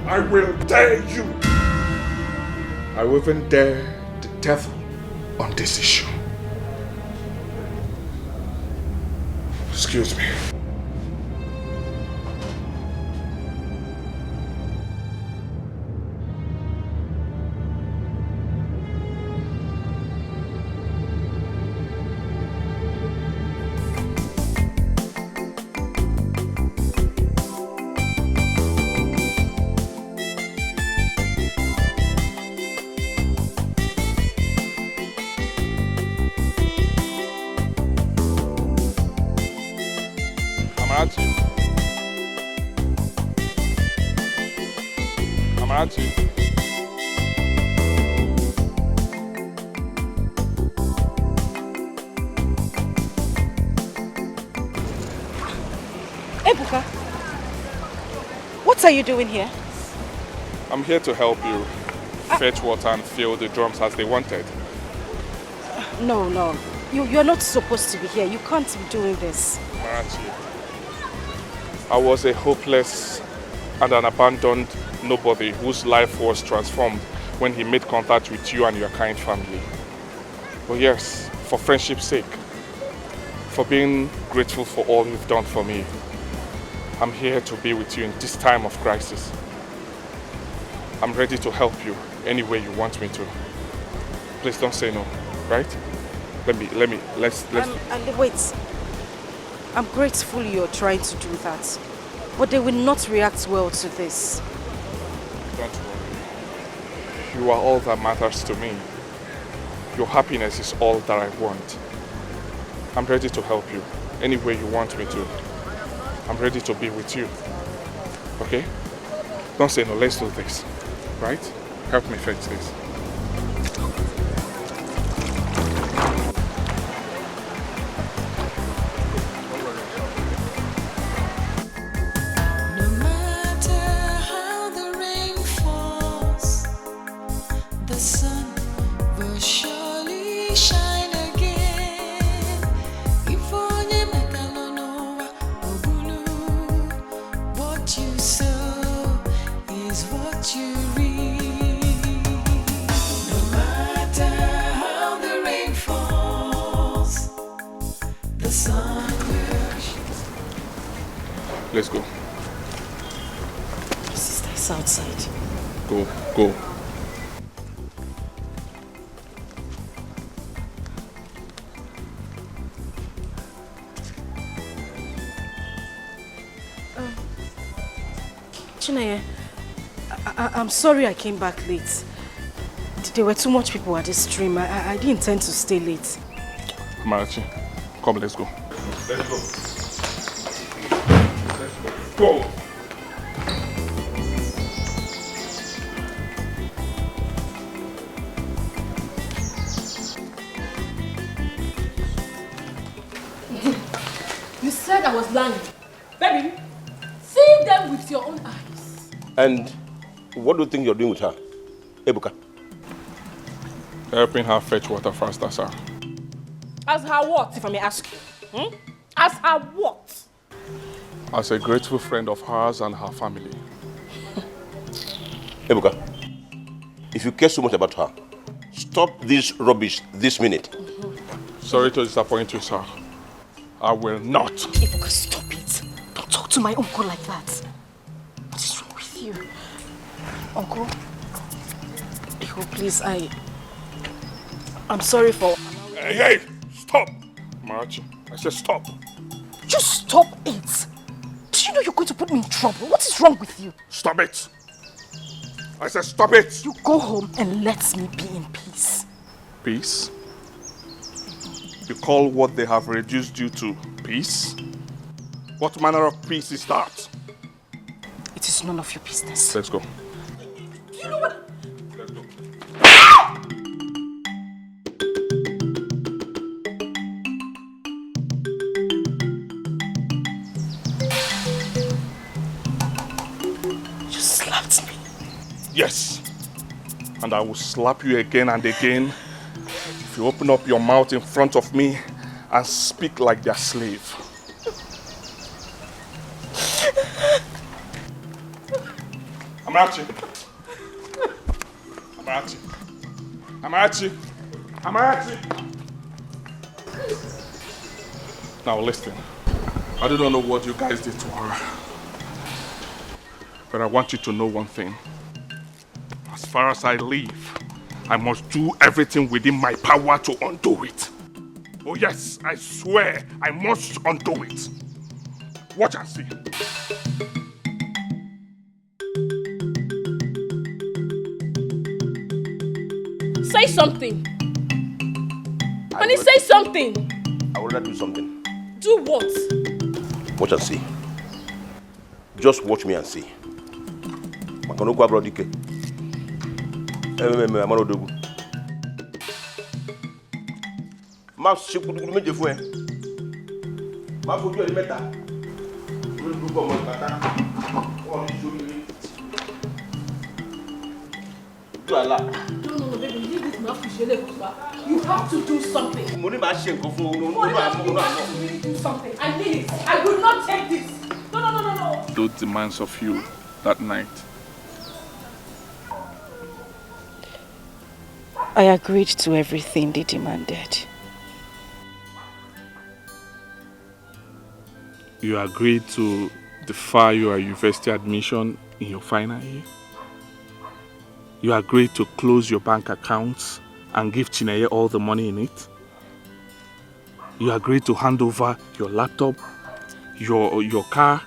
I will dare you. I will even dare the devil on this issue. Excuse me. Amarachi. Ebuka, what are you doing here? I'm here to help you fetch water and fill the drums as they wanted. No. You're not supposed to be here. You can't be doing this. Amarachi, I was a hopeless and an abandoned nobody whose life was transformed when he made contact with you and your kind family. But yes, for friendship's sake, for being grateful for all you've done for me, I'm here to be with you in this time of crisis. I'm ready to help you any way you want me to. Please don't say no, right? let's. Wait. I'm grateful you're trying to do that, but they will not react well to this. Don't worry. You are all that matters to me. Your happiness is all that I want. I'm ready to help you any way you want me to. I'm ready to be with you. Okay? Don't say no, let's do this. Right? Help me fix this. No matter how the rain falls, the sun will surely shine again. If only Mekalonova Ogulu, what you sow is what you reap. No matter how the rain falls, the sun will shine. Let's go. Sister is outside. Go. Chinenye, I'm sorry I came back late. There were too much people at this stream. I didn't intend to stay late. Marachi, come, let's go. Let's go. Go. You said I was lying. Baby, see them with your own eyes. And what do you think you're doing with her? Ebuka? Helping her fetch water faster, sir. As her what, if I may ask you? As her what? As a grateful friend of hers and her family. Ebuka, if you care so much about her, stop this rubbish this minute. Sorry to disappoint you, sir. I will not. Ebuka, stop it. Don't talk to my uncle like that. What is wrong with you? Uncle? Ebuka, please, I'm sorry for... Hey! Stop! Marachi, I said stop. Just stop it. Do you know you're going to put me in trouble? What is wrong with you? Stop it! I said stop it! You go home and let me be in peace. Peace? You call what they have reduced you to peace? What manner of peace is that? It is none of your business. Let's go. You know what? Let's go. You slapped me. Yes. And I will slap you again and again if you open up your mouth in front of me and speak like their slave. Amarachi. Amarachi. Amarachi. Amarachi. Now listen. I do not know what you guys did to her. But I want you to know one thing. As far as I live, I must do everything within my power to undo it. Oh yes, I swear I must undo it. Watch and see. Say something. Honey, say something. I would rather do something. Do what? Watch and see. Just watch me and see. Makanoko abrodike. Amarodogu. Ma se kudu meje fún ẹ. Ma fojú ẹ mẹ́ta. Lórí gbogbo ọmọ ìpátá. Wọ́n ní sórí. Do Allah. No, baby, leave this man for you have to do something. Mo ní máa ṣe nǹkan fún You have to really do something. I need it. I will not take this. No. Those demands of you that night. I agreed to everything they demanded. You agreed to defer your university admission in your final year? You agreed to close your bank accounts and give Chinenye all the money in it? You agreed to hand over your laptop, your car,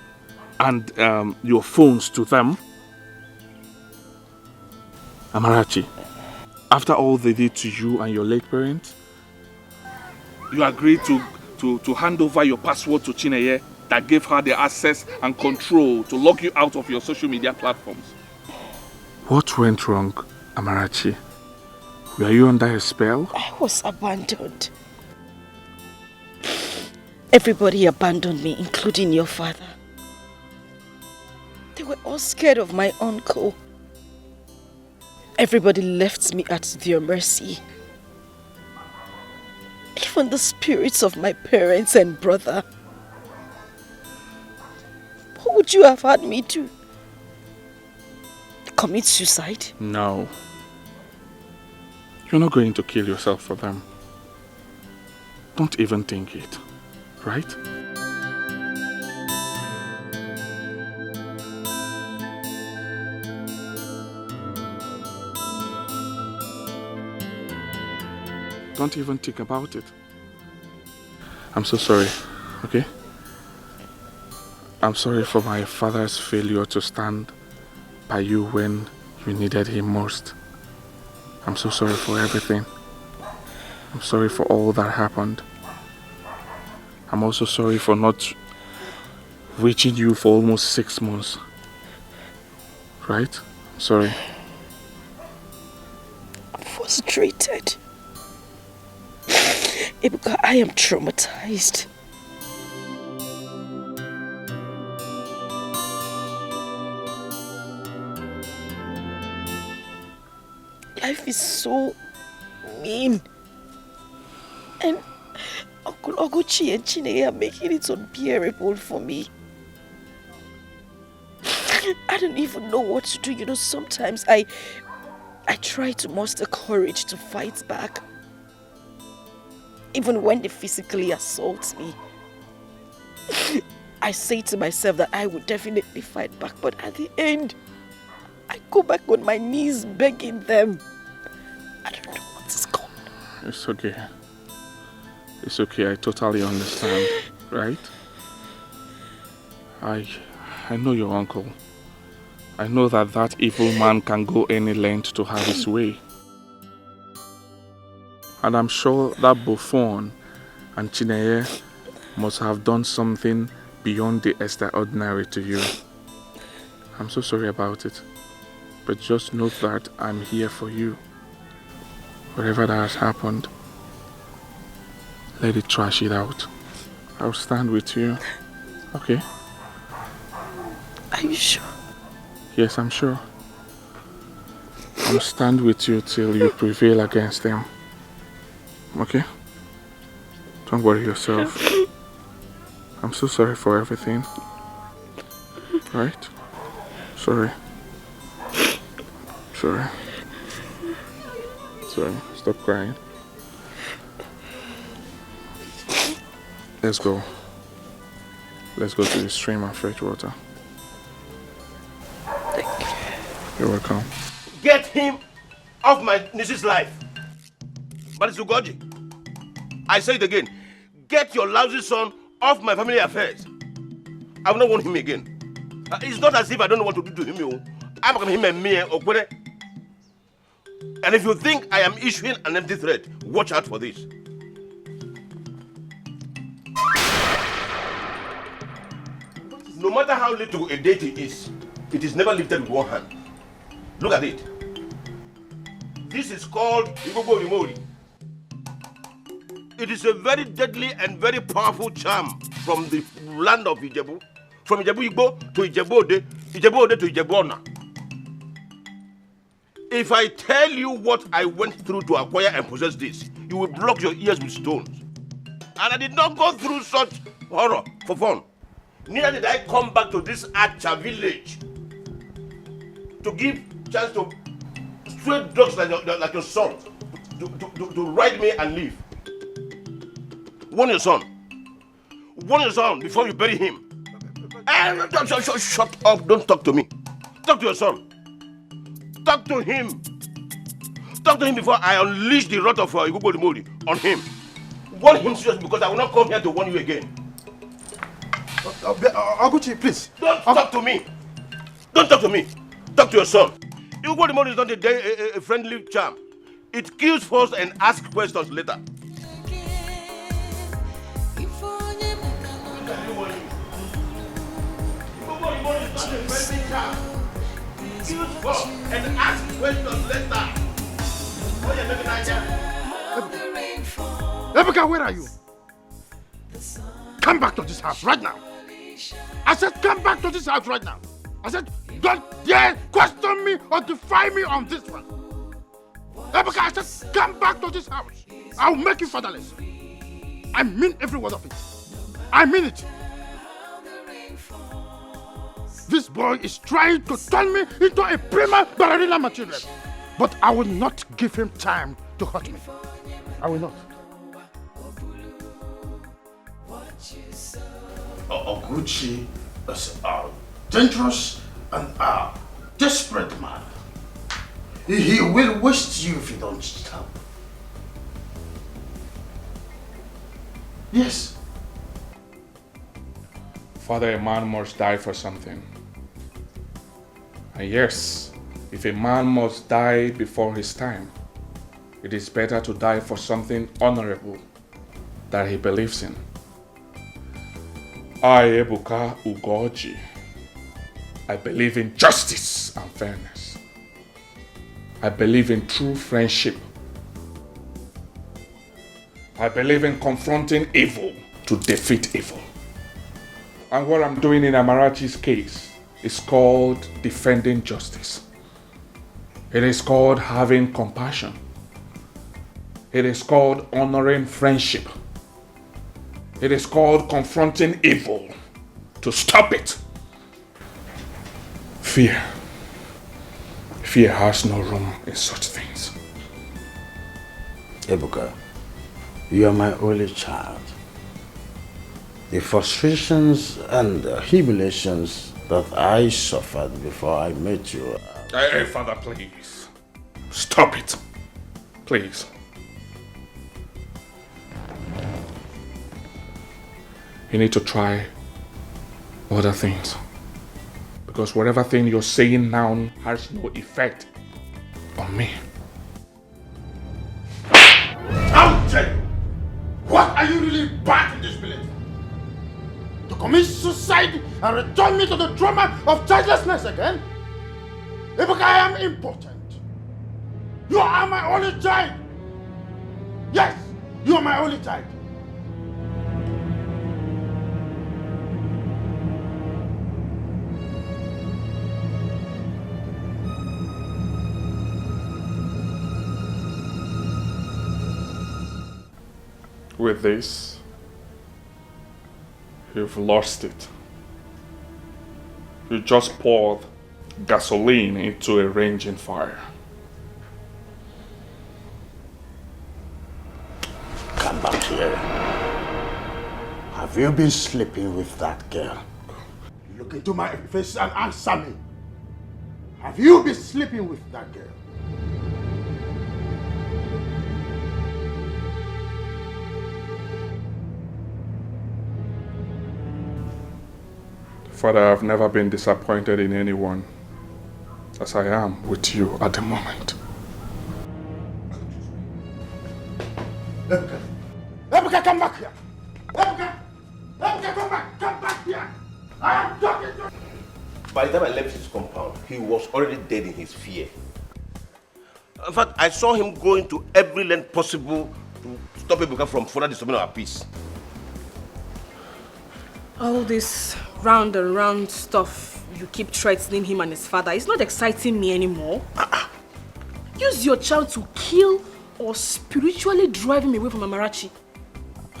and your phones to them. Amarachi, after all they did to you and your late parents, you agreed to hand over your password to Chinenye that gave her the access and control to lock you out of your social media platforms. What went wrong, Amarachi? Were you under a spell? I was abandoned. Everybody abandoned me, including your father. They were all scared of my uncle. Everybody left me at their mercy. Even the spirits of my parents and brother. What would you have had me do? Commit suicide? No. You're not going to kill yourself for them. Don't even think it, right? Don't even think about it. I'm so sorry, okay? I'm sorry for my father's failure to stand by you when you needed him most. I'm so sorry for everything. I'm sorry for all that happened. I'm also sorry for not reaching you for almost 6 months. Right? I'm sorry. I'm frustrated. Ibuka, I am traumatized. Life is so mean. And Uncle Oguchi and Chinenye are making it unbearable for me. I don't even know what to do. You know, sometimes I try to muster courage to fight back. Even when they physically assault me. I say to myself that I would definitely fight back, but at the end, I go back on my knees begging them. I don't know what is going on. It's okay. It's okay, I totally understand, right? I know your uncle. I know that evil man can go any length to have his way. And I'm sure that Buffon and Chinenye must have done something beyond the extraordinary to you. I'm so sorry about it. But just know that I'm here for you. Whatever that has happened, let it trash it out. I'll stand with you. Okay? Are you sure? Yes, I'm sure. I'll stand with you till you prevail against them. Okay? Don't worry yourself. I'm so sorry for everything. Right? Sorry. Sorry. Sorry. Stop crying. Let's go. Let's go to the stream and fetch water. Thank you. You're welcome. Get him off my niece's life. But it's Ugoji. I say it again. Get your lousy son off my family affairs. I will not want him again. It's not as if I don't know what to do to him. I'm going to him and me or and if you think I am issuing an empty threat, watch out for this. No matter how little a deity is, it is never lifted with one hand. Look at it. This is called Igbo Rimori. It is a very deadly and very powerful charm from the land of Ijebu. From Ijebu Igbo to Ijebu Ode to Ijebu Ona. If I tell you what I went through to acquire and possess this, you will block your ears with stones. And I did not go through such horror for fun. Neither did I come back to this Acha village to give chance to stray dogs like your son to ride me and leave. Warn your son. Warn your son before you bury him. Shut up. Don't talk to me. Talk to your son. Talk to him. Talk to him before I unleash the wrath of Igbo Rimori on him. warn him seriously because I will not come here to warn you again. Oguchi, please. Don't talk to me. Don't talk to me. Talk to your son. Igbo remote is not a friendly charm. It kills first and asks questions later. Kills first and asks questions later. Ebuka, where are you? Come back to this house right now. I said come back to this house right now. I said don't dare question me or defy me on this one. Ebuka, I said come back to this house. I'll make you fatherless. I mean every word of it. I mean it. This boy is trying to turn me into a prima ballerina material. But I will not give him time to hurt me. I will not. Oguchi is a dangerous and a desperate man. He will waste you if you don't stop. Yes. Father, a man must die for something. And yes, if a man must die before his time, it is better to die for something honorable that he believes in. I, Ebuka Ugoji, I believe in justice and fairness. I believe in true friendship. I believe in confronting evil to defeat evil. And what I'm doing in Amarachi's case is called defending justice. It is called having compassion. It is called honoring friendship. It is called confronting evil to stop it. Fear. Fear has no room in such things. Ebuka, you are my only child. The frustrations and humiliations that I suffered before I met you. Hey, Father, please. Stop it. Please. You need to try other things. Because whatever thing you're saying now has no effect on me. I'll tell you, what are you really bad in this village? To commit suicide and return me to the trauma of childlessness again? Ebuka, I am important. You are my only child. Yes, you are my only child. With this, you've lost it. You just poured gasoline into a raging fire. Come back here. Have you been sleeping with that girl? Look into my face and answer me. Have you been sleeping with that girl? Father, I've never been disappointed in anyone as I am with you at the moment. Ebuka! Ebuka, come back here! Ebuka! Ebuka, come back! Come back here! I am talking to you! By the time I left his compound, he was already dead in his fear. In fact, I saw him going to every length possible to stop Ebuka from further disturbing our peace. All this round and round stuff you keep threatening him and his father, it's not exciting me anymore. Use your child to kill or spiritually drive him away from Amarachi.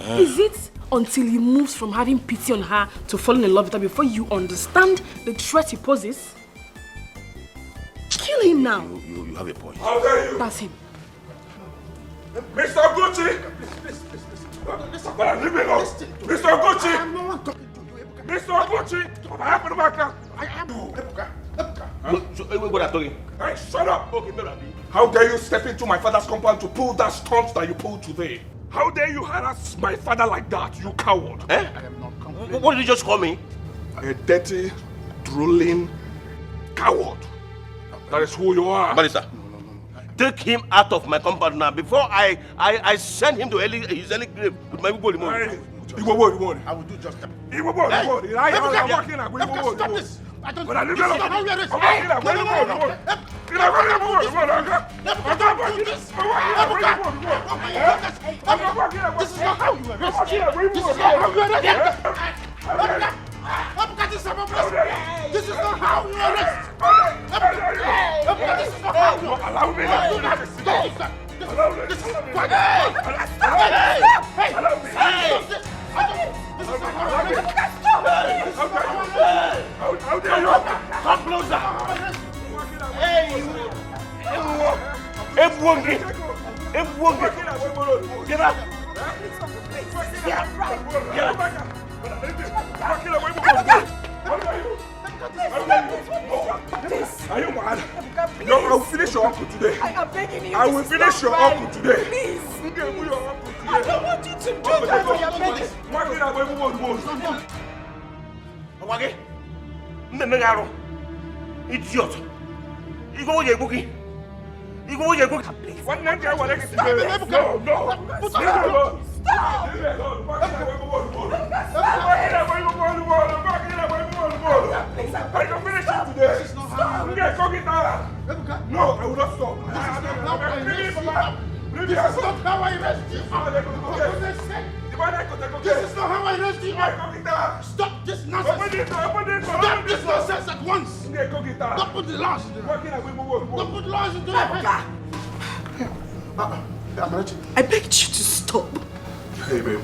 Is it until he moves from having pity on her to falling in love with her before you understand the threat he poses? Kill him now. You have a point. How dare you? That's him. Mr. Gucci! Please. But leave me alone. Mr. Gucci! I am no one talking to you, Ebuka. Mr. Gucci! What happened to my car? I am Ebuka. Ebuka. What are you talking? Hey, shut up! Okay, how dare you step into my father's compound to pull that stunt that you pulled today? How dare you harass my father like that, you coward? Eh? I am not complaining. What did you just call me? A dirty, drooling coward. That is who you are. Barrister, take him out of my compound now before I send him to his early grave with my people. I will do just that. Stop this! I don't know. This is not how you arrest. This is not how you arrest. This is not how you arrest. This is not how you allow me. This is how dare you? Come closer! Hey, you! Get up! Get up! Are you mad? No, I will finish your uncle today. I am begging you. I will finish your uncle today. Please. I don't want you to do that. I am begging. Idiot! You go with your bookie. You go with your bookie. What name do I want to get? No, no. Stop! I can finish it today. No, I will not stop. This is not how I arrest you. This is not how I arrest you. Stop this nonsense. Stop this nonsense at once. Don't put the laws into it. Don't put laws into it. I begged you to stop. Hey, babe,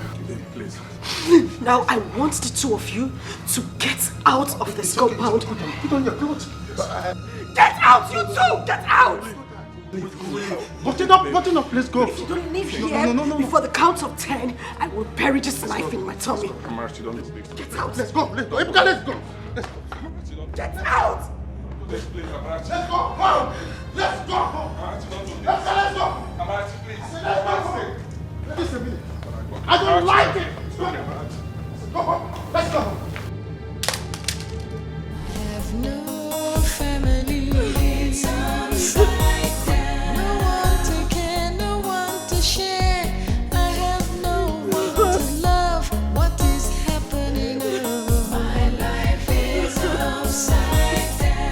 please. Now I want the two of you to get out of this compound. Put on your clothes. Get out, you two! Get out! Button up, let's go. If you don't leave here before the count of 10, I will bury this knife in my tummy. Get out! Let's go, Ebuka, let's go. Get out! Let's go! Let's go! Let's go! Listen a minute. I don't like it! Go home. Let's go home. Have no family. It's upside down. No one to care, no one to share. I have no one to love. What is happening now? My life is upside down.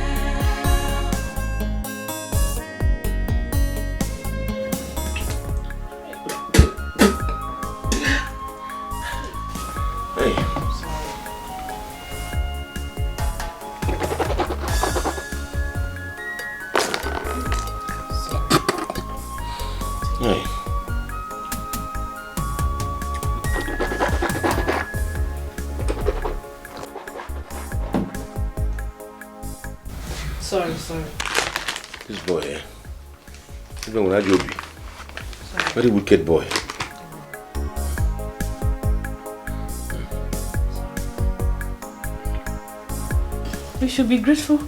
Hey. Hey. Sorry. This boy, even when I job, very wicked boy. You should be grateful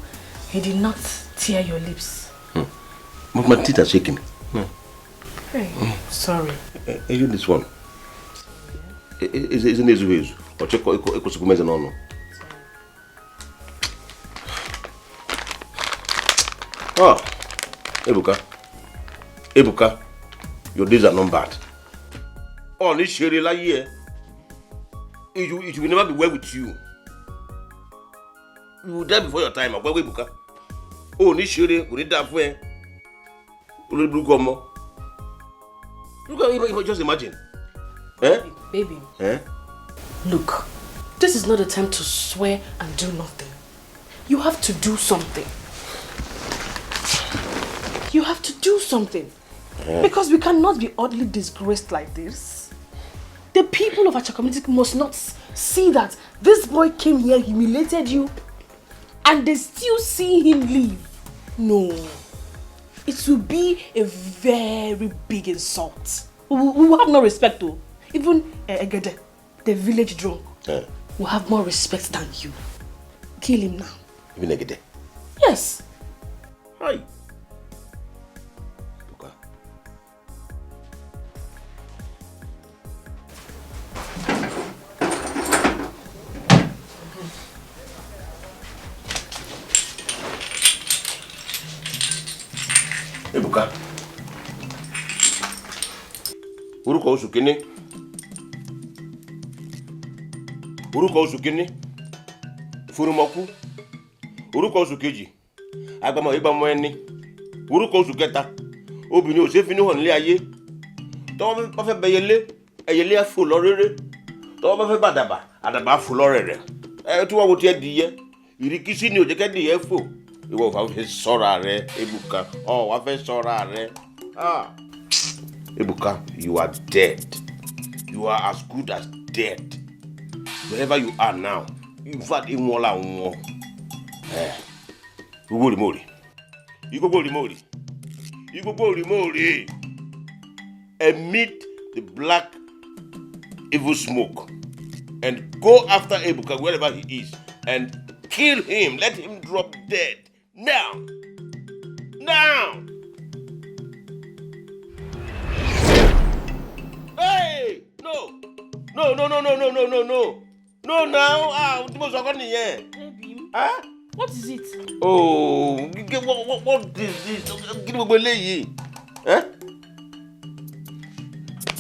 he did not tear your lips. But my teeth are shaking. Hey, sorry. Even this one. Isn't this ways? Or check no. Ah, Ebuka, your days are not bad. Oh, this Sherry here. It will never be well with you. You will die before your time. Ebuka. Oh, this Sherry, we need that for you. Just imagine. Baby. Eh? Look, this is not the time to swear and do nothing. You have to do something. You have to do something. Because we cannot be oddly disgraced like this. The people of our community must not see that this boy came here, humiliated you, and they still see him leave. No. It will be a very big insult. We will have no respect though. Even Egede, the village drunk, will have more respect than you. Kill him now. Even Egede? Yes. Hi. Orúkọ oṣù kìíní. Orúkọ oṣù kìíní. Furumọkú. Orúkọ oṣù kejì. Agbamọ ìgbàmọ ẹni. Orúkọ oṣù kẹta. Obìnrin ò ṣe fi ní hàn nílé ayé. Tọ́wọ́ bá fẹ́ bẹyẹlé, ẹyẹlé á fò lọ rere. Tọ́wọ́ bá fẹ́ bàdàbà, àdàbà á fò lọ rẹ̀rẹ̀. Tí wọ́n wo ti ẹ dìyẹ, ìrìkísí ni ò jẹ́ kẹ́ dìyẹ fò. Ìwọ ò fẹ́ sọ́ra rẹ, Ebuka. Wá fẹ́ sọ́ra rẹ. Ebuka, you are dead. You are as good as dead. Wherever you are now, in fact, in Mola Mo. You go Mori. You go Mori. You go Mori. Emit the black evil smoke and go after Ebuka wherever he is and kill him. Let him drop dead. Now. Now. Hey! No! No, no, no, no, no, no, no, no. No, now. Baby. Huh? What is it? Oh, what is this? Huh?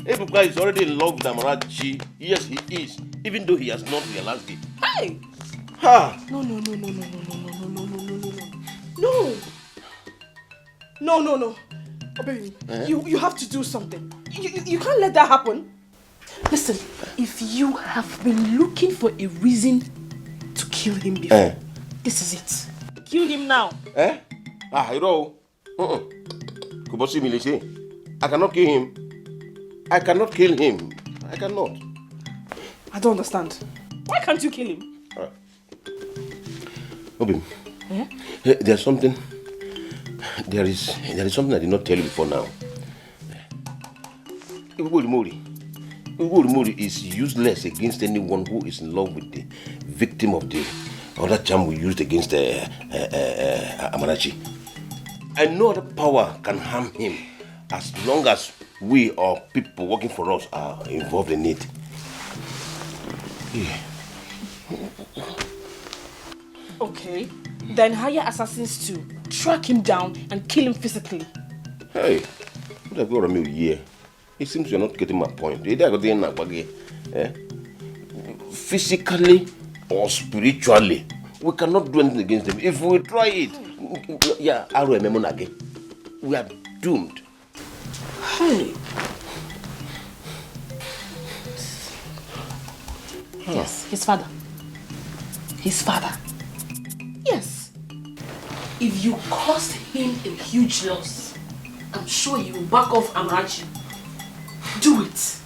Ebuka is already in love with Amarachi. Yes, he is. Even though he has not realized it. Hey! Ha! No. No. Oh, baby, you have to do something. You can't let that happen. Listen, if you have been looking for a reason to kill him before, this is it. Kill him now. You know. I cannot kill him. I cannot kill him. I cannot. I don't understand. Why can't you kill him? Obim, there's something. There is something I did not tell you before now. Uguri is useless against anyone who is in love with the victim of the other charm we used against Amarachi. And no other power can harm him as long as we or people working for us are involved in it. Yeah. Okay, then hire assassins to track him down and kill him physically. Hey, what have you got me here? It seems you're not getting my point. Physically or spiritually, we cannot do anything against them. If we try it, we are doomed. Hey. Yes, his father. Yes. If you caused him a huge loss, I'm sure he will back off Amarachi. Do it.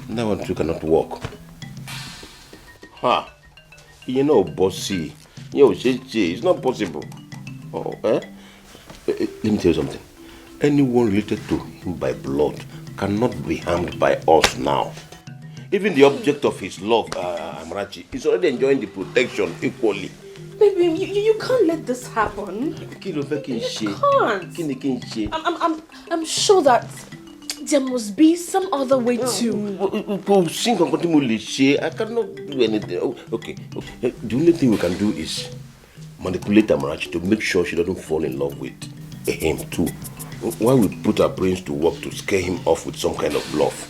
That one too cannot work. You know, bossy. It's not possible. Let me tell you something. Anyone related to him by blood cannot be harmed by us now. Even the object of his love, Amarachi, is already enjoying the protection equally. Baby, you can't let this happen. You can't. I'm sure that there must be some other way too. I cannot do anything. Okay. The only thing we can do is manipulate Amarachi to make sure she doesn't fall in love with him too. While we put our brains to work to scare him off with some kind of bluff.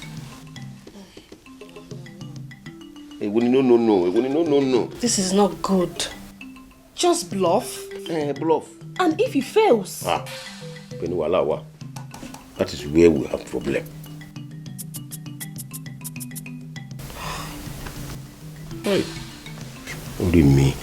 No. This is not good. Just bluff. Bluff. And if he fails? That is where we have problem. Hey. Only me.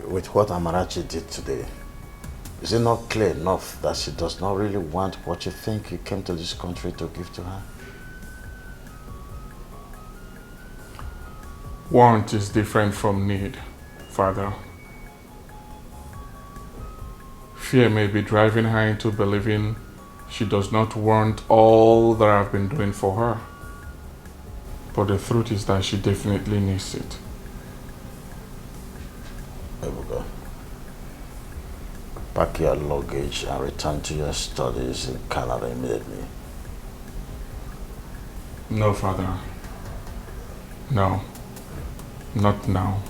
With what Amarachi did today, Is it not clear enough that she does not really want what you think you came to this country to give to her? Want is different from need, Father. Fear may be driving her into believing she does not want all that I've been doing for her. But the truth is that she definitely needs it. Ebuka, pack your luggage and return to your studies in Canada immediately. No, Father. No. Not now.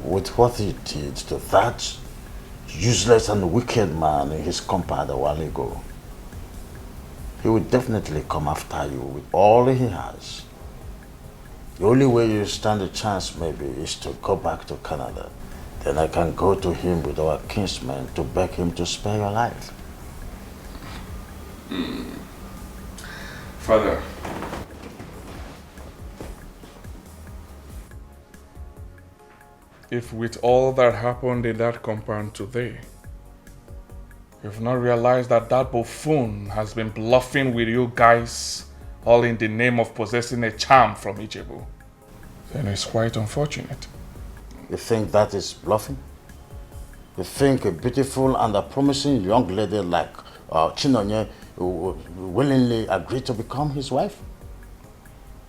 With what he did to that useless and wicked man in his compound a while ago, he will definitely come after you with all he has. The only way you stand a chance maybe is to go back to Canada. Then I can go to him with our kinsman to beg him to spare your life. Father, if with all that happened in that compound today, you've not realized that that buffoon has been bluffing with you guys, all in the name of possessing a charm from Ijebu, then it's quite unfortunate. You think that is bluffing? You think a beautiful and a promising young lady like Chinenye willingly agreed to become his wife?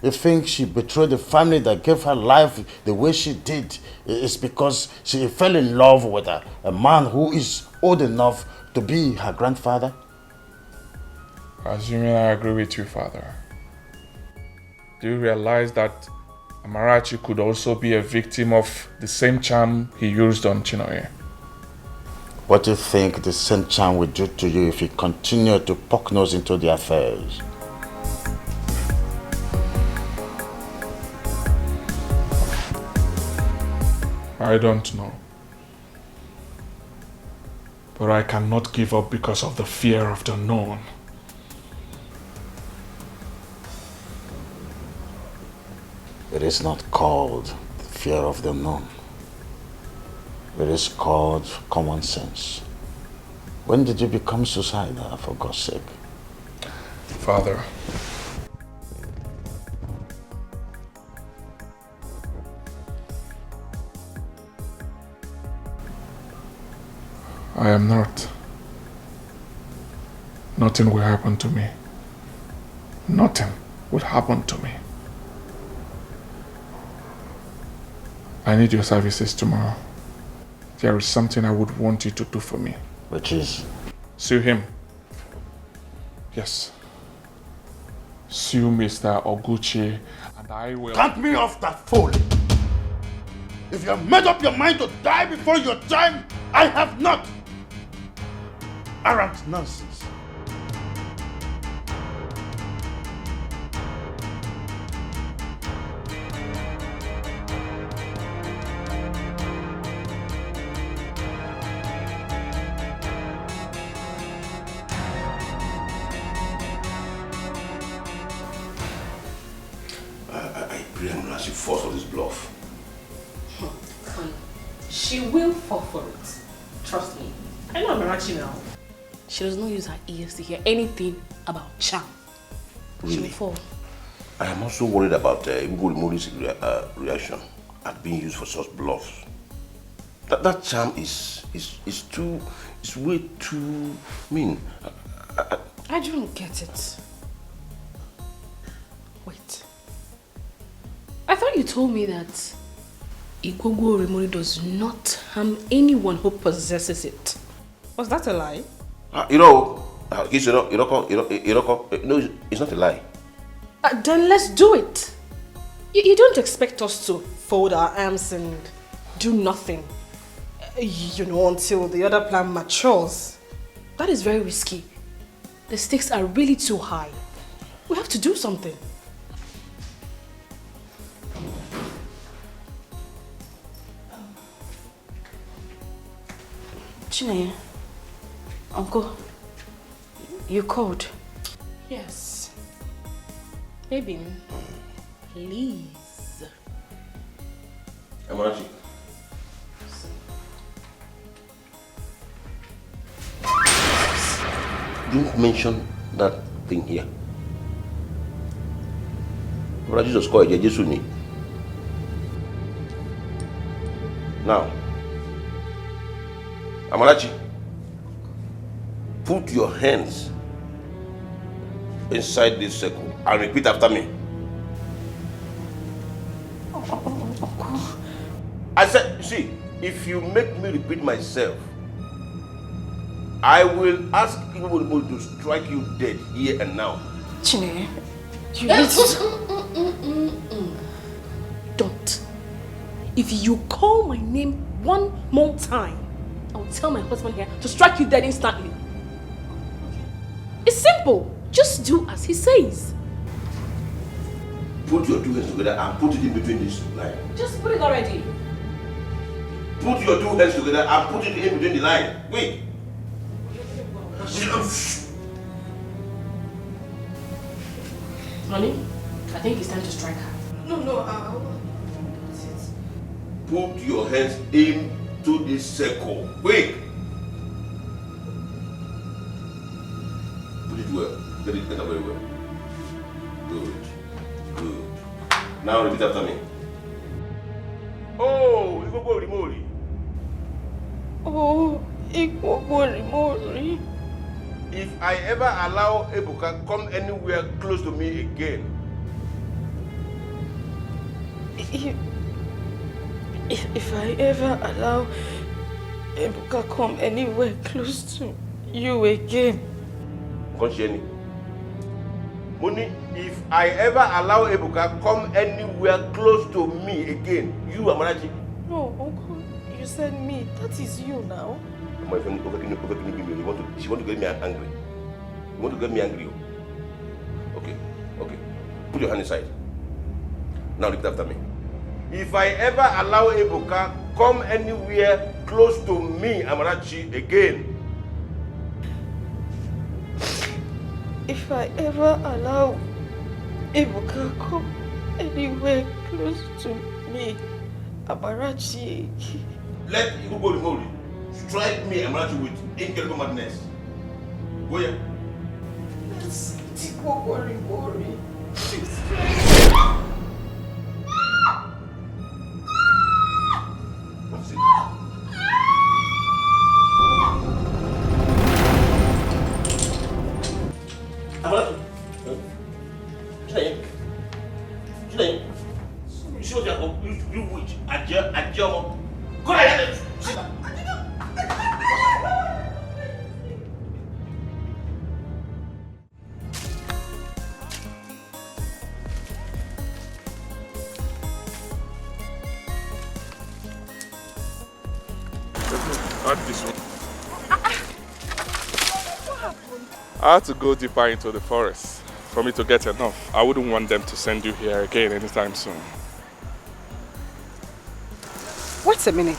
You think she betrayed the family that gave her life the way she did is because she fell in love with a man who is old enough to be her grandfather? Assuming I agree with you, Father, do you realize that Amarachi could also be a victim of the same charm he used on Chinenye? What do you think the same charm will do to you if you continue to poke nose into the affairs? I don't know. But I cannot give up because of the fear of the unknown. It is not called the fear of the unknown. It is called common sense. When did you become suicidal, for God's sake? Father, I am not. Nothing will happen to me. Nothing will happen to me. I need your services tomorrow. There is something I would want you to do for me. Which is? Sue him. Yes. Sue Mr. Oguchi, and I will... Cut me off that fool! If you have made up your mind to die before your time, I have not! Arrant nonsense. She falls for this bluff. She will fall for it. Trust me. I know Amarachi now. She does not use her ears to hear anything about charm. Really? She will fall. I am also worried about Maurice's reaction at being used for such bluffs. That charm is way too mean. I don't get it. Wait. I thought you told me that Igwogwo Remori does not harm anyone who possesses it. Was that a lie? No, it's not a lie. Then let's do it. You don't expect us to fold our arms and do nothing, until the other plan matures. That is very risky. The stakes are really too high. We have to do something. Chinenye, Uncle, you called? Yes. Maybe. Please. Amarachi, Don't mention that thing here. Brother Jesus called it. Now, Amarachi, put your hands inside this circle and repeat after me. I said, see, if you make me repeat myself, I will ask people to strike you dead here and now. Chinenye, you need to... Don't. If you call my name one more time, I will tell my husband here to strike you dead instantly. It's simple. Just do as he says. Put your two hands together and put it in between this line. Just put it already. Put your two hands together and put it in between the line. Wait. Honey, I think it's time to strike her. No, Put your hands into this circle. Quick. Put it well. Get it very well. Good. Good. Now repeat after me. Oh, you go Mori. Oh, Mori. If I ever allow Ebuka come anywhere close to me again. If I ever allow Ebuka come anywhere close to you again. Money, if I ever allow Ebuka come anywhere close to me again, you Amarachi. No, Uncle, you said me. That is you now. My friend, she want to get me angry. You want to get me angry? Okay. Put your hand inside. Now repeat after me. If I ever allow Ebuka come anywhere close to me, Amarachi, again. If I ever allow Ebuka come anywhere close to me, Amarachi. Let Igbo strike me, Amarachi, with incredible madness. Go here. Let's worry. What's it? Amarachi. Chinenye. You see what you witch? Adjo. Go ahead. I had to go deeper into the forest for me to get enough. I wouldn't want them to send you here again anytime soon. Wait a minute.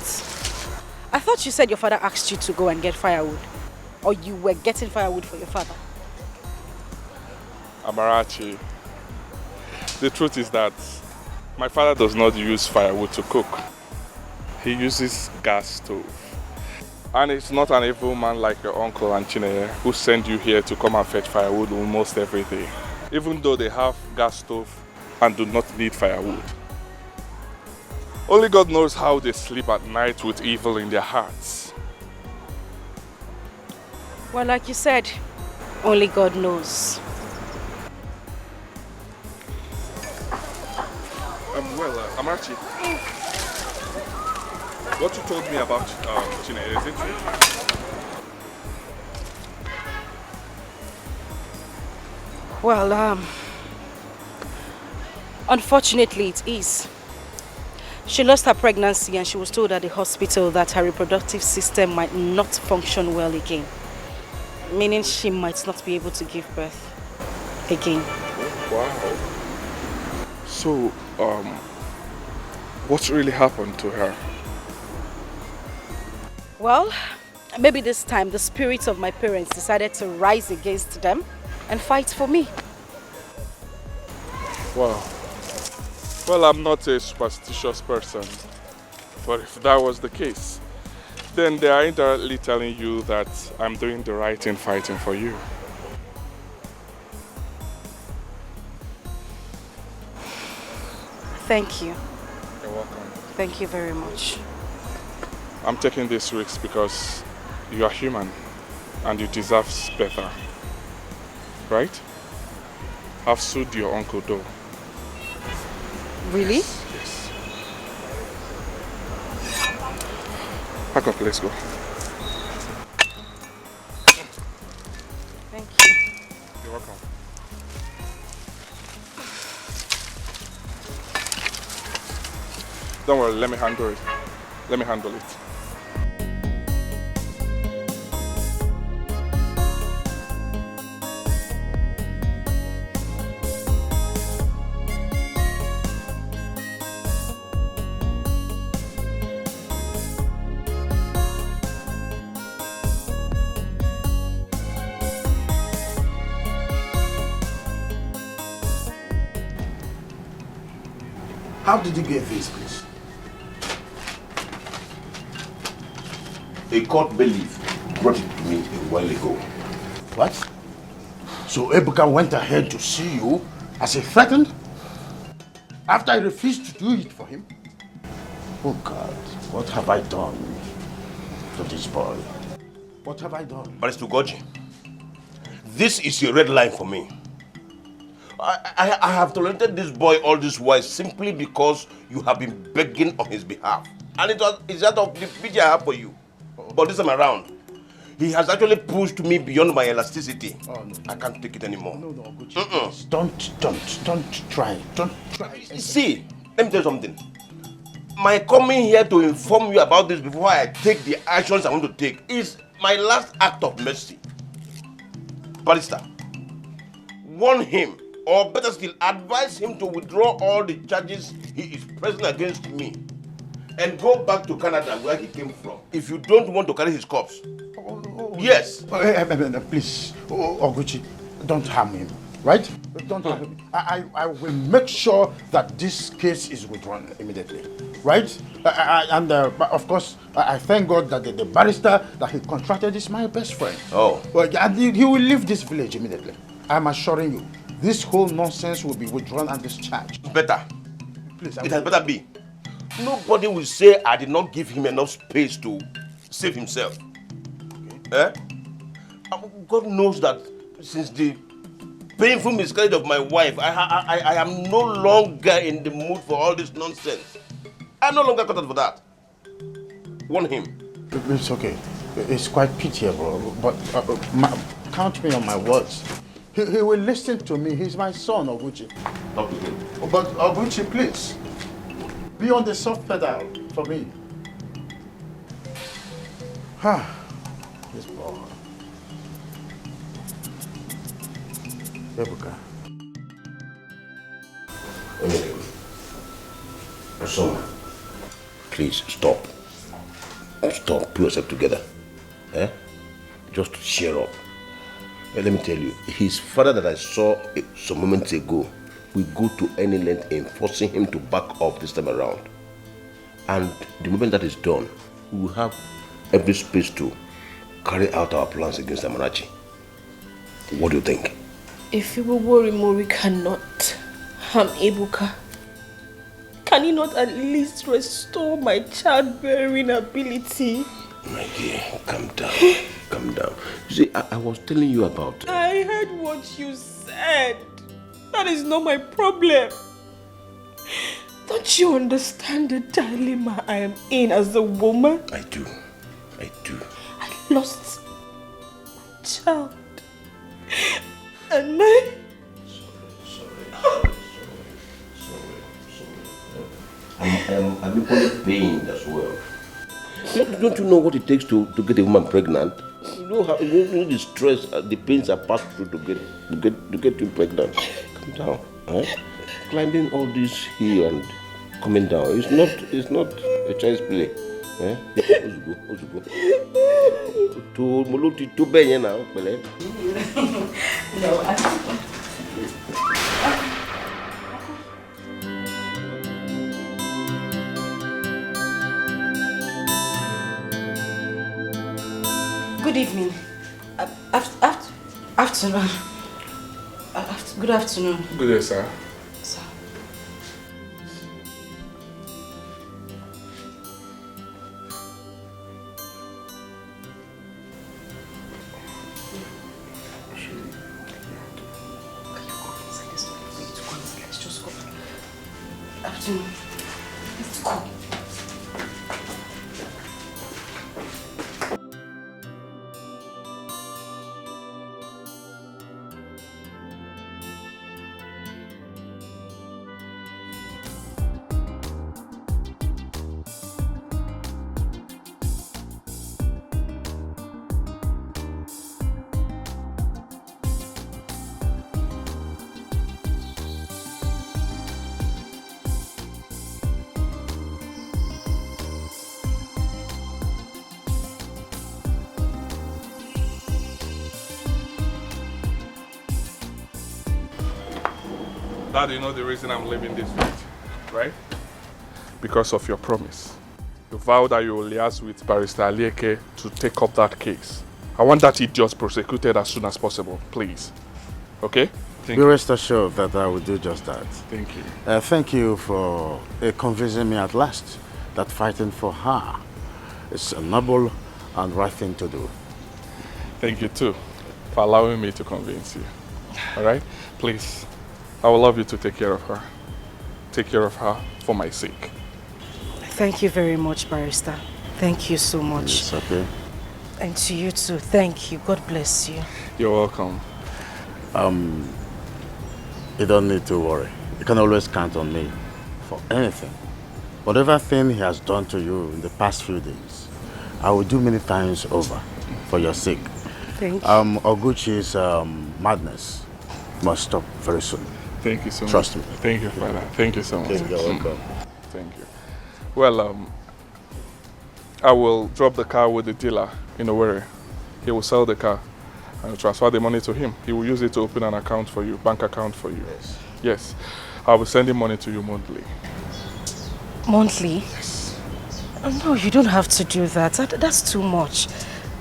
I thought you said your father asked you to go and get firewood. Or you were getting firewood for your father. Amarachi, the truth is that my father does not use firewood to cook. He uses gas stove. And it's not an evil man like your uncle and Chinenye who send you here to come and fetch firewood almost every day. Even though they have gas stove and do not need firewood. Only God knows how they sleep at night with evil in their hearts. Well, like you said, only God knows. Amarachi, what you told me about Chinenye, is it true? Well, unfortunately it is. She lost her pregnancy and she was told at the hospital that her reproductive system might not function well again. Meaning she might not be able to give birth again. Wow. So, what really happened to her? Well, maybe this time the spirits of my parents decided to rise against them and fight for me. Wow. Well, I'm not a superstitious person, but if that was the case, then they are indirectly telling you that I'm doing the right in fighting for you. Thank you. You're welcome. Thank you very much. I'm taking this risk because you are human and you deserve better. Right? I've sued your uncle though. Really? Yes. Pack up, let's go. Thank you. You're welcome. Don't worry, let me handle it. Let me handle it. How did you get this, please? A court bailiff brought it to me a while ago. What? So Ebuka went ahead to see you as he threatened? After I refused to do it for him? Oh God, what have I done to this boy? What have I done? Barrister Goji, this is a red line for me. I have tolerated this boy all this while simply because you have been begging on his behalf. And it's out of the pity I have for you. But this time around, he has actually pushed me beyond my elasticity. Oh, no. I can't take it anymore. No, Gucci, don't try. Don't try. See, let me tell you something. My coming here to inform you about this before I take the actions I want to take is my last act of mercy. Barrister, warn him, or better still, advise him to withdraw all the charges he is pressing against me and go back to Canada where he came from. If you don't want to carry his corpse. Yes. Please, Oguchi, don't harm him, right? Don't harm him. I will make sure that this case is withdrawn immediately, right? And of course, I thank God that the barrister that he contracted is my best friend. Oh. Well, and he will leave this village immediately. I'm assuring you, this whole nonsense will be withdrawn and discharged. Better. Please, it had better be. Nobody will say I did not give him enough space to save himself. Okay. God knows that since the painful miscarriage of my wife, I am no longer in the mood for all this nonsense. I'm no longer cut out for that. Warn him. It's okay. It's quite pitiable, but count me on my words. He will listen to me. He's my son, Oguchi. Talk to him. But Oguchi, please, be on the soft pedal for me. This boy. Ebuka. Sonia, please stop. Stop. Pull yourself together. Just cheer up. Let me tell you, his father that I saw some moments ago will go to any length in forcing him to back off this time around. And the moment that is done, we will have every space to carry out our plans against Amarachi. What do you think? If you will worry Mori cannot harm Ebuka, can he not at least restore my childbearing ability? My dear, calm down. Calm down. You see, I was telling you about... I heard what you said. That is not my problem. Don't you understand the dilemma I am in as a woman? I do. I do. I lost my child. And my... Sorry. I'm equally pained as well. Don't you know what it takes to get a woman pregnant? You know the stress, the pains are passed through to get you pregnant. Come down, climbing all this hill and coming down. It's not a child's play. Good evening. Afternoon. Good afternoon. Good day, sir. Sir. Dad, you know the reason I'm leaving this street, right? Because of your promise. You vowed that you will liaise with Barrister Alieke to take up that case. I want that idiot prosecuted as soon as possible, please. Okay? Be rest assured that I will do just that. Thank you. Thank you for convincing me at last that fighting for her is a noble and right thing to do. Thank you too for allowing me to convince you. Alright? Please, I would love you to take care of her. Take care of her for my sake. Thank you very much, Barrister. Thank you so much. It's okay. And to you too. Thank you. God bless you. You're welcome. You don't need to worry. You can always count on me for anything. Whatever thing he has done to you in the past few days, I will do many times over for your sake. Thank you. Oguchi's madness must stop very soon. Thank you so much. Trust me. Thank you, Father. Thank you so much. Okay, you're welcome. Thank you. Well, I will drop the car with the dealer in Owerri. He will sell the car and transfer the money to him. He will use it to open an account for you, bank account for you. Yes. Yes. I will send him money to you monthly. Monthly? Yes. No, you don't have to do that. That's too much.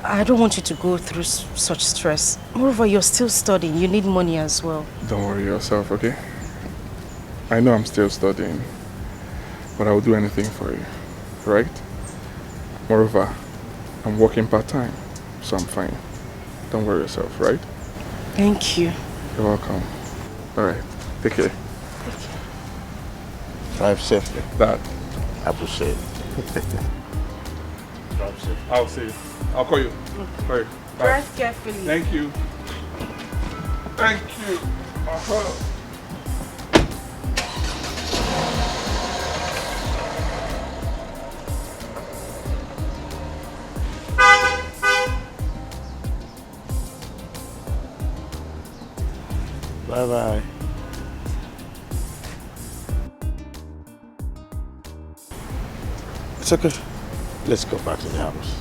I don't want you to go through such stress. Moreover, you're still studying. You need money as well. Don't worry yourself, okay? I know I'm still studying, but I will do anything for you, right? Moreover, I'm working part-time, so I'm fine. Don't worry yourself, right? Thank you. You're welcome. All right, take care. Drive safely. That. I appreciate it. Drive safely. I'll see you. I'll call you. All right. Bye. Drive carefully. Thank you. Thank you. Bye-bye. It's okay. Let's go back to the house.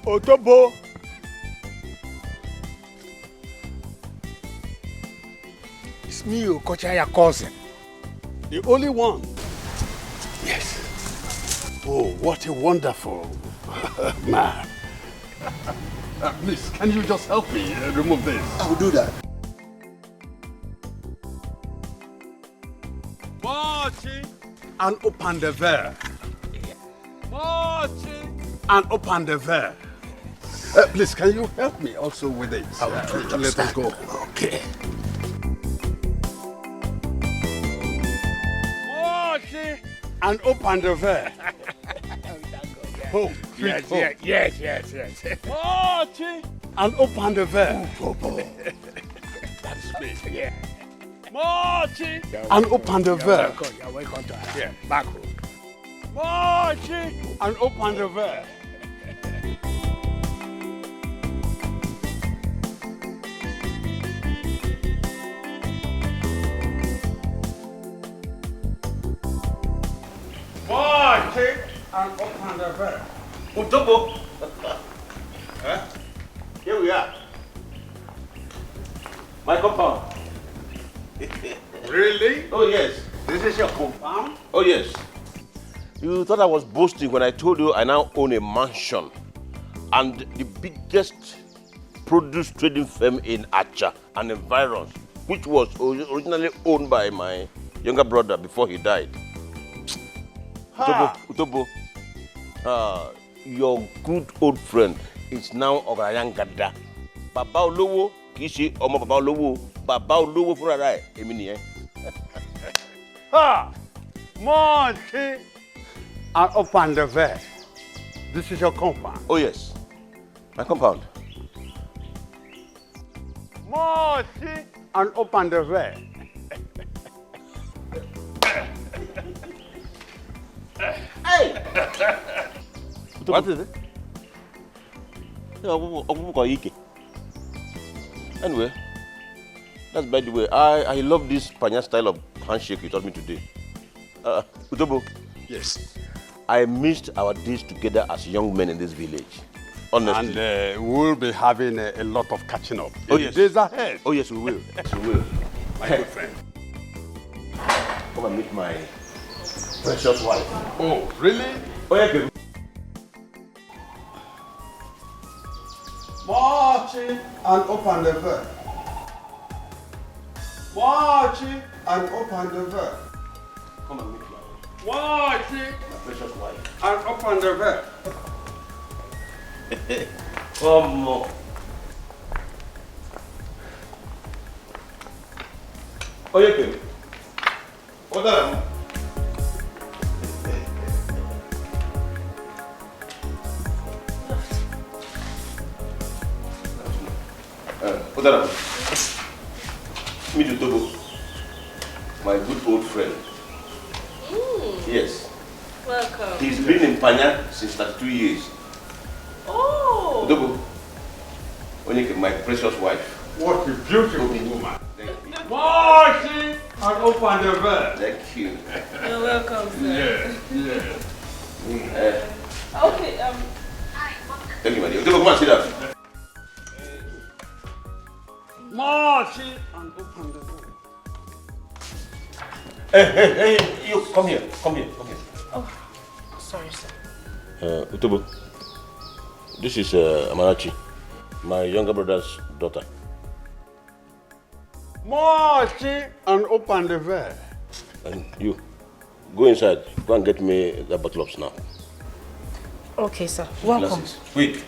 Otobo. It's me, Okocha, your cousin. The only one. Yes. Oh, what a wonderful man. Please, can you just help me remove this? I will do that. Marching and open the veil. Marching and open the veil. Please, can you help me also with it? I will let us go. Okay. Marching and open the veil. Oh, yes. Marching and open the veil. That's me. Yeah. Marching and open the veil. You're welcome to us. Yeah, back home. Marching and open the veil. Marching and open the veil. Utobo. Huh? Here we are. My compound. Really? Oh, yes. This is your compound? Oh, yes. You thought I was boasting when I told you I now own a mansion and the biggest produce trading firm in Acha and environs, which was originally owned by my younger brother before he died. Utobo, your good old friend is now Ograyan Gada. Baba Olowo, Kishi, Omo Baba Olowo, Baba Olowo Furarai, Emini. Ha! Marching and open the veil. This is your compound? Oh, yes. My compound. Marching and open the veil. Hey! What is it? Anyway, that's by the way. I love this Panya style of handshake you taught me today. Utobo. Yes. I missed our days together as young men in this village. Honestly. And we'll be having a lot of catching up. Oh, in yes. the days ahead. Oh, yes, we will. Yes, we will. My good friend. Come and meet my precious wife. Oh, really? Oh, yeah, baby. Marching and open the veil. Marching and open the veil. Come and meet my Marching precious wife. and open the veil. Come on. Oh, yeah, baby. What are Meet Utobo, my good old friend. Yes. Welcome. He's been in Panya since 32 years. Oh. Utobo, Onyeke, my precious wife. What a beautiful woman. Thank you. Marching and open the veil. Thank you. You're welcome, sir. Yeah. Okay, Thank you, my dear. Utobo, come and sit down. Marching and open the veil. Hey, you come here. Oh, sorry, sir. Utobo, this is Amarachi, my younger brother's daughter. Marching and open the veil. And you, go inside. Go and get me that bottle of snap. Okay, sir. Welcome. Glasses. Quick.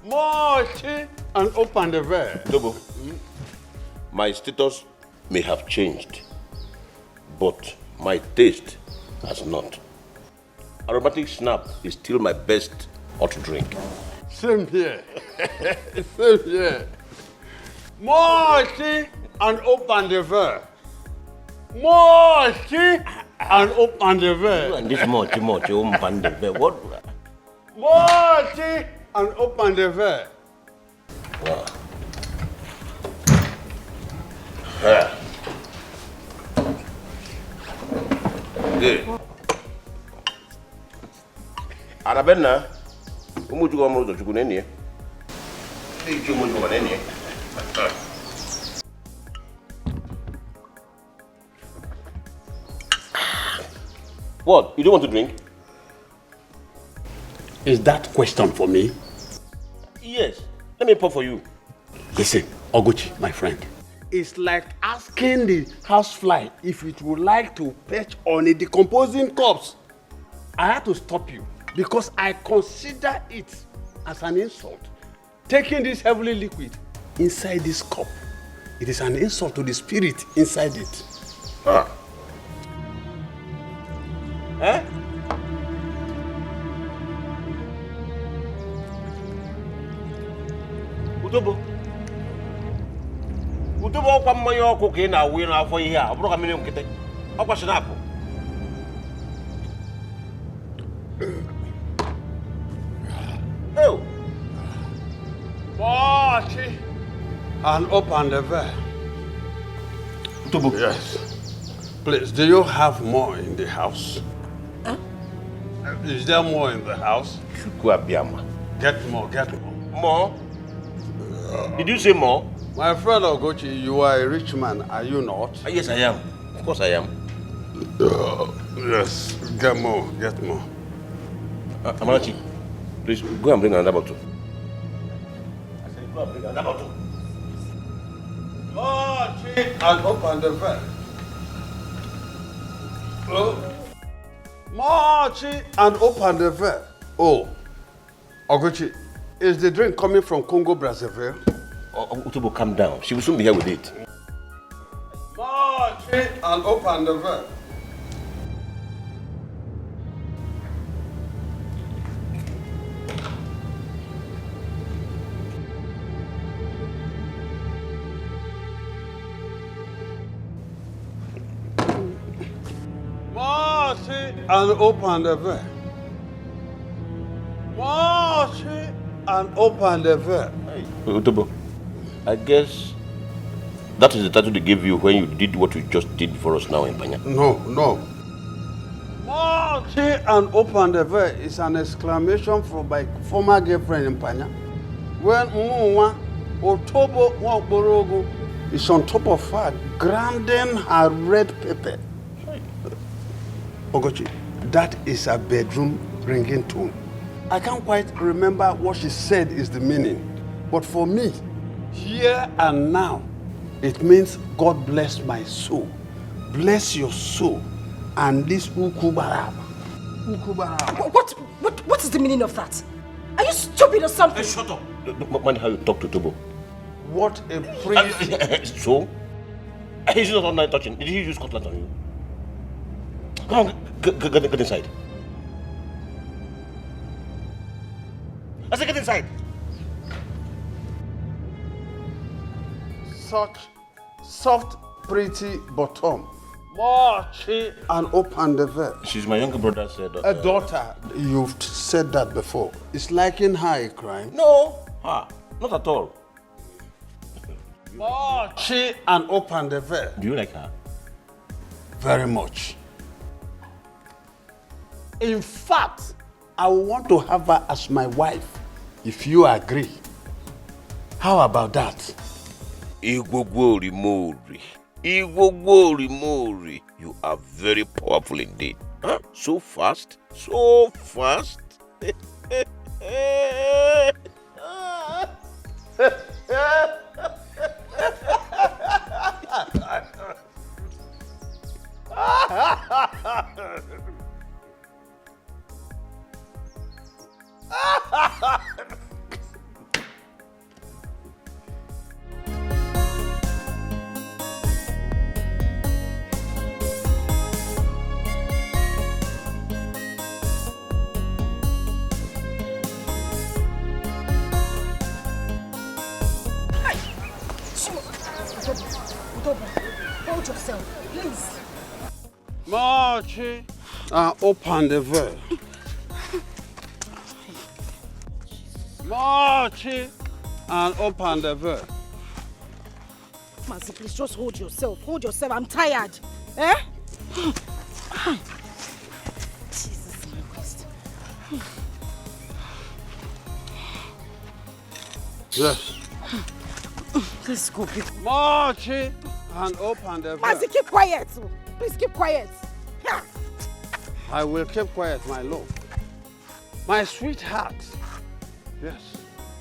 Marching and open the veil. Utobo, my status may have changed, but my taste has not. Aromatic snap is still my best hot drink. Same here. Same here. Marching and open the veil. Marching and open the veil. And this much, open the veil. What? Marching and open the veil. Wow. Yeah. Good. Arabena, umuju wa muru to nene. Ei chumo wa nene. What? You don't want to drink? Is that question for me? Yes. Let me pour for you. Listen, Oguchi, my friend. It's like asking the housefly if it would like to perch on a decomposing corpse. I had to stop you because I consider it as an insult. Taking this heavily liquid inside this cup, it is an insult to the spirit inside it. Ah. Eh? Utobo. Utobo ọkwa mmanya ọkụ ka ị na-awụ n'afọ ihe a, ọ bụrụ ka mmiri nkịtị. Ọkwa shinapụ. Oh. Marty, and open the veil. Utobo. Yes. Please, do you have more in the house? Huh? Is there more in the house? Get more, get more. More? Did you say more? My friend Ogochi, you are a rich man, are you not? Yes, I am. Of course I am. Yes, get more, get more. Amarachi, please go and bring another bottle. I said go and bring another bottle. Marty, and open the veil. Oh. Marty, and open the veil. Oh, Ogochi, is the drink coming from Congo Brazzaville? Utobo, calm down. She will soon be here with it. Marty, and open the veil. Marty, and open the veil. Marty, and open the veil. Utobo, I guess that is the title they gave you when you did what you just did for us now in Panya. No, no. Marty, and open the veil is an exclamation from my former girlfriend in Panya. When Mwa Otobo Wakborogo is on top of her, grinding her red pepper. Ogochi, that is a bedroom ringing tone. I can't quite remember what she said is the meaning. But for me, here and now, it means God bless my soul. Bless your soul. And this Ukubaraba. What is the meaning of that? Are you stupid or something? Hey, shut up. Don't mind how you talk to Tobo. What a priest. So? He's not online touching. Did he use cutlass on you? Come on, get inside. I said get inside. Such soft, pretty bottom. Marchy and open the veil. She's my younger brother's daughter. A daughter. You've said that before. Is liking her a crime? No, not at all. Marchy and open the veil. Do you like her? Very much. In fact, I want to have her as my wife, if you agree. How about that? Igwogwori Mori. You are very powerful indeed. Huh? So fast. So fast. Hold yourself, please. Marchy, open the veil. Marchy, and open the veil. Mercy, please just hold yourself. Hold yourself. I'm tired. Eh? Yes. Let's go, big. Mochi and open the door. Mazi, keep quiet. Please keep quiet. I will keep quiet, my love. My sweetheart. Yes.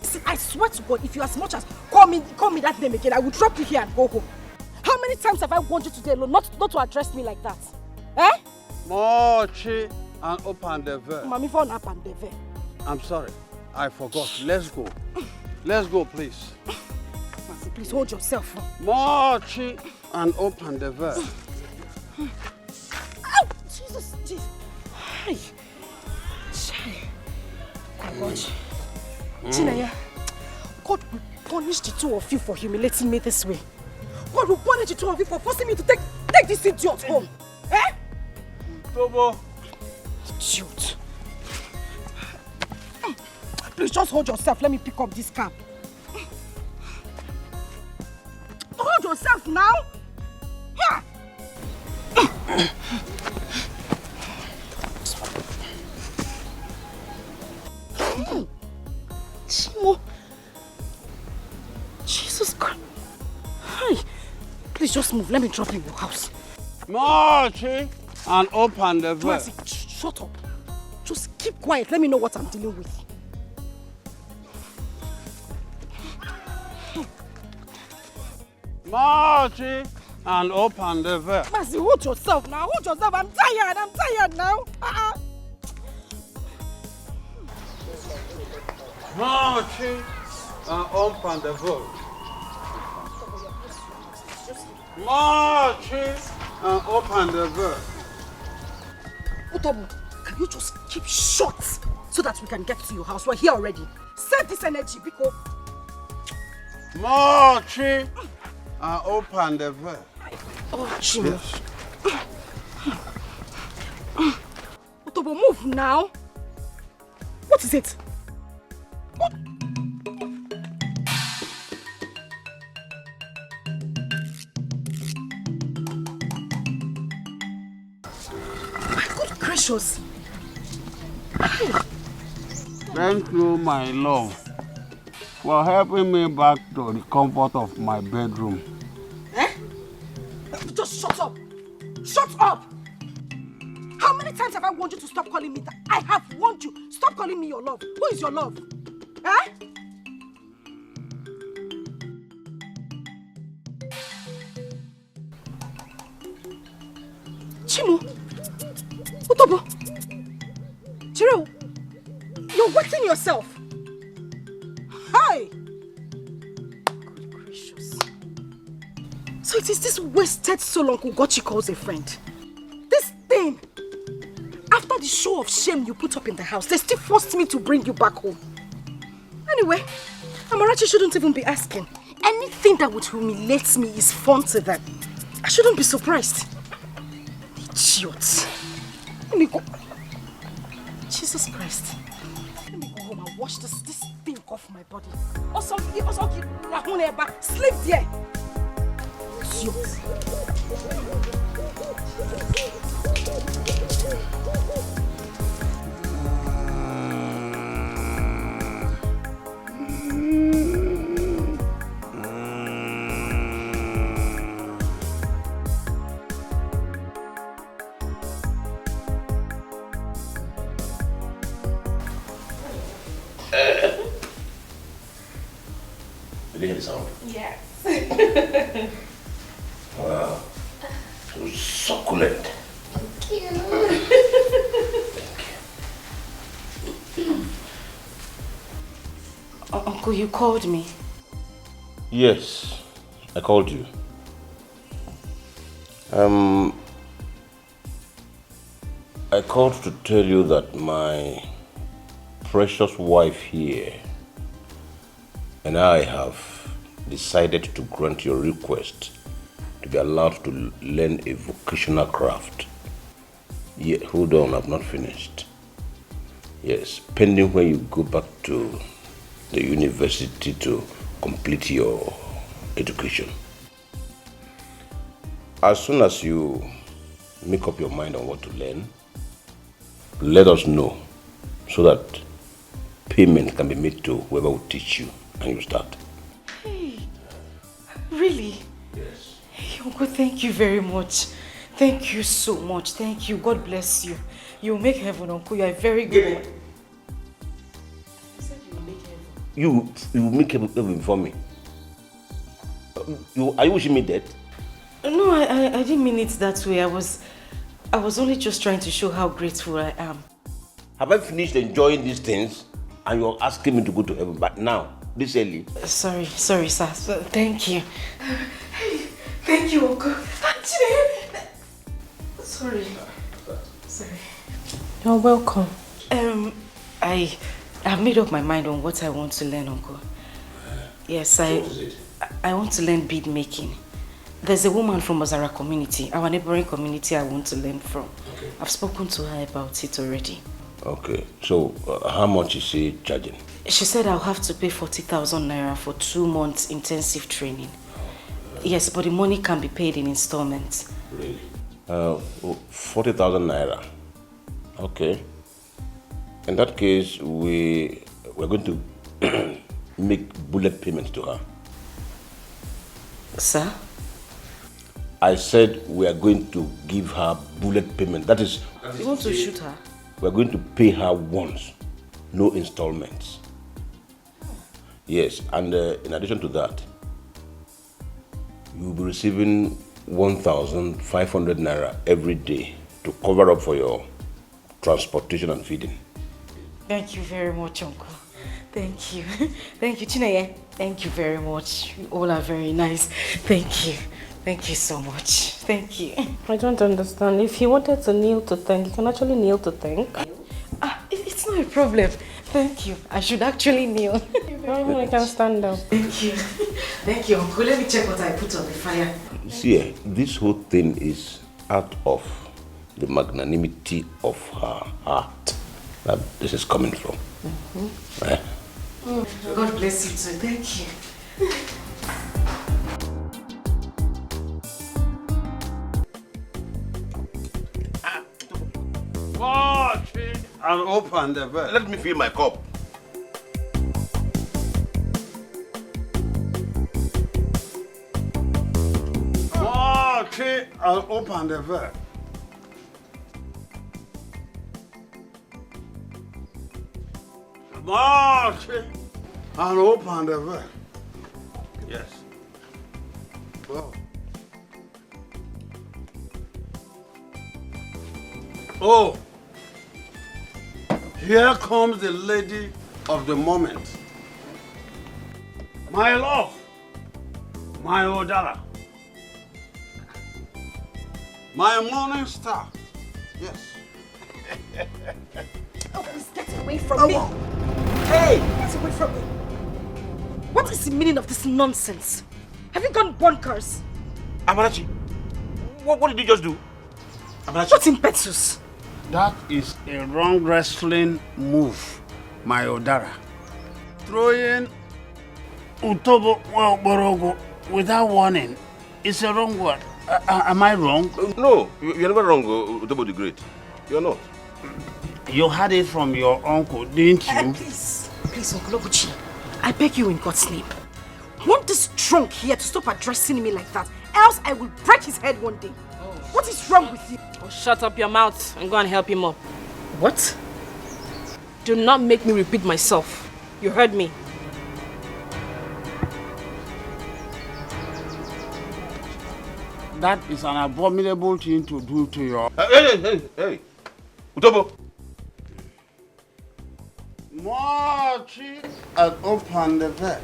See, I swear to God, if you as much as call me that name again, I will drop you here and go home. How many times have I warned you today alone not to address me like that? Eh? Mochi and open the door. Mommy, phone up and the door. I'm sorry. I forgot. Let's go. Let's go, please. Mazi, please hold yourself. Mochi and open the door. Ow! Jesus. Hi. Oh God. Chinenye, God will punish the two of you for humiliating me this way. God will punish the two of you for forcing me to take this idiot home. Eh? Tobo. Idiot. Please just hold yourself. Let me pick up this cab. Hold yourself now. Yeah. Chimo. Jesus Christ. Hi. Please just move. Let me drop you in your house. Mochi and open the door. Shut up. Just keep quiet. Let me know what I'm dealing with. Mochi and open the door. Mazi, hold yourself now. Hold yourself. I'm tired now. Mochi and open the door. Mochi and open the door. Utobu, can you just keep short so that we can get to your house? We're here already. Save this energy, Biko. Mochi and open the door. Oh, Chimo. Yes. Utobu, move now. What is it? What? My good gracious. Thank you, my love, for helping me back to the comfort of my bedroom. Eh? Just shut up. Shut up. How many times have I warned you to stop calling me that? I have warned you. Stop calling me your love. Who is your love? Eh? Chimo. Utobo. Chiro. You're wetting yourself. Hi. Good gracious. So it is this wasted soul Uncle Gochi calls a friend. This thing. After the show of shame you put up in the house, they still forced me to bring you back home. Anyway, Amarachi shouldn't even be asking. Anything that would humiliate me is fun to them. I shouldn't be surprised. Idiot. Let me go. Jesus Christ. Let me go home and wash this thing off my body. Also, sleep there. Idiot. Did you hear the sound? Yes. Wow. So succulent. Thank you. Uncle, you called me. Yes, I called you. I called to tell you that my precious wife here and I have decided to grant your request to be allowed to learn a vocational craft. Yeah, hold on, I've not finished. Yes, pending when you go back to the university to complete your education. As soon as you make up your mind on what to learn, let us know so that payment can be made to whoever will teach you and you start. Hey, really? Yes. Hey, Uncle, thank you very much. Thank you so much. Thank you. God bless you. You'll make heaven, Uncle. You are very good. You said you will make heaven. You will make heaven for me. Are you wishing me dead? No, I didn't mean it that way. I was only just trying to show how grateful I am. Have I finished enjoying these things and you're asking me to go to heaven? But now, this early. Sorry, sir. Thank you. Hey, thank you, Uncle. Sorry. You're welcome. I have made up my mind on what I want to learn, Uncle. Yes, I want to learn bead making. There's a woman from Ozara community, our neighboring community, I want to learn from. Okay. I've spoken to her about it already. Okay, so how much is she charging? She said I'll have to pay 40,000 naira for 2 months intensive training. Yes, but the money can be paid in installments. Really? 40,000 naira. Okay. In that case, we're going to make bullet payments to her. Sir? I said we are going to give her bullet payment. That is... You want to shoot her? We are going to pay her once, no installments. Yes, and in addition to that, you will be receiving 1,500 naira every day to cover up for your transportation and feeding. Thank you very much, Uncle. Thank you. Thank you, Chinenye. Thank you very much. You all are very nice. Thank you. Thank you so much. Thank you. I don't understand. If you wanted to kneel to thank, you can actually kneel to thank. It's not a problem. Thank you. I should actually kneel. I can stand up. Thank you. Thank you, Uncle. Let me check what I put on the fire. See, this whole thing is out of the magnanimity of her heart that this is coming from. Right? God bless you too. Thank you. Watch it and open the bed. Let me fill my cup. Watch it and open the bed. Watch it and open the bed. Yes. Oh. Oh, here comes the lady of the moment. My love, my Odara, my morning star. Yes. Oh, please get away from me. Hey, get away from me. What is the meaning of this nonsense? Have you gone bonkers? Amarachi, what did you just do? Amarachi. What's impetus? That is a wrong wrestling move, my Odara. Throwing Utobo Borogo without warning is a wrong word. Am I wrong? No, you're never wrong, Utobo the Great. You're not. You had it from your uncle, didn't you? Please, Uncle Oguchi, I beg you in God's name. Want this drunk here to stop addressing me like that, else I will break his head one day. What is wrong with you? Oh, shut up your mouth and go and help him up. What? Do not make me repeat myself. You heard me. That is an abominable thing to do to your... Hey! Utobo! Marchi and open the bed.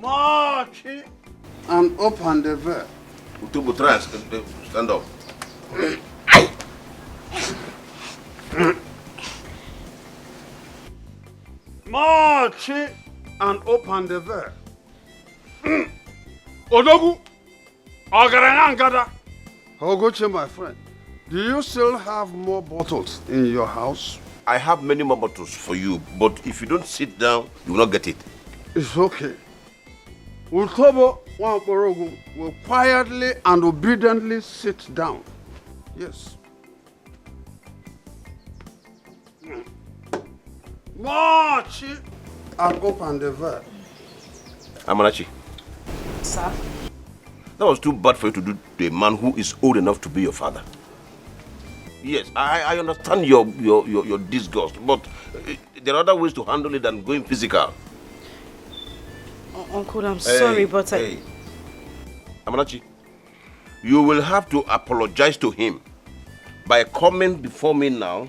Marchi and open the bed. Utobo, try and stand up. Marchi and open the bed. Odogu! Ogarangada! Ogoche, my friend, do you still have more bottles in your house? I have many more bottles for you, but if you don't sit down, you will not get it. It's okay. Utobo Wamporogu will quietly and obediently sit down. Yes. March and open the verb. Amarachi. Sir? That was too bad for you to do to a man who is old enough to be your father. Yes, I understand your disgust, but there are other ways to handle it than going physical. Uncle, I'm sorry, but Hey. Amarachi, you will have to apologize to him by coming before me now,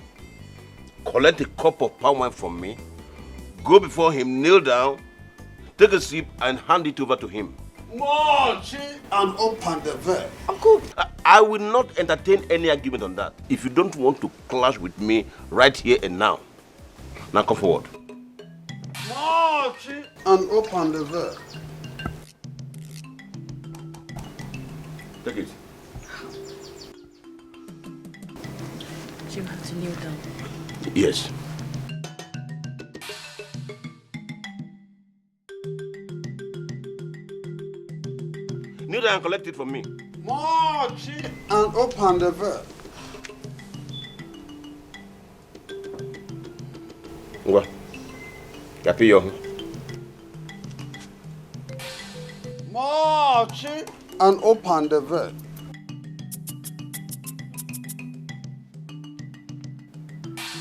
collect a cup of palm wine from me, go before him, kneel down, take a sip and hand it over to him. March and open the verb. Uncle, I will not entertain any argument on that if you don't want to clash with me right here and now. Now come forward. March and open the verb. Take it. You have to kneel down. Yes. Kneel down and collect it from me. March and open the verb. What? Happy young. March and open the verb.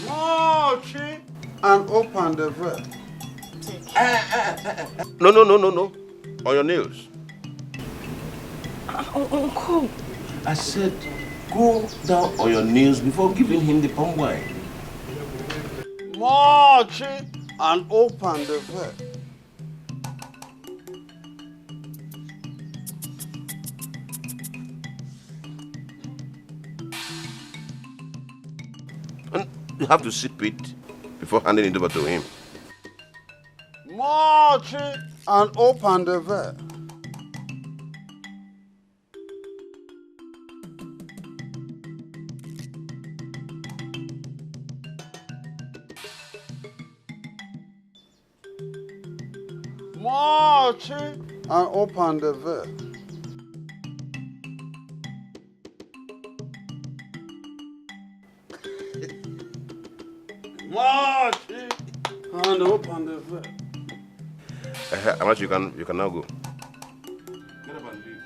March and open the verb. No. On your nails. Uncle. I said, go down on your knees before giving him the palm wine. March and open the verb. And you have to sip it before handing it over to him. March and open the verb. March and open the verb. March and open the verb. How much you can now go. Get up and leave.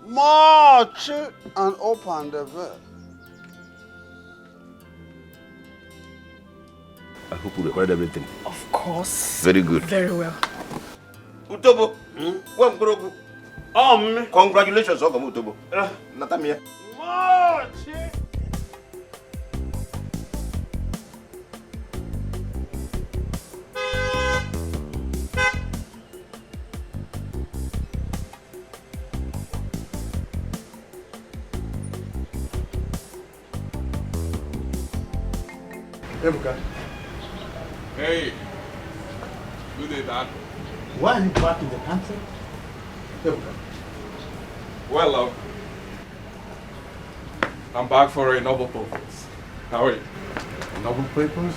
March and open the verb. I hope you recorded everything. Of course. Very good. Very well. Utobo. Congratulations, Utobo. Natamia. March. Ebuka. Hey. Good day, Dad. Why are you back in the country? Ebuka. Well, I'm back for a novel purpose. How are you? Noble papers?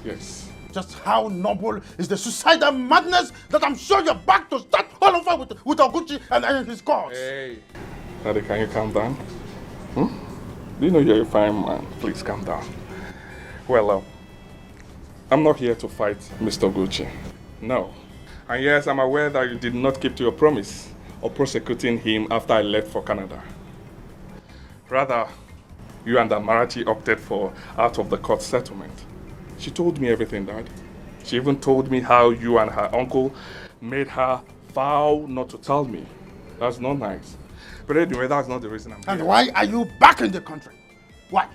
Yes. Just how noble is the suicidal madness that I'm sure you're back to start all over with Oguchi and his cause? Hey. Daddy, can you calm down? Do you know you're a fine man? Please calm down. Well, I'm not here to fight Mr. Gucci. No. And yes, I'm aware that you did not keep to your promise of prosecuting him after I left for Canada. Rather, you and Amarachi opted for out-of-the-court settlement. She told me everything, Dad. She even told me how you and her uncle made her vow not to tell me. That's not nice. But anyway, that's not the reason I'm here. And why are you back in the country? Why?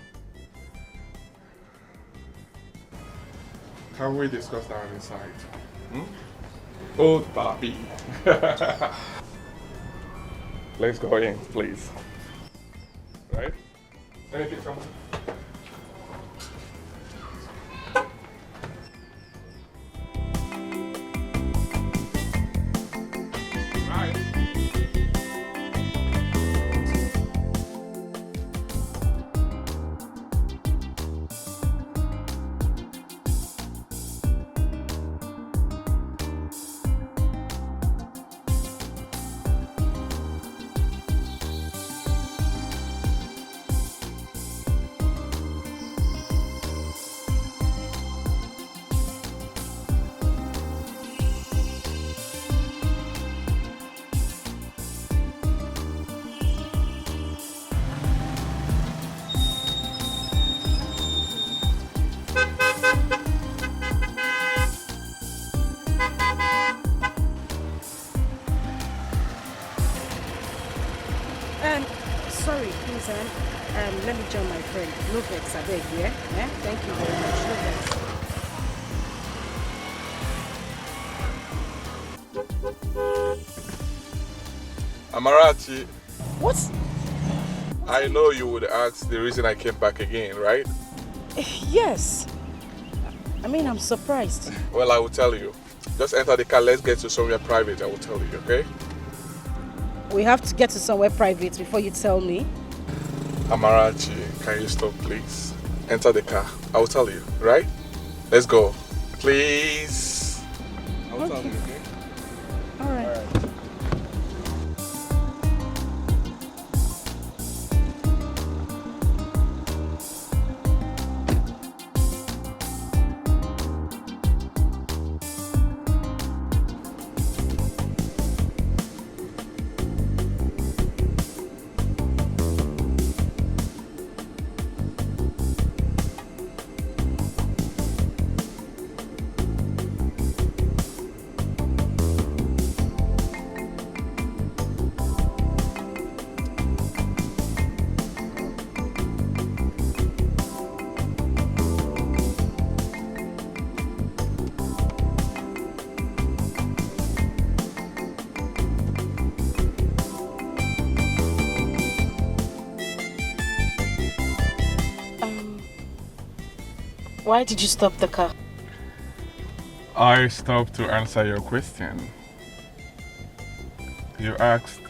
Can we discuss that inside? Old papi. Let's go in, please. Right? Anything come on? Let me join my friend. No vex, I beg, yeah? Thank you very much. No vex. Amarachi. What? I know you would ask the reason I came back again, right? Yes. I mean, I'm surprised. Well, I will tell you. Just enter the car, let's get to somewhere private, I will tell you, okay? We have to get to somewhere private before you tell me. Amarachi, can you stop, please? Enter the car, I will tell you, right? Let's go. Please. I will tell you, okay? All right. Why did you stop the car? I stopped to answer your question. You asked,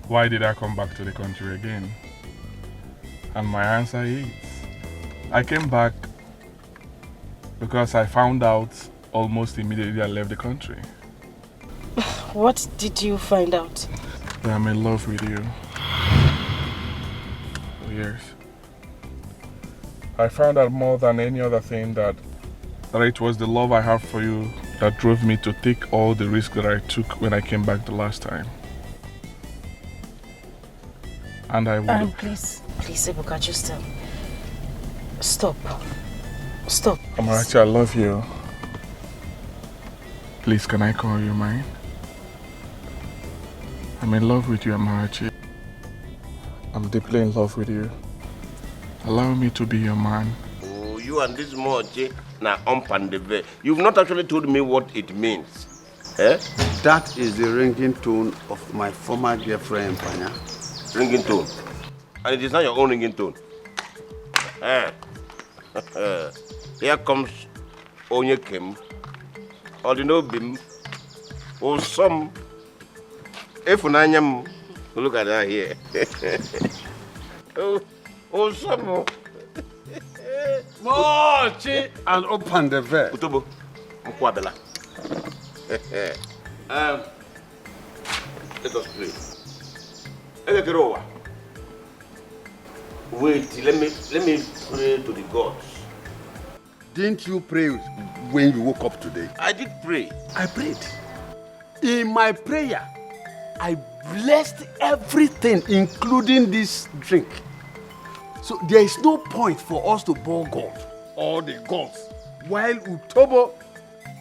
why did I come back to the country again? And my answer is, I came back because I found out almost immediately I left the country. What did you find out? That I'm in love with you. Yes. I found out more than any other thing that it was the love I have for you that drove me to take all the risks that I took when I came back the last time. And I would... Please, Ebuka, just stop. Stop. Amarachi, I love you. Please, can I call you mine? I'm in love with you, Amarachi. I'm deeply in love with you. Allow me to be your man. Oh, you and this Moche na Nnebe. You've not actually told me what it means. Eh? That is the ringing tone of my former girlfriend, Panya. Ringing tone? And it is not your own ringing tone? Eh? Here comes Onyekem, Odinobim, or some. Efunanyam, look at that here. Oh, some. Mochi and Nnebe. Utobo, Mkwabela. Let us pray. Wait, let me pray to the gods. Didn't you pray when you woke up today? I did pray. I prayed. In my prayer, I blessed everything, including this drink. So there is no point for us to bow God or the gods, while Utobo,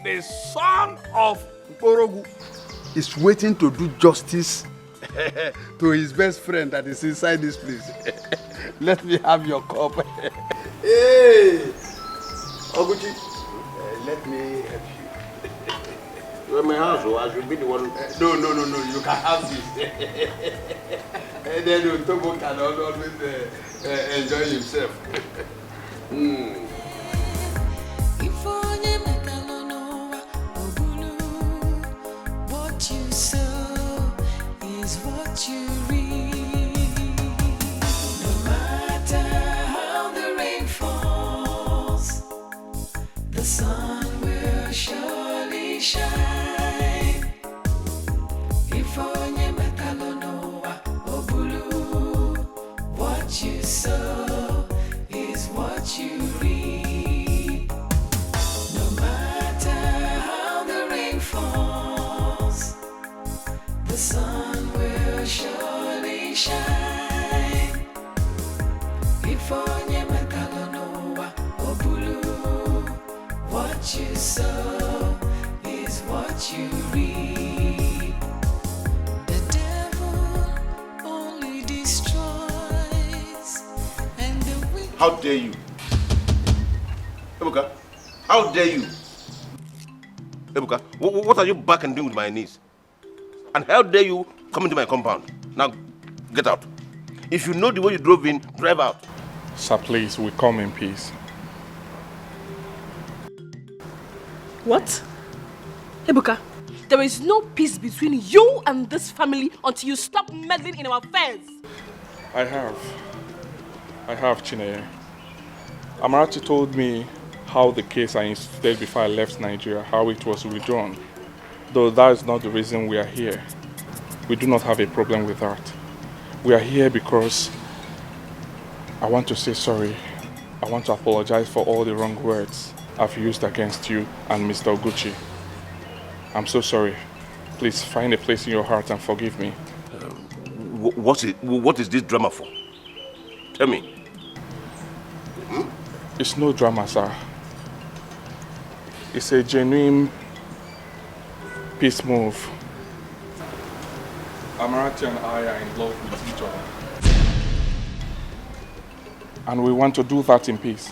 the son of Orogu, is waiting to do justice to his best friend that is inside this place. Let me have your cup. Hey, Oguchi, let me help you. You're in my house, so I should be the one. No, you can have this. And then Utobo can always enjoy himself. What you sow is what you reap. No matter how the rain falls, the sun will surely shine. If onye metalonoa obulu, what you sow is what you reap. No matter how the rain falls, the sun will surely shine. If onye metalonoa obulu, what you sow is what you reap. The devil only destroys How dare you? Ebuka, how dare you? Ebuka, what are you back and doing with my niece? And how dare you come into my compound? Now, get out. If you know the way you drove in, drive out. Sir, please, we come in peace. What? Ebuka, there is no peace between you and this family until you stop meddling in our affairs. I have, Chinenye. Amarachi told me how the case I instituted before I left Nigeria, how it was withdrawn. Though that is not the reason we are here. We do not have a problem with that. We are here because I want to say sorry. I want to apologize for all the wrong words I've used against you and Mr. Uche. I'm so sorry. Please find a place in your heart and forgive me. What is this drama for? Tell me. It's no drama, sir. It's a genuine peace move. Amarachi and I are in love with each other. And we want to do that in peace.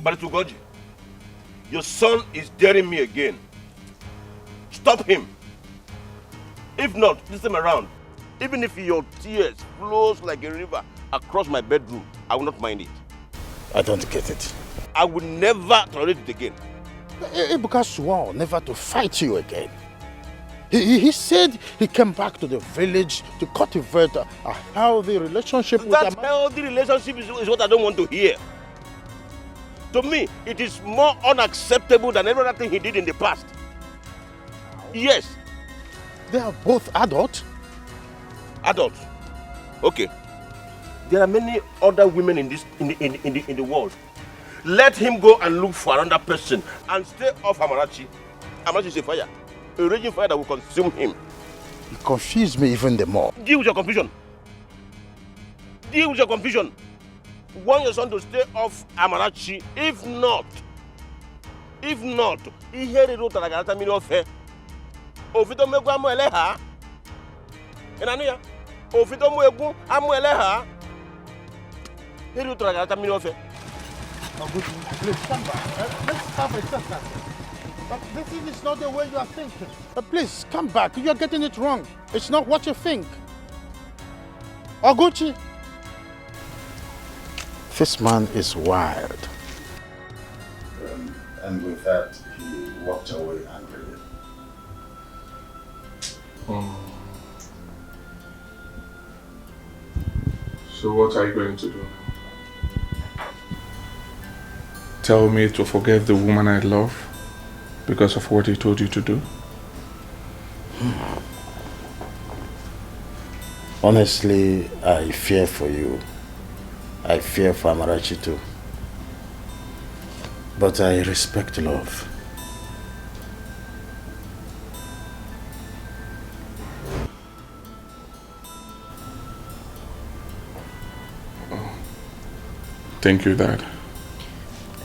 Baritugoji, your son is daring me again. Stop him. If not, this time around, even if your tears flows like a river across my bedroom, I will not mind it. I don't get it. I will never tolerate it again. Ebuka swore never to fight you again. He said he came back to the village to cultivate a healthy relationship with That healthy relationship is what I don't want to hear. To me, it is more unacceptable than every other thing he did in the past. Yes. They are both adults. Adults? Okay. There are many other women in the world. Let him go and look for another person and stay off Amarachi. Amarachi is a fire. A raging fire that will consume him. You confuse me even the more. Deal with your confusion. Deal with your confusion. Want your son to stay off Amarachi. If not, he heard it like another million of her. Ofito megu amu eleha. Enania. Ofito megu amu eleha. Heard it like another million of her. Please come back. Let's have a discussion. But this is not the way you are thinking. Please come back. You are getting it wrong. It's not what you think. Oguchi. This man is wild. And with that, he walked away angrily. So what are you going to do now? Tell me to forget the woman I love because of what he told you to do? Honestly, I fear for you. I fear for Amarachi too. But I respect love. Thank you, Dad.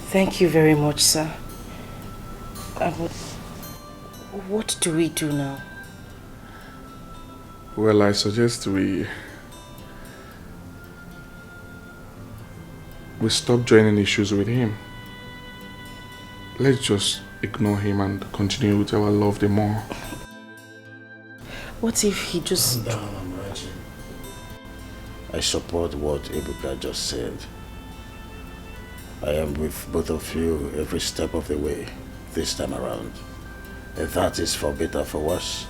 Thank you very much, sir. What do we do now? Well, I suggest we stop joining issues with him. Let's just ignore him and continue with our love the more. What if he just... I support what Ebuka just said. I am with both of you every step of the way this time around. If that is for better or for worse,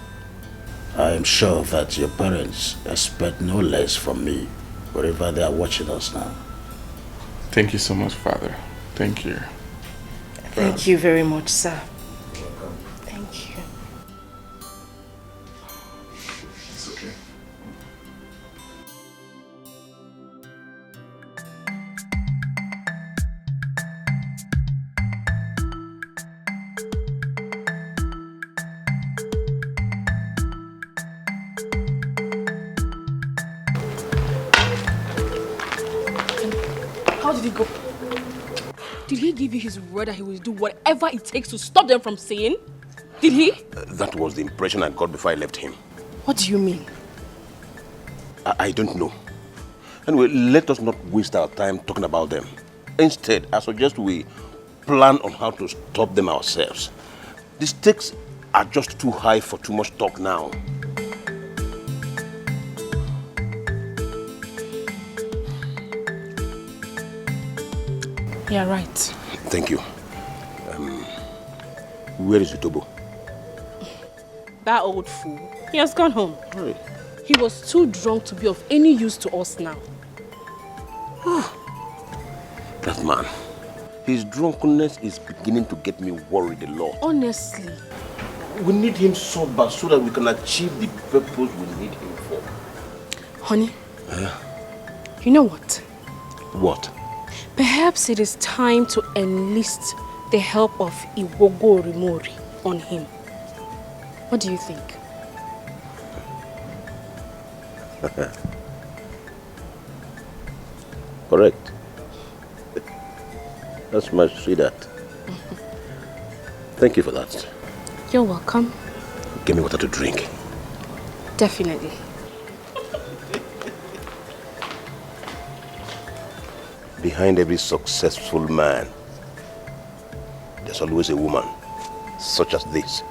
I am sure that your parents expect no less from me wherever they are watching us now. Thank you so much, Father. Thank you. Thank you very much, sir. Thank you. It's okay. How did he go? Did he give you his word that he will do whatever it takes to stop them from saying? Did he? That was the impression I got before I left him. What do you mean? I don't know. Anyway, let us not waste our time talking about them. Instead, I suggest we plan on how to stop them ourselves. The stakes are just too high for too much talk now. You're right. Thank you. Where is Utobo? That old fool. He has gone home. Hey. He was too drunk to be of any use to us now. That man. His drunkenness is beginning to get me worried a lot. Honestly. We need him sober so that we can achieve the purpose we need him for. Honey, you know what? What? Perhaps it is time to enlist the help of Iwogo Rimori on him. What do you think? Correct. That's my sweetheart. Thank you for that. You're welcome. Give me water to drink. Definitely. Behind every successful man, there's always a woman such as this.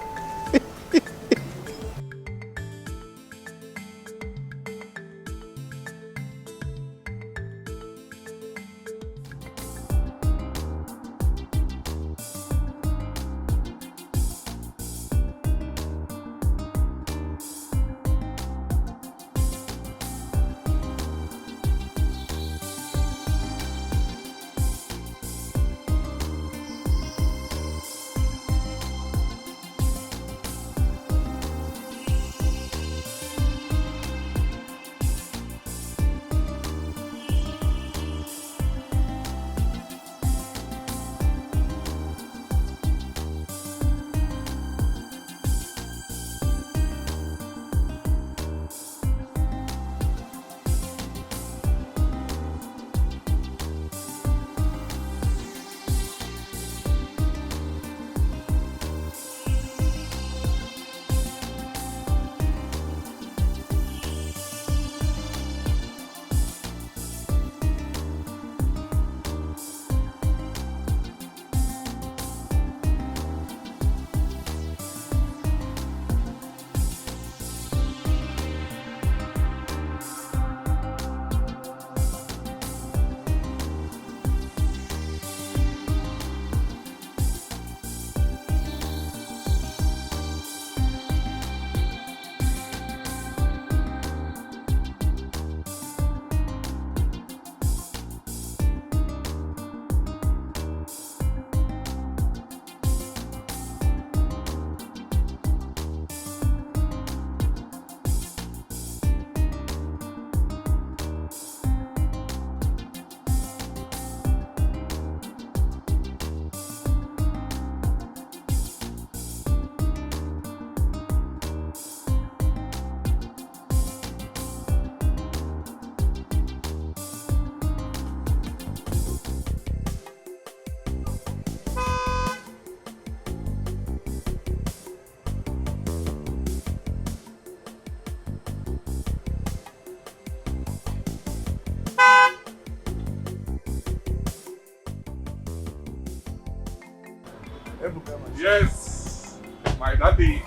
Yes, my daddy.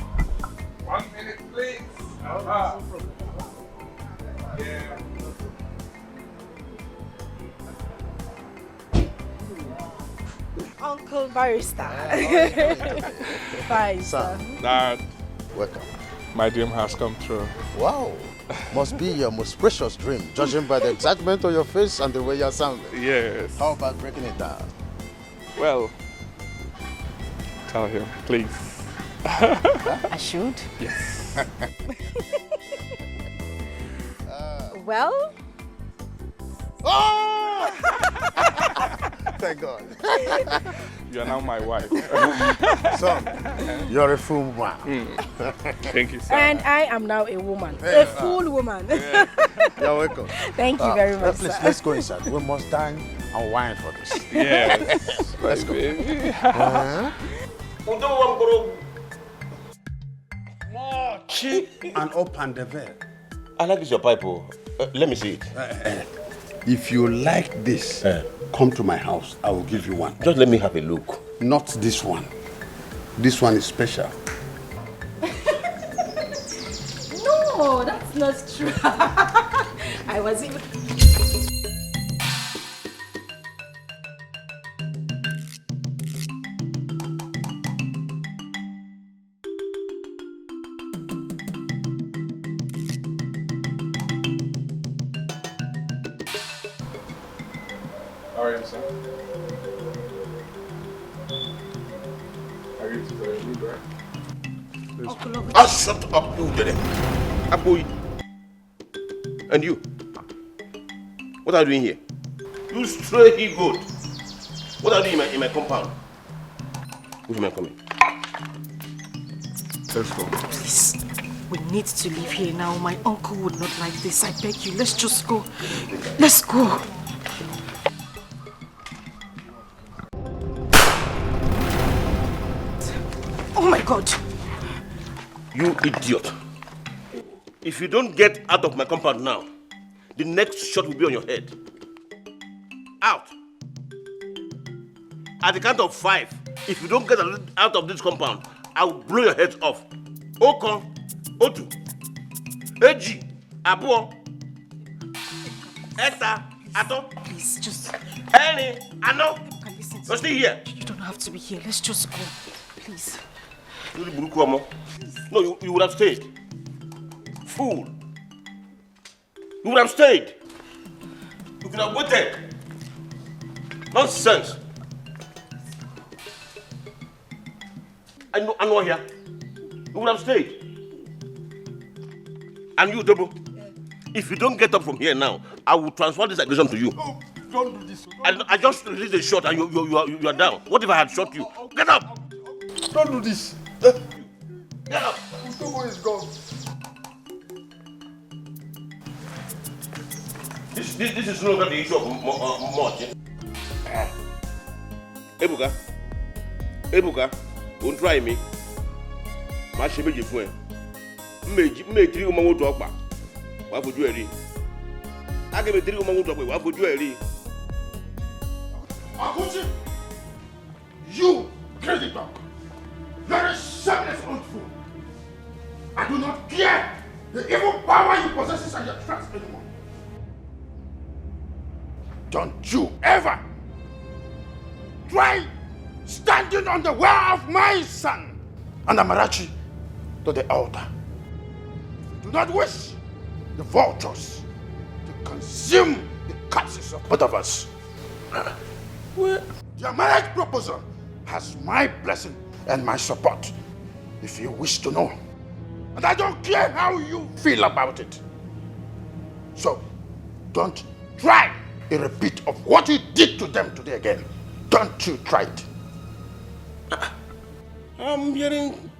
1 minute, please. Yeah. Uncle Barrister. Bye, sir. Dad. Welcome. My dream has come true. Wow. Must be your most precious dream, judging by the excitement on your face and the way you're sounding. Yes. How about breaking it down? Well, tell him, please. I should? Yes. Well? Oh! thank God. You are now my wife. Son, you're a fool man. Thank you, sir. And I am now a woman. Yeah. A full woman. You're welcome. Thank you very much, Please, sir. let's go inside. We must dine and wine for this. Yes. Let's go. And open the veil. I like this your pipe. Let me see it. If you like this, come to my house. I will give you one. Just let me have a look. Not this one. This one is special. No, that's not true. I was even... How are you, sir? Are you to the room, right? Ah, shut up, you did it. Aboy. And you? What are you doing here? You stray he goat. What are you doing in my compound? Which man coming? Let's go. Please, we need to leave here now. My uncle would not like this. I beg you, let's just go. Let's go. Oh my God. You idiot. If you don't get out of my compound now, the next shot will be on your head. Out. At the count of 5, if you don't get out of this compound, I will blow your heads off. Okon, Otu, Eji, Abuo, Eta, Ato. Please, just... Eni, Ano. You're still here. You don't have to be here. Let's just go. Please. No, you would have stayed. Fool. You would have stayed. You could have waited. Nonsense. I know here. You would have stayed. And you, Double, if you don't get up from here now, I will transfer this aggression to you. Oh, don't do this. I just released a shot and you are down. What if I had shot you? Get up! Don't do this. Get up! Utobo is gone. This is no longer the issue of much. Ebuka, don't try me. My shame is for me 3 women to Okpa. What would you ready? I give me 3 women to Okpa. What would you ready? Akuchi, you crazy dog. Very shameless old fool. I do not care the evil power you possess and your trust anymore. Don't you ever try standing on the way of my son and Amarachi to the altar. If you do not wish the vultures to consume the corpses of both of us, your marriage proposal has my blessing and my support, if you wish to know. And I don't care how you feel about it. So, don't try a repeat of what you did to them today again. Don't you try it. I'm hearing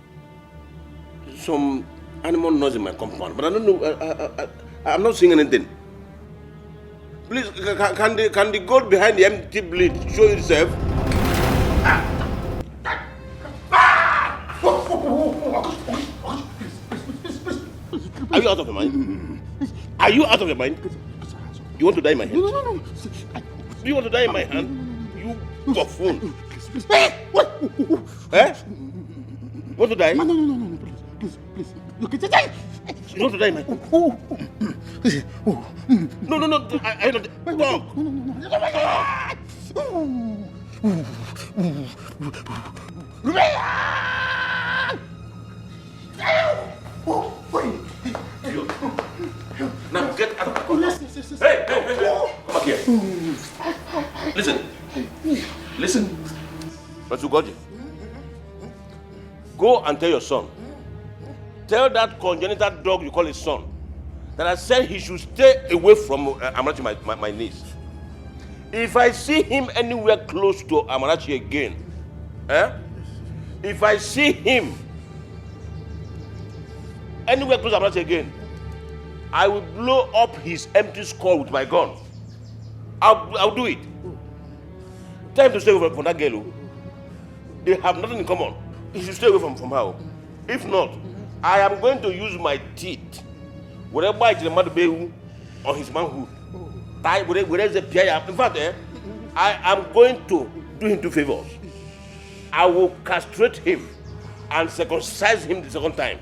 some animal noise in my compound, but I don't know. I'm not seeing anything. Please, can the goat behind the empty bleed show itself? Are you out of your mind? Are you out of your mind? You want to die in my hand? No. Do you want to die in my hand? You buffoon. Eh? You want to die? No, please. You can die. You want to die in my hand? No. I don't. Stop. Now get out of the corner. Hey, come back here. Listen. Masugoji. Go and tell your son. Tell that congenital dog you call his son that I said he should stay away from Amarachi, my niece. If I see him anywhere close to Amarachi again, if I see him anywhere close to Amarachi again, I will blow up his empty skull with my gun. I'll do it. Tell him to stay away from that girl. They have nothing in common. He should stay away from her. If not, I am going to use my teeth. Whatever I tell him on his manhood. In fact, I am going to do him 2 favors. I will castrate him and circumcise him the second time.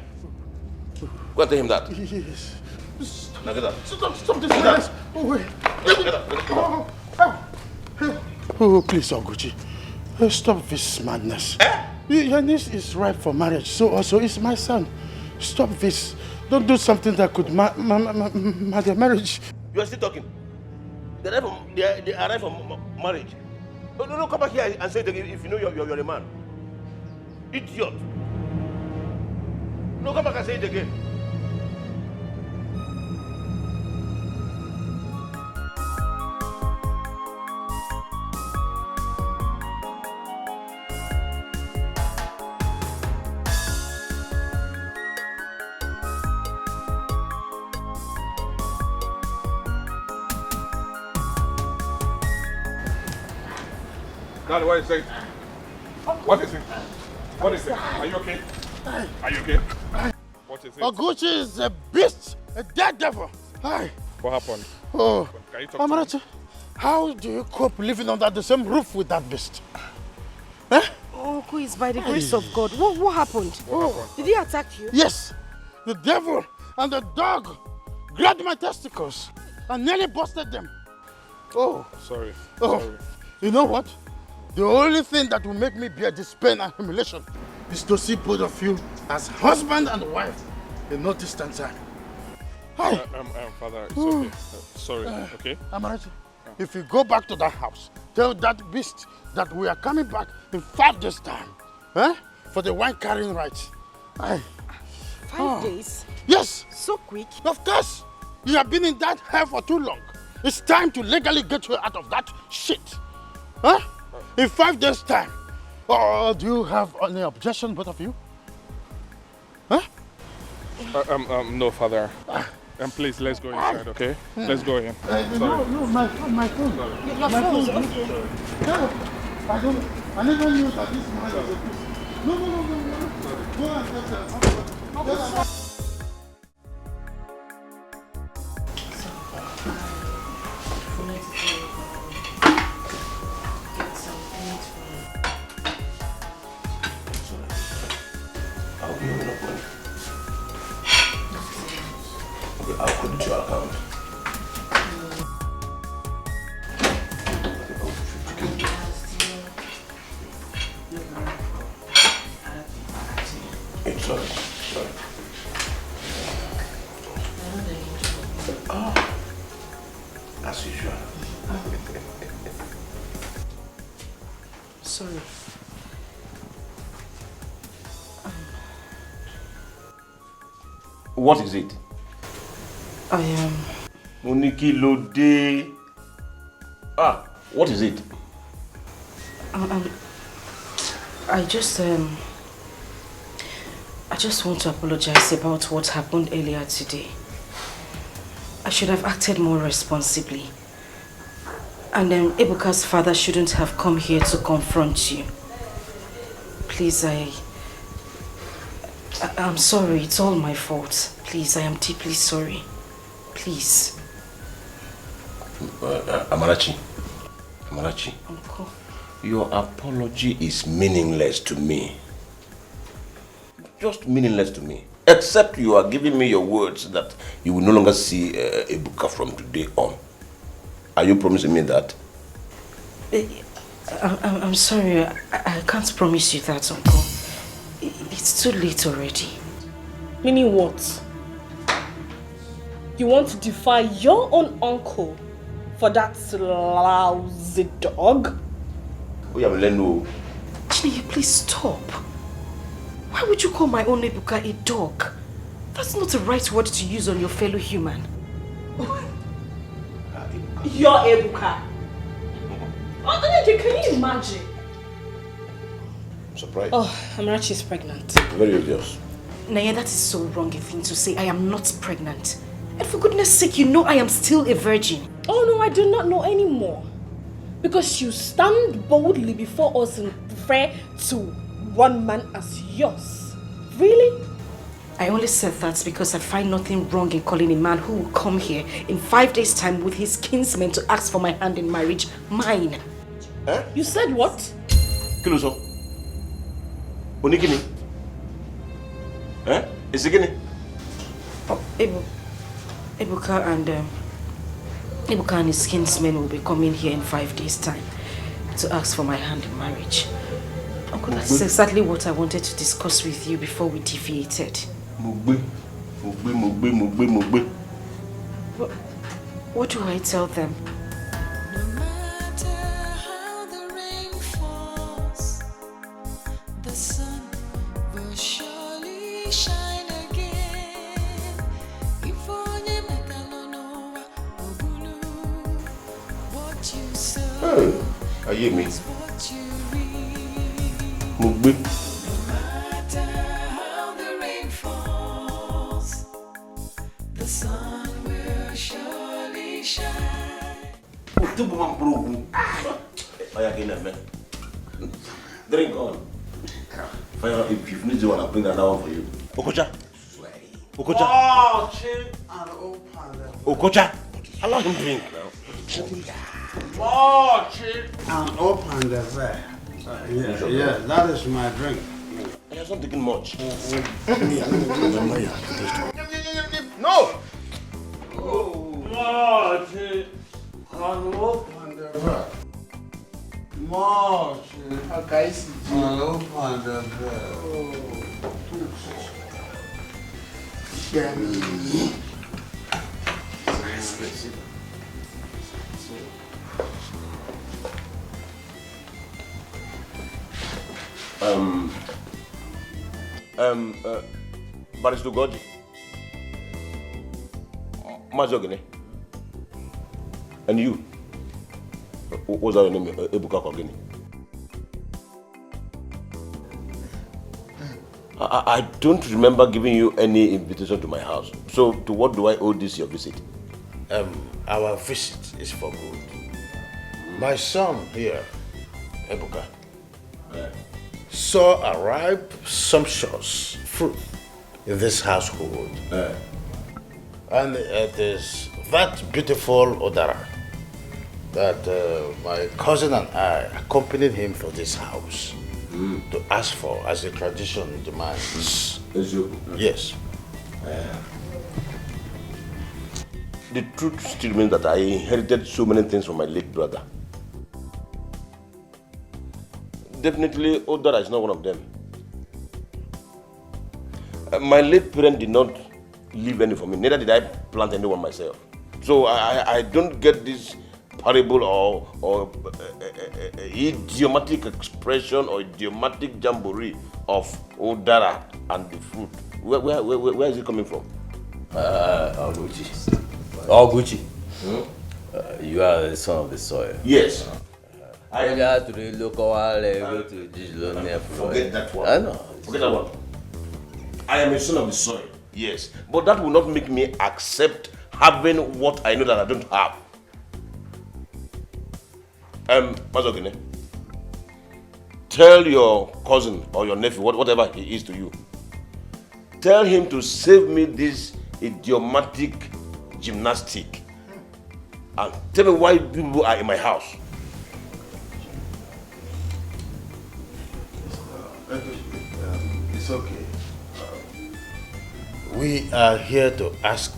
Go and tell him that. Yes. Now get that. Stop this, guys. Oh, wait. Oh, please, Oguchi. Stop this madness. Your niece is ripe for marriage, so also is my son. Stop this. Don't do something that could mar their marriage. You are still talking. They arrive for marriage. No, come back here and say it again if you know you're a man. Idiot. No, come back and say it again. Daddy, what is it? What is it? What is it? Are you okay? Are you okay? What is it? Oguchi is a beast, a dead devil. Hi. What happened? Oh, Can you talk Amarachi, how do you cope living under the same roof with that beast? Uncle, it's by the grace of God. What happened? Did he attack you? Yes. The devil and the dog grabbed my testicles and nearly busted them. Oh. Sorry. Oh. Sorry. You know what? The only thing that will make me bear this pain and humiliation is to see both of you as husband and wife in no distant time. Hi. Father, it's okay. Sorry, okay? Amarachi, if you go back to that house, tell that beast that we are coming back in 5 days' time. For the wine carrying rights. 5 days? Yes. So quick? Of course. You have been in that hell for too long. It's time to legally get you out of that shit. In 5 days' time. Do you have any objection, both of you? No, Father. Please, let's go inside, okay? Let's go in. No, my phone. My phone. No, I never knew that this man was a beast. No. Go and get them. I'll put it to your account. It's sorry. As usual. Sorry. What is it? I am. Moniki Lode. What is it? I just want to apologize about what happened earlier today. I should have acted more responsibly. And Ebuka's father shouldn't have come here to confront you. Please, I'm sorry. It's all my fault. Please, I am deeply sorry. Please. Amarachi. Uncle. Your apology is meaningless to me. Just meaningless to me. Except you are giving me your words that you will no longer see Ebuka from today on. Are you promising me that? I'm sorry. I can't promise you that, Uncle. It's too late already. Meaning what? You want to defy your own uncle for that lousy dog? Chinenye, please stop. Why would you call my own Ebuka a dog? That's not the right word to use on your fellow human. Your Ebuka. Nnebe, can you imagine? Surprise. Oh, Amarachi is pregnant. Very obvious. Naya, that is so wrong a thing to say. I am not pregnant. And for goodness sake, you know I am still a virgin. Oh no, I do not know anymore. Because you stand boldly before us and refer to one man as yours. Really? I only said that because I find nothing wrong in calling a man who will come here in 5 days' time with his kinsmen to ask for my hand in marriage mine. Eh? You said what? Kiluso. Onikini. Eh? Is it gini? Ebuka and his kinsmen will be coming here in 5 days' time to ask for my hand in marriage. Uncle, that's exactly what I wanted to discuss with you before we deviated. Mugbe. What do I tell them? The sun will surely shine again. If only Metalanoa Obulu, what you sow, Hey, are you me? what you reap. Mugbe. No matter how the rain falls, the sun will surely shine. Drink on. If you need one, I'll bring another one for you. Okocha. Okocha. Okocha. Allow him drink now. And open the fair. Yeah, that is my drink. I have not taken much. No! Marty, and open the door. Marty, and open the Barrister Goji. Mazogene. And you? What's your name? Ebuka Kogini. I don't remember giving you any invitation to my house. So, to what do I owe this your visit? Our visit is for good. My son here, Ebuka, saw a ripe, sumptuous fruit in this household. And it is that beautiful Odara that my cousin and I accompanied him for this house to ask for as the tradition demands. Yes. The truth still remains that I inherited so many things from my late brother. Definitely, Odara is not one of them. My late parent did not leave any for me, neither did I plant anyone myself. So I don't get this parable or idiomatic expression or idiomatic jamboree of Odara and the fruit. Where is it coming from? Oguchi. You are the son of the soil. Yes. I got to the local go to digital. Forget that one. I know. Forget that one. I am a son of the soil, yes. But that will not make me accept having what I know that I don't have. Mazogene, tell your cousin or your nephew, whatever he is to you, tell him to save me this idiomatic gymnastic and tell me why people are in my house. It's okay. We are here to ask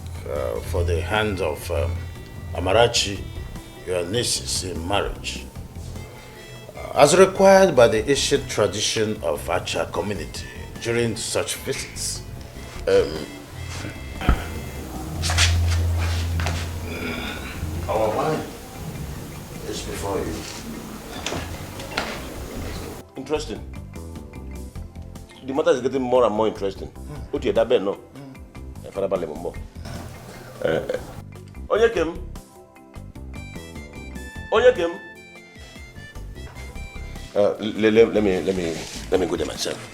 for the hand of Amarachi, your nieces, in marriage. As required by the ancient tradition of Acha community during such visits. Our wine is before you. Interesting. The matter is getting more and more interesting. What you that no? Let me go there myself.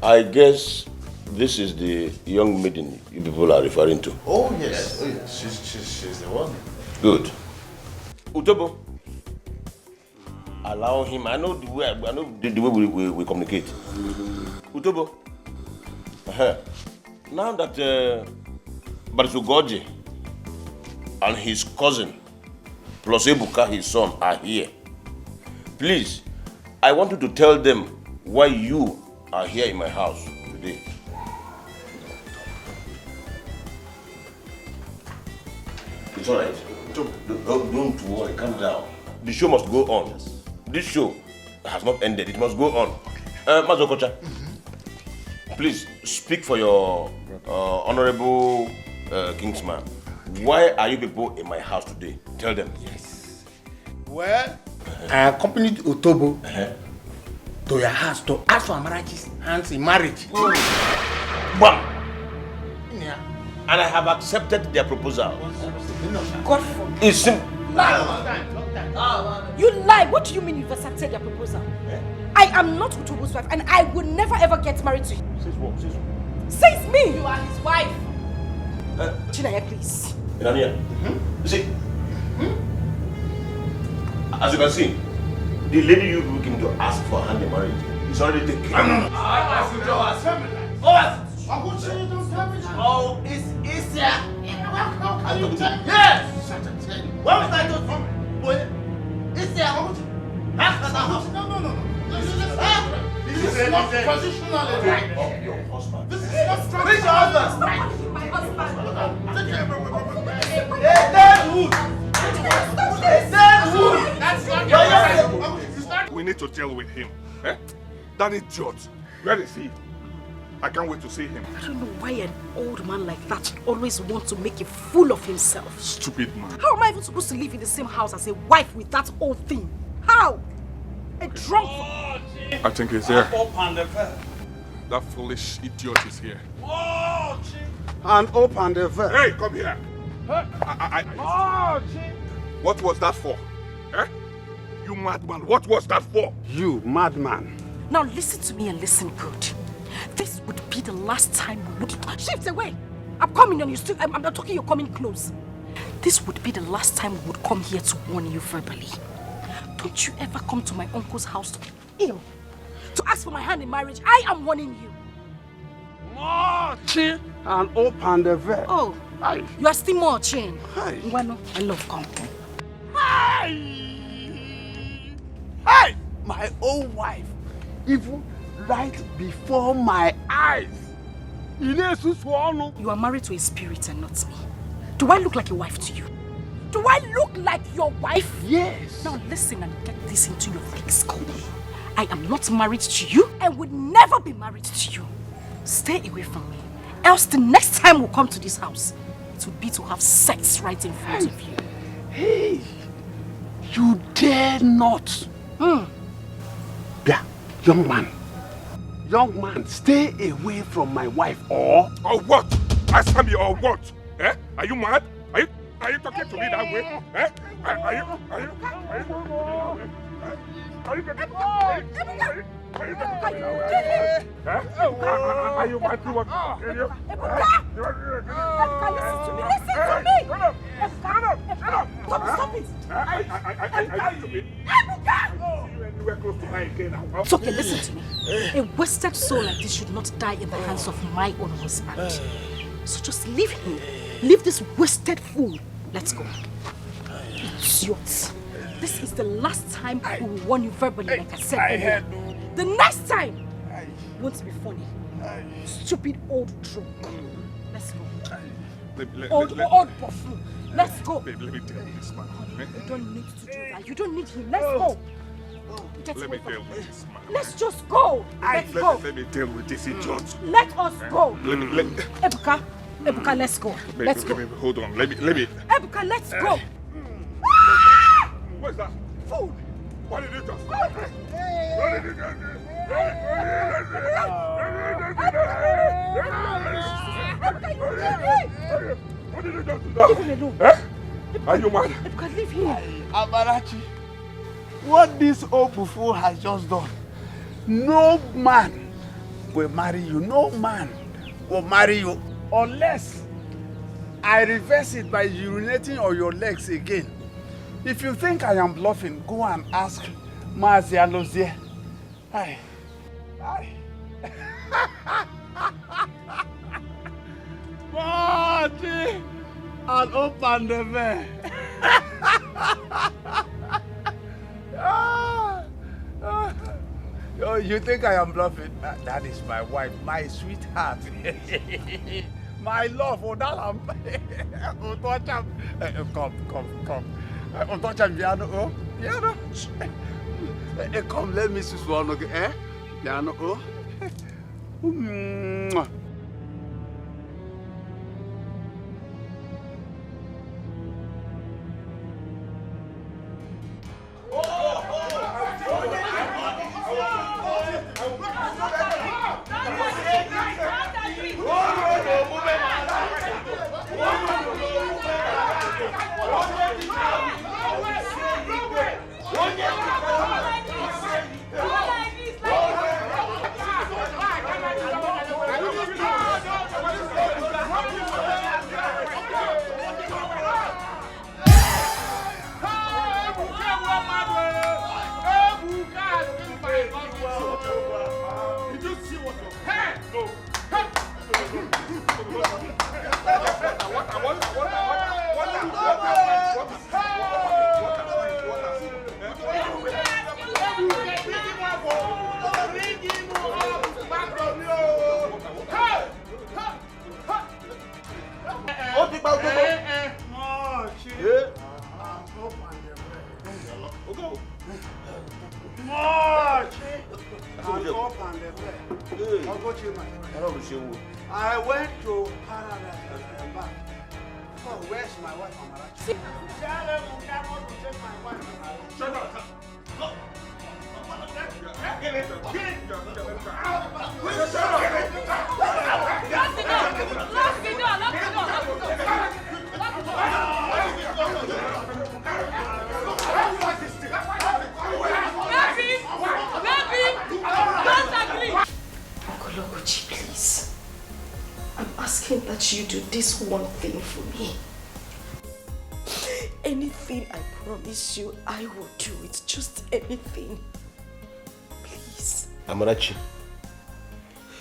I guess this is the young maiden you people are referring to. Oh yes, oh, yes. She's the one. Good. Utobo, allow him. I know the way we communicate. Utobo, now that Barisugoji and his cousin plus Ebuka, his son, are here, please, I want you to tell them why you are here in my house today. It's all right. Don't worry, calm down. The show must go on. Yes. This show has not ended. It must go on. Mazokocha, please speak for your honorable Kingsman. Why are you people in my house today? Tell them. Yes. Well, I accompanied Utobo to your house to ask for Amarachi's hands in marriage. Bam! Yeah. And I have accepted their proposal. God forbid. It's simple. You lie. What do you mean you've accepted their proposal? I am not Utobo's wife and I would never ever get married to him. Says what? Says what? Says me. You are his wife. Chinenye, please. See, as you can see, the lady you came to ask for hand in marriage is already taken. Oh, it's easier. How can you tell? Yes! What was I told from? It's there. How can that happen? No. This is not traditionally right. Your husband. This is not traditional. Where's your husband? My husband. We need to deal with him. That idiot. Where is he? I can't wait to see him. I don't know why an old man like that should always want to make a fool of himself. Stupid man. How am I even supposed to live in the same house as a wife with that old thing? How? A drunk. I think he's here. That foolish idiot is here. And open the veil. Hey, come here. What was that for? You madman, what was that for? You madman. Now listen to me and listen good. This would be the last time we would... Shift away! I'm coming and you still... I'm not talking, you're coming close. This would be the last time we would come here to warn you verbally. Don't you ever come to my uncle's house to ask for my hand in marriage. I am warning you. And open the veil. Oh, you are still more chain. Ngwano, I love company. Hey! My own wife, even right before my eyes. You are married to a spirit and not me. Do I look like a wife to you? Do I look like your wife? Yes. Now listen and get this into your thick skull. I am not married to you and would never be married to you. Stay away from me. Else the next time we come to this house, it would be to have sex right in front of you. Hey, you dare not. Yeah, young man, stay away from my wife or what? Answer me or what? Are you mad? Are you talking to me that way? Are you talking Are you mad to what? Listen to me! Stop it! It's okay, listen to me. A wasted soul like this should not die in the hands of my own husband. So just leave him. Leave this wasted fool. Let's go. Idiot. This is the last time we will warn you verbally, like I said earlier. The next time won't be funny. Stupid old drunk. Let's go. Old buffoon. Let's go. Babe, let me deal with this man. You don't need to do that. You don't need him. Let's go. Let me deal with this man. Let's just go. Let's go. Let me deal with this idiot. Let us go. Ebuka, let's go. Babe, Let's go. Babe, hold on. Let me. Ebuka, let's go. What's that? Food. What did you just? What did you just? What did you just do? Leave him alone. Are you mad? Ebuka, leave him. Amarachi, what this old fool has just done, no man will marry you. No man will marry you unless I reverse it by urinating on your legs again. If you think I am bluffing, go and ask Mazia Lozie. Hi. Marty and open the door. Oh, you think I am bluffing? That is my wife, my sweetheart. My love, Odalam. Come. Otocham, piano, piano. Come, let me see one again. Piano, I went to Paradise and back. Oh, where's my wife, Amarachi? Tell them you cannot take my wife. Shut up. Look. Get it. Uche, please. I'm asking that you do this one thing for me. Anything I promise you, I will do it. Just anything. Please. Amarachi,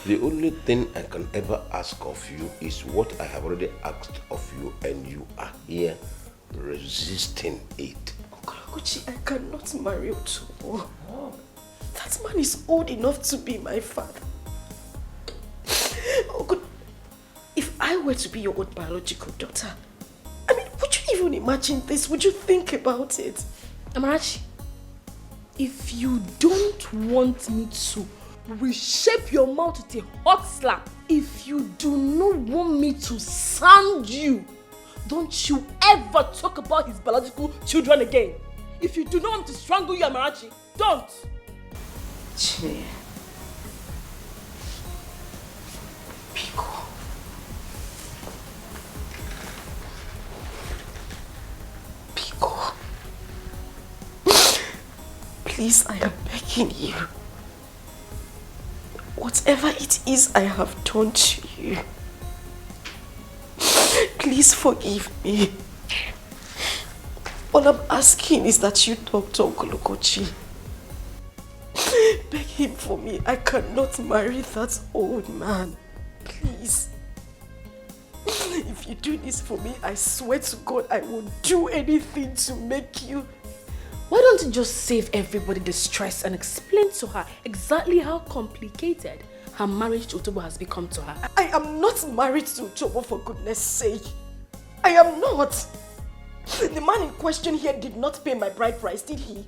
the only thing I can ever ask of you is what I have already asked of you, and you are here resisting it. Uche, I cannot marry Otobo. That man is old enough to be my father. Oh God, if I were to be your own biological daughter, I mean, would you even imagine this? Would you think about it? Amarachi, if you don't want me to reshape your mouth with a hot slap, if you do not want me to sound you, don't you ever talk about his biological children again. If you do not want me to strangle you, Amarachi, don't. Chinenye. Biko. Please, I am begging you. Whatever it is I have done to you, please forgive me. All I'm asking is that you talk to Uncle Okochi. Beg him for me. I cannot marry that old man. Please. If you do this for me, I swear to God, I will do anything to make you. Why don't you just save everybody the stress and explain to her exactly how complicated her marriage to Utobo has become to her? I am not married to Utobo, for goodness sake. I am not. The man in question here did not pay my bride price, did he?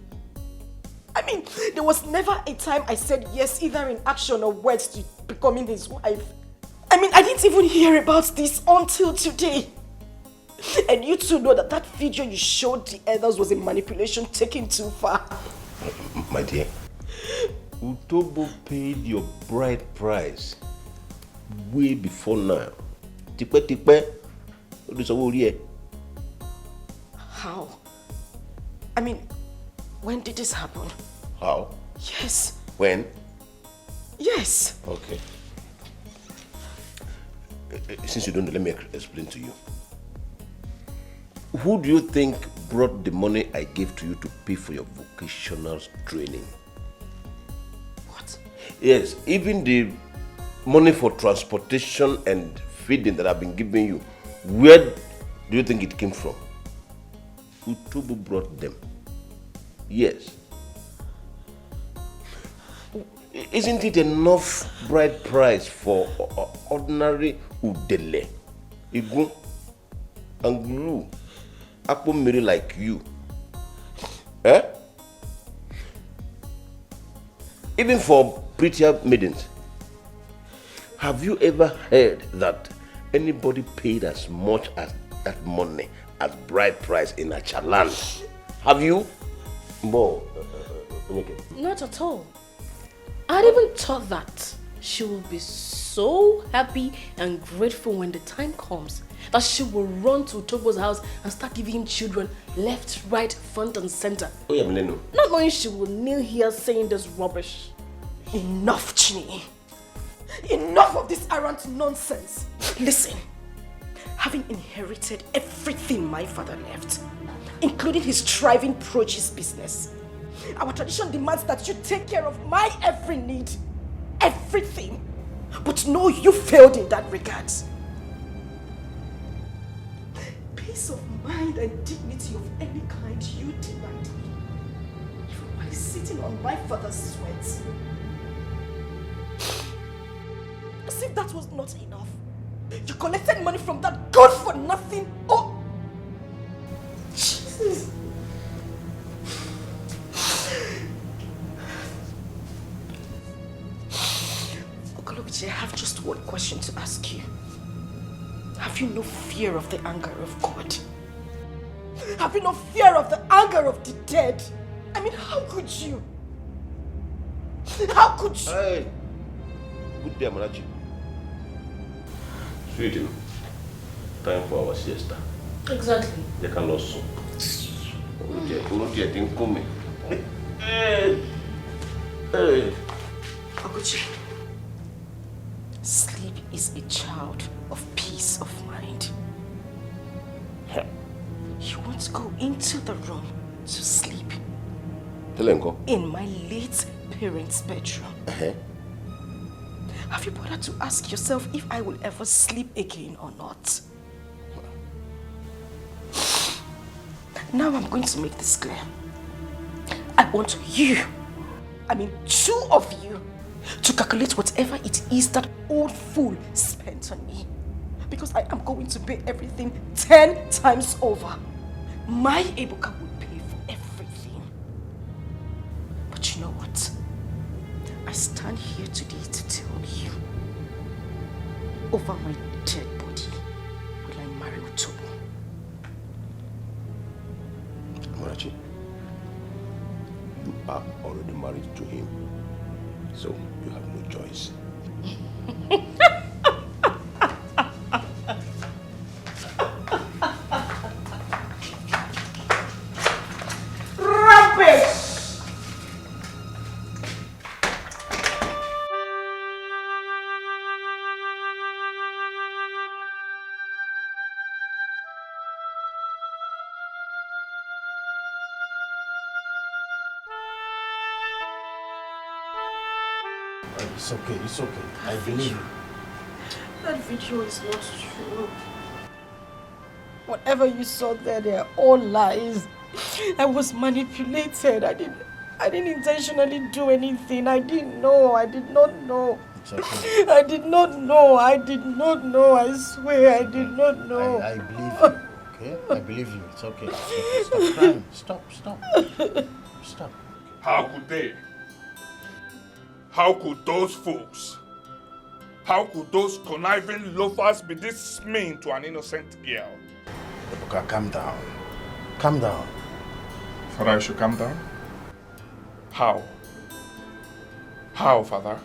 I mean, there was never a time I said yes, either in action or words, to becoming his wife. I mean, I didn't even hear about this until today. And you two know that video you showed the others was a manipulation taken too far. My dear, Utobo paid your bride price way before now. How? I mean, when did this happen? How? Yes. When? Yes. Okay. Since you don't know, let me explain to you. Who do you think brought the money I gave to you to pay for your vocational training? What? Yes, even the money for transportation and feeding that I've been giving you, where do you think it came from? Utobo brought them. Yes. Isn't it enough bride price for ordinary Udele, Igun, and Guru, Akpomiri like you? Eh? Even for prettier maidens. Have you ever heard that anybody paid as much as that money as bride price in Achaland? Have you? More. Not at all. I'd even thought that she will be so happy and grateful when the time comes that she will run to Utobo's house and start giving him children left, right, front and center. Oh, yeah, Mileno. Not knowing she will kneel here saying this rubbish. Enough, Chinenye. Enough of this errant nonsense. Listen, having inherited everything my father left, including his thriving produce business, our tradition demands that you take care of my every need. Everything. But no, you failed in that regard. Peace of mind and dignity of any kind you denied me. While sitting on my father's sweat. As if that was not enough. You collected money from that God for nothing. Oh! Jesus! Uche, I have just one question to ask you. Have you no fear of the anger of God? Have you no fear of the anger of the dead? I mean, how could you? How could you? Hey, good day, Marachi. Sweetie, time for our siesta. Exactly. They can also. Uche didn't come. Hey. Uche. Sleep is a child of peace of mind. You want to go into the room to sleep. In my late parents' bedroom. Have you bothered to ask yourself if I will ever sleep again or not? Now I'm going to make this clear. I want you, I mean 2 of you, to calculate whatever it is that old fool spent on me. Because I am going to pay everything 10 times over. My Ebuka will pay for everything. But you know what? I stand here today to tell you, over my dead body will I marry Utobo. Marachi, you are already married to him. So you have no choice. Rubbish! It's okay. I believe you. That video is not true. Whatever you saw there, they are all lies. I was manipulated. I didn't intentionally do anything. I didn't know. I did not know. It's okay. I did not know. I did not know. I swear I did not know. I believe you, okay? I believe you. It's okay. It's okay. Stop crying. Stop. How could they? How could those fools? How could those conniving loafers be this mean to an innocent girl? Ebuka, calm down. Calm down. Father, I should calm down? How? How, Father?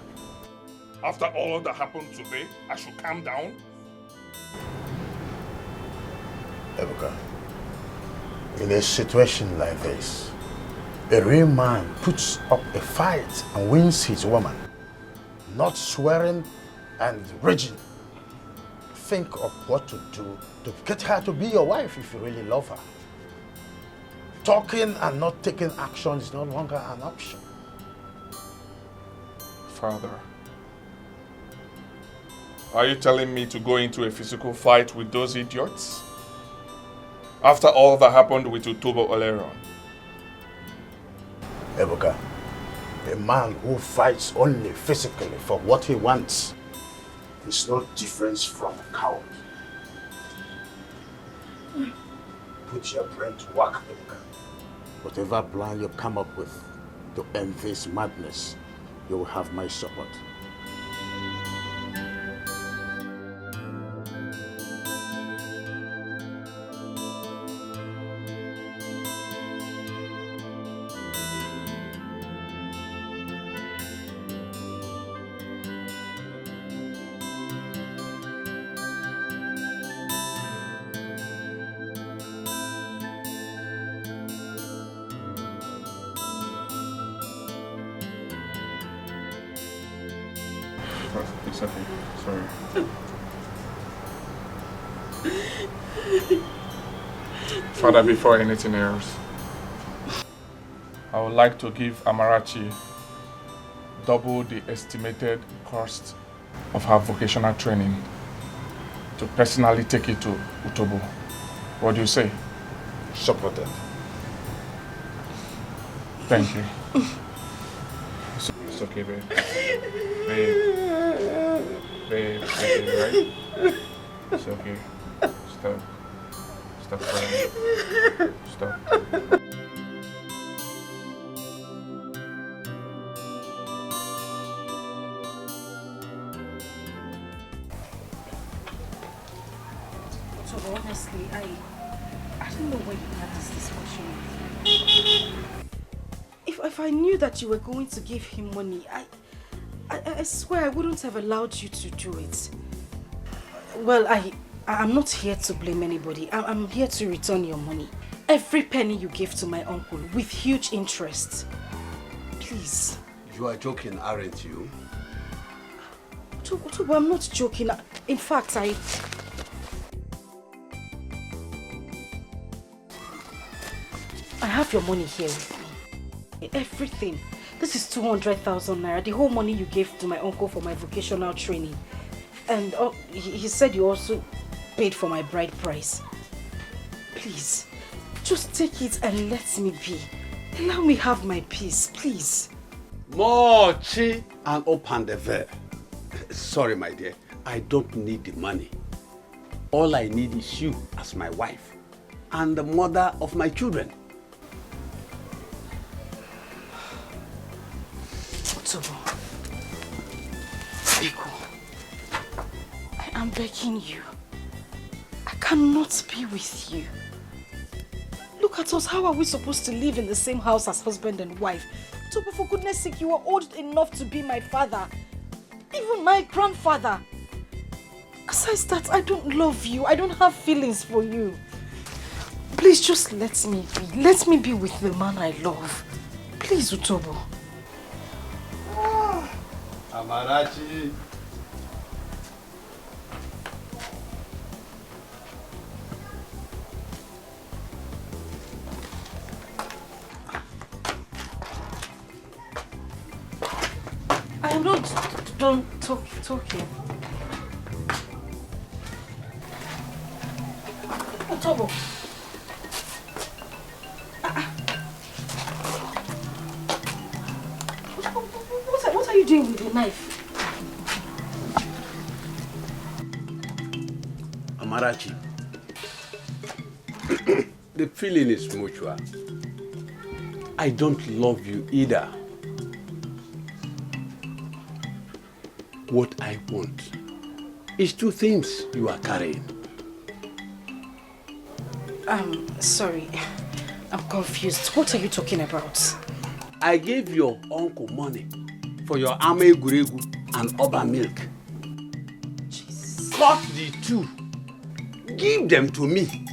After all that happened today, I should calm down? Ebuka, in a situation like this, a real man puts up a fight and wins his woman, not swearing and raging. Think of what to do to get her to be your wife if you really love her. Talking and not taking action is no longer an option. Father, are you telling me to go into a physical fight with those idiots? After all that happened with Utobo Oleron? Ebuka, a man who fights only physically for what he wants is no difference from a coward. Put your brain to work, Ebuka. Whatever plan you come up with to end this madness, you will have my support. It's okay. Sorry. Father, before anything else, I would like to give Amarachi double the estimated cost of her vocational training to personally take it to Utobo. What do you say? Supported. Thank you. It's okay, babe. Babe, right? It's okay. Stop crying. Stop. So honestly, I don't know where you had this discussion with. If I knew that you were going to give him money, I swear I wouldn't have allowed you to do it. Well, I'm not here to blame anybody. I'm here to return your money. Every penny you gave to my uncle with huge interest. Please. You are joking, aren't you? Tubu, I'm not joking. In fact, I have your money here with me. Everything. This is 200,000 naira, the whole money you gave to my uncle for my vocational training. And he said you also paid for my bride price. Please, just take it and let me be. Allow me have my peace, please. Mochi and open the veil. Sorry, my dear. I don't need the money. All I need is you as my wife and the mother of my children. Biko, I am begging you. I cannot be with you. Look at us. How are we supposed to live in the same house as husband and wife? Tobo, for goodness sake, you are old enough to be my father. Even my grandfather. Besides that, I don't love you. I don't have feelings for you. Please just let me be. Let me be with the man I love. Please, Utobo. Amarachi. I am not done talking. Otobo. What are you doing with the knife? Amarachi, the feeling is mutual. I don't love you either. What I want is two things you are carrying. Sorry. I'm confused. What are you talking about? I gave your uncle money for your ame guregu and oba milk. Jesus. Cut the two. Give them to me.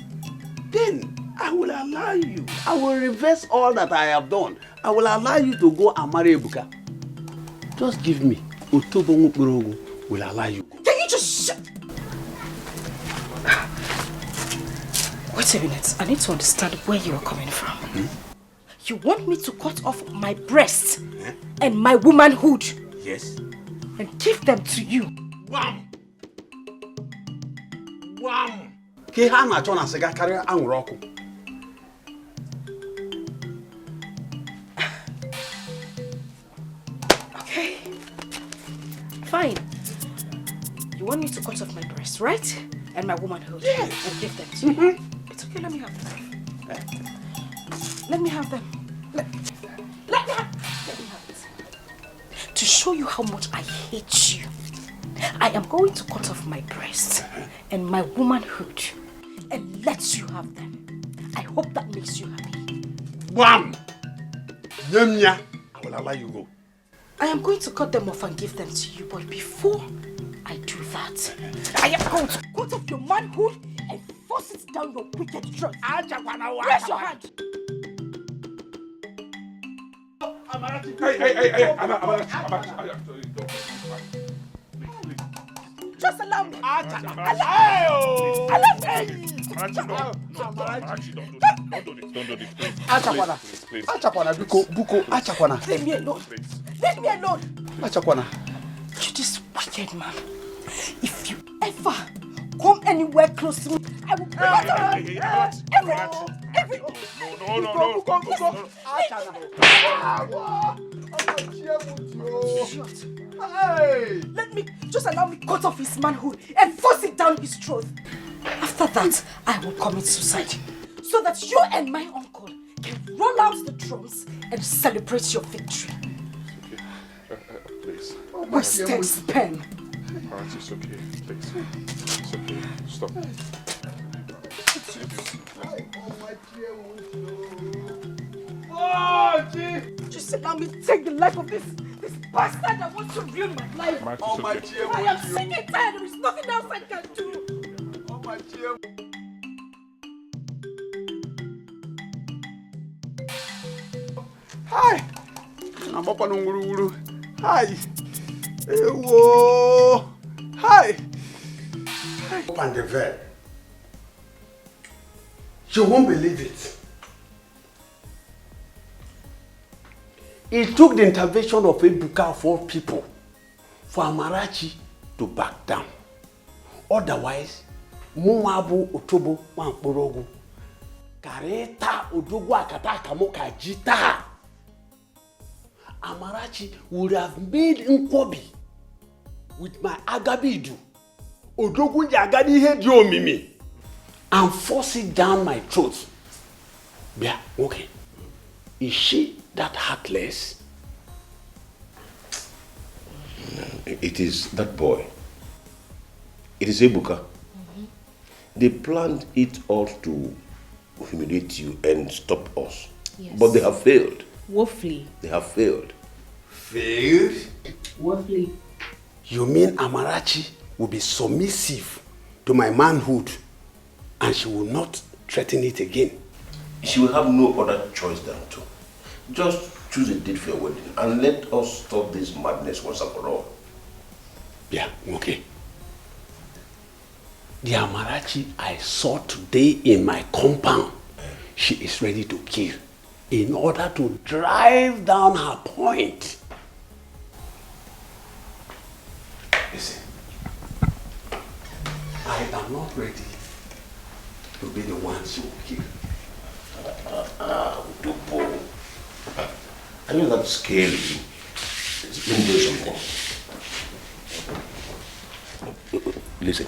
Then I will allow you. I will reverse all that I have done. I will allow you to go and marry Ebuka. Just give me. Otobo Mukburogu will allow you. Can you just shut? Wait a minute. I need to understand where you are coming from. You want me to cut off my breasts and my womanhood? Yes. And give them to you? Wham! Wham! Ke ha na chona siga carry anwuru oku. Okay. Fine. You want me to cut off my breasts, right? And my womanhood? Yes. And give them to you? It's okay, let me have them. Let me have them. Let me have it. To show you how much I hate you, I am going to cut off my breasts and my womanhood and let you have them. I hope that makes you happy. Wham! Nemnya, I will allow you go. I am going to cut them off and give them to you, but before I do that, I am going to cut off your manhood and force it down your wicked throat. Raise your hand. Hey, Amarachi. Just allow me. Amarachi, don't do this. Please. Achakwana. Please. Achakwana, Buko, Achakwana. Leave me alone. Leave me alone. Achakwana. You this wicked man. If you ever come anywhere close to me, I will bring out every. No. Hey! Just allow me cut off his manhood and force it down his throat. After that, I will commit suicide. So that you and my uncle can roll out the drums and celebrate your victory. Please. Wasted sperm. Alright, it's okay. Please. It's okay. Stop. Just allow me to take the life of this bastard that wants to ruin my life. I am sick and tired. There is nothing else I can do. Hi. Naboko nguruguru. Hi. Ewo. Hi. Open the veil. You won't believe it. It took the intervention of Ebuka of all people for Amarachi to back down. Otherwise, Muabu Otobo Wankborogu Kareta Odogu Akata Kamoka Jita. Amarachi would have made Nkwobi with my Agabidu Odogu Jagadi Hedio Mimi and force it down my throat. Yeah, okay. Is she that heartless? It is that boy. It is Ebuka. They planned it all to humiliate you and stop us. Yes. But they have failed. Woefully. They have failed. Failed? Woefully. You mean Amarachi will be submissive to my manhood and she will not threaten it again? She will have no other choice than to. Just choose a date for your wedding and let us stop this madness once and for all. Yeah, okay. The Amarachi I saw today in my compound, she is ready to kill in order to drive down her point. Listen, I am not ready will be the ones who will kill. Utobo. I know that's scary. Let me do something. Listen.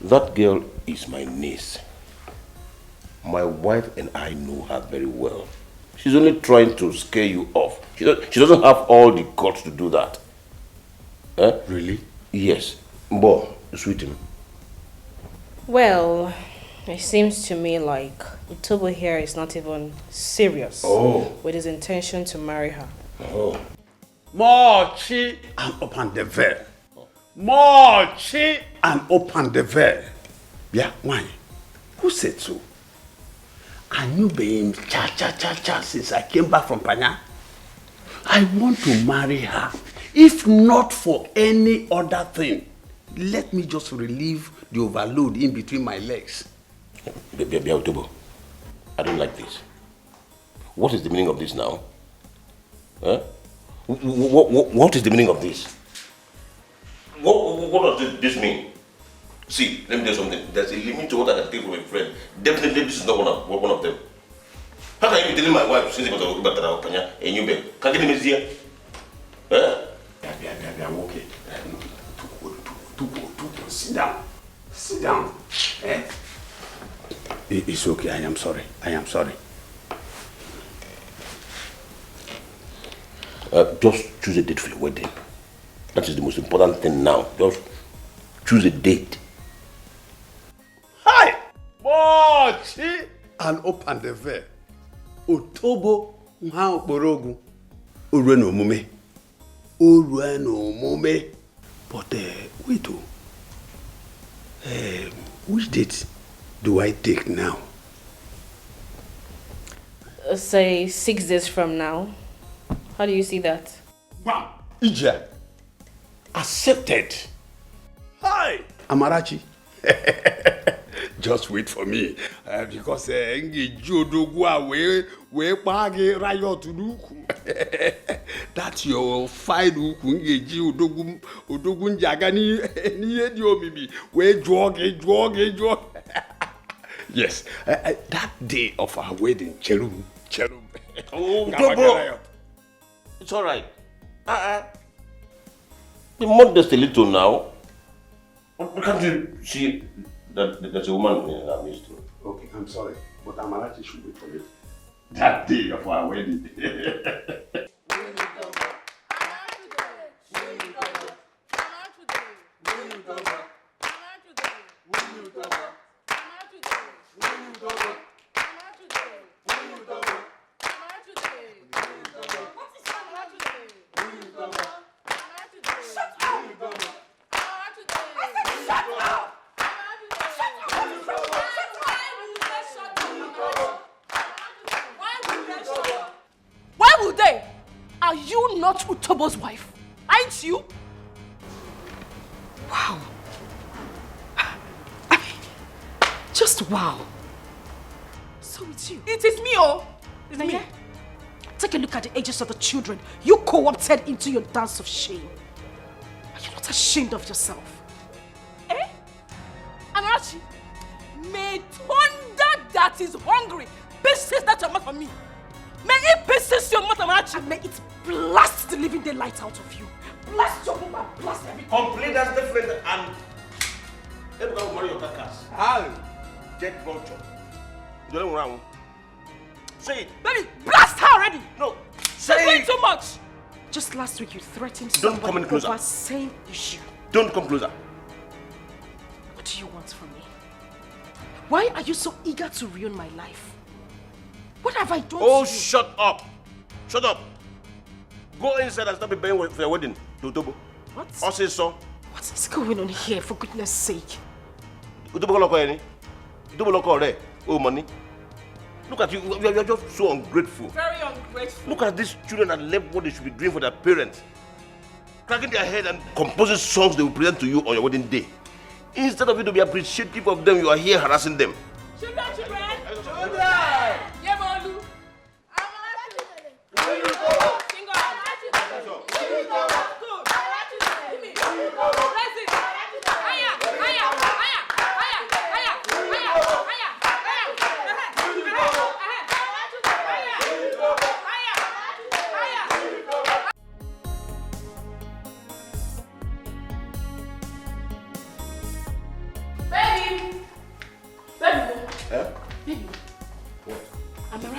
That girl is my niece. My wife and I know her very well. She's only trying to scare you off. She doesn't have all the guts to do that. Eh? Really? Yes. Boy, sweet. Well, it seems to me like Utobo here is not even serious with his intention to marry her. Oh. More chi and open the veil. More chi and open the veil. Yeah, why? Who said so? I knew being cha since I came back from Panya. I want to marry her. If not for any other thing, let me just relieve the overload in between my legs. Utobo, I don't like this. What is the meaning of this now? Huh? What is the meaning of this? What does this mean? See, let me tell you something. There's a limit to what I can take from a friend. Definitely, this is not one of them. How can you be telling my wife since you got to go back and you beg? Can't get him here? I'm okay. Sit down. Sit down. It's okay. I am sorry. Just choose a date for your wedding. That is the most important thing now. Just choose a date. Hi! Mochi! And open the veil. Utobo nha okporogu. Ureno omume. But wait which date do I take now? Say 6 days from now. How do you see that? Wow! Ija! Accepted! Hi! Amarachi! Just wait for me, because that's your fine Udogun Jagani Yes, that day of our wedding, Cherum. Oh, Utobo! It's all right. Be modest a little now. Can't you see that there's a woman in our midst? Okay, I'm sorry, but Amarachi should wait for me. That day of our wedding. Are you not Utobo's wife? Aren't you? Wow. I mean, just wow. So it's you. It is me, oh. It's me. Take a look at the ages of the children you co-opted into your dance of shame. Are you not ashamed of yourself? Eh? Amarachi, may thunder that is hungry persist that your mouth on me. May it persist your mouth, Amarachi, and may it blast the living daylight out of you. Blast your woman, blast everything. Complete that's different and everybody will marry your carcass. How? Get vulture. You don't want to say it. Baby, blast her already. No. Say it too much. Just last week you threatened don't come any closer. Over same issue. Don't come closer. What do you want from me? Why are you so eager to ruin my life? What have I done to you? Oh, shut up. Shut up. Go inside and start preparing for your wedding, Utobo. What? Also, so. What is going on here, for goodness sake? Utobo loko any? Utobo loko re? Oh, money. Look at you. You are just so ungrateful. Very ungrateful. Look at these children that left what they should be doing for their parents. Cracking their head and composing songs they will present to you on your wedding day. Instead of you to be appreciative of them, you are here harassing them. Children! Children!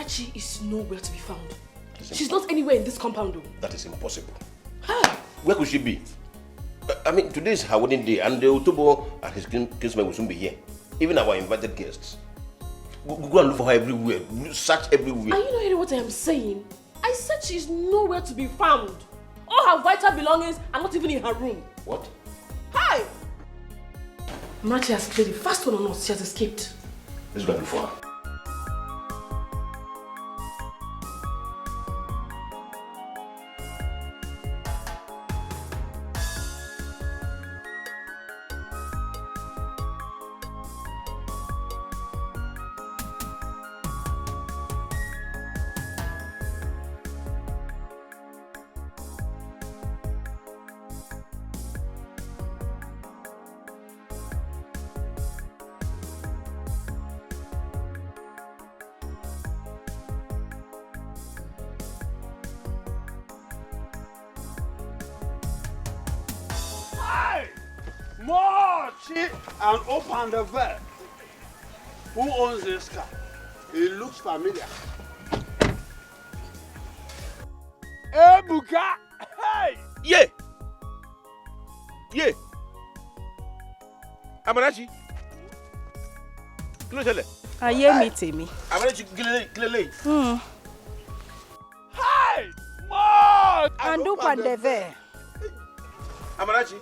Amarachi is nowhere to be found. She's not anywhere in this compound. That is impossible. Where could she be? I mean, today is her wedding day, and the Otobo and his kinsmen will soon be here. Even our invited guests. Go and look for her everywhere. Search everywhere. Are you not hearing what I am saying? I said she's nowhere to be found. All her vital belongings are not even in her room. What? Hi! Amarachi has cleared the first one on us. She has escaped. Let's go and look for her. And open the valve. Who owns this car? It looks familiar. Hey, Buka! Hey! Yeah! Yeah! Amarachi! Kí ló ṣẹlẹ̀? Ayé mi tèmi. Amarachi, kí lélẹ́yìí? Hey! More! And open the valve. Amarachi,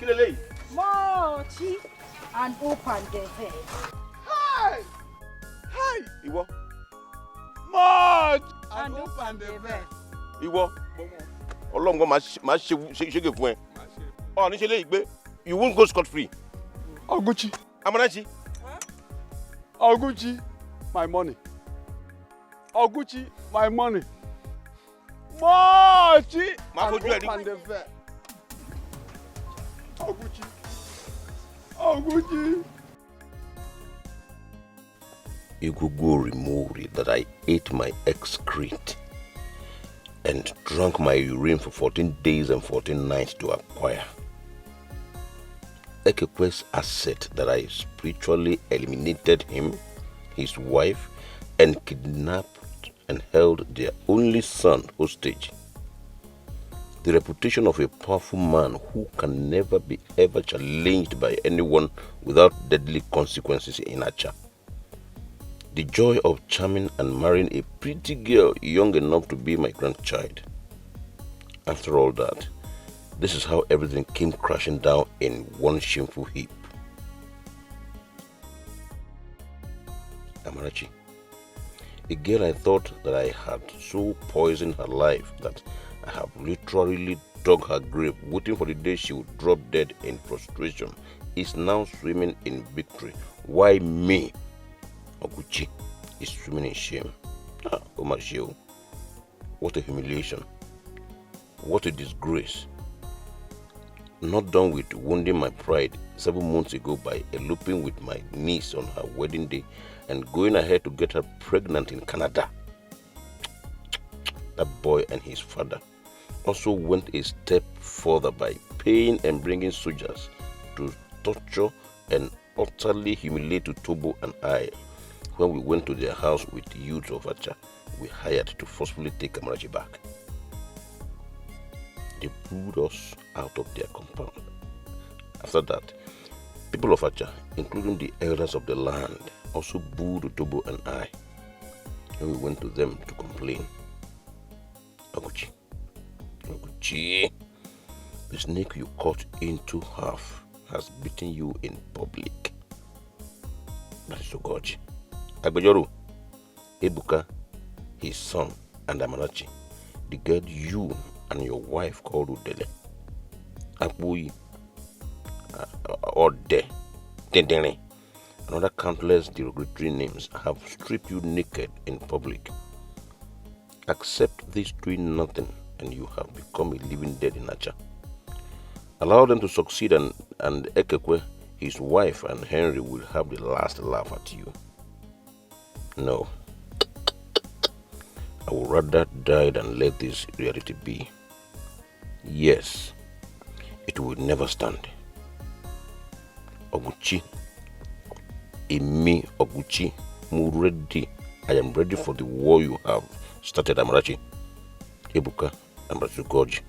kí lélẹ́yìí? Mochi and open the valve. Hey! Hey! Ìwọ. More! And open the valve. Ìwọ. Ọlọ́run gan máa ṣege fún ẹ. Ọ̀ ní ṣe lè gbé. You won't go scot free. Oguchi. Amarachi. Oguchi, my money. Oguchi, my money. Mochi! And open the valve. Oguchi. Oguchi. You could go remove it that I ate my excrete and drank my urine for 14 days and 14 nights to acquire. Ekekwe's asset that I spiritually eliminated him, his wife, and kidnapped and held their only son hostage. The reputation of a powerful man who can never be ever challenged by anyone without deadly consequences in Acha. The joy of charming and marrying a pretty girl young enough to be my grandchild. After all that, this is how everything came crashing down in one shameful heap. Amarachi, a girl I thought that I had so poisoned her life that I have literally dug her grave, waiting for the day she would drop dead in frustration, is now swimming in victory. Why me? Oguchi is swimming in shame. Omashio. What a humiliation. What a disgrace. Not done with wounding my pride 7 months ago by eloping with my niece on her wedding day and going ahead to get her pregnant in Canada. That boy and his father also went a step further by paying and bringing soldiers to torture and utterly humiliate Tobo and I when we went to their house with the youths of Acha we hired to forcefully take Amarachi back. They pulled us out of their compound. After that, people of Acha, including the elders of the land, also booed Tobo and I when we went to them to complain. Oguchi, the snake you cut into half has beaten you in public. That is Ogochi. Agbejoru, Ebuka, his son, and Amarachi, the girl you and your wife called Udele, Akbuyi, or Dedene, and other countless derogatory names have stripped you naked in public. Accept this doing nothing and you have become a living dead in Acha. Allow them to succeed and Ekekwe, his wife, and Henry will have the last laugh at you. No. I would rather die than let this reality be. Yes, it will never stand. Oguchi, Emi Oguchi, mu ready I am ready for the war you have started, Amarachi, Ebuka, and Goji.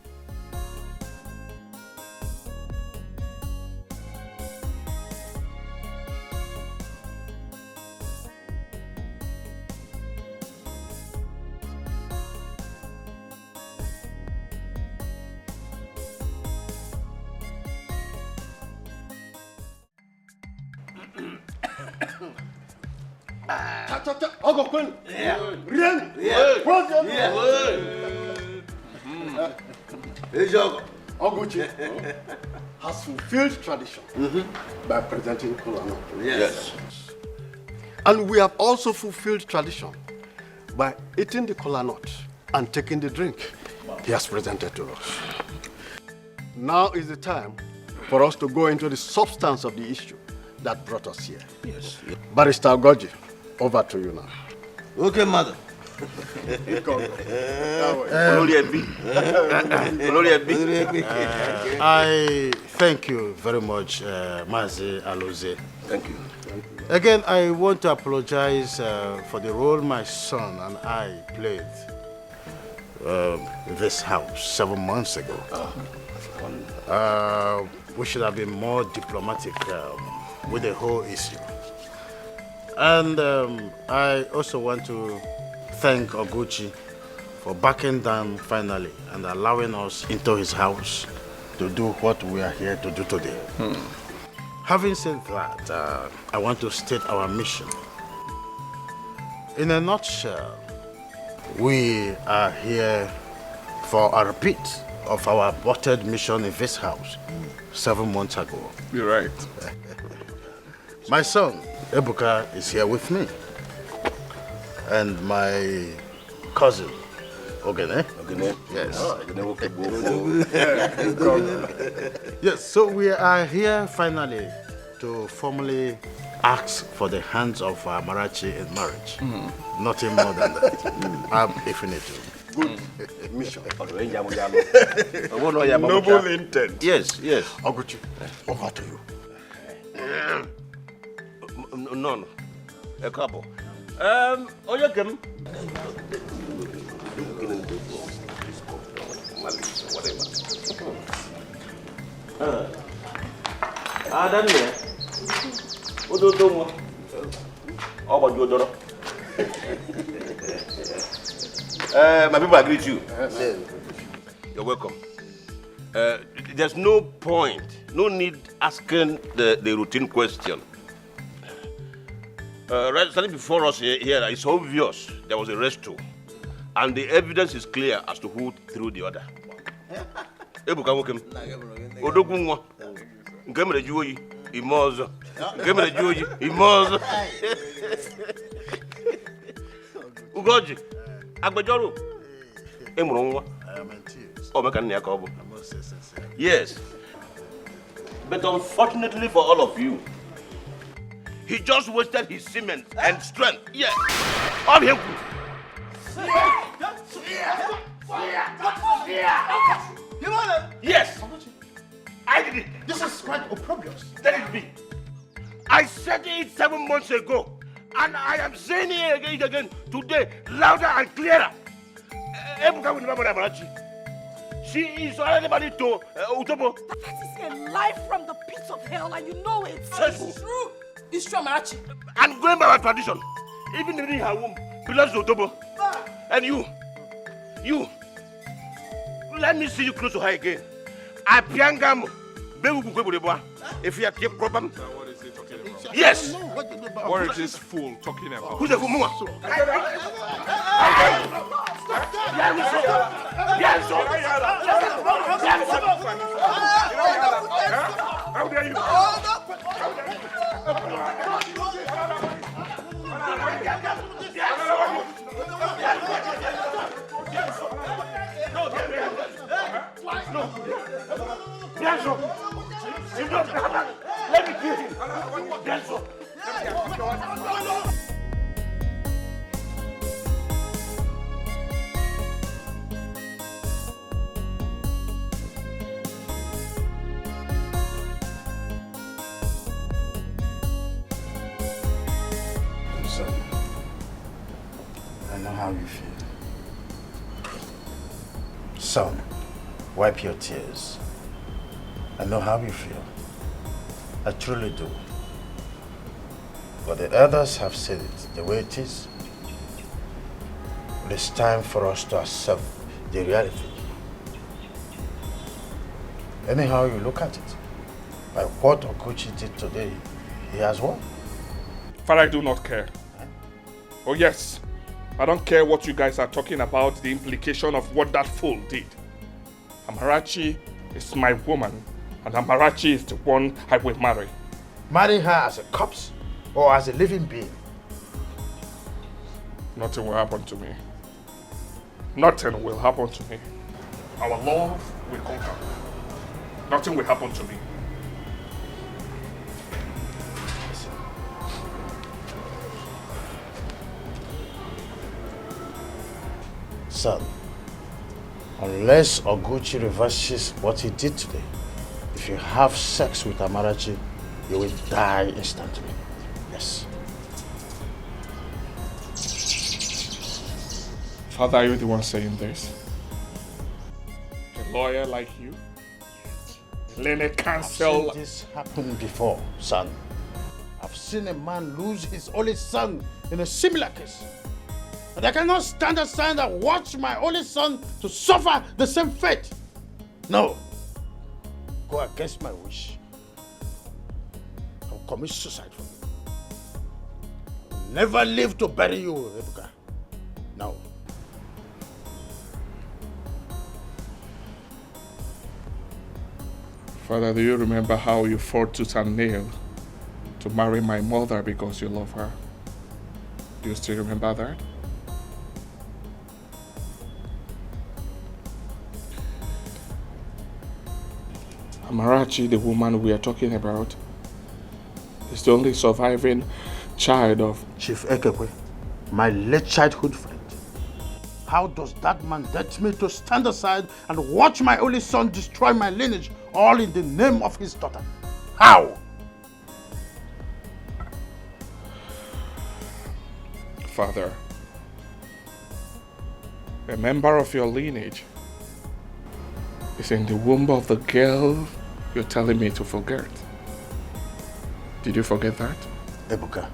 Oguchi has fulfilled tradition by presenting Kolano. Yes. And we have also fulfilled tradition by eating the kola nut and taking the drink he has presented to us. Now is the time for us to go into the substance of the issue that brought us here. Yes. Barrister Goji, over to you now. Okay, madam. I thank you very much, Mazi Aloze. Thank you. Again, I want to apologize for the role my son and I played in this house 7 months ago. We should have been more diplomatic with the whole issue. And I also want to thank Oguchi for backing down finally and allowing us into his house to do what we are here to do today. Having said that, I want to state our mission. In a nutshell, we are here for a repeat of our aborted mission in this house 7 months ago. You're right. My son, Ebuka, is here with me. And my cousin, Ogene. Ogene? Yes. Oh, Yes, so we are here finally to formally ask for the hands of Amarachi in marriage. Nothing more than that. I'm infinitive. Good mission. Noble intent. Yes, yes. Oguchi, over to you. No. A couple. Oyakem. Adam here. Ododomo. My people agree with you. You're welcome. There's no point, no need asking the routine question. Right standing before us here, it's obvious there was a rescue, and the evidence is clear as to who threw the order. Ebuka wokem. Odogunwa. Ngemere juoyi imozo. Ngemere juoyi imozo. Ugoji. Agbejoro. Emuru nwa. I am in tears. O meka nne ya ka obo. I must say sincerely. Yes. But unfortunately for all of you, he just wasted his cement and strength. Yes. All him. Yes. I did it. This is quite opprobrious. Let it be. I said it 7 months ago, and I am saying it again today, louder and clearer. Ebuka will remember Amarachi. She is already married to Utobo. That is a lie from the pits of hell, and you know it. It's true. It's true, Amarachi. And going by our tradition, even in her womb belongs to Utobo. And you, let me see you close to her again. Apiangam, if you keep problem. What is he talking about? Yes. What is this fool talking about? Who's the fool? How dare you? Let me kill him. how you feel. Son, wipe your tears. I know how you feel. I truly do. But the others have said it the way it is. It is time for us to accept the reality. Anyhow you look at it, by what Uche did today, he has won. Father, I do not care. Oh yes, I don't care what you guys are talking about, the implication of what that fool did. Amarachi is my woman, and Amarachi is the one I will marry. Marry her as a corpse or as a living being? Nothing will happen to me. Nothing will happen to me. Our love will conquer. Nothing will happen to me. Son, unless Uche reverses what he did today, if you have sex with Amarachi, you will die instantly. Yes. Father, are you the one saying this? A lawyer like you? Learned counsel. I've seen this happen before, son. I've seen a man lose his only son in a similar case. And I cannot stand aside and watch my only son to suffer the same fate. No. Go against my wish. I'll commit suicide for you. I'll never live to bury you, Rebecca. No. Father, do you remember how you fought tooth and nail to marry my mother because you love her? Do you still remember that? Amarachi, the woman we are talking about, is the only surviving child of Chief Ekekwe, my late childhood friend. How does that man dare me to stand aside and watch my only son destroy my lineage, all in the name of his daughter? How? Father, a member of your lineage is in the womb of the girl you're telling me to forget. Did you forget that? Ebuka,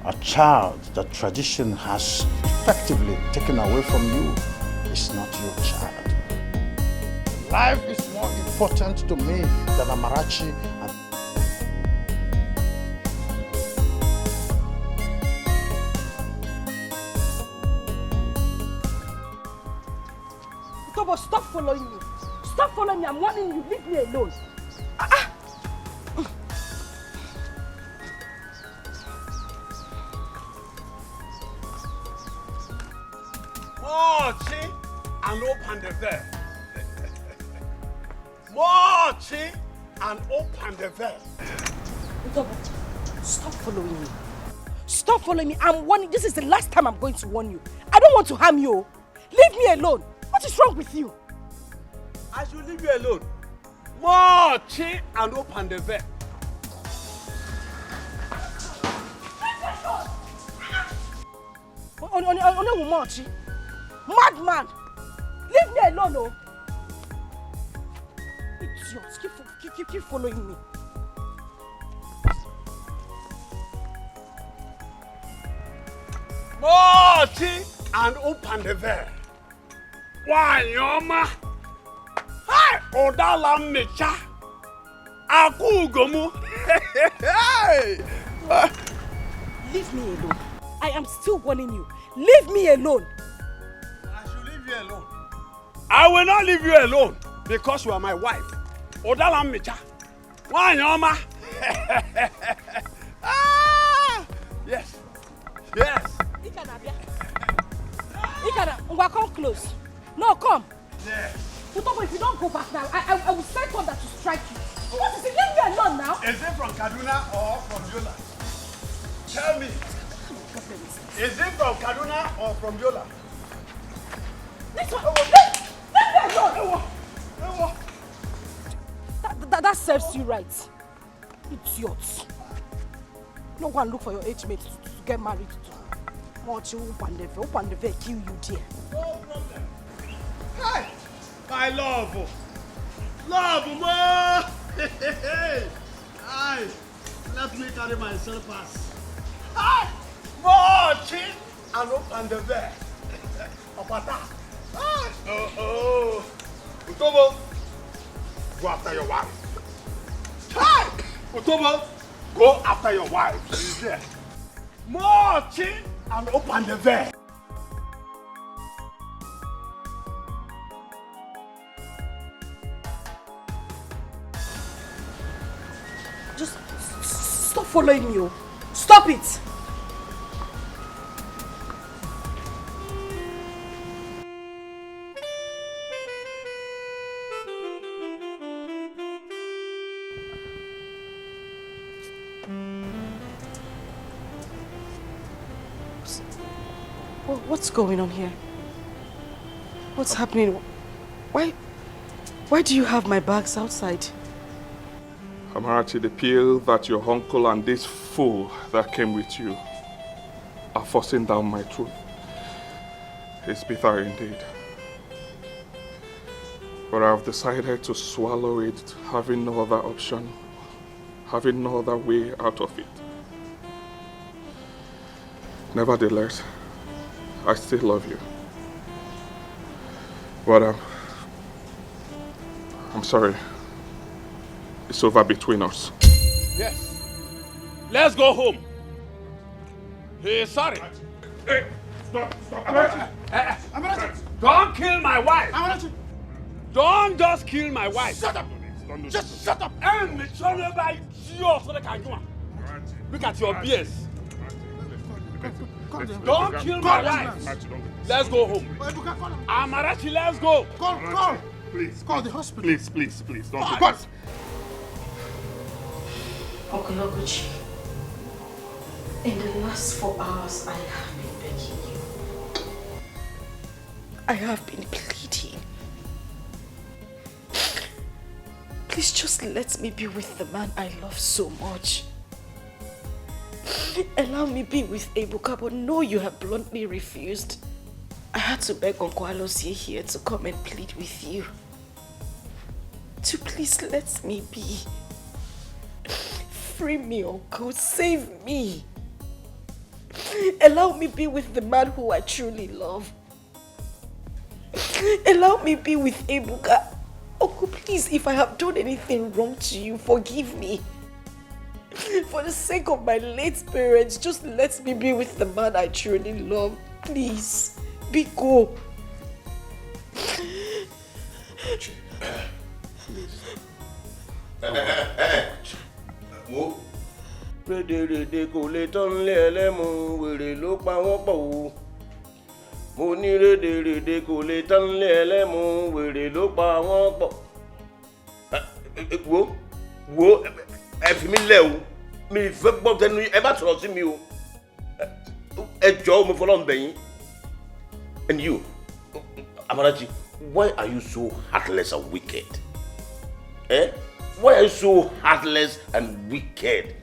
a child that tradition has effectively taken away from you is not your child. Life is more important to me than Amarachi and Tobo, stop following me. Stop following me. I'm warning you. Leave me alone. Mochi and open the veil. Mochi and open the veil. Tobo, stop following me. Stop following me. I'm warning. This is the last time I'm going to warn you. I don't want to harm you. Leave me alone. What is wrong with you? I should leave you alone. Mochi and open the veil. Mochi. Madman. Leave me alone, oh. Idiots. Keep following me. Mochi and open the veil. Why, Yoma? Hi, Odala Mecha. Akugomu. Leave me alone. I am still warning you. Leave me alone. I should leave you alone. I will not leave you alone because you are my wife. Odala Mecha. Why, Yoma? Yes. Yes. Ikana, come close. No, come. Yes. Utobo, if you don't go back now, I will send thunder to strike you. What is it? Leave me alone now. Is it from Kaduna or from Yola? Tell me. Is it from Kaduna or from Yola? This one. Leave me alone. That serves you right. Idiots. No one look for your age mate to get married to. What you open the kill you dear. No problem. Hey, my love. Love, ma. Hey, let me carry my slippers. Hey, more chin and open the bed. Opata. Oh. Utobo, go after your wife. Hey, Utobo, go after your wife. She's there. More chin and open the bed. Just stop following me. Stop it. What's going on here? What's happening? Why do you have my bags outside? Amarachi, the pill that your uncle and this fool that came with you are forcing down my throat. It's bitter indeed. But I've decided to swallow it, having no other option, having no other way out of it. Nevertheless, I still love you. But I'm sorry. It's over between us. Yes. Let's go home. Hey, sorry. Hey, stop. Amarachi. Don't kill my wife. Amarachi. Don't just kill my wife. Shut up. Just shut up. And look at your beers. Don't kill my wife. Let's go home. Amarachi, let's go. Call. Please. Call the hospital. Please. Don't do this. Okay, Oguchi. In the last 4 hours, I have been begging you. I have been pleading. Please just let me be with the man I love so much. Allow me be with Ebuka, but no, you have bluntly refused. I had to beg Uncle Alosie here to come and plead with you. To please let me be. Free me, Uncle. Save me. Allow me be with the man who I truly love. Allow me be with Ebuka. Uncle, please, if I have done anything wrong to you, forgive me. For the sake of my late parents, just let me be with the man I truly love. Please, be go. Wo rédèrèdè kò lè tán lé ẹlẹ́mu wèrè ló pa wọ́n pọ̀ o. Mo ní rédèrèdè kò lè tán lé ẹlẹ́mu wèrè ló pa wọ́n pọ̀. Wo ẹ fi mí lẹ̀ o. Mi fẹ́ gbọ́ tẹnu ẹ bá sọ̀rọ̀ sí mi o. Ẹ jọ̀ọ́ mo fọlọ́ ń bẹ̀ yín. And you, Amarachi, why are you so heartless and wicked? Why are you so heartless and wicked?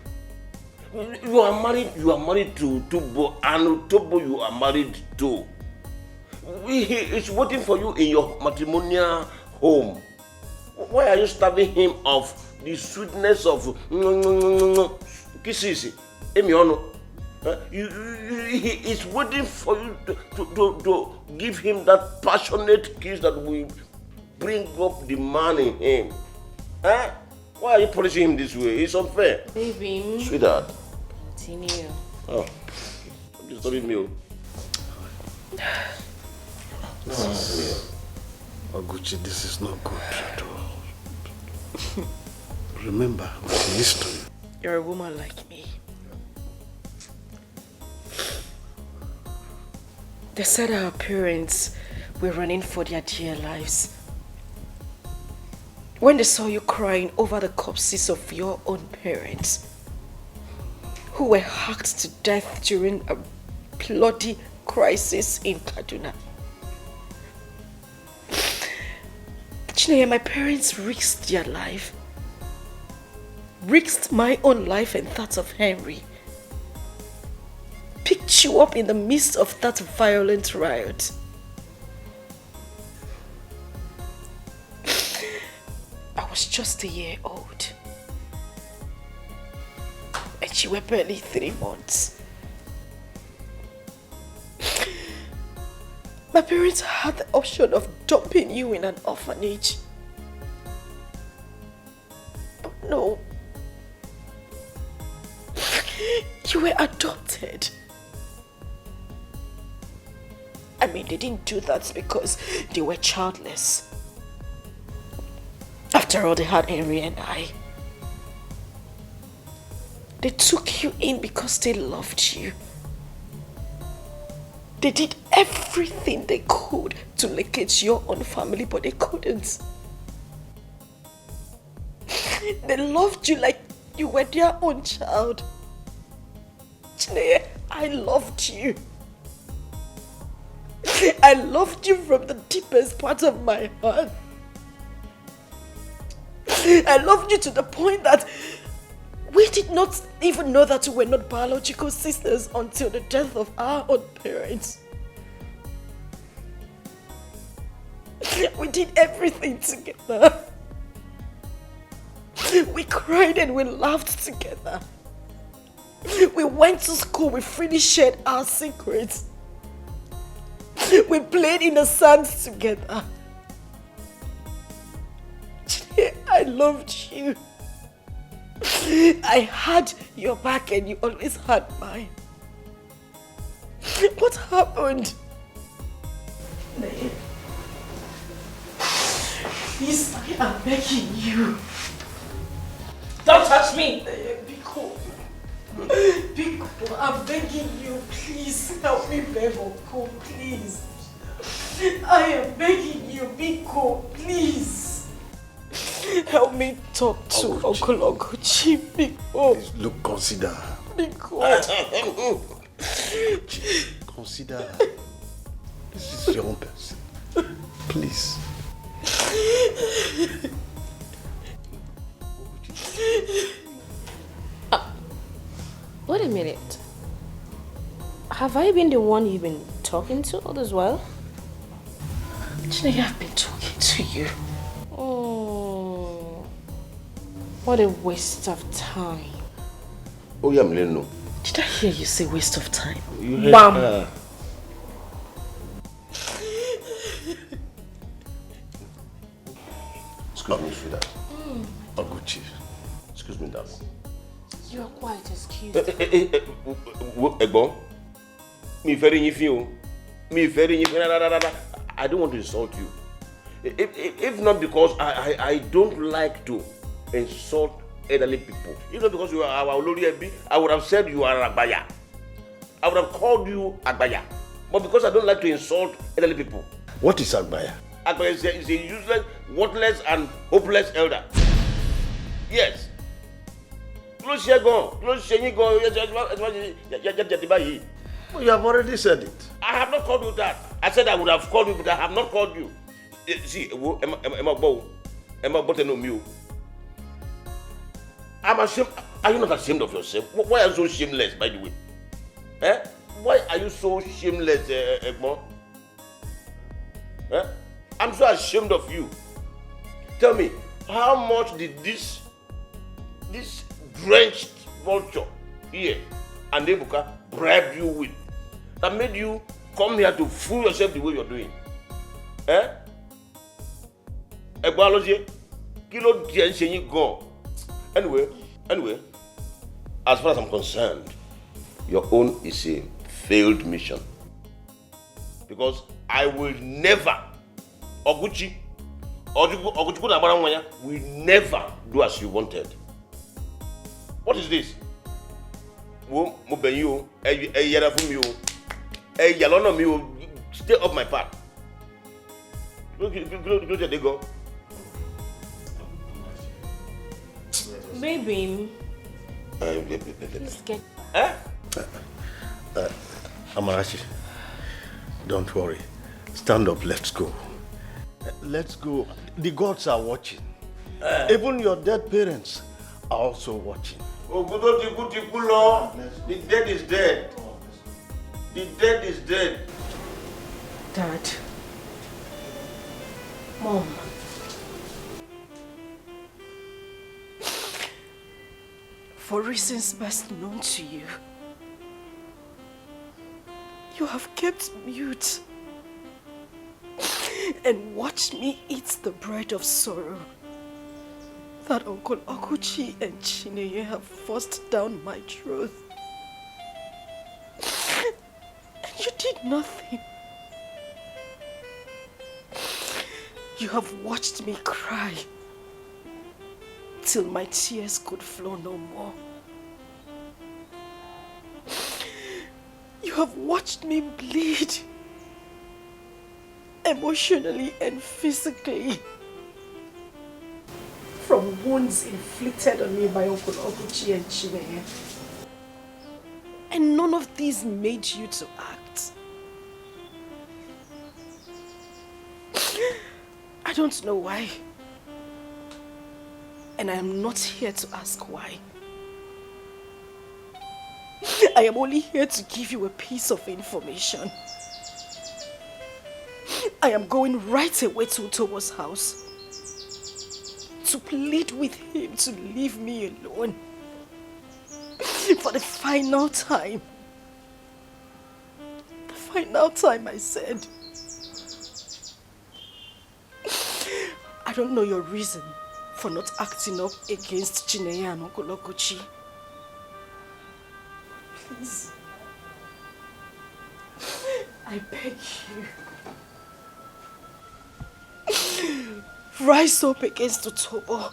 You are married to Tobo, and Tobo you are married to. He is waiting for you in your matrimonial home. Why are you starving him of the sweetness of kisses? He is waiting for you to give him that passionate kiss that will bring up the man in him. Why are you punishing him this way? It's unfair. Baby. Sweetheart. Continue. Oh, I'm disturbing you. No, Oguchi, this is not good at all. Remember the history. You're a woman like me. They said our parents were running for their dear lives. When they saw you crying over the corpses of your own parents, who were hacked to death during a bloody crisis in Kaduna. Chinenye, my parents risked their life. Risked my own life and that of Henry. picked you up in the midst of that violent riot. I was just a year old. And you were barely 3 months. My parents had the option of dumping you in an orphanage. But no. You were adopted. I mean, they didn't do that because they were childless. After all, they had Henry and I. They took you in because they loved you. They did everything they could to locate your own family, but they couldn't. They loved you like you were their own child. Chinenye, I loved you. I loved you from the deepest part of my heart. I loved you to the point that we did not even know that we were not biological sisters until the death of our own parents. We did everything together. We cried and we laughed together. We went to school, we freely shared our secrets. We played in the sand together. I loved you. I had your back and you always had mine. What happened? Please, I am begging you. Don't touch me! Be cool. Be cool. I'm begging you. Please help me beg Uncle, please. I am begging you. Be cool, please. Help me talk to Uncle Oguchi. Be cool. Please, look, consider. Be cool. Consider. This is your own person. Please. Wait a minute. Have I been the one you've been talking to all this while? Chinenye, I've been talking to you. Oh, what a waste of time. Oh, yeah, Mleno. Did I hear you say waste of time? You heard Bam. her. Excuse me, sweetheart. Oguchi. Excuse me, darling. You are quite excused. Egbon, I don't want to insult you. If not because I don't like to insult elderly people. If not because you are our Olori Ebi, I would have said you are Agbaya. I would have called you Agbaya. But because I don't like to insult elderly people. What is Agbaya? Agbaya is a useless, worthless, and hopeless elder. Yes. Oh, you have already said it. I have not called you that. I said I would have called you, but I have not called you. See, I'm ashamed. Are you not ashamed of yourself? Why are you so shameless, by the way? Eh? Why are you so shameless, Egmont? Eh? I'm so ashamed of you. Tell me, how much did this drenched vulture here and Ebuka bribe you with that made you come here to fool yourself the way you're doing? Eh? Anyway, as far as I'm concerned, your own is a failed mission. Because I will never, Oguchi will never do as you wanted. What is this? Stay off my path. Look, they go. Baby, please get Amarachi, don't worry. Stand up, let's go. Let's go. The gods are watching. Even your dead parents are also watching. Oh, the dead is dead. The dead is dead. Dad. Mom. For reasons best known to you, you have kept mute and watched me eat the bread of sorrow that Uncle Okuchi and Chinenye have forced down my throat. And you did nothing. You have watched me cry till my tears could flow no more. You have watched me bleed emotionally and physically from wounds inflicted on me by Uncle Okuchi and Chinenye. And none of these made you to act. I don't know why. And I am not here to ask why. I am only here to give you a piece of information. I am going right away to Utobo's house to plead with him to leave me alone for the final time. The final time, I said. I don't know your reason for not acting up against Chinenye and Uncle Okuchi. Please. I beg you. Rise up against Utobo.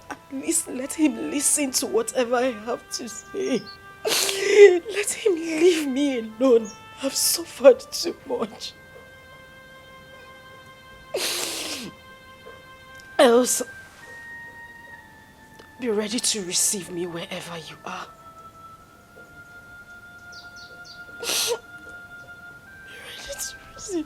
At least let him listen to whatever I have to say. Let him leave me alone. I've suffered too much. Else, be ready to receive me wherever you are. Be ready to receive.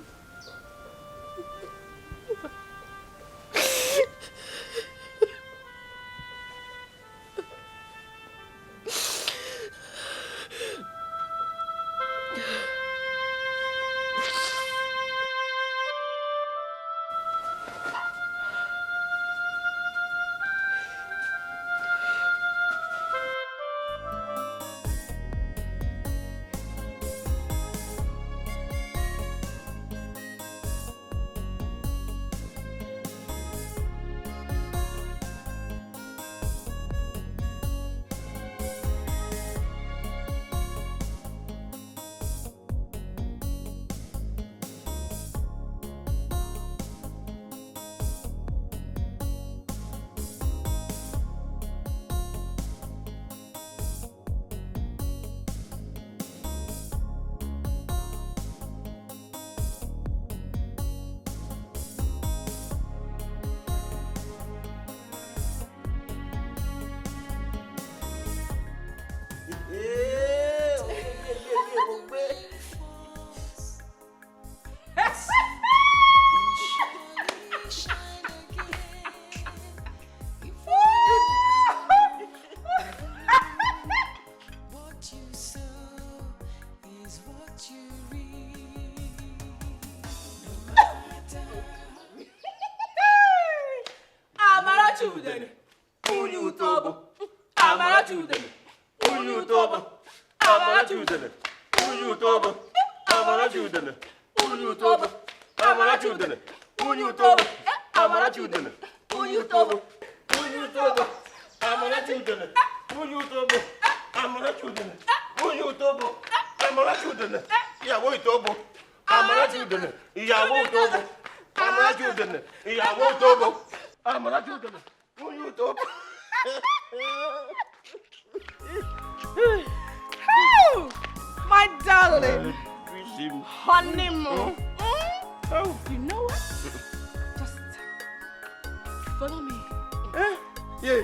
My darling, honeymoon. You know what? Just follow me. Yeah.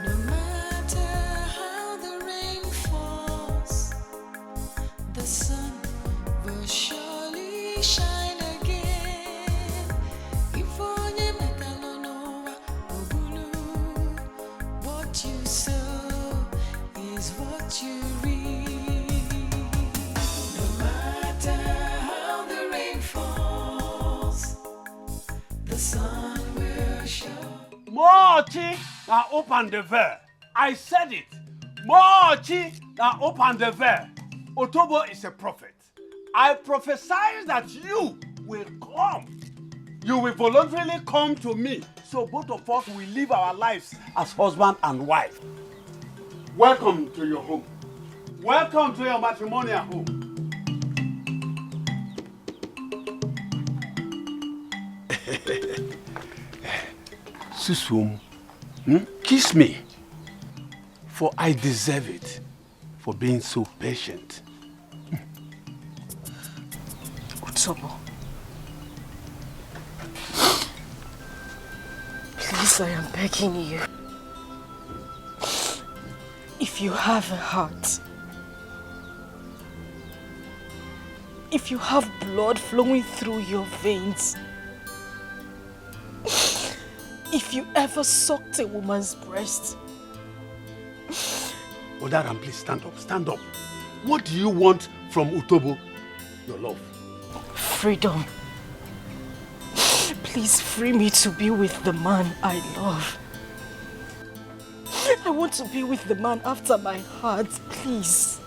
No matter how the rain falls, the sun will surely shine again. If only metalonoa obulu Mochi, now open the veil. I said it. Mochi, now open the veil. Otobo is a prophet. I prophesy that you will come. You will voluntarily come to me. So both of us will live our lives as husband and wife. Welcome to your home. Welcome to your matrimonial home. Susum, kiss me, for I deserve it for being so patient. Otobo, please, I am begging you. If you have a heart, if you have blood flowing through your veins, if you ever sucked a woman's breast. Odaram, please stand up, stand up. What do you want from Otobo, your love? Freedom. Please free me to be with the man I love. I want to be with the man after my heart, please.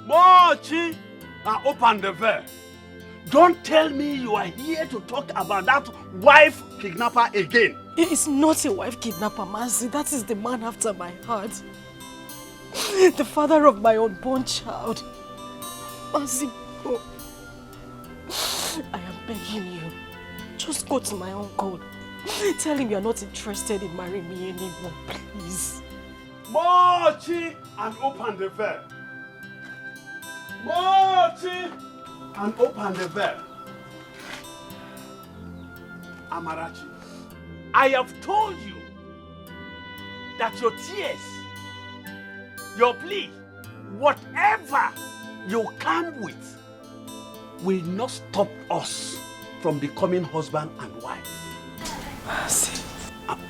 Mochi, now open the veil. Don't tell me you are here to talk about that wife kidnapper again. It is not a wife kidnapper, Mazi. That is the man after my heart. The father of my unborn child. Mazi, oh. I am begging you. Just go to my uncle. Tell him you are not interested in marrying me anymore, please. Mochi, and open the veil. Mochi, and open the veil. Amarachi, I have told you that your tears, your plea, whatever you come with, will not stop us from becoming husband and wife.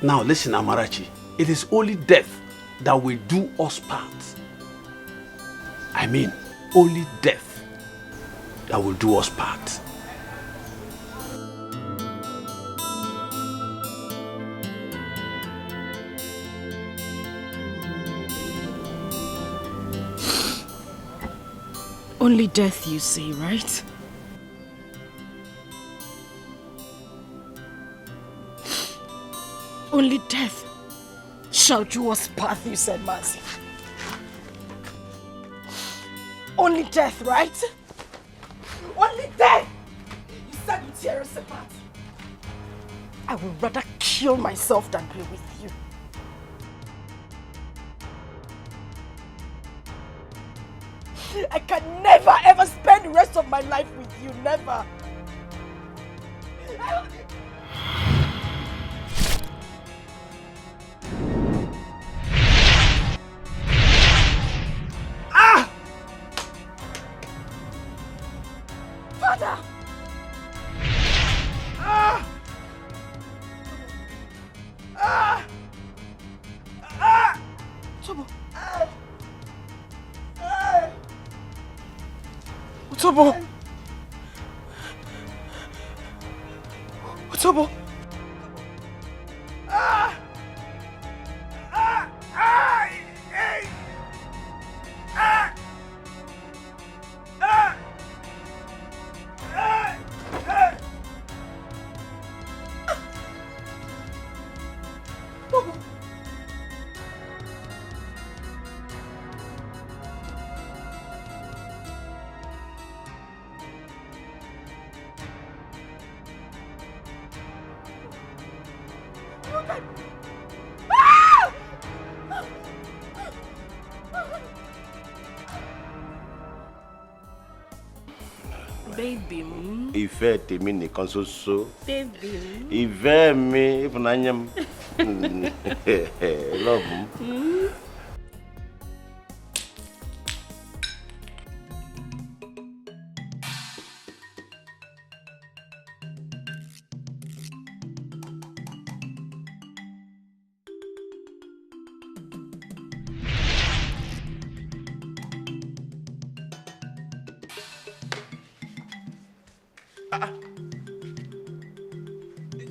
Now listen, Amarachi, it is only death that will do us part. I mean, only death that will do us part. Only death, you say, right? Only death shall do us part, you said, Mazi. Only death, right? Only death! You said you tear us apart. I would rather kill myself than be with you. I can never ever spend the rest of my life with you, never. Ah! Father! Ah! Ah! Ah! Otobo! Otobo! Otobo! Ah! Ah! Ah! Hey! Ah! Ah! Ah! Ah! Otobo! Baby. Ìfẹ́ tèmi nìkan ṣoṣo. Baby. Ìfẹ́ mi ìfúnnáyà mi. Love me.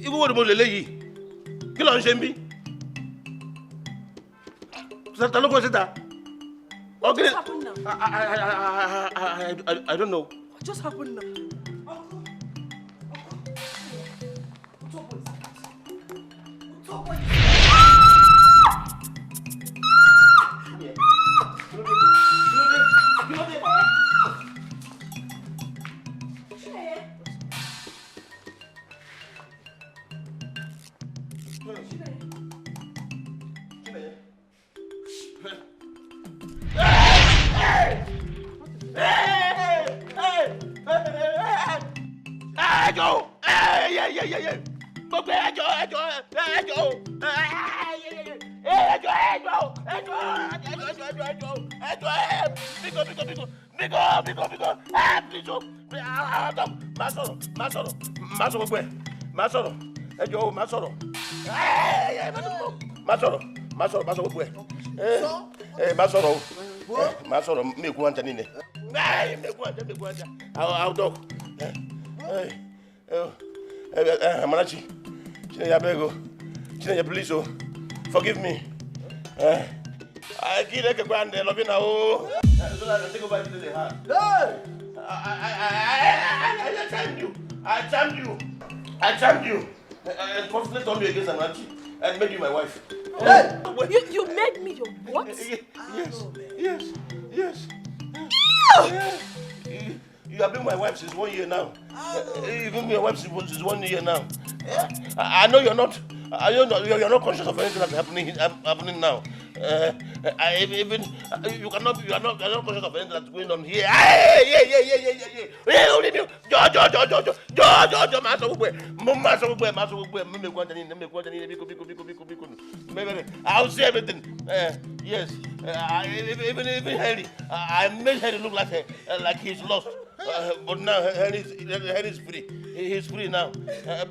Ibu wo ni mo lè léyìí? Kí ló ń ṣe ń bí? Don't go sit there. What just happened now? I don't know. What just happened now? Amarachi, Chinenye, bego. Chinenye, please, oh, forgive me. I can't get grand love you now. So that I can take over into the heart. I charmed you. I charmed you. And constantly told me against Amarachi and made you my wife. You made me your what? Yes. You have been my wife since 1 year now. You've been my wife since 1 year now. I know you're not. You're not conscious of anything that's happening now. You are not conscious of anything that's going on here. I'll see everything. Yes. Even Henry. I made Henry look like he's lost. But now Henry is free. He's free now.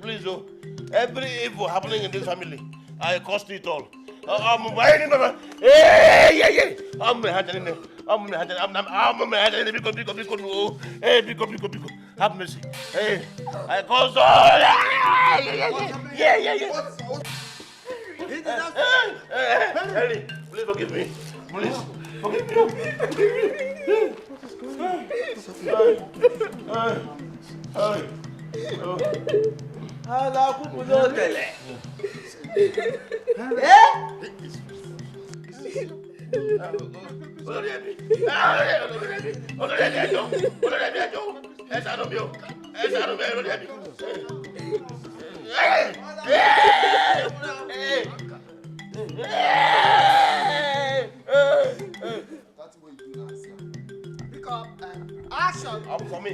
Please, oh. Every evil happening in this family, I cost it all. I'm have mercy. I caused all. Henry, please forgive me. Please forgive me. Pick up and action. Up for me.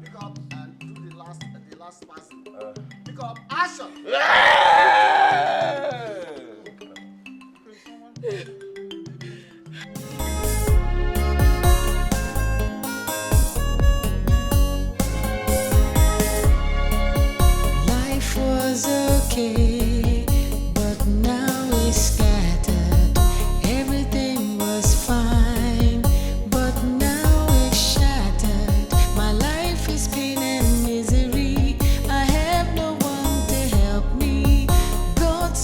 Pick up and do the last passing. Pick up action. Life was okay, but now it's scattered. Everything was fine, but now it's shattered. My life is pain and misery. I have no one to help me. God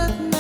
at night.